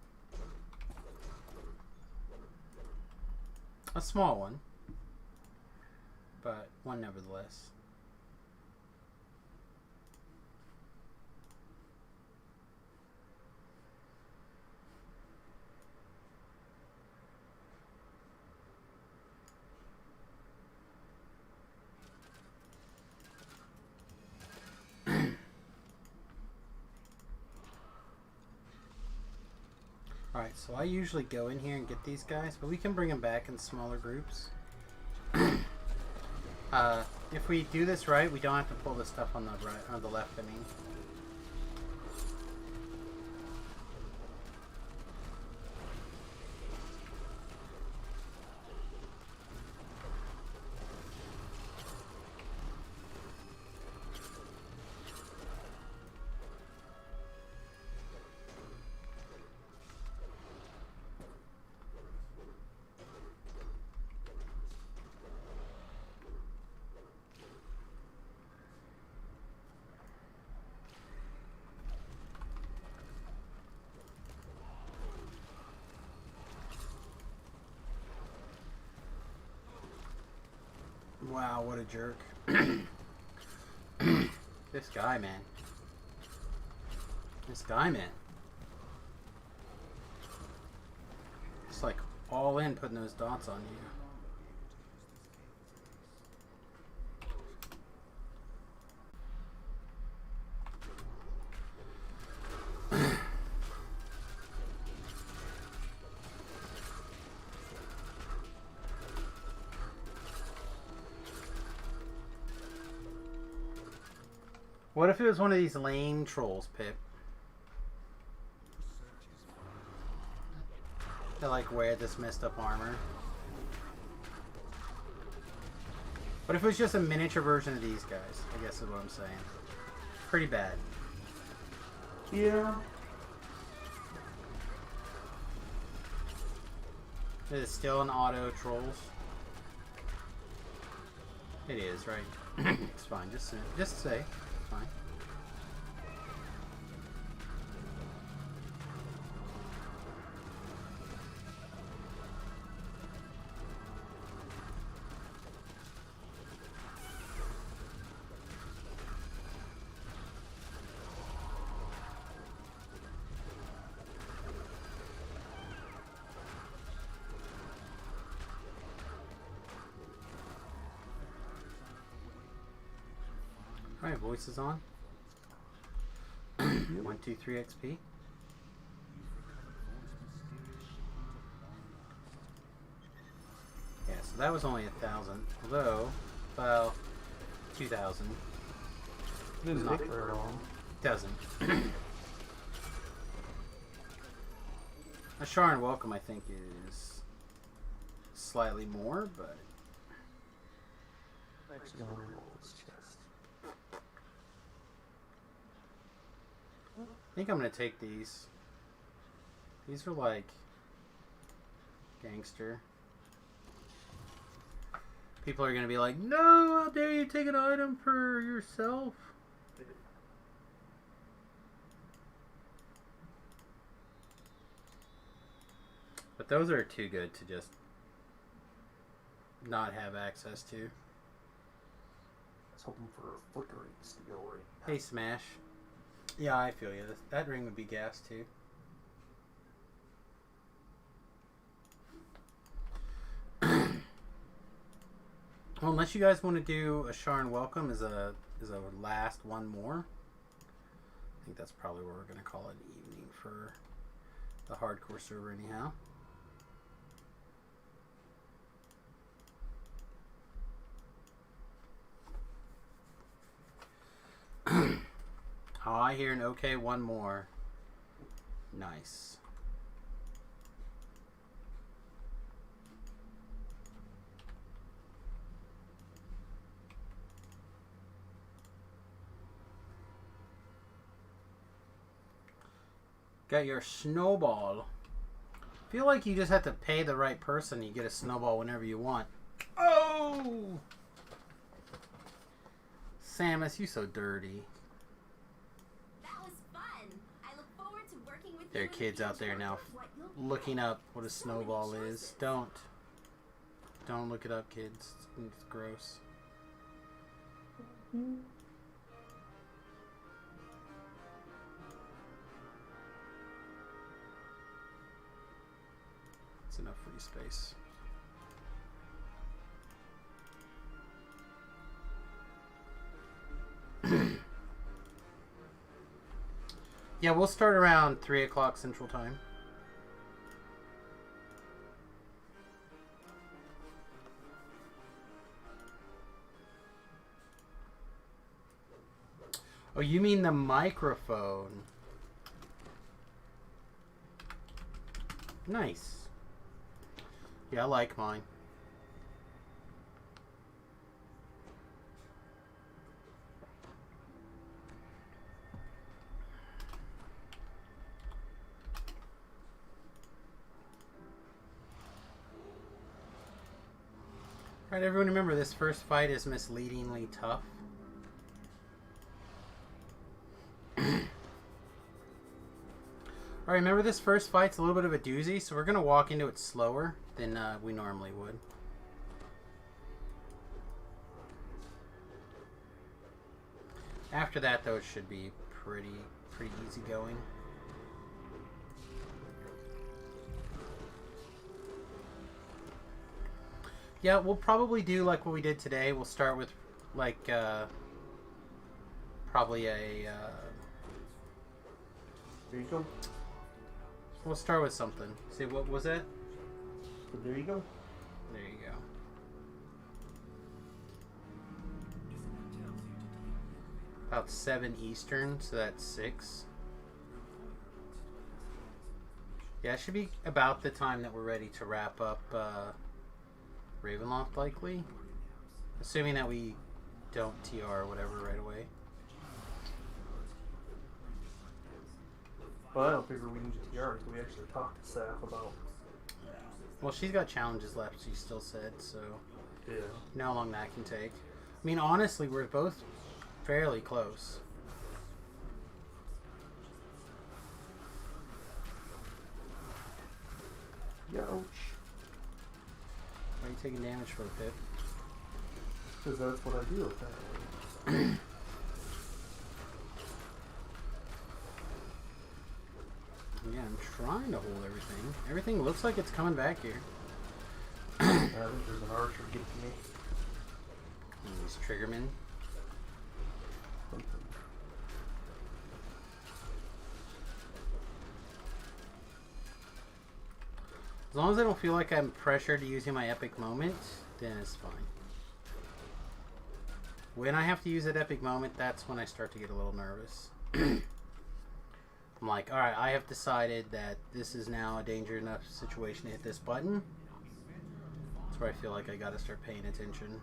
A small one, but one nevertheless. Alright, so I usually go in here and get these guys, but we can bring them back in smaller groups. If we do this right, we don't have to pull the stuff on the right or the left, I mean. Wow, what a jerk. This guy, man. This guy, man. It's like all in putting those dots on you. What if it was one of these lame trolls, Pip? They like wear this messed up armor. What if it was just a miniature version of these guys? I guess is what I'm saying. Pretty bad. Yeah. It is still an auto trolls. It is, right? It's fine. Just say. It's fine. Alright, voices on. 1, 2, 3 XP. Yeah, so that was only 1,000. Although, well, 2,000. It didn't take very long. Doesn't. A Sharon Welcome, I think, is slightly more, but I'm actually gonna reroll this chest. I think I'm gonna take these. These are like gangster. People are gonna be like, "No, how dare you take an item for yourself?" But those are too good to just not have access to. I was hoping for a flickering steel ring. Hey, Smash. Yeah, I feel you. That ring would be gas too. Well, unless you guys want to do a Sharn Welcome as a last one more. I think that's probably what we're going to call it evening for the hardcore server anyhow. Oh, I hear an okay one more. Nice. Got your snowball. Feel like you just have to pay the right person. You get a snowball whenever you want. Oh! Samus, you so dirty. That was fun. I look forward to working with There are you in the kids out there future. now What you'll be looking like. up what a snowball is. Don't look it up, kids. It's gross. It's enough free space. Yeah, we'll start around 3 o'clock Central Time. Oh, you mean the microphone? Nice. Yeah, I like mine. Alright, everyone remember this first fight is misleadingly tough. Alright, remember this first fight's a little bit of a doozy, so we're going to walk into it slower than we normally would. After that, though, it should be pretty easy going. Yeah, we'll probably do like what we did today. We'll start with like probably a There you go. we'll start with something. See, what was it? So there you go. There you go. About 7 Eastern, so that's 6. Yeah, it should be about the time that we're ready to wrap up Ravenloft, likely. Assuming that we don't TR or whatever right away. Well, I don't figure we need to TR until we actually talk to Saf about. Well, she's got challenges left, she still said, so Yeah. you know how long that can take. I mean, honestly, we're both fairly close. Ouch. Why are you taking damage for a pip? Because that's what I do, apparently. Yeah, I'm trying to hold everything. Everything looks like it's coming back here. I think there's an archer getting me. And these triggermen. As long as I don't feel like I'm pressured to using my epic moment, then it's fine. When I have to use that epic moment, that's when I start to get a little nervous. I'm like, alright, I have decided that this is now a danger enough situation to hit this button. That's where I feel like I gotta start paying attention.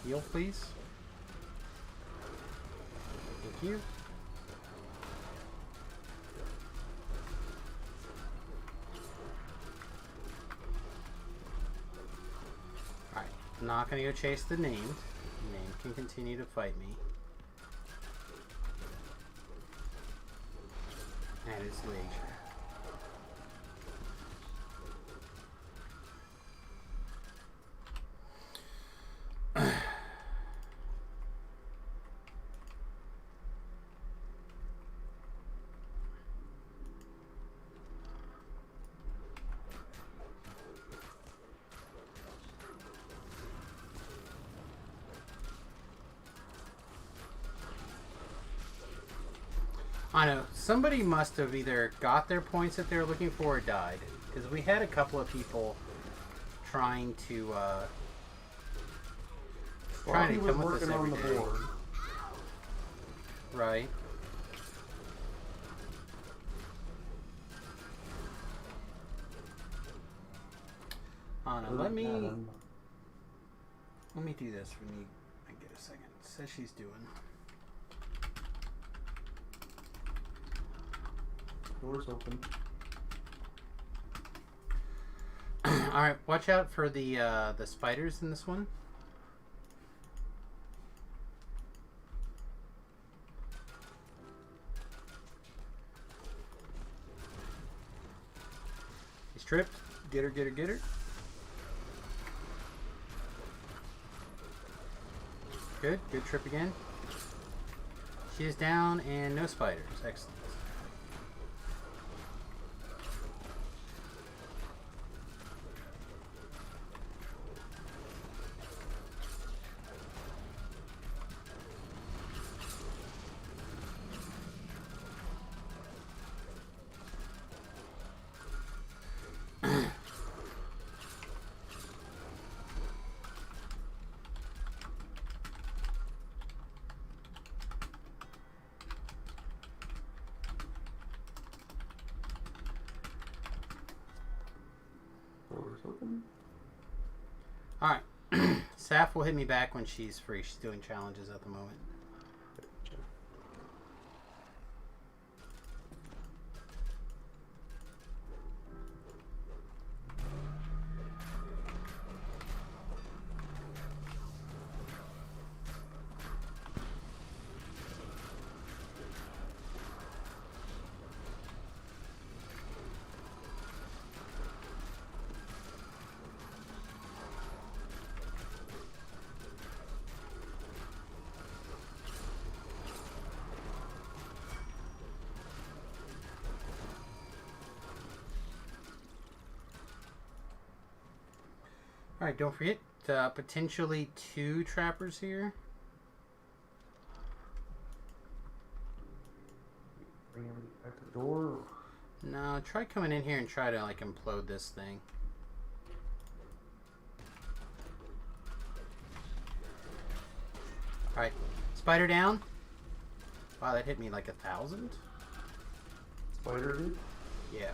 Heal, please. Thank you. Alright, I'm not gonna go chase the named. The named can continue to fight me. And it's Leisure. I know. Somebody must have either got their points that they were looking for or died. Because we had a couple of people trying to He was come with working us on every the day. board. Right. Anna, let me do this when you I get a second. It says she's doing. Door's open. Alright, watch out for the spiders in this one. He's tripped. Get her, get her, get her. Good, good trip again. She is down and no spiders. Excellent. Door's open. Alright. Saf will hit me back when she's free. She's doing challenges at the moment. Alright, don't forget, potentially 2 trappers here. Bring everybody back to the door. No, try coming in here and try to, like, implode this thing. Alright, spider down. Wow, that hit me like 1,000? Spider did? Yeah.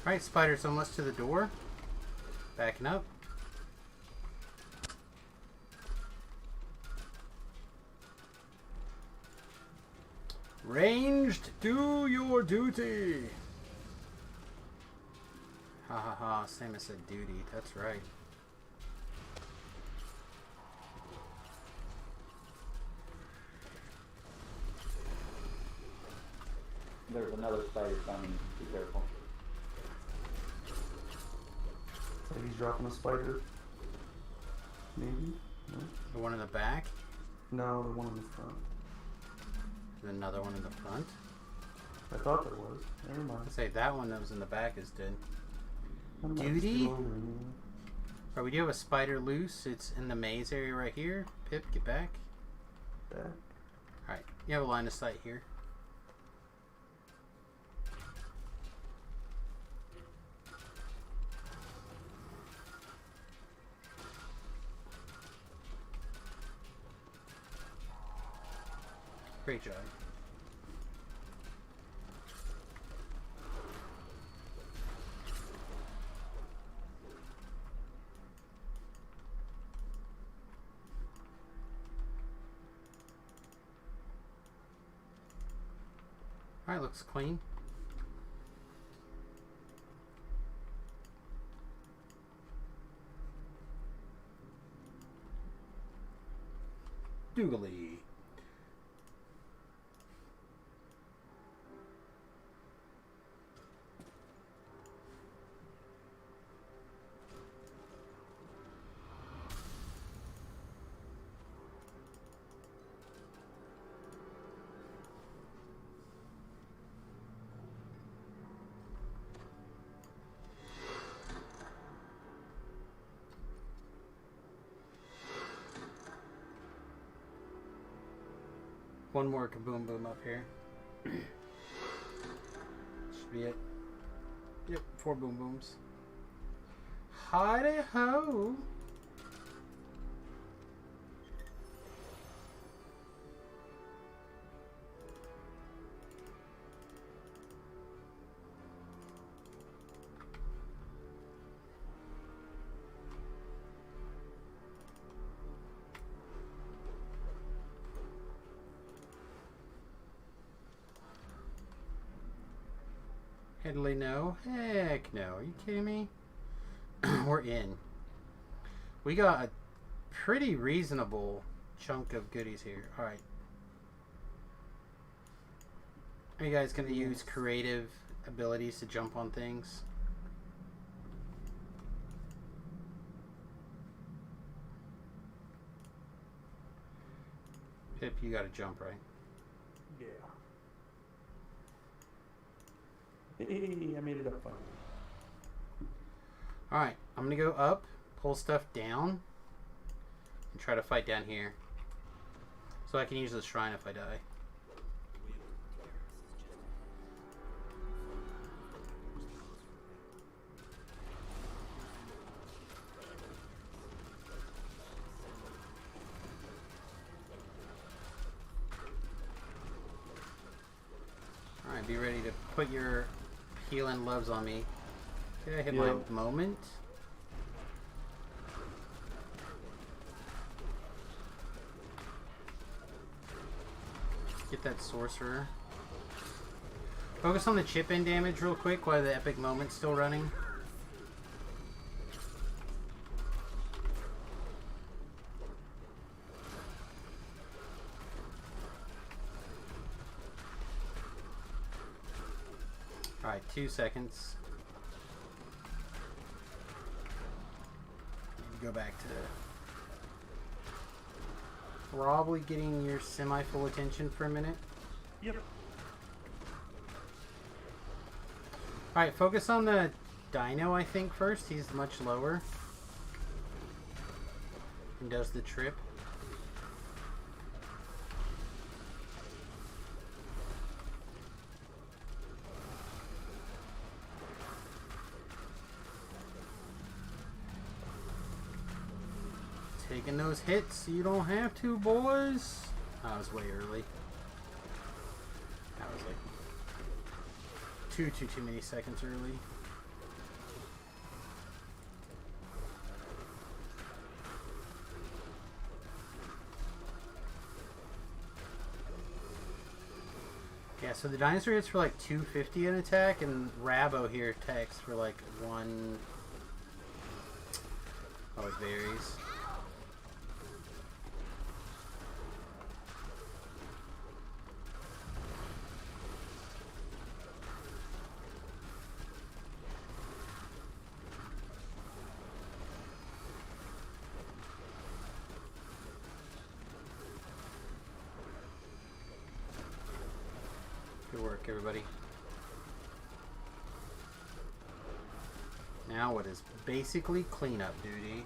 Alright, spider's almost to the door. Backing up. Ranged, do your duty. Ha ha ha, Samus said duty. That's right. There's another spider coming. Be careful. So he's dropping a spider. Maybe? No? The one in the back? No, the one in the front. There's another one in the front? I thought there was. Never mind. I'd say that one that was in the back is dead. Never mind, Duty? it's still over anyway. Alright, we do have a spider loose. It's in the maze area right here. Pip, get back. Back. Alright, you have a line of sight here. Great job. Alright, looks clean. Doogly. One more kaboom boom up here. Should be it. Yep, 4 boom booms. Hi ho! Headley, no. Heck no. Are you kidding me? We're in. We got a pretty reasonable chunk of goodies here. Alright. Are you guys going to use creative abilities to jump on things? Pip, you got to jump, right? Yeah. Hey, I made it up finally. Alright, I'm going to go up, pull stuff down, and try to fight down here. So I can use the shrine if I die. Alright, be ready to put your healing loves on me. Okay, I hit my moment. Get that sorcerer. Focus on the chip in damage real quick while the epic moment's still running. Alright, 2 seconds. Go back to probably getting your semi-full attention for a minute. Yep. Alright, focus on the dino, I think, first. He's much lower. And does the trip. Taking those hits, you don't have to, boys. That was way early. That was like too many seconds early. Yeah, So the dinosaur hits for like 250 an attack, and Rabo here attacks for like 1. Oh, it varies. Good work, everybody. Now what is basically cleanup duty.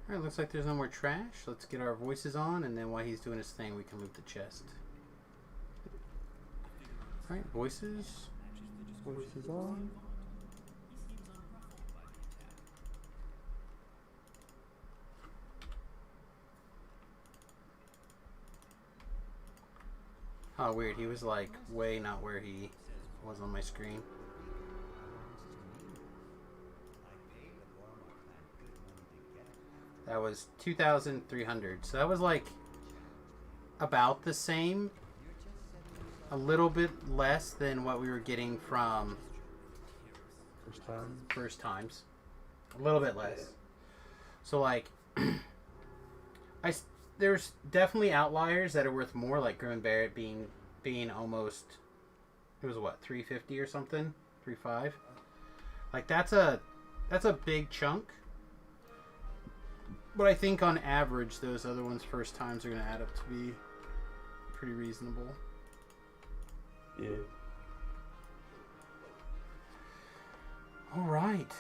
Alright, looks like there's no more trash. Let's get our voices on, and then while he's doing his thing, we can loot the chest. Alright, voices. Voices on. Oh, weird. He was like way not where he was on my screen. That was 2,300. So that was like about the same. A little bit less than what we were getting from first times. A little bit less. So like, there's definitely outliers that are worth more, like Grim Barrett being almost, it was what, 350 or something, 3.5. Like that's a big chunk. But I think on average, those other ones first times are going to add up to be pretty reasonable. Yeah. All right.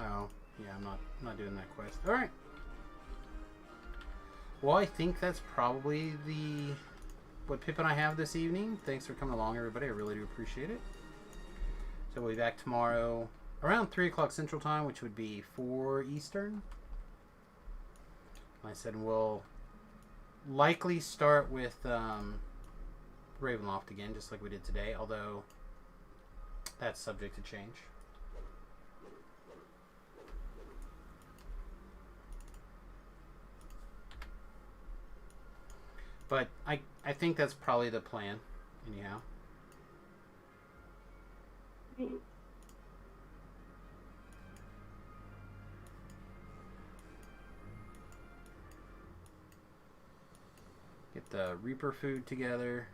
Oh, yeah, I'm not doing that quest. All right. Well, I think that's probably what Pip and I have this evening. Thanks for coming along, everybody. I really do appreciate it. So we'll be back tomorrow around 3 o'clock Central Time, which would be 4 Eastern. Like I said, we'll likely start with Ravenloft again, just like we did today, although that's subject to change. But I think that's probably the plan, anyhow. Get the Reaper food together.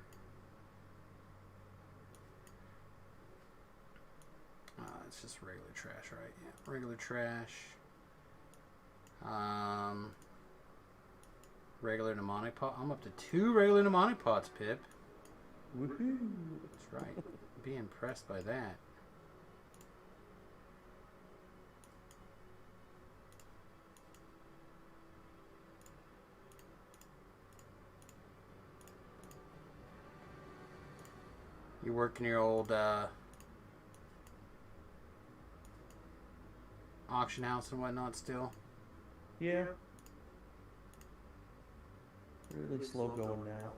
It's just regular trash, right? Yeah, regular trash. Regular mnemonic pot. I'm up to 2 regular mnemonic pots, Pip. Woohoo! That's right. Be impressed by that. You working your old auction house and whatnot still? Yeah. Really slow going now.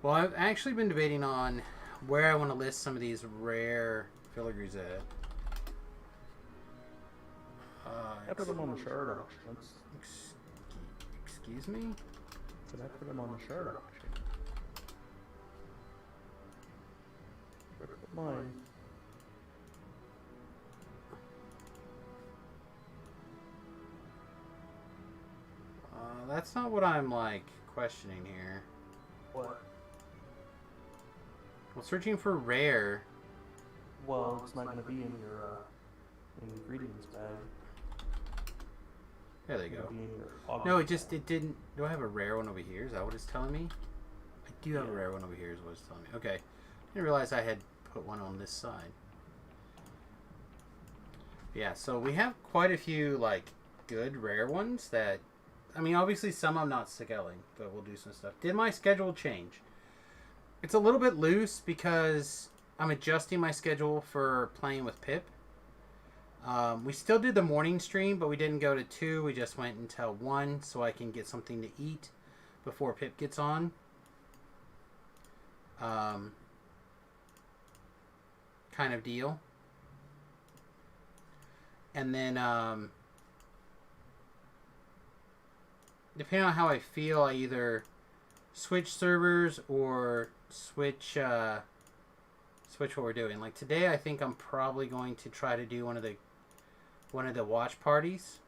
Well, I've actually been debating on where I want to list some of these rare filigrees at. I put them on the shard auction. Excuse me? Did I put them on the shard auction? I put mine. That's not what I'm, like, questioning here. What? Well, searching for rare. Well, it's not going to be in your ingredients bag. There they go. Maybe in your auger No, bag. it didn't. Do I have a rare one over here? Is that what it's telling me? I do have a Yeah. rare one over here, is what it's telling me. Okay. Didn't realize I had put one on this side. Yeah, so we have quite a few, like, good rare ones that... I mean, obviously some I'm not scaling, but we'll do some stuff. Did my schedule change? It's a little bit loose because I'm adjusting my schedule for playing with Pip. We still did the morning stream, but we didn't go to 2. We just went until 1 so I can get something to eat before Pip gets on. Kind of deal. And then, depending on how I feel, I either switch servers or switch what we're doing. Like today, I think I'm probably going to try to do one of the watch parties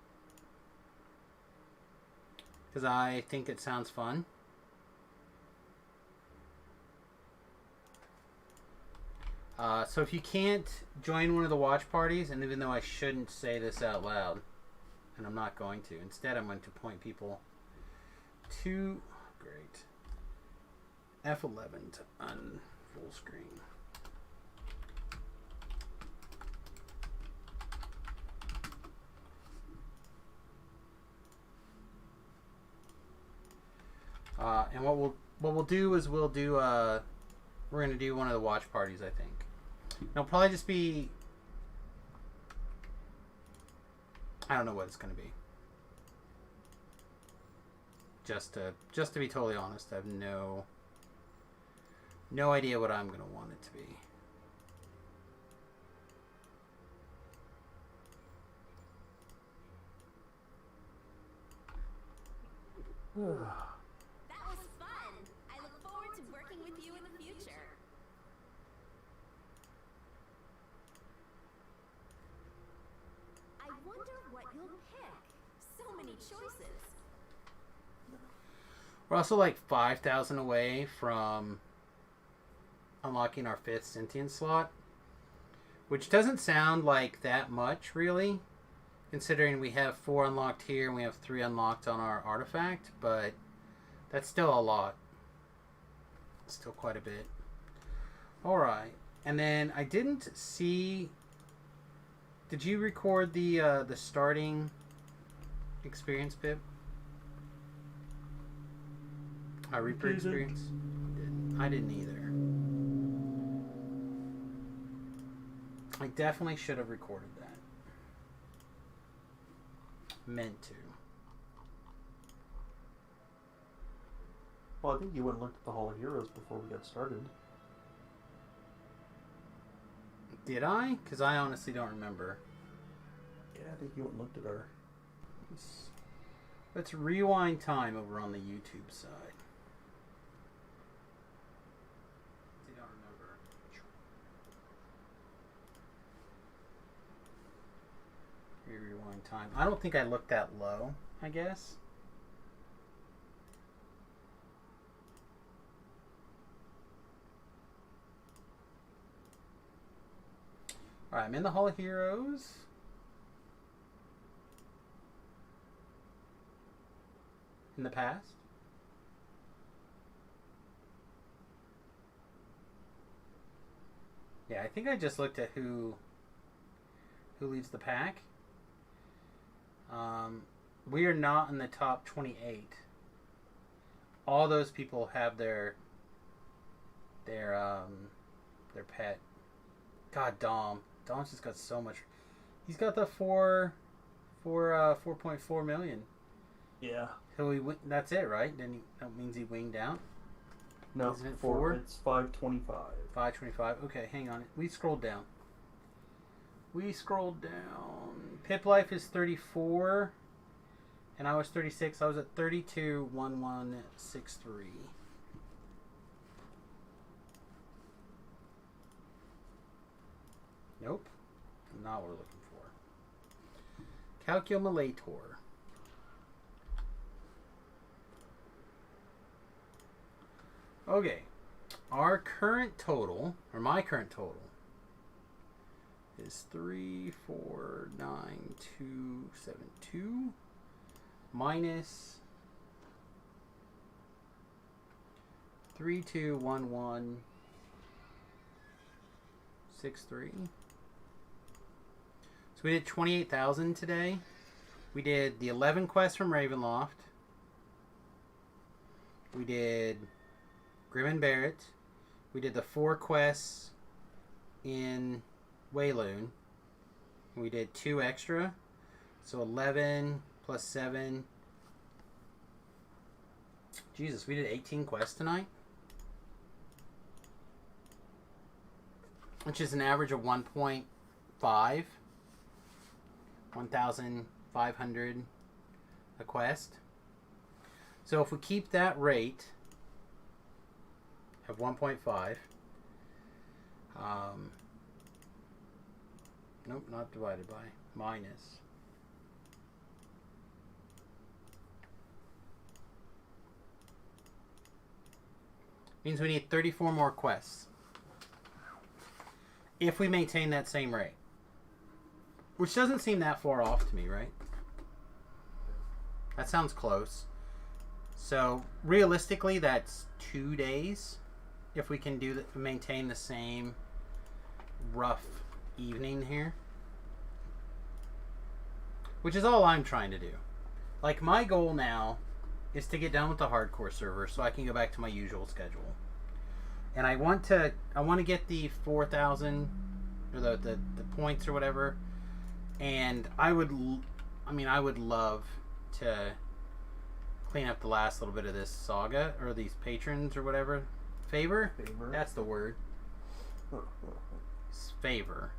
because I think it sounds fun. So if you can't join one of the watch parties, and even though I shouldn't say this out loud, and I'm not going to, instead I'm going to point people to great F11 to full screen. And what we'll do is we're gonna do one of the watch parties, I think. It'll probably just be, I don't know what it's gonna be. Just to be totally honest, I have no idea what I'm gonna want it to be. That was fun. I look forward to working with you in the future. I wonder what you'll pick. So many choices. We're also like 5,000 away from unlocking our 5th sentient slot, which doesn't sound like that much, really, considering we have 4 unlocked here and we have 3 unlocked on our artifact, but that's still a lot. Still quite a bit. Alright, and then I didn't see... Did you record the starting experience, Pip? Our Reaper experience? I didn't either. I definitely should have recorded that. Meant to. Well, I think you went and looked at the Hall of Heroes before we got started. Did I? Because I honestly don't remember. Yeah, I think you went and looked at our... Let's rewind time over on the YouTube side. I don't remember. Rewind time. I don't think I looked that low, I guess. Alright, I'm in the Hall of Heroes. In the past. Yeah, I think I just looked at who leads the pack. We are not in the top 28. All those people have their pet. God, Dom's just got so much. He's got the 4.4 million. Yeah. So that's it, right? Then that means he winged out. No, Isn't it 4? It's 525. 525. Okay, hang on. We scrolled down. Pip Life is 34, and I was 36. I was at 321163. Nope, not what we're looking for. Calculator. Okay, our current total, or my current total, is 349,272 minus 321163. So we did 28,000 today. We did the 11 quests from Ravenloft. We did Grim and Barrett. We did the 4 quests in Wayloon. We did 2 extra. So 11 plus 7. Jesus, we did 18 quests tonight. Which is an average of 1.5. 1,500 a quest. So if we keep that rate of 1.5, nope, not divided by, minus. Means we need 34 more quests. If we maintain that same rate. Which doesn't seem that far off to me, right? That sounds close. So, realistically, that's 2 days. If we can do that, maintain the same rough evening here. Which is all I'm trying to do. Like, my goal now is to get done with the hardcore server so I can go back to my usual schedule. And I want to get the 4,000 or the points or whatever. And I would love to clean up the last little bit of this saga, or these patrons or whatever. Favor? That's the word. It's favor.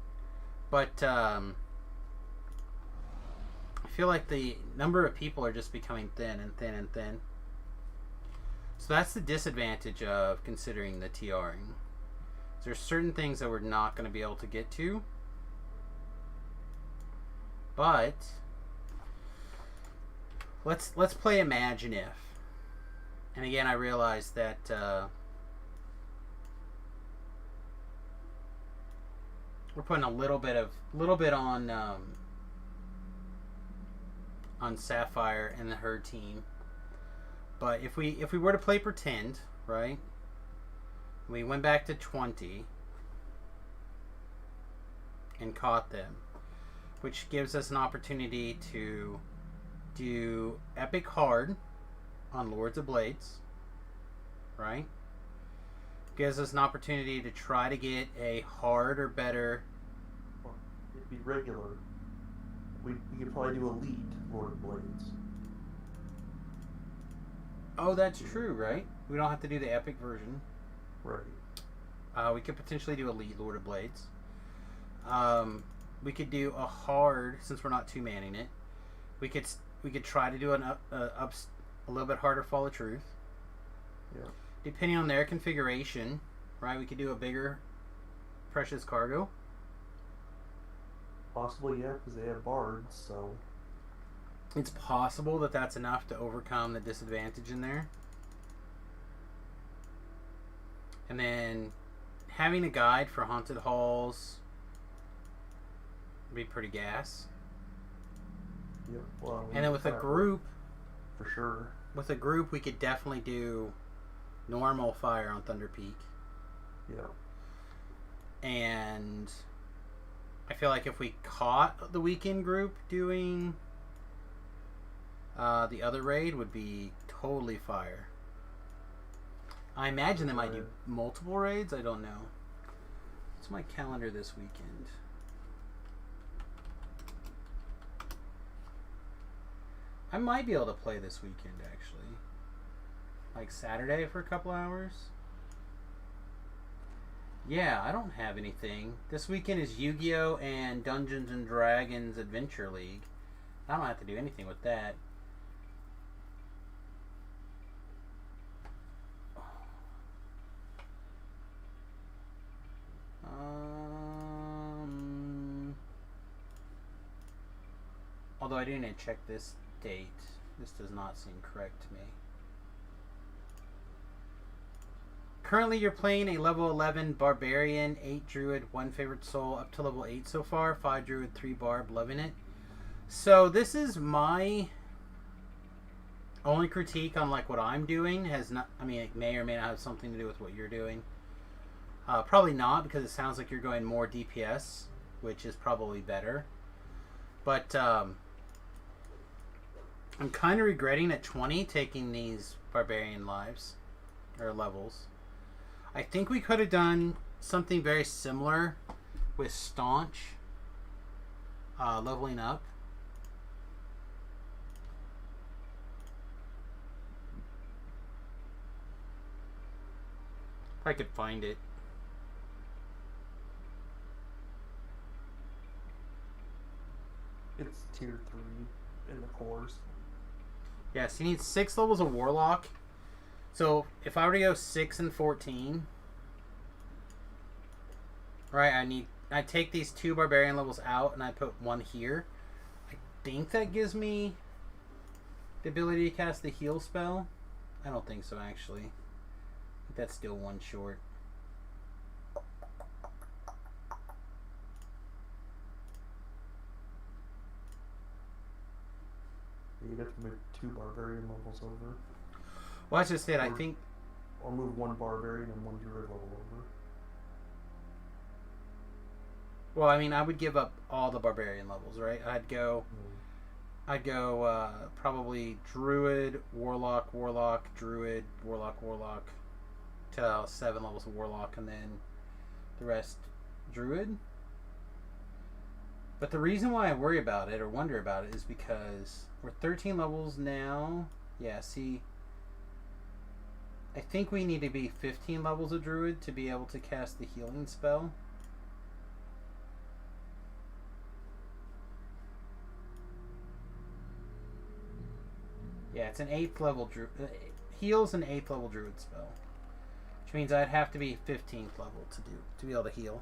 But I feel like the number of people are just becoming thin and thin and thin. So that's the disadvantage of considering the TRing. There's certain things that we're not going to be able to get to. But let's play Imagine If. And again, I realize that we're putting a little bit on Sapphire and her team. But if we were to play pretend, right? We went back to 20 and caught them, which gives us an opportunity to do epic hard on Lords of Blades, right? Gives us an opportunity to try to get a hard or better. Or it'd be regular. We could probably do elite Lord of Blades. Oh, that's true, right? We don't have to do the epic version. Right. We could potentially do elite Lord of Blades. We could do a hard, since we're not two-manning it. We could try to do a little bit harder Fall of Truth. Yeah. Depending on their configuration, right? We could do a bigger Precious Cargo. Possibly, yeah, because they have bards, so It's possible that that's enough to overcome the disadvantage in there. And then having a guide for haunted halls would be pretty gas. Yep. Well, And then with a group, for sure. With a group, we could definitely do normal fire on Thunder Peak. Yeah. And I feel like if we caught the weekend group doing the other raid, would be totally fire. I imagine they might do multiple raids. I don't know. What's my calendar this weekend? I might be able to play this weekend, actually. Like Saturday for a couple hours. Yeah, I don't have anything. This weekend is Yu-Gi-Oh! And Dungeons and Dragons Adventure League. I don't have to do anything with that. Although I didn't check this date. This does not seem correct to me. currently you're playing a level 11 Barbarian, 8 Druid, 1 Favorite Soul, up to level 8 so far. 5 Druid, 3 Barb, loving it. So this is my only critique on like what I'm doing. Has not, I mean, it may or may not have something to do with what you're doing. Probably not, because it sounds like you're going more DPS, which is probably better. But I'm kind of regretting at 20 taking these Barbarian lives or levels. I think we could have done something very similar with Staunch leveling up. If I could find it. It's tier 3 in the cores. Yes, you need 6 levels of Warlock. So if I were to go 6 and 14, right? I take these 2 Barbarian levels out and I put 1 here. I think that gives me the ability to cast the heal spell. I don't think so, actually. I think that's still 1 short. You'd have to move 2 Barbarian levels over. Well, I just said, I think... Or move 1 Barbarian and 1 Druid level over. Well, I mean, I would give up all the Barbarian levels, right? I'd go probably Druid, Warlock, Druid, Warlock, to 7 levels of Warlock, and then the rest Druid. But the reason why I worry about it, or wonder about it, is because we're 13 levels now. Yeah, see, I think we need to be 15 levels of Druid to be able to cast the healing spell. Yeah, it's an 8th level Druid. Heals an 8th level Druid spell. Which means I'd have to be 15th level to be able to heal.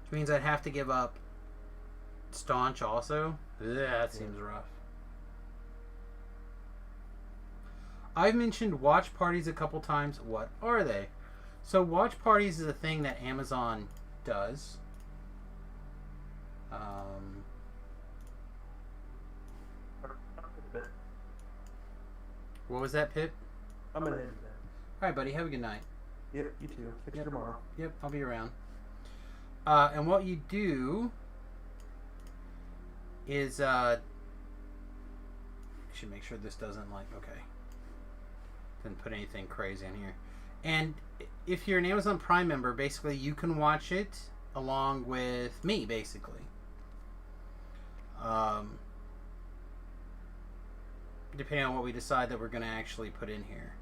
Which means I'd have to give up Staunch also. Ugh, that seems rough. I've mentioned watch parties a couple times. What are they? So watch parties is a thing that Amazon does. What was that, Pip? I'm gonna end that. Alright, buddy. Have a good night. Yep, you too. Fix Yep. tomorrow. Yep, I'll be around. And what you do is, should make sure this doesn't, like, okay. Didn't put anything crazy in here. And if you're an Amazon Prime member, basically you can watch it along with me, basically. Depending on what we decide that we're going to actually put in here.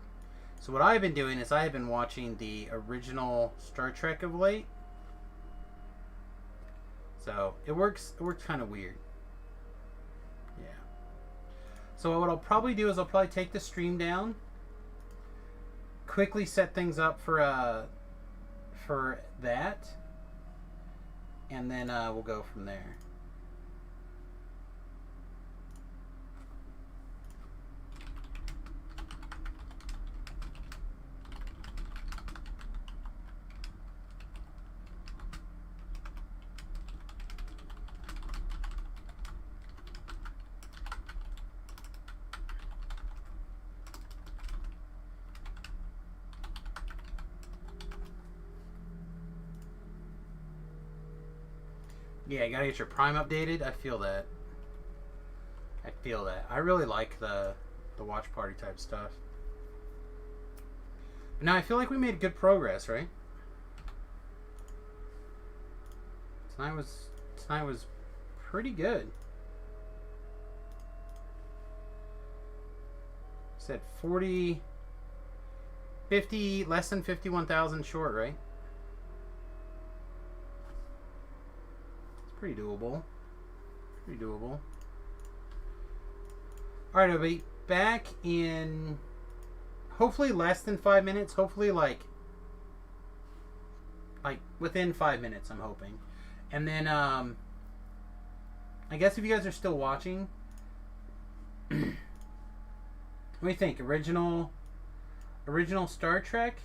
So what I've been doing is I have been watching the original Star Trek of late. So it works kind of weird. Yeah. So what I'll probably do is I'll probably take the stream down, quickly set things up for that, and then we'll go from there. Yeah, you gotta get your Prime updated. I feel that. I really like the watch party type stuff. But now I feel like we made good progress, right? Tonight was pretty good. Said 40, 50, less than 51,000 short, right? Pretty doable. Pretty doable. Alright, I'll be back in hopefully less than 5 minutes. Hopefully like within 5 minutes, I'm hoping. And then I guess if you guys are still watching, what do you think? Original Star Trek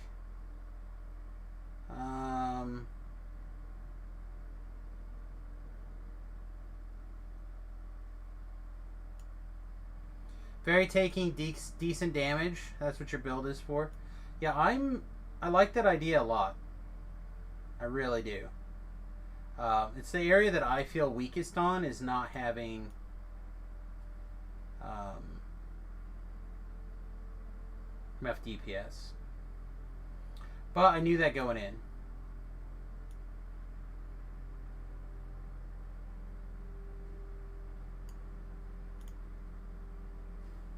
Very taking decent damage. That's what your build is for. Yeah, I like that idea a lot. I really do. It's the area that I feel weakest on is not having enough DPS. But I knew that going in.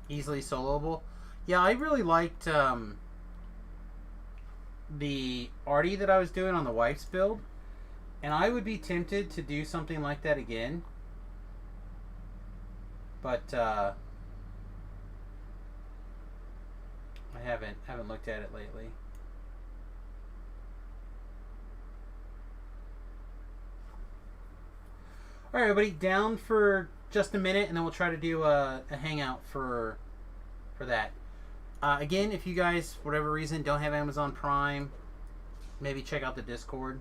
Easily soloable. Yeah, I really liked the arty that I was doing on the wife's build, and I would be tempted to do something like that again, but I haven't looked at it lately. All right, everybody, down for just a minute, and then we'll try to do a hangout for that. Again, if you guys, for whatever reason, don't have Amazon Prime, maybe check out the Discord.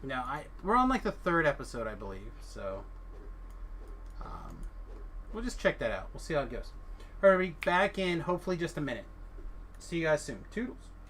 No, we're on like the 3rd episode, I believe, so we'll just check that out. We'll see how it goes. All right, everybody, back in hopefully just a minute. See you guys soon. Toodles.